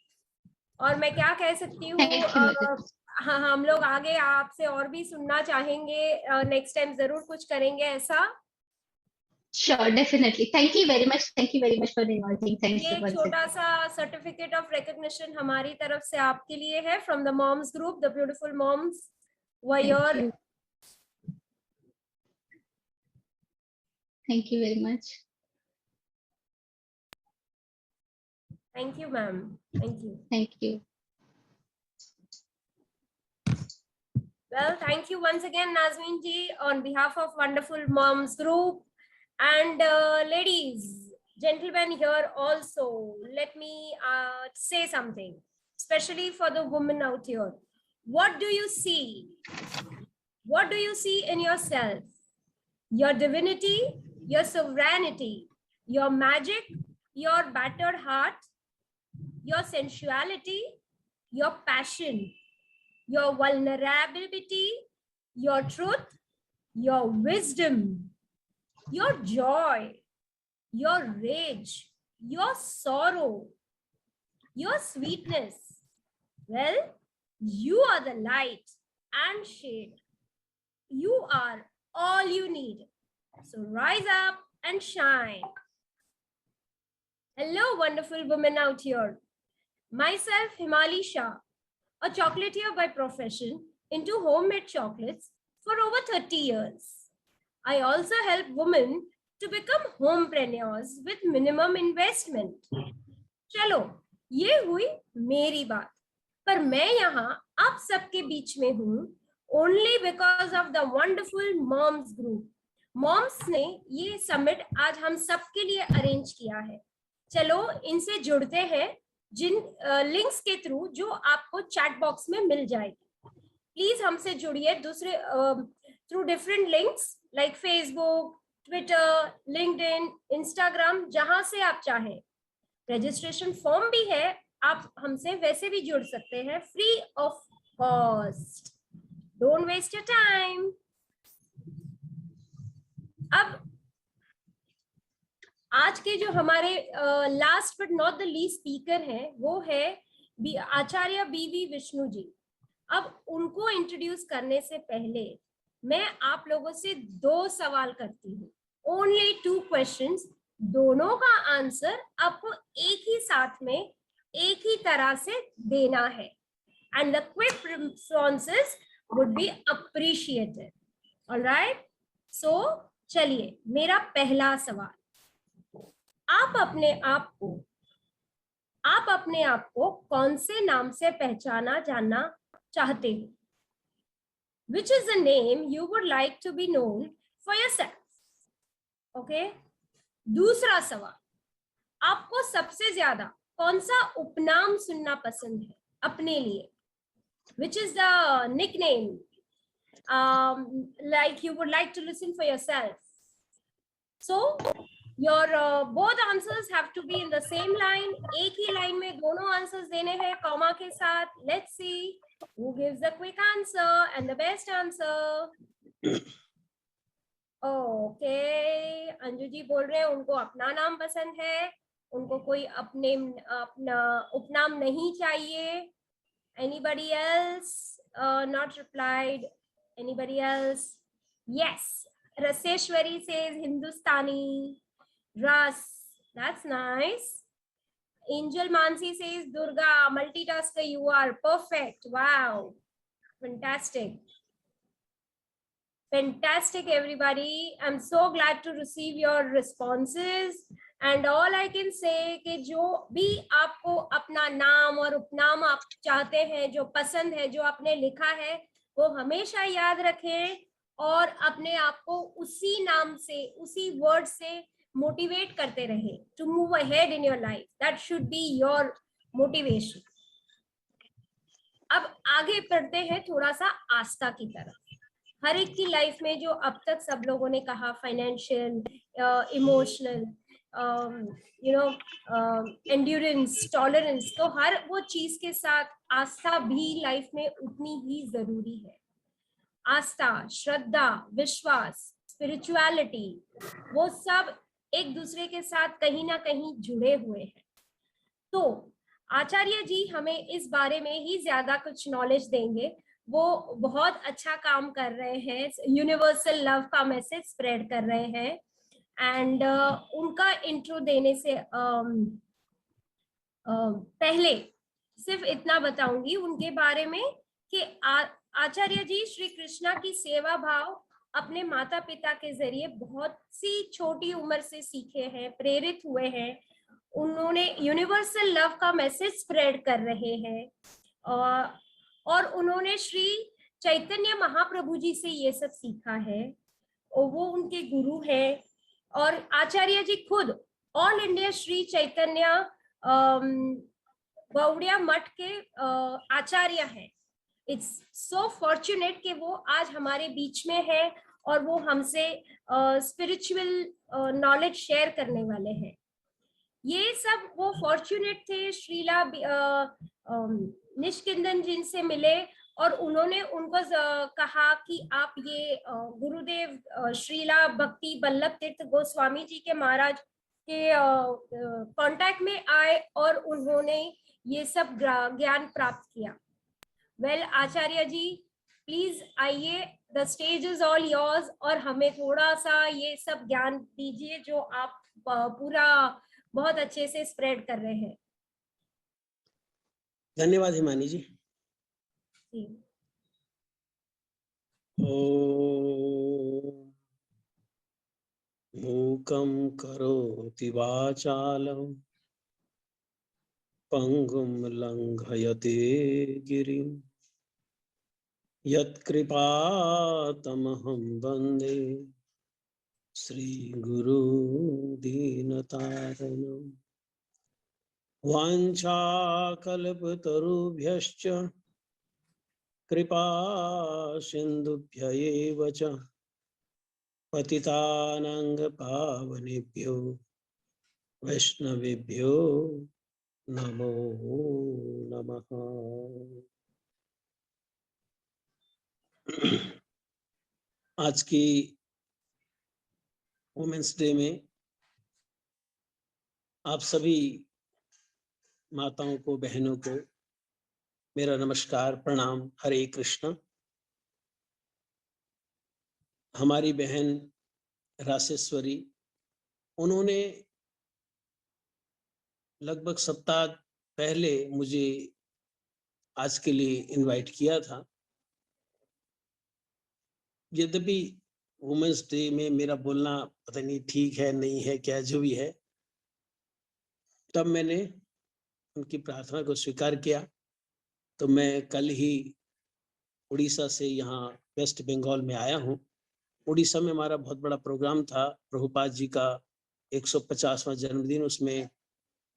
और मैं क्या कह सकती हूँ, हाँ, हम लोग आगे आपसे और भी सुनना चाहेंगे. नेक्स्ट टाइम जरूर कुछ करेंगे ऐसा. Sure, definitely. Thank you very much. Thank you very much for inviting. Thank you. ये छोटा सा सर्टिफिकेट ऑफ रिकॉग्निशन हमारी तरफ से आपके लिए है from the moms group. The beautiful moms were your. Thank you very much. Thank you, ma'am. Thank you. Thank you. Well, thank you once again, Nazmeen ji, on behalf of Wonderful Moms Group. And ladies, gentlemen here also, let me say something, especially for the women out here. What do you see? What do you see in yourself? Your divinity, your sovereignty, your magic, your battered heart, your sensuality, your passion, your vulnerability, your truth, your wisdom, your joy, your rage, your sorrow, your sweetness. Well, you are the light and shade. You are all you need. So rise up and shine. Hello, wonderful women out here. Myself, Himali Shah, a chocolatier by profession, into homemade chocolates for over 30 years. I also help women to become homepreneurs with minimum investment. चलो, ये हुई मेरी बात, पर मैं यहाँ आप सबके बीच में हूँ only because of the wonderful moms group. Moms ने ये summit आज हम सबके लिए arrange किया है. चलो इनसे जुड़ते हैं जिन लिंक्स के थ्रू जो आपको चैट बॉक्स में मिल जाएगी. प्लीज हमसे जुड़िए दूसरे through different links like Facebook, Twitter, LinkedIn, Instagram, जहां से आप चाहें. रजिस्ट्रेशन फॉर्म भी है, आप हमसे वैसे भी जुड़ सकते हैं free of cost. Don't waste your time. अब आज के जो हमारे last but not the least speaker हैं वो है आचार्य बीवी विष्णु जी. अब उनको इंट्रोड्यूस करने से पहले मैं आप लोगों से 2 सवाल करती हूँ. Only 2 questions. दोनों का आंसर आपको एक ही साथ में एक ही तरह से देना है. And the quick responses would be appreciated. Alright. So चलिए, मेरा पहला सवाल. आप अपने आप को कौन से नाम से पहचाना जानना चाहते हो? Which is the name you would like to be known for yourself? Okay. दूसरा सवाल. आपको सबसे ज्यादा कौन सा उपनाम सुनना पसंद है अपने लिए? Which is the nickname like you would like to listen for yourself? So your both answers have to be in the same line. एक ही लाइन में दोनों आंसर्स देने हैं कॉमा के साथ. Let's see who gives the quick answer and the best answer. Okay, Anju ji बोल रहे हैं उनको अपना नाम पसंद है, उनको कोई अपना उपनाम नहीं चाहिए. Anybody else not replied? Anybody else? Yes, Raseshwari says Hindustani. Ras, that's nice. Angel Mansi says Durga, multitasker you are, perfect. Wow, fantastic. Fantastic everybody. I'm so glad to receive your responses. And all I can say कि जो भी आपको अपना नाम और उपनाम आप चाहते हैं, जो पसंद है, जो आपने लिखा है, वो हमेशा याद रखें और अपने आप को उसी नाम से, उसी वर्ड से मोटिवेट करते रहे to move ahead in your life. That should be your motivation. अब आगे बढ़ते हैं थोड़ा सा आस्था की तरफ. हर एक की लाइफ में जो अब तक सब लोगों ने कहा, फाइनेंशियल, इमोशनल, एंड्योरेंस, टॉलरेंस, तो हर वो चीज के साथ आस्था भी लाइफ में उतनी ही जरूरी है. आस्था, श्रद्धा, विश्वास, स्पिरिचुअलिटी, वो सब एक दूसरे के साथ कहीं ना कहीं जुड़े हुए हैं. तो आचार्य जी हमें इस बारे में ही ज्यादा कुछ नॉलेज देंगे. वो बहुत अच्छा काम कर रहे हैं, यूनिवर्सल लव का मैसेज स्प्रेड कर रहे हैं. एंड उनका इंट्रो देने से पहले सिर्फ इतना बताऊंगी उनके बारे में कि आचार्य जी श्री कृष्णा की सेवा भाव अपने माता पिता के जरिए बहुत सी छोटी उम्र से सीखे हैं, प्रेरित हुए हैं. उन्होंने यूनिवर्सल लव का मैसेज स्प्रेड कर रहे हैं और उन्होंने श्री चैतन्य महाप्रभु जी से ये सब सीखा है और वो उनके गुरु है. और आचार्य जी खुद ऑल इंडिया श्री चैतन्य गौड़िया मठ के आचार्य हैं. इट्स सो फॉर्चुनेट कि वो आज हमारे बीच में है और वो हमसे स्पिरिचुअल नॉलेज शेयर करने वाले हैं. ये सब वो फॉर्चुनेट थे. श्रीला निष्किंदन जी से मिले और उन्होंने उनको कहा कि आप ये गुरुदेव श्रीला भक्ति बल्लभ तीर्थ गोस्वामी जी के महाराज के कांटेक्ट में आए और उन्होंने ये सब ज्ञान प्राप्त किया. वेल आचार्य जी प्लीज आइए, the stage is all yours और हमें थोड़ा सा ये सब ज्ञान दीजिए जो आप पूरा बहुत अच्छे से स्प्रेड कर रहे हैं. धन्यवाद हिमानी जी. ओम मूकं करोति वाचालं पंगुं लंघयते गिरिं यत्कृपातमहं वन्दे श्रीगुरु दीनतारिणम्. वाञ्छाकल्पतरुभ्यश्च कृपा सिन्धुभ्य एव च पतितानां पावनेभ्यो वैष्णवेभ्यो नमो नमः। आज की वुमेन्स डे में आप सभी माताओं को, बहनों को मेरा नमस्कार, प्रणाम, हरे कृष्ण। हमारी बहन रासेश्वरी, उन्होंने लगभग सप्ताह पहले मुझे आज के लिए इनवाइट किया था। यद्यपि वुमेन्स डे में मेरा बोलना पता नहीं ठीक है नहीं है क्या, जो भी है, तब मैंने उनकी प्रार्थना को स्वीकार किया। तो मैं कल ही उड़ीसा से यहाँ वेस्ट बंगाल में आया हूँ। उड़ीसा में हमारा बहुत बड़ा प्रोग्राम था, प्रभुपाद जी का 150वां जन्मदिन। उसमें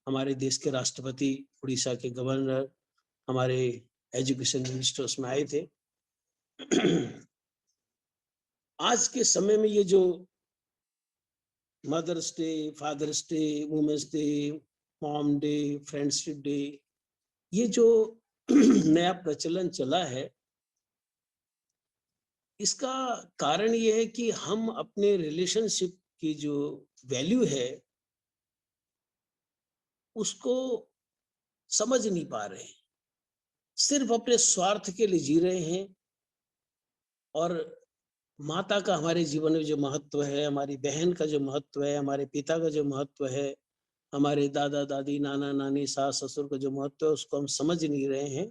हमारे देश के राष्ट्रपति, उड़ीसा के गवर्नर, हमारे एजुकेशन मिनिस्टर उसमें आए थे। आज के समय में ये जो mother's day, father's day, women's day, mom day, friendship day, ये जो नया प्रचलन चला है, इसका कारण ये है कि हम अपने रिलेशनशिप की जो वैल्यू है उसको समझ नहीं पा रहे हैं, सिर्फ अपने स्वार्थ के लिए जी रहे हैं। और माता का हमारे जीवन में जो महत्व है, हमारी बहन का जो महत्व है, हमारे पिता का जो महत्व है, हमारे दादा दादी, नाना नानी, सास ससुर का जो महत्व है, उसको हम समझ नहीं रहे हैं।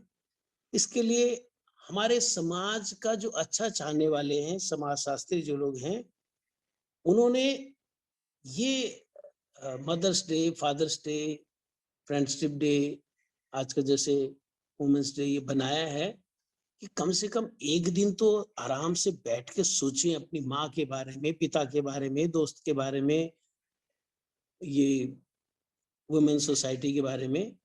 इसके लिए हमारे समाज का जो अच्छा चाहने वाले हैं, समाज शास्त्री जो लोग हैं, उन्होंने ये mother's day, father's day, friendship day, आज का जैसे वुमेन्स डे ये बनाया है कि कम से कम एक दिन तो आराम से बैठ के सोचें अपनी माँ के बारे में, पिता के बारे में, दोस्त के बारे में, ये वुमेन सोसाइटी के बारे में।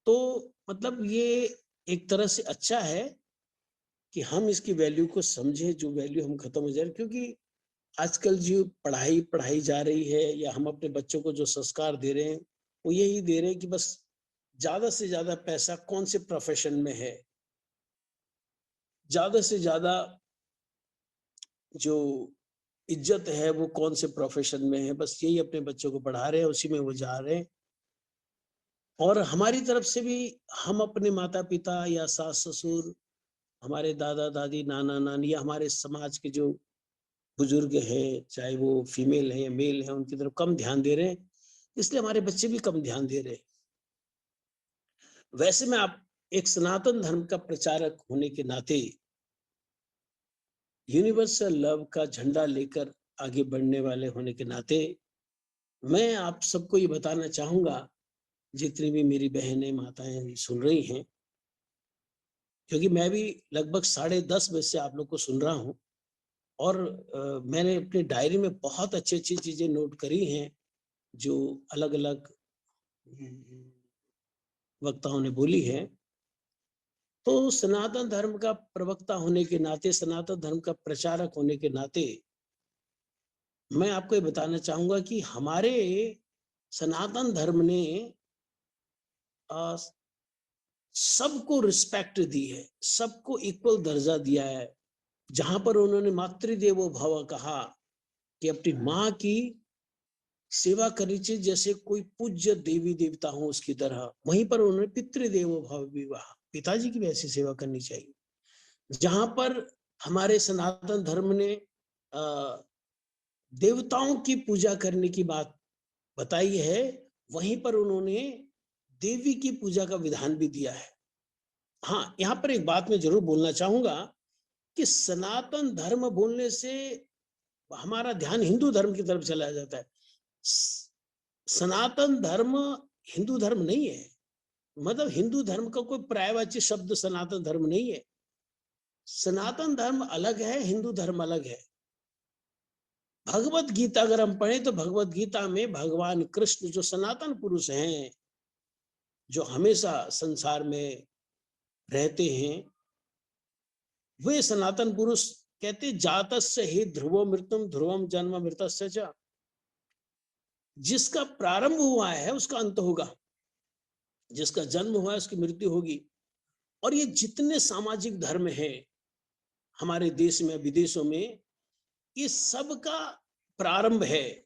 तो मतलब ये एक तरह से अच्छा है कि हम इसकी वैल्यू को समझें, जो वैल्यू हम खत्म हो जाए। क्योंकि आजकल जो पढ़ाई जा रही है, या हम अपने बच्चों को जो संस्कार दे रहे हैं, वो यही दे रहे हैं कि बस ज्यादा से ज्यादा पैसा कौन से प्रोफेशन में है, ज्यादा से ज्यादा जो इज्जत है वो कौन से प्रोफेशन में है, बस यही अपने बच्चों को पढ़ा रहे हैं, उसी में वो जा रहे हैं। और हमारी तरफ से भी हम अपने माता पिता या सास ससुर, हमारे दादा दादी, नाना नानी, या हमारे समाज के जो बुजुर्ग हैं, चाहे वो फीमेल है या मेल है, उनकी तरफ कम ध्यान दे रहे हैं, इसलिए हमारे बच्चे भी कम ध्यान दे रहे हैं। वैसे में आप एक सनातन धर्म का प्रचारक होने के नाते, यूनिवर्सल लव का झंडा लेकर आगे बढ़ने वाले होने के नाते, मैं आप सबको ये बताना चाहूंगा, जितनी भी मेरी बहनें माताएं सुन रही हैं, क्योंकि मैं भी लगभग 10:30 बजे से आप लोग को सुन रहा हूं, और मैंने अपनी डायरी में बहुत अच्छी अच्छी चीजें नोट करी हैं जो अलग अलग वक्ताओं ने बोली है। तो सनातन धर्म का प्रवक्ता होने के नाते, सनातन धर्म का प्रचारक होने के नाते, मैं आपको ये बताना चाहूंगा कि हमारे सनातन धर्म ने सबको रिस्पेक्ट दी है, सबको इक्वल दर्जा दिया है। जहां पर उन्होंने मातृदेवो भव कहा कि अपनी माँ की सेवा करनी चाहिए जैसे कोई पूज्य देवी देवता हो उसकी तरह, वहीं पर उन्होंने पितृदेवो भव भी कहा, पिताजी की भी ऐसी सेवा करनी चाहिए। जहां पर हमारे सनातन धर्म ने देवताओं की पूजा करने की बात बताई है, वहीं पर उन्होंने देवी की पूजा का विधान भी दिया है। हाँ, यहाँ पर एक बात मैं जरूर बोलना चाहूंगा कि सनातन धर्म बोलने से हमारा ध्यान हिंदू धर्म की तरफ चला जाता है। सनातन धर्म हिंदू धर्म नहीं है, मतलब हिंदू धर्म का कोई पर्यायवाची शब्द सनातन धर्म नहीं है। सनातन धर्म अलग है, हिंदू धर्म अलग है। भगवत गीता अगर हम पढ़ें तो भगवत गीता में भगवान कृष्ण जो सनातन पुरुष हैं, जो हमेशा संसार में रहते हैं, वे सनातन पुरुष कहते जातस्य हि ध्रुवो मृत्युम ध्रुवम जन्म मृतस्य च, जिसका प्रारंभ हुआ है उसका अंत होगा। जिसका जन्म हुआ है उसकी मृत्यु होगी। और ये जितने सामाजिक धर्म हैं हमारे देश में विदेशों में, ये सब का प्रारंभ है,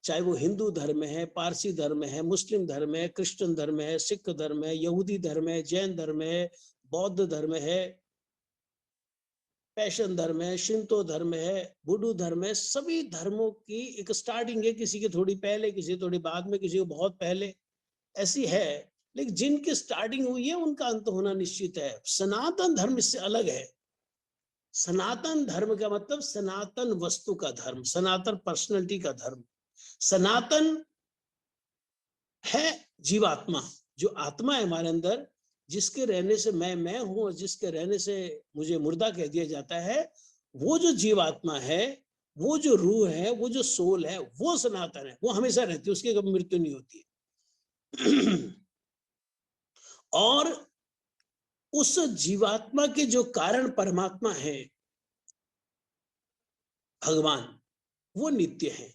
चाहे वो हिंदू धर्म है, पारसी धर्म है, मुस्लिम धर्म है, क्रिश्चियन धर्म है, सिख धर्म है, यहूदी धर्म है, जैन धर्म है, बौद्ध धर्म है, पैशन धर्म है, शिंतो धर्म है, बुद्धू धर्म है। सभी धर्मों की एक स्टार्टिंग है, किसी के थोड़ी पहले, किसी थोड़ी बाद में, किसी को बहुत पहले, ऐसी है। लेकिन जिनकी स्टार्टिंग हुई है उनका अंत होना निश्चित है। सनातन धर्म इससे अलग है। सनातन धर्म का मतलब सनातन वस्तु का धर्म, सनातन पर्सनैलिटी का धर्म। सनातन है जीवात्मा, जो आत्मा है हमारे अंदर, जिसके रहने से मैं हूं और जिसके रहने से मुझे मुर्दा कह दिया जाता है, वो जो जीवात्मा है, वो जो रूह है, वो जो सोल है, वो सनातन है, वो हमेशा रहती है, उसकी कभी मृत्यु नहीं होती है। और उस जीवात्मा के जो कारण परमात्मा है भगवान, वो नित्य है।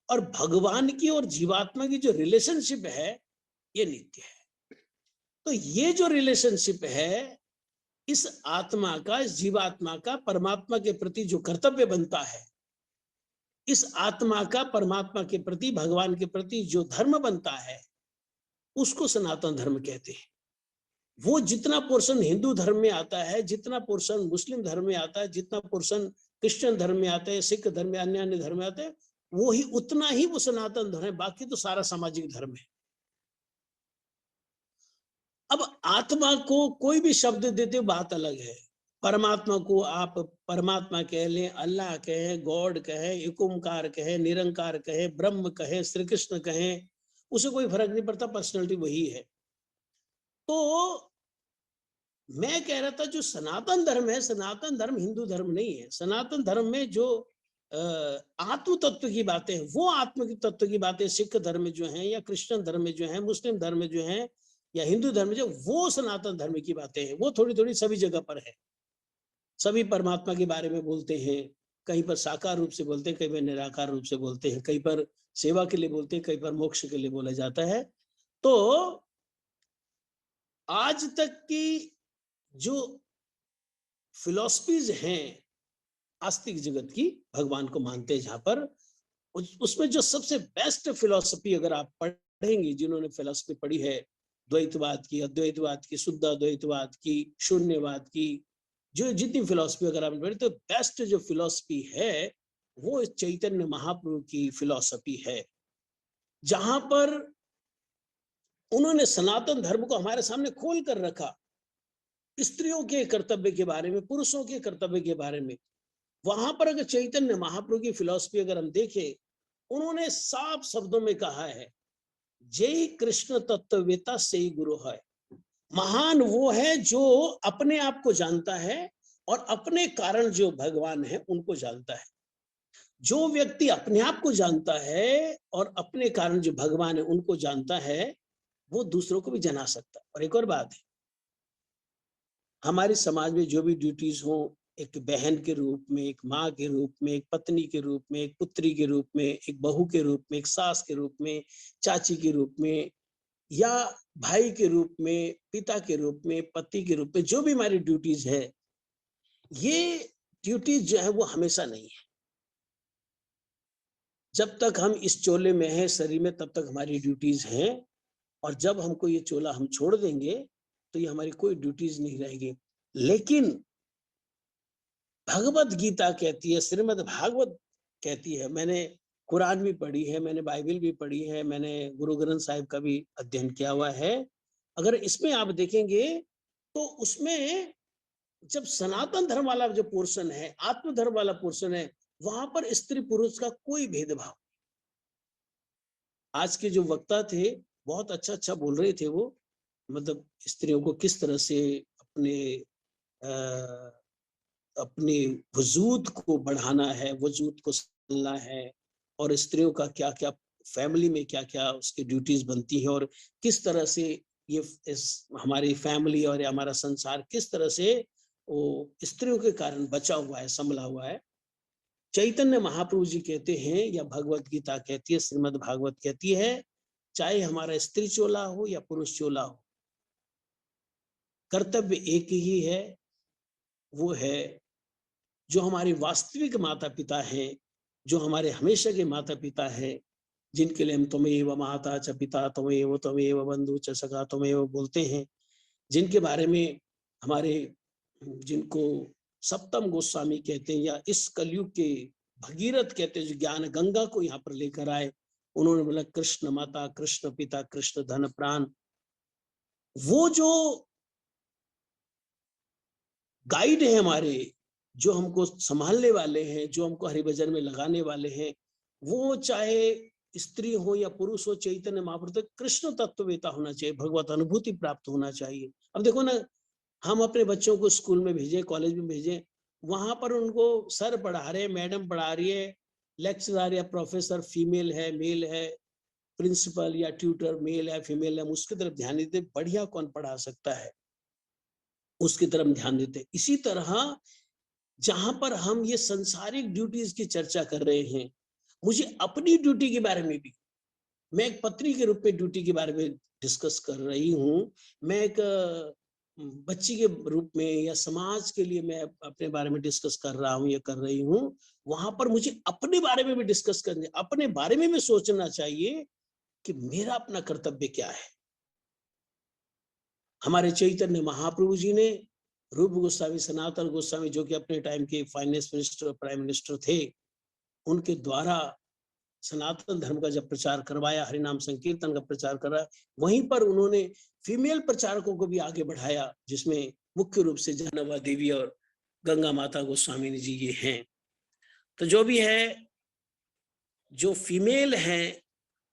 और भगवान की और जीवात्मा की जो रिलेशनशिप है ये नित्य है। तो ये जो रिलेशनशिप है, इस आत्मा का, इस जीवात्मा का परमात्मा के प्रति जो कर्तव्य बनता है, इस आत्मा का परमात्मा के प्रति, भगवान के प्रति जो धर्म बनता है, उसको सनातन धर्म कहते हैं। वो जितना पोर्शन हिंदू धर्म में आता है, जितना पोर्शन मुस्लिम धर्म में आता है, जितना पोर्शन क्रिश्चियन धर्म में आता है, सिख धर्म में, अन्य अन्य धर्म में आता है, वो ही उतना ही वो सनातन धर्म है। बाकी तो सारा सामाजिक धर्म है। अब आत्मा को कोई भी शब्द देते बात अलग है। परमात्मा को आप परमात्मा कह लें, अल्लाह कहें, गॉड कहें, एक ओंकार कहें, निरंकार कहें, ब्रह्म कहें, श्री कृष्ण कहें, उसे कोई फर्क नहीं पड़ता, पर्सनैलिटी वही है। तो मैं कह रहा था जो सनातन धर्म है, सनातन धर्म हिंदू धर्म नहीं है। सनातन धर्म में जो आत्म तत्व की बातें, वो आत्म की तत्व की बातें सिख धर्म में जो है, या क्रिश्चियन धर्म में जो है, मुस्लिम धर्म में जो है, या हिंदू धर्म में जो, वो सनातन धर्म की बातें हैं। वो थोड़ी थोड़ी सभी जगह पर है। सभी परमात्मा के बारे में बोलते हैं, कहीं पर साकार रूप से बोलते हैं, कहीं पर निराकार रूप से बोलते हैं, कहीं पर सेवा के लिए बोलते हैं, कहीं पर मोक्ष के लिए बोला जाता है। तो आज तक की जो फिलॉसफीज हैं आस्तिक जगत की, भगवान को मानते हैं जहां पर, उसमें जो सबसे बेस्ट फिलॉसफी अगर आप पढ़ेंगे, जिन्होंने फिलॉसफी पढ़ी है, द्वैतवाद की, अद्वैतवाद की, शुद्ध अद्वैतवाद की, शून्यवाद की, जो जितनी फिलॉसफी अगर आपने पढ़ी, तो बेस्ट जो फिलॉसफी है वो चैतन्य महाप्रभु की फिलॉसफी है, जहां पर उन्होंने सनातन धर्म को हमारे सामने खोल कर रखा। स्त्रियों के कर्तव्य के बारे में, पुरुषों के कर्तव्य के बारे में, वहां पर अगर चैतन्य महाप्रभु की फिलॉसफी अगर हम देखें, उन्होंने साफ शब्दों में कहा है, जय कृष्ण तत्ववेता से ही गुरु है। महान वो है जो अपने आप को जानता है और अपने कारण जो भगवान है उनको जानता है। जो व्यक्ति अपने आप को जानता है और अपने कारण जो भगवान है उनको जानता है, वो दूसरों को भी जना सकता है। और एक और बात है, हमारे समाज में जो भी ड्यूटीज हो, एक बहन के रूप में, एक माँ के रूप में, एक पत्नी के रूप में, एक पुत्री के रूप में, एक बहू के रूप में, एक सास के रूप में, चाची के रूप में, या भाई के रूप में, पिता के रूप में, पति के रूप में, जो भी हमारी ड्यूटीज है, ये ड्यूटीज जो है वो हमेशा नहीं है। जब तक हम इस चोले में हैं शरीर में, तब तक हमारी ड्यूटीज हैं, और जब हमको ये चोला हम छोड़ देंगे तो ये हमारी कोई ड्यूटीज नहीं रहेगी। लेकिन भगवत गीता कहती है, श्रीमद् भागवत कहती है, मैंने कुरान भी पढ़ी है, मैंने बाइबल भी पढ़ी है, मैंने गुरु ग्रंथ साहिब का भी अध्ययन किया हुआ है। अगर इसमें आप देखेंगे तो उसमें जब सनातन धर्म वाला जो पोर्शन है, आत्म धर्म वाला पोर्शन है, वहां पर स्त्री पुरुष का कोई भेदभाव। आज के जो वक्ता थे बहुत अच्छा बोल रहे थे, वो मतलब स्त्रियों को किस तरह से अपने वजूद को बढ़ाना है, वजूद को संभालना है, और स्त्रियों का क्या क्या फैमिली में क्या क्या उसकी ड्यूटीज बनती है, और किस तरह से ये हमारी फैमिली और हमारा संसार किस तरह से वो स्त्रियों के कारण बचा हुआ है, संभला हुआ है। चैतन्य महाप्रभु जी कहते हैं, या भगवत गीता कहती है, श्रीमद् भागवत कहती है, चाहे हमारा स्त्री चोला हो या पुरुष चोला हो, कर्तव्य एक ही है, वो है जो हमारे वास्तविक माता पिता हैं, जो हमारे हमेशा के माता पिता हैं, जिनके लिए हम त्वमेव माता च पिता त्वमेव बंधु च सखा त्वमेव बोलते हैं, जिनके बारे में हमारे, जिनको सप्तम गोस्वामी कहते हैं या इस कलयुग के भगीरथ कहते हैं, जो ज्ञान गंगा को यहाँ पर लेकर आए, उन्होंने बोला कृष्ण माता, कृष्ण पिता, कृष्ण धन प्राण। वो जो गाइड है हमारे, जो हमको संभालने वाले हैं, जो हमको हरिभजन में लगाने वाले हैं, वो चाहे स्त्री हो या पुरुष हो, चैतन्य महाप्रभु, कृष्ण तत्ववेता होना चाहिए, भगवत अनुभूति प्राप्त होना चाहिए। अब देखो ना, हम अपने बच्चों को स्कूल में भेजें, कॉलेज में भेजें, वहां पर उनको सर पढ़ा रहे, मैडम पढ़ा रही है, लेक्चरर या प्रोफेसर फीमेल है, मेल है, प्रिंसिपल या ट्यूटर मेल है, फीमेल है, उसकी तरफ ध्यान देते, बढ़िया कौन पढ़ा सकता है, उसकी तरफ ध्यान देते। इसी तरह जहां पर हम ये संसारिक ड्यूटीज की चर्चा कर रहे हैं, मुझे अपनी ड्यूटी के बारे में भी, मैं एक पत्नी के रूप में ड्यूटी के बारे में डिस्कस कर रही हूँ, मैं एक बच्ची के रूप में या समाज के लिए मैं अपने बारे में डिस्कस कर रहा हूँ या कर रही हूँ, वहां पर मुझे अपने बारे में भी डिस्कस करने, अपने बारे में भी सोचना चाहिए कि मेरा अपना कर्तव्य क्या है। हमारे चैतन्य महाप्रभु जी ने, रूप गोस्वामी, सनातन गोस्वामी, जो कि अपने टाइम के फाइनेंस मिनिस्टर, प्राइम मिनिस्टर थे, उनके द्वारा सनातन धर्म का जब प्रचार करवाया, हरिनाम संकीर्तन का प्रचार करा, वहीं पर उन्होंने फीमेल प्रचारकों को भी आगे बढ़ाया, जिसमें मुख्य रूप से जानवा देवी और गंगा माता गोस्वामी जी ये हैं। तो जो भी है, जो फीमेल हैं,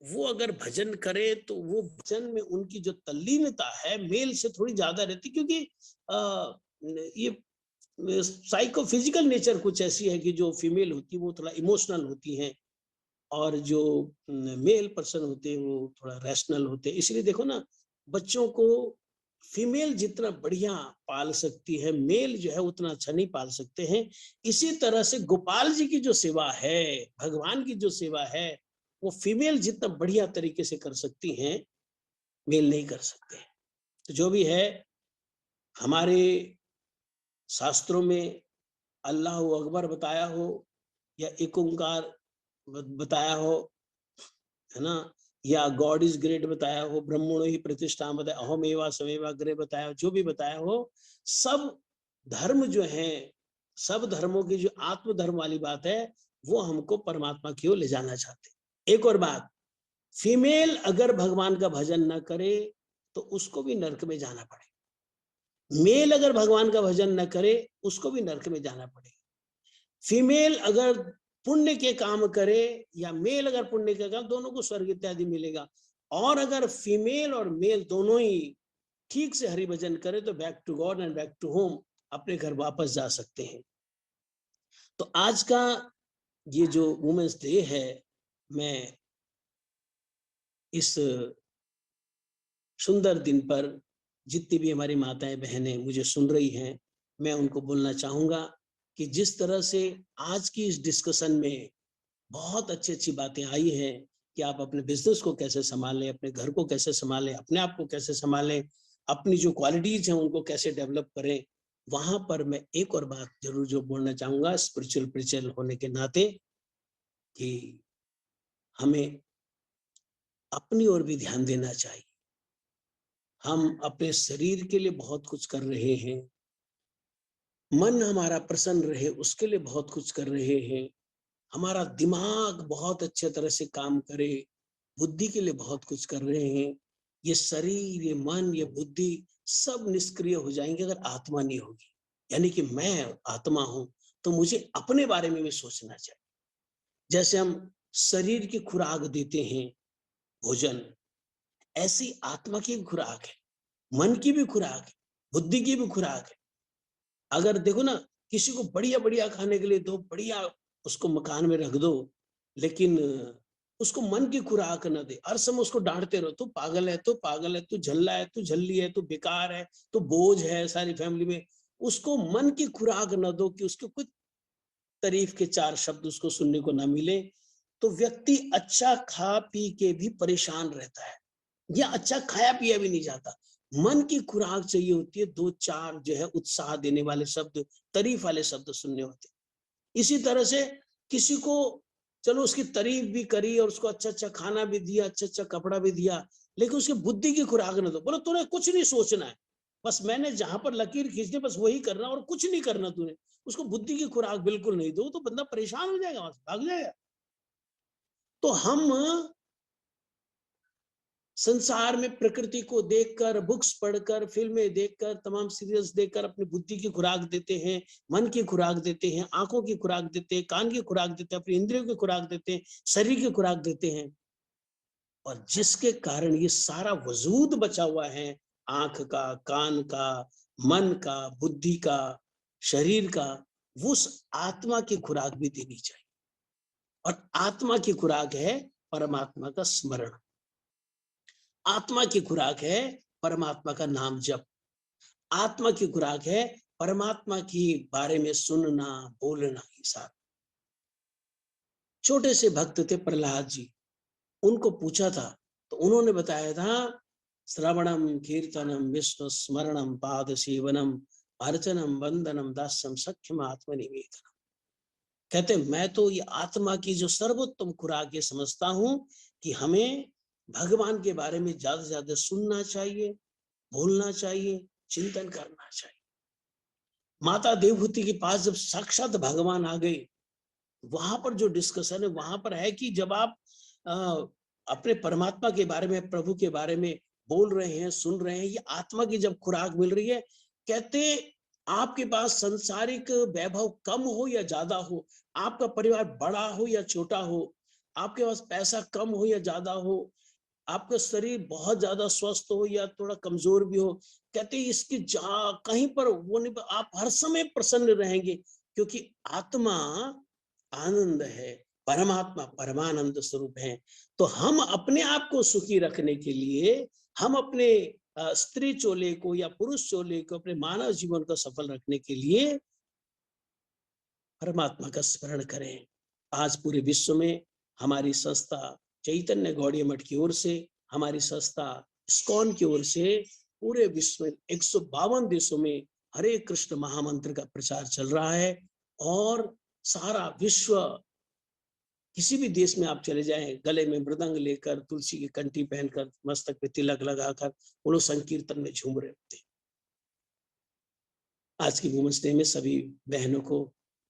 वो अगर भजन करे तो वो भजन में उनकी जो तल्लीनता है मेल से थोड़ी ज्यादा रहती, क्योंकि ये साइकोफिजिकल नेचर कुछ ऐसी है कि जो फीमेल होती है वो थोड़ा इमोशनल होती हैं, और जो मेल पर्सन होते हैं वो थोड़ा रैशनल होते हैं। इसलिए देखो ना, बच्चों को फीमेल जितना बढ़िया पाल सकती है, मेल जो है उतना अच्छा नहीं पाल सकते हैं। इसी तरह से गोपाल जी की जो सेवा है, भगवान की जो सेवा है, वो फीमेल जितना बढ़िया तरीके से कर सकती हैं, मेल नहीं कर सकते। तो जो भी है, हमारे शास्त्रों में अल्लाह अकबर बताया हो या एक ओंकार बताया हो, है ना, या गॉड इज ग्रेट बताया हो, ब्रह्मणो ही प्रतिष्ठा बताया, अहमेवा समेवा अग्रे बताया हो, जो भी बताया हो, सब धर्म जो है, सब धर्मों की जो आत्म धर्म वाली बात है, वो हमको परमात्मा की ओर ले जाना चाहते। एक और बात, फीमेल अगर भगवान का भजन न करे तो उसको भी नरक में जाना पड़ेगा। मेल अगर भगवान का भजन न करे उसको भी नरक में जाना पड़ेगा। फीमेल अगर पुण्य के काम करे या मेल अगर पुण्य के काम, दोनों को स्वर्ग इत्यादि मिलेगा। और अगर फीमेल और मेल दोनों ही ठीक से हरि भजन करे तो back to God and back to home, अपने घर वापस जा सकते हैं। तो आज का ये जो वुमेन्स डे है, मैं इस सुंदर दिन पर जितनी भी हमारी माताएं बहनें मुझे सुन रही हैं, मैं उनको बोलना चाहूंगा कि जिस तरह से आज की इस डिस्कशन में बहुत अच्छी अच्छी बातें आई हैं कि आप अपने बिजनेस को कैसे संभालें, अपने घर को कैसे संभालें, अपने आप को कैसे संभालें, अपनी जो क्वालिटीज हैं उनको कैसे डेवलप करें, वहां पर मैं एक और बात जरूर जो बोलना चाहूंगा स्पिरिचुअल प्रीचर होने के नाते, कि हमें अपनी ओर भी ध्यान देना चाहिए। हम अपने शरीर के लिए बहुत कुछ कर रहे हैं, मन हमारा प्रसन्न रहे उसके लिए बहुत कुछ कर रहे हैं, हमारा दिमाग बहुत अच्छे तरह से काम करे, बुद्धि के लिए बहुत कुछ कर रहे हैं। ये शरीर, ये मन, ये बुद्धि सब निष्क्रिय हो जाएंगे अगर आत्मा नहीं होगी। यानी कि मैं आत्मा हूं तो मुझे अपने बारे में भी सोचना चाहिए। जैसे हम शरीर की खुराक देते हैं भोजन, ऐसी आत्मा की खुराक है, मन की भी खुराक है, बुद्धि की भी खुराक है। अगर देखो ना, किसी को बढ़िया बढ़िया खाने के लिए दो, बढ़िया उसको मकान में रख दो, लेकिन उसको मन की खुराक न दे, हर समय उसको डांटते रहो, तू पागल है, तू पागल है, तू झल्ला है, तू झल्ली है, तू बेकार है, तू बोझ है सारी फैमिली में, उसको मन की खुराक न दो कि उसके कुछ तारीफ के चार शब्द उसको सुनने को ना मिले, तो व्यक्ति अच्छा खा पी के भी परेशान रहता है, या अच्छा खाया पिया भी नहीं जाता। मन की खुराक चाहिए होती है, 2-4 जो है उत्साह देने वाले शब्द, तारीफ वाले शब्द सुनने होते हैं। इसी तरह से किसी को चलो उसकी तारीफ भी करी और उसको अच्छा अच्छा खाना भी दिया, अच्छा अच्छा कपड़ा भी दिया, लेकिन उसकी बुद्धि की खुराक न दो। बोलो तूने कुछ नहीं सोचना है, बस मैंने जहां पर लकीर खींचनी बस वही करना और कुछ नहीं करना तूने। उसको बुद्धि की खुराक बिल्कुल नहीं दो तो बंदा परेशान हो जाएगा, वहां से भाग जाएगा। तो हम संसार में प्रकृति को देखकर, बुक्स पढ़कर, फिल्में देखकर, तमाम सीरियल्स देखकर अपनी बुद्धि की खुराक देते हैं, मन की खुराक देते हैं, आंखों की खुराक देते हैं, कान की खुराक देते हैं, अपनी इंद्रियों की खुराक देते हैं, शरीर की खुराक देते हैं, और जिसके कारण ये सारा वजूद बचा हुआ है, आंख का, कान का, मन का, बुद्धि का, शरीर का, वो उस आत्मा की खुराक भी देनी चाहिए। और आत्मा की खुराक है परमात्मा का स्मरण, आत्मा की खुराक है परमात्मा का नाम जप, आत्मा की खुराक है परमात्मा के बारे में सुनना, बोलना। ये सारा छोटे से भक्त थे प्रहलाद जी, उनको पूछा था तो उन्होंने बताया था श्रवणम कीर्तनम विष्णु स्मरणम पाद सेवनम अर्चनम वंदनम दास्यम सख्यम आत्मनिवेदनम। कहते मैं तो ये आत्मा की जो सर्वोत्तम खुराक ये समझता हूं कि हमें भगवान के बारे में ज्यादा से ज्यादा सुनना चाहिए, बोलना चाहिए, चिंतन करना चाहिए। माता देवहूति के पास जब साक्षात भगवान आ गए, वहां पर जो डिस्कशन है वहां पर है कि जब आप अपने परमात्मा के बारे में, प्रभु के बारे में बोल रहे हैं, सुन रहे हैं, ये आत्मा की जब खुराक मिल रही है, कहते आपके पास संसारिक वैभव कम हो या ज्यादा हो, आपका परिवार बड़ा हो या छोटा हो, आपके पास पैसा कम हो या ज्यादा हो, आपका शरीर बहुत ज्यादा स्वस्थ हो या थोड़ा कमजोर भी हो, कहते इसकी कहीं पर वो नहीं, आप हर समय प्रसन्न रहेंगे, क्योंकि आत्मा आनंद है, परमात्मा परमानंद स्वरूप है। तो हम अपने आप को सुखी रखने के लिए, हम अपने स्त्री चोले को या पुरुष चोले को, अपने मानव जीवन को सफल रखने के लिए परमात्मा का स्मरण करें। आज पूरे विश्व में हमारी संस्था चैतन्य गौड़ीय मठ की ओर से, हमारी संस्था इस्कॉन की ओर से पूरे विश्व में 152 देशों में हरे कृष्ण महामंत्र का प्रचार चल रहा है। और सारा विश्व, किसी भी देश में आप चले जाएं, गले में मृदंग लेकर, तुलसी की कंठी पहनकर, मस्तक पे तिलक लगाकर वो लोग संकीर्तन में झूम रहे होते। आज की वुमेन्स डे में सभी बहनों को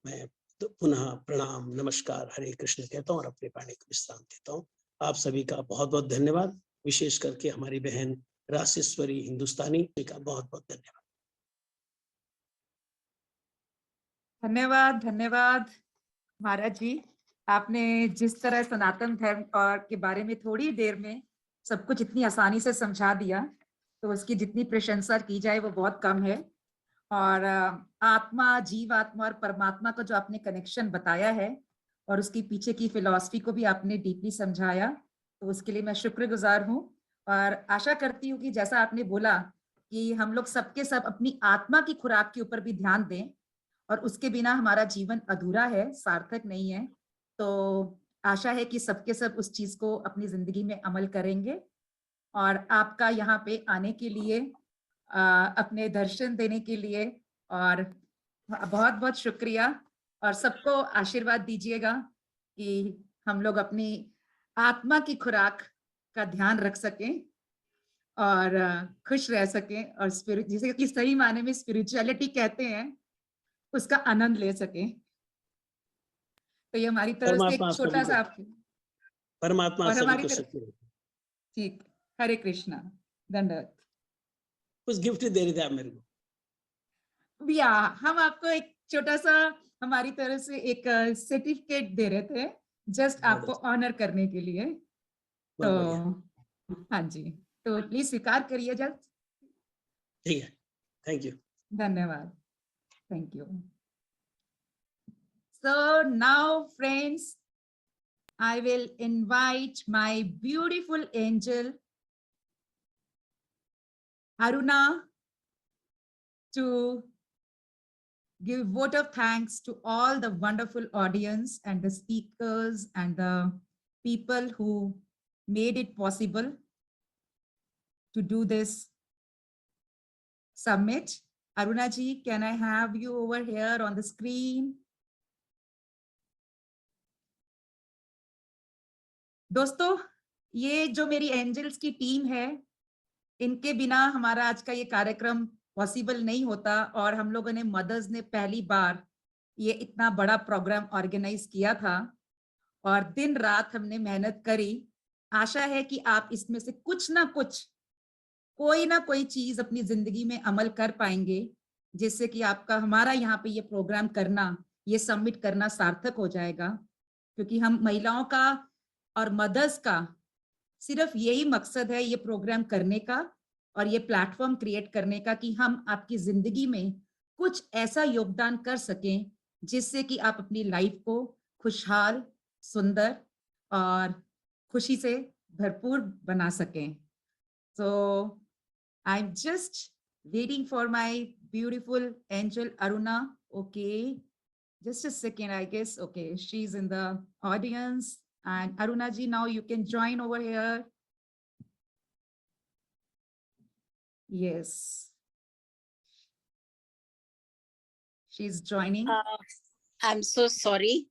मैं तो पुनः प्रणाम, नमस्कार, हरे कृष्ण कहता हूँ और अपने वाणी को विश्राम देता हूँ। आप सभी का बहुत बहुत धन्यवाद, विशेष करके हमारी बहन राशेश्वरी हिंदुस्तानी का बहुत बहुत धन्यवाद। धन्यवाद, धन्यवाद महाराज जी। आपने जिस तरह सनातन धर्म और के बारे में थोड़ी देर में सब कुछ इतनी आसानी से समझा दिया, तो उसकी जितनी प्रशंसा की जाए वो बहुत कम है। और आत्मा, जीवात्मा और परमात्मा का जो आपने कनेक्शन बताया है और उसकी पीछे की फिलॉसफी को भी आपने डीपली समझाया, तो उसके लिए मैं शुक्रगुजार हूँ। और आशा करती हूँ कि जैसा आपने बोला कि हम लोग सबके सब अपनी आत्मा की खुराक के ऊपर भी ध्यान दें, और उसके बिना हमारा जीवन अधूरा है, सार्थक नहीं है। तो आशा है कि सबके सब उस चीज को अपनी जिंदगी में अमल करेंगे। और आपका यहाँ पे आने के लिए, अपने दर्शन देने के लिए और बहुत बहुत शुक्रिया। और सबको आशीर्वाद दीजिएगा कि हम लोग अपनी आत्मा की खुराक का ध्यान रख सकें और खुश रह सकें, और जिसे कि सही माने में स्पिरिचुअलिटी कहते हैं, उसका आनंद ले सकें। तो ये हमारी तरफ से एक छोटा सा परमात्मा और सभी हमारी को तरफ, सुखी रखे। ठीक, हरे कृष्णा, दंडवत। कुछ गिफ्ट दे रहे थे आप मेरे को? भैया हम आपको एक छोटा सा हमारी तरफ से एक सर्टिफिकेट दे रहे थे, जस्ट आपको ऑनर करने के लिए। तो हाँ जी, तो प्लीज स्वीकार करिए जल्द। ठीक है, थैंक यू। धन्यवाद, thank you. So now, friends, I will invite my beautiful angel, Aruna, to give vote of thanks to all the wonderful audience and the speakers and the people who made it possible to do this summit. Aruna ji, can I have you over here on the screen? दोस्तों, ये जो मेरी angels की team है, इनके बिना हमारा आज का ये कार्यक्रम पॉसिबल नहीं होता, और हम लोगों ने मदर्स ने पहली बार ये इतना बड़ा प्रोग्राम ऑर्गेनाइज किया था और दिन रात हमने मेहनत करी। आशा है कि आप इसमें से कुछ ना कुछ, कोई ना कोई चीज अपनी जिंदगी में अमल कर पाएंगे, जिससे कि आपका हमारा यहाँ पे ये प्रोग्राम करना, ये सबमिट करना सार्थक हो जाएगा। क्योंकि हम महिलाओं का और मदर्स का सिर्फ यही मकसद है ये प्रोग्राम करने का और ये प्लेटफॉर्म क्रिएट करने का कि हम आपकी जिंदगी में कुछ ऐसा योगदान कर सकें जिससे कि आप अपनी लाइफ को खुशहाल, सुंदर और खुशी से भरपूर बना सकें। So I'm just waiting for my beautiful angel Aruna. Okay, just a second, I guess. Okay, she's in the audience. And Aruna ji, now you can join over here. Yes. She's joining. I'm so sorry.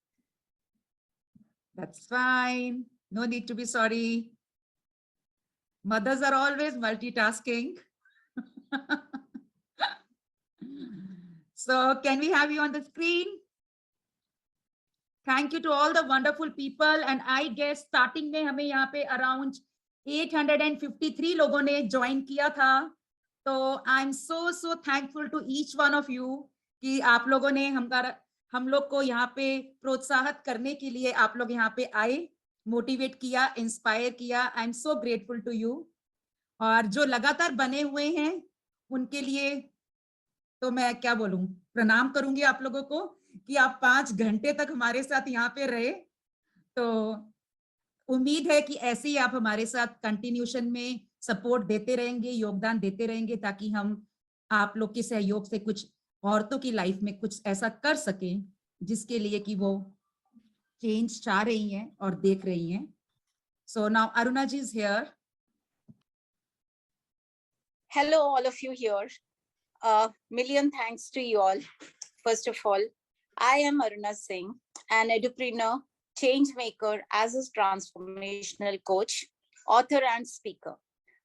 That's fine. No need to be sorry. Mothers are always multitasking. So can we have you on the screen? Thank you to all the wonderful people. And I guess starting में हमें यहाँ पे around 853 लोगों ने join किया था. तो I'm so thankful to each one of you कि आप लोगों ने हम लोग को यहाँ पे प्रोत्साहित करने के लिए आप लोग यहाँ पे आए, मोटिवेट किया, इंस्पायर किया. I'm so grateful to you. और जो लगातार बने हुए हैं उनके लिए तो मैं क्या बोलूं, प्रणाम करूंगी आप लोगों को कि आप 5 घंटे तक हमारे साथ यहाँ पे रहे. तो उम्मीद है कि ऐसे ही आप हमारे साथ कंटिन्यूशन में सपोर्ट देते रहेंगे, योगदान देते रहेंगे, ताकि हम आप लोग के सहयोग से कुछ औरतों की लाइफ में कुछ ऐसा कर सकें जिसके लिए कि वो चेंज चाह रही हैं और देख रही हैं. So now Aruna ji is here. Hello, all of you here. Million thanks to you all. First of all, I am Aruna Singh, an entrepreneur, change maker, as a transformational coach, author and speaker,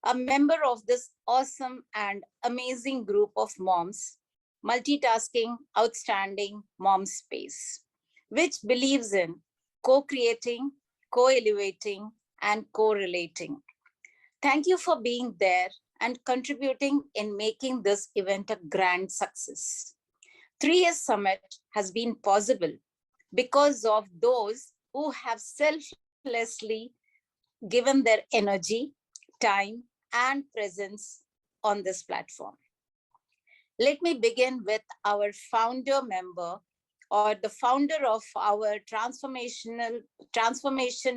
a member of this awesome and amazing group of moms, multitasking, outstanding mom space, which believes in co-creating, co-elevating, and co-relating. Thank you for being there and contributing in making this event a grand success. 3S Summit has been possible because of those who have selflessly given their energy, time, and presence on this platform. Let me begin with our founder member, or the founder of our Transformation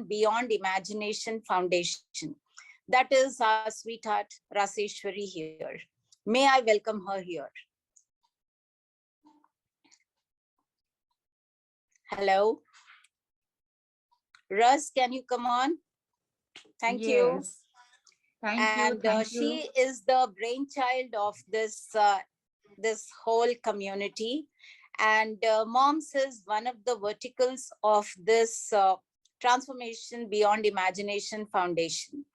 Beyond Imagination Foundation. That is our sweetheart, Raseshwari here. May I welcome her here. Hello. Ras, can you come on? Thank you. Thank you. She is the brainchild of this, this whole community. And Moms is one of the verticals of this Transformation Beyond Imagination Foundation.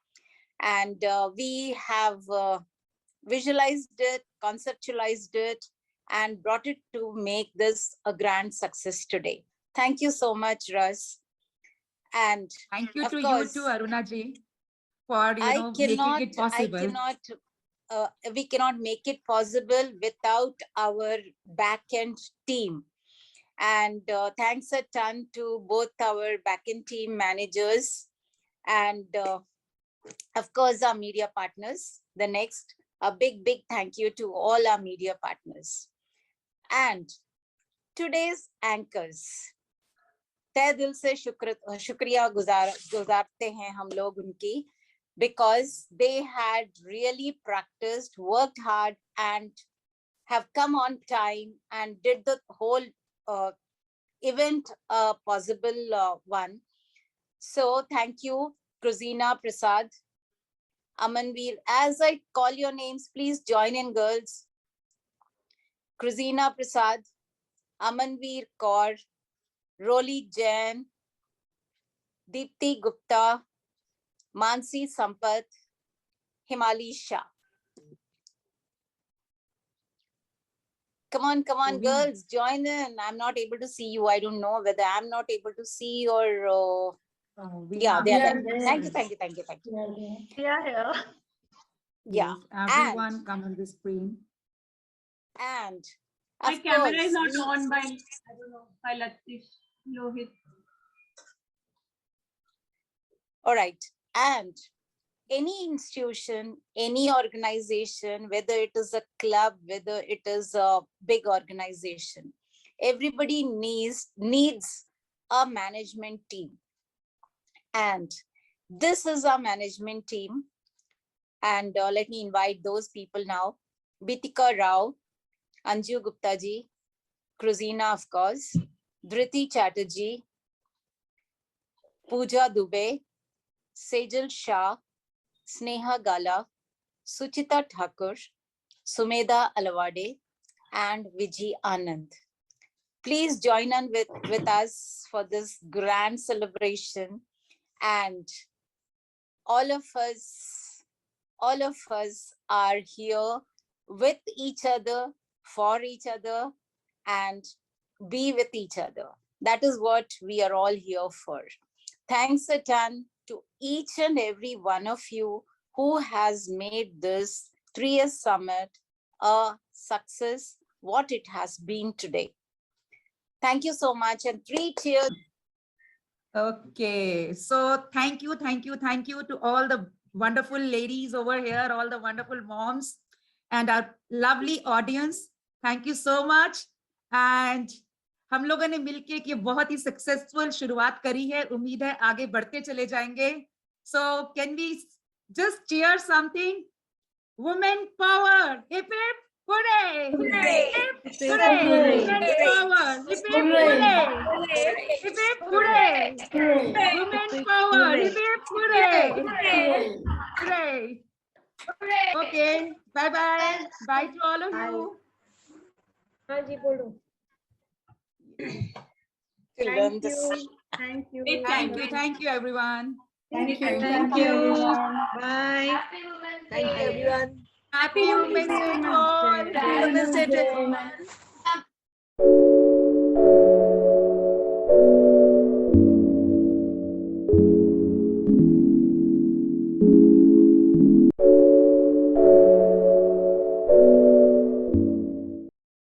And we have visualized it, conceptualized it, and brought it to make this a grand success today. Thank you so much, Ras. And thank you to course, you too, Aruna ji, for making it possible. We cannot make it possible without our back-end team. And thanks a ton to both our back-end team managers and of course our media partners. The next, a big thank you to all our media partners. And today's anchors, तहे दिल से शुक्रिया गुजारते हैं हम लोग उनकी, because they had really practiced, worked hard, and have come on time and did the whole event a possible one. So thank you, Kruzina, Prasad, Amanveer. As I call your names, please join in, girls. Kruzina Prasad, Amanveer Kaur, Roli Jain, Deepti Gupta, Mansi Sampath, Himali Shah. Come on, girls, join in. I'm not able to see you. I don't know whether I'm not able to see or yeah, they are there. Thank you. Yeah, yeah. Yeah. Everyone come on the screen. And My of camera course, is not on by, I don't know, by Latish Lohit. all right. And any institution, any organization, whether it is a club, whether it is a big organization, everybody needs a management team. And this is our management team. And let me invite those people now. Bitika Rao, Anju Gupta ji, Kruzina, of course, Dhriti Chatterjee, Pooja Dubey, Sejal Shah, Sneha Gala, Suchita Thakur, Sumedha Alawade, and Vijay Anand. Please join in with us for this grand celebration. And all of us are here with each other, for each other, and be with each other. That is what we are all here for. Thanks a ton to each and every one of you who has made this 3S Summit a success, what it has been today. Thank you so much, and 3 cheers. Okay, so thank you to all the wonderful ladies over here, all the wonderful moms and our lovely audience. Thank you so much. And हम लोगों ने मिलके एक बहुत ही successful शुरुआत करी है, उम्मीद है आगे बढ़ते चले जाएंगे. So can we just cheer something? Women power, hip hip hooray! Hip hip hooray! Women power, hip hip hooray! Hip hip hooray! Women power, hip hip hooray! Hooray! Okay, bye bye. Bye to all of you. Thank you, everyone. Thank you. Bye. Thank you, everyone. Happy Women's Day to all. Happy Women's Day to everyone.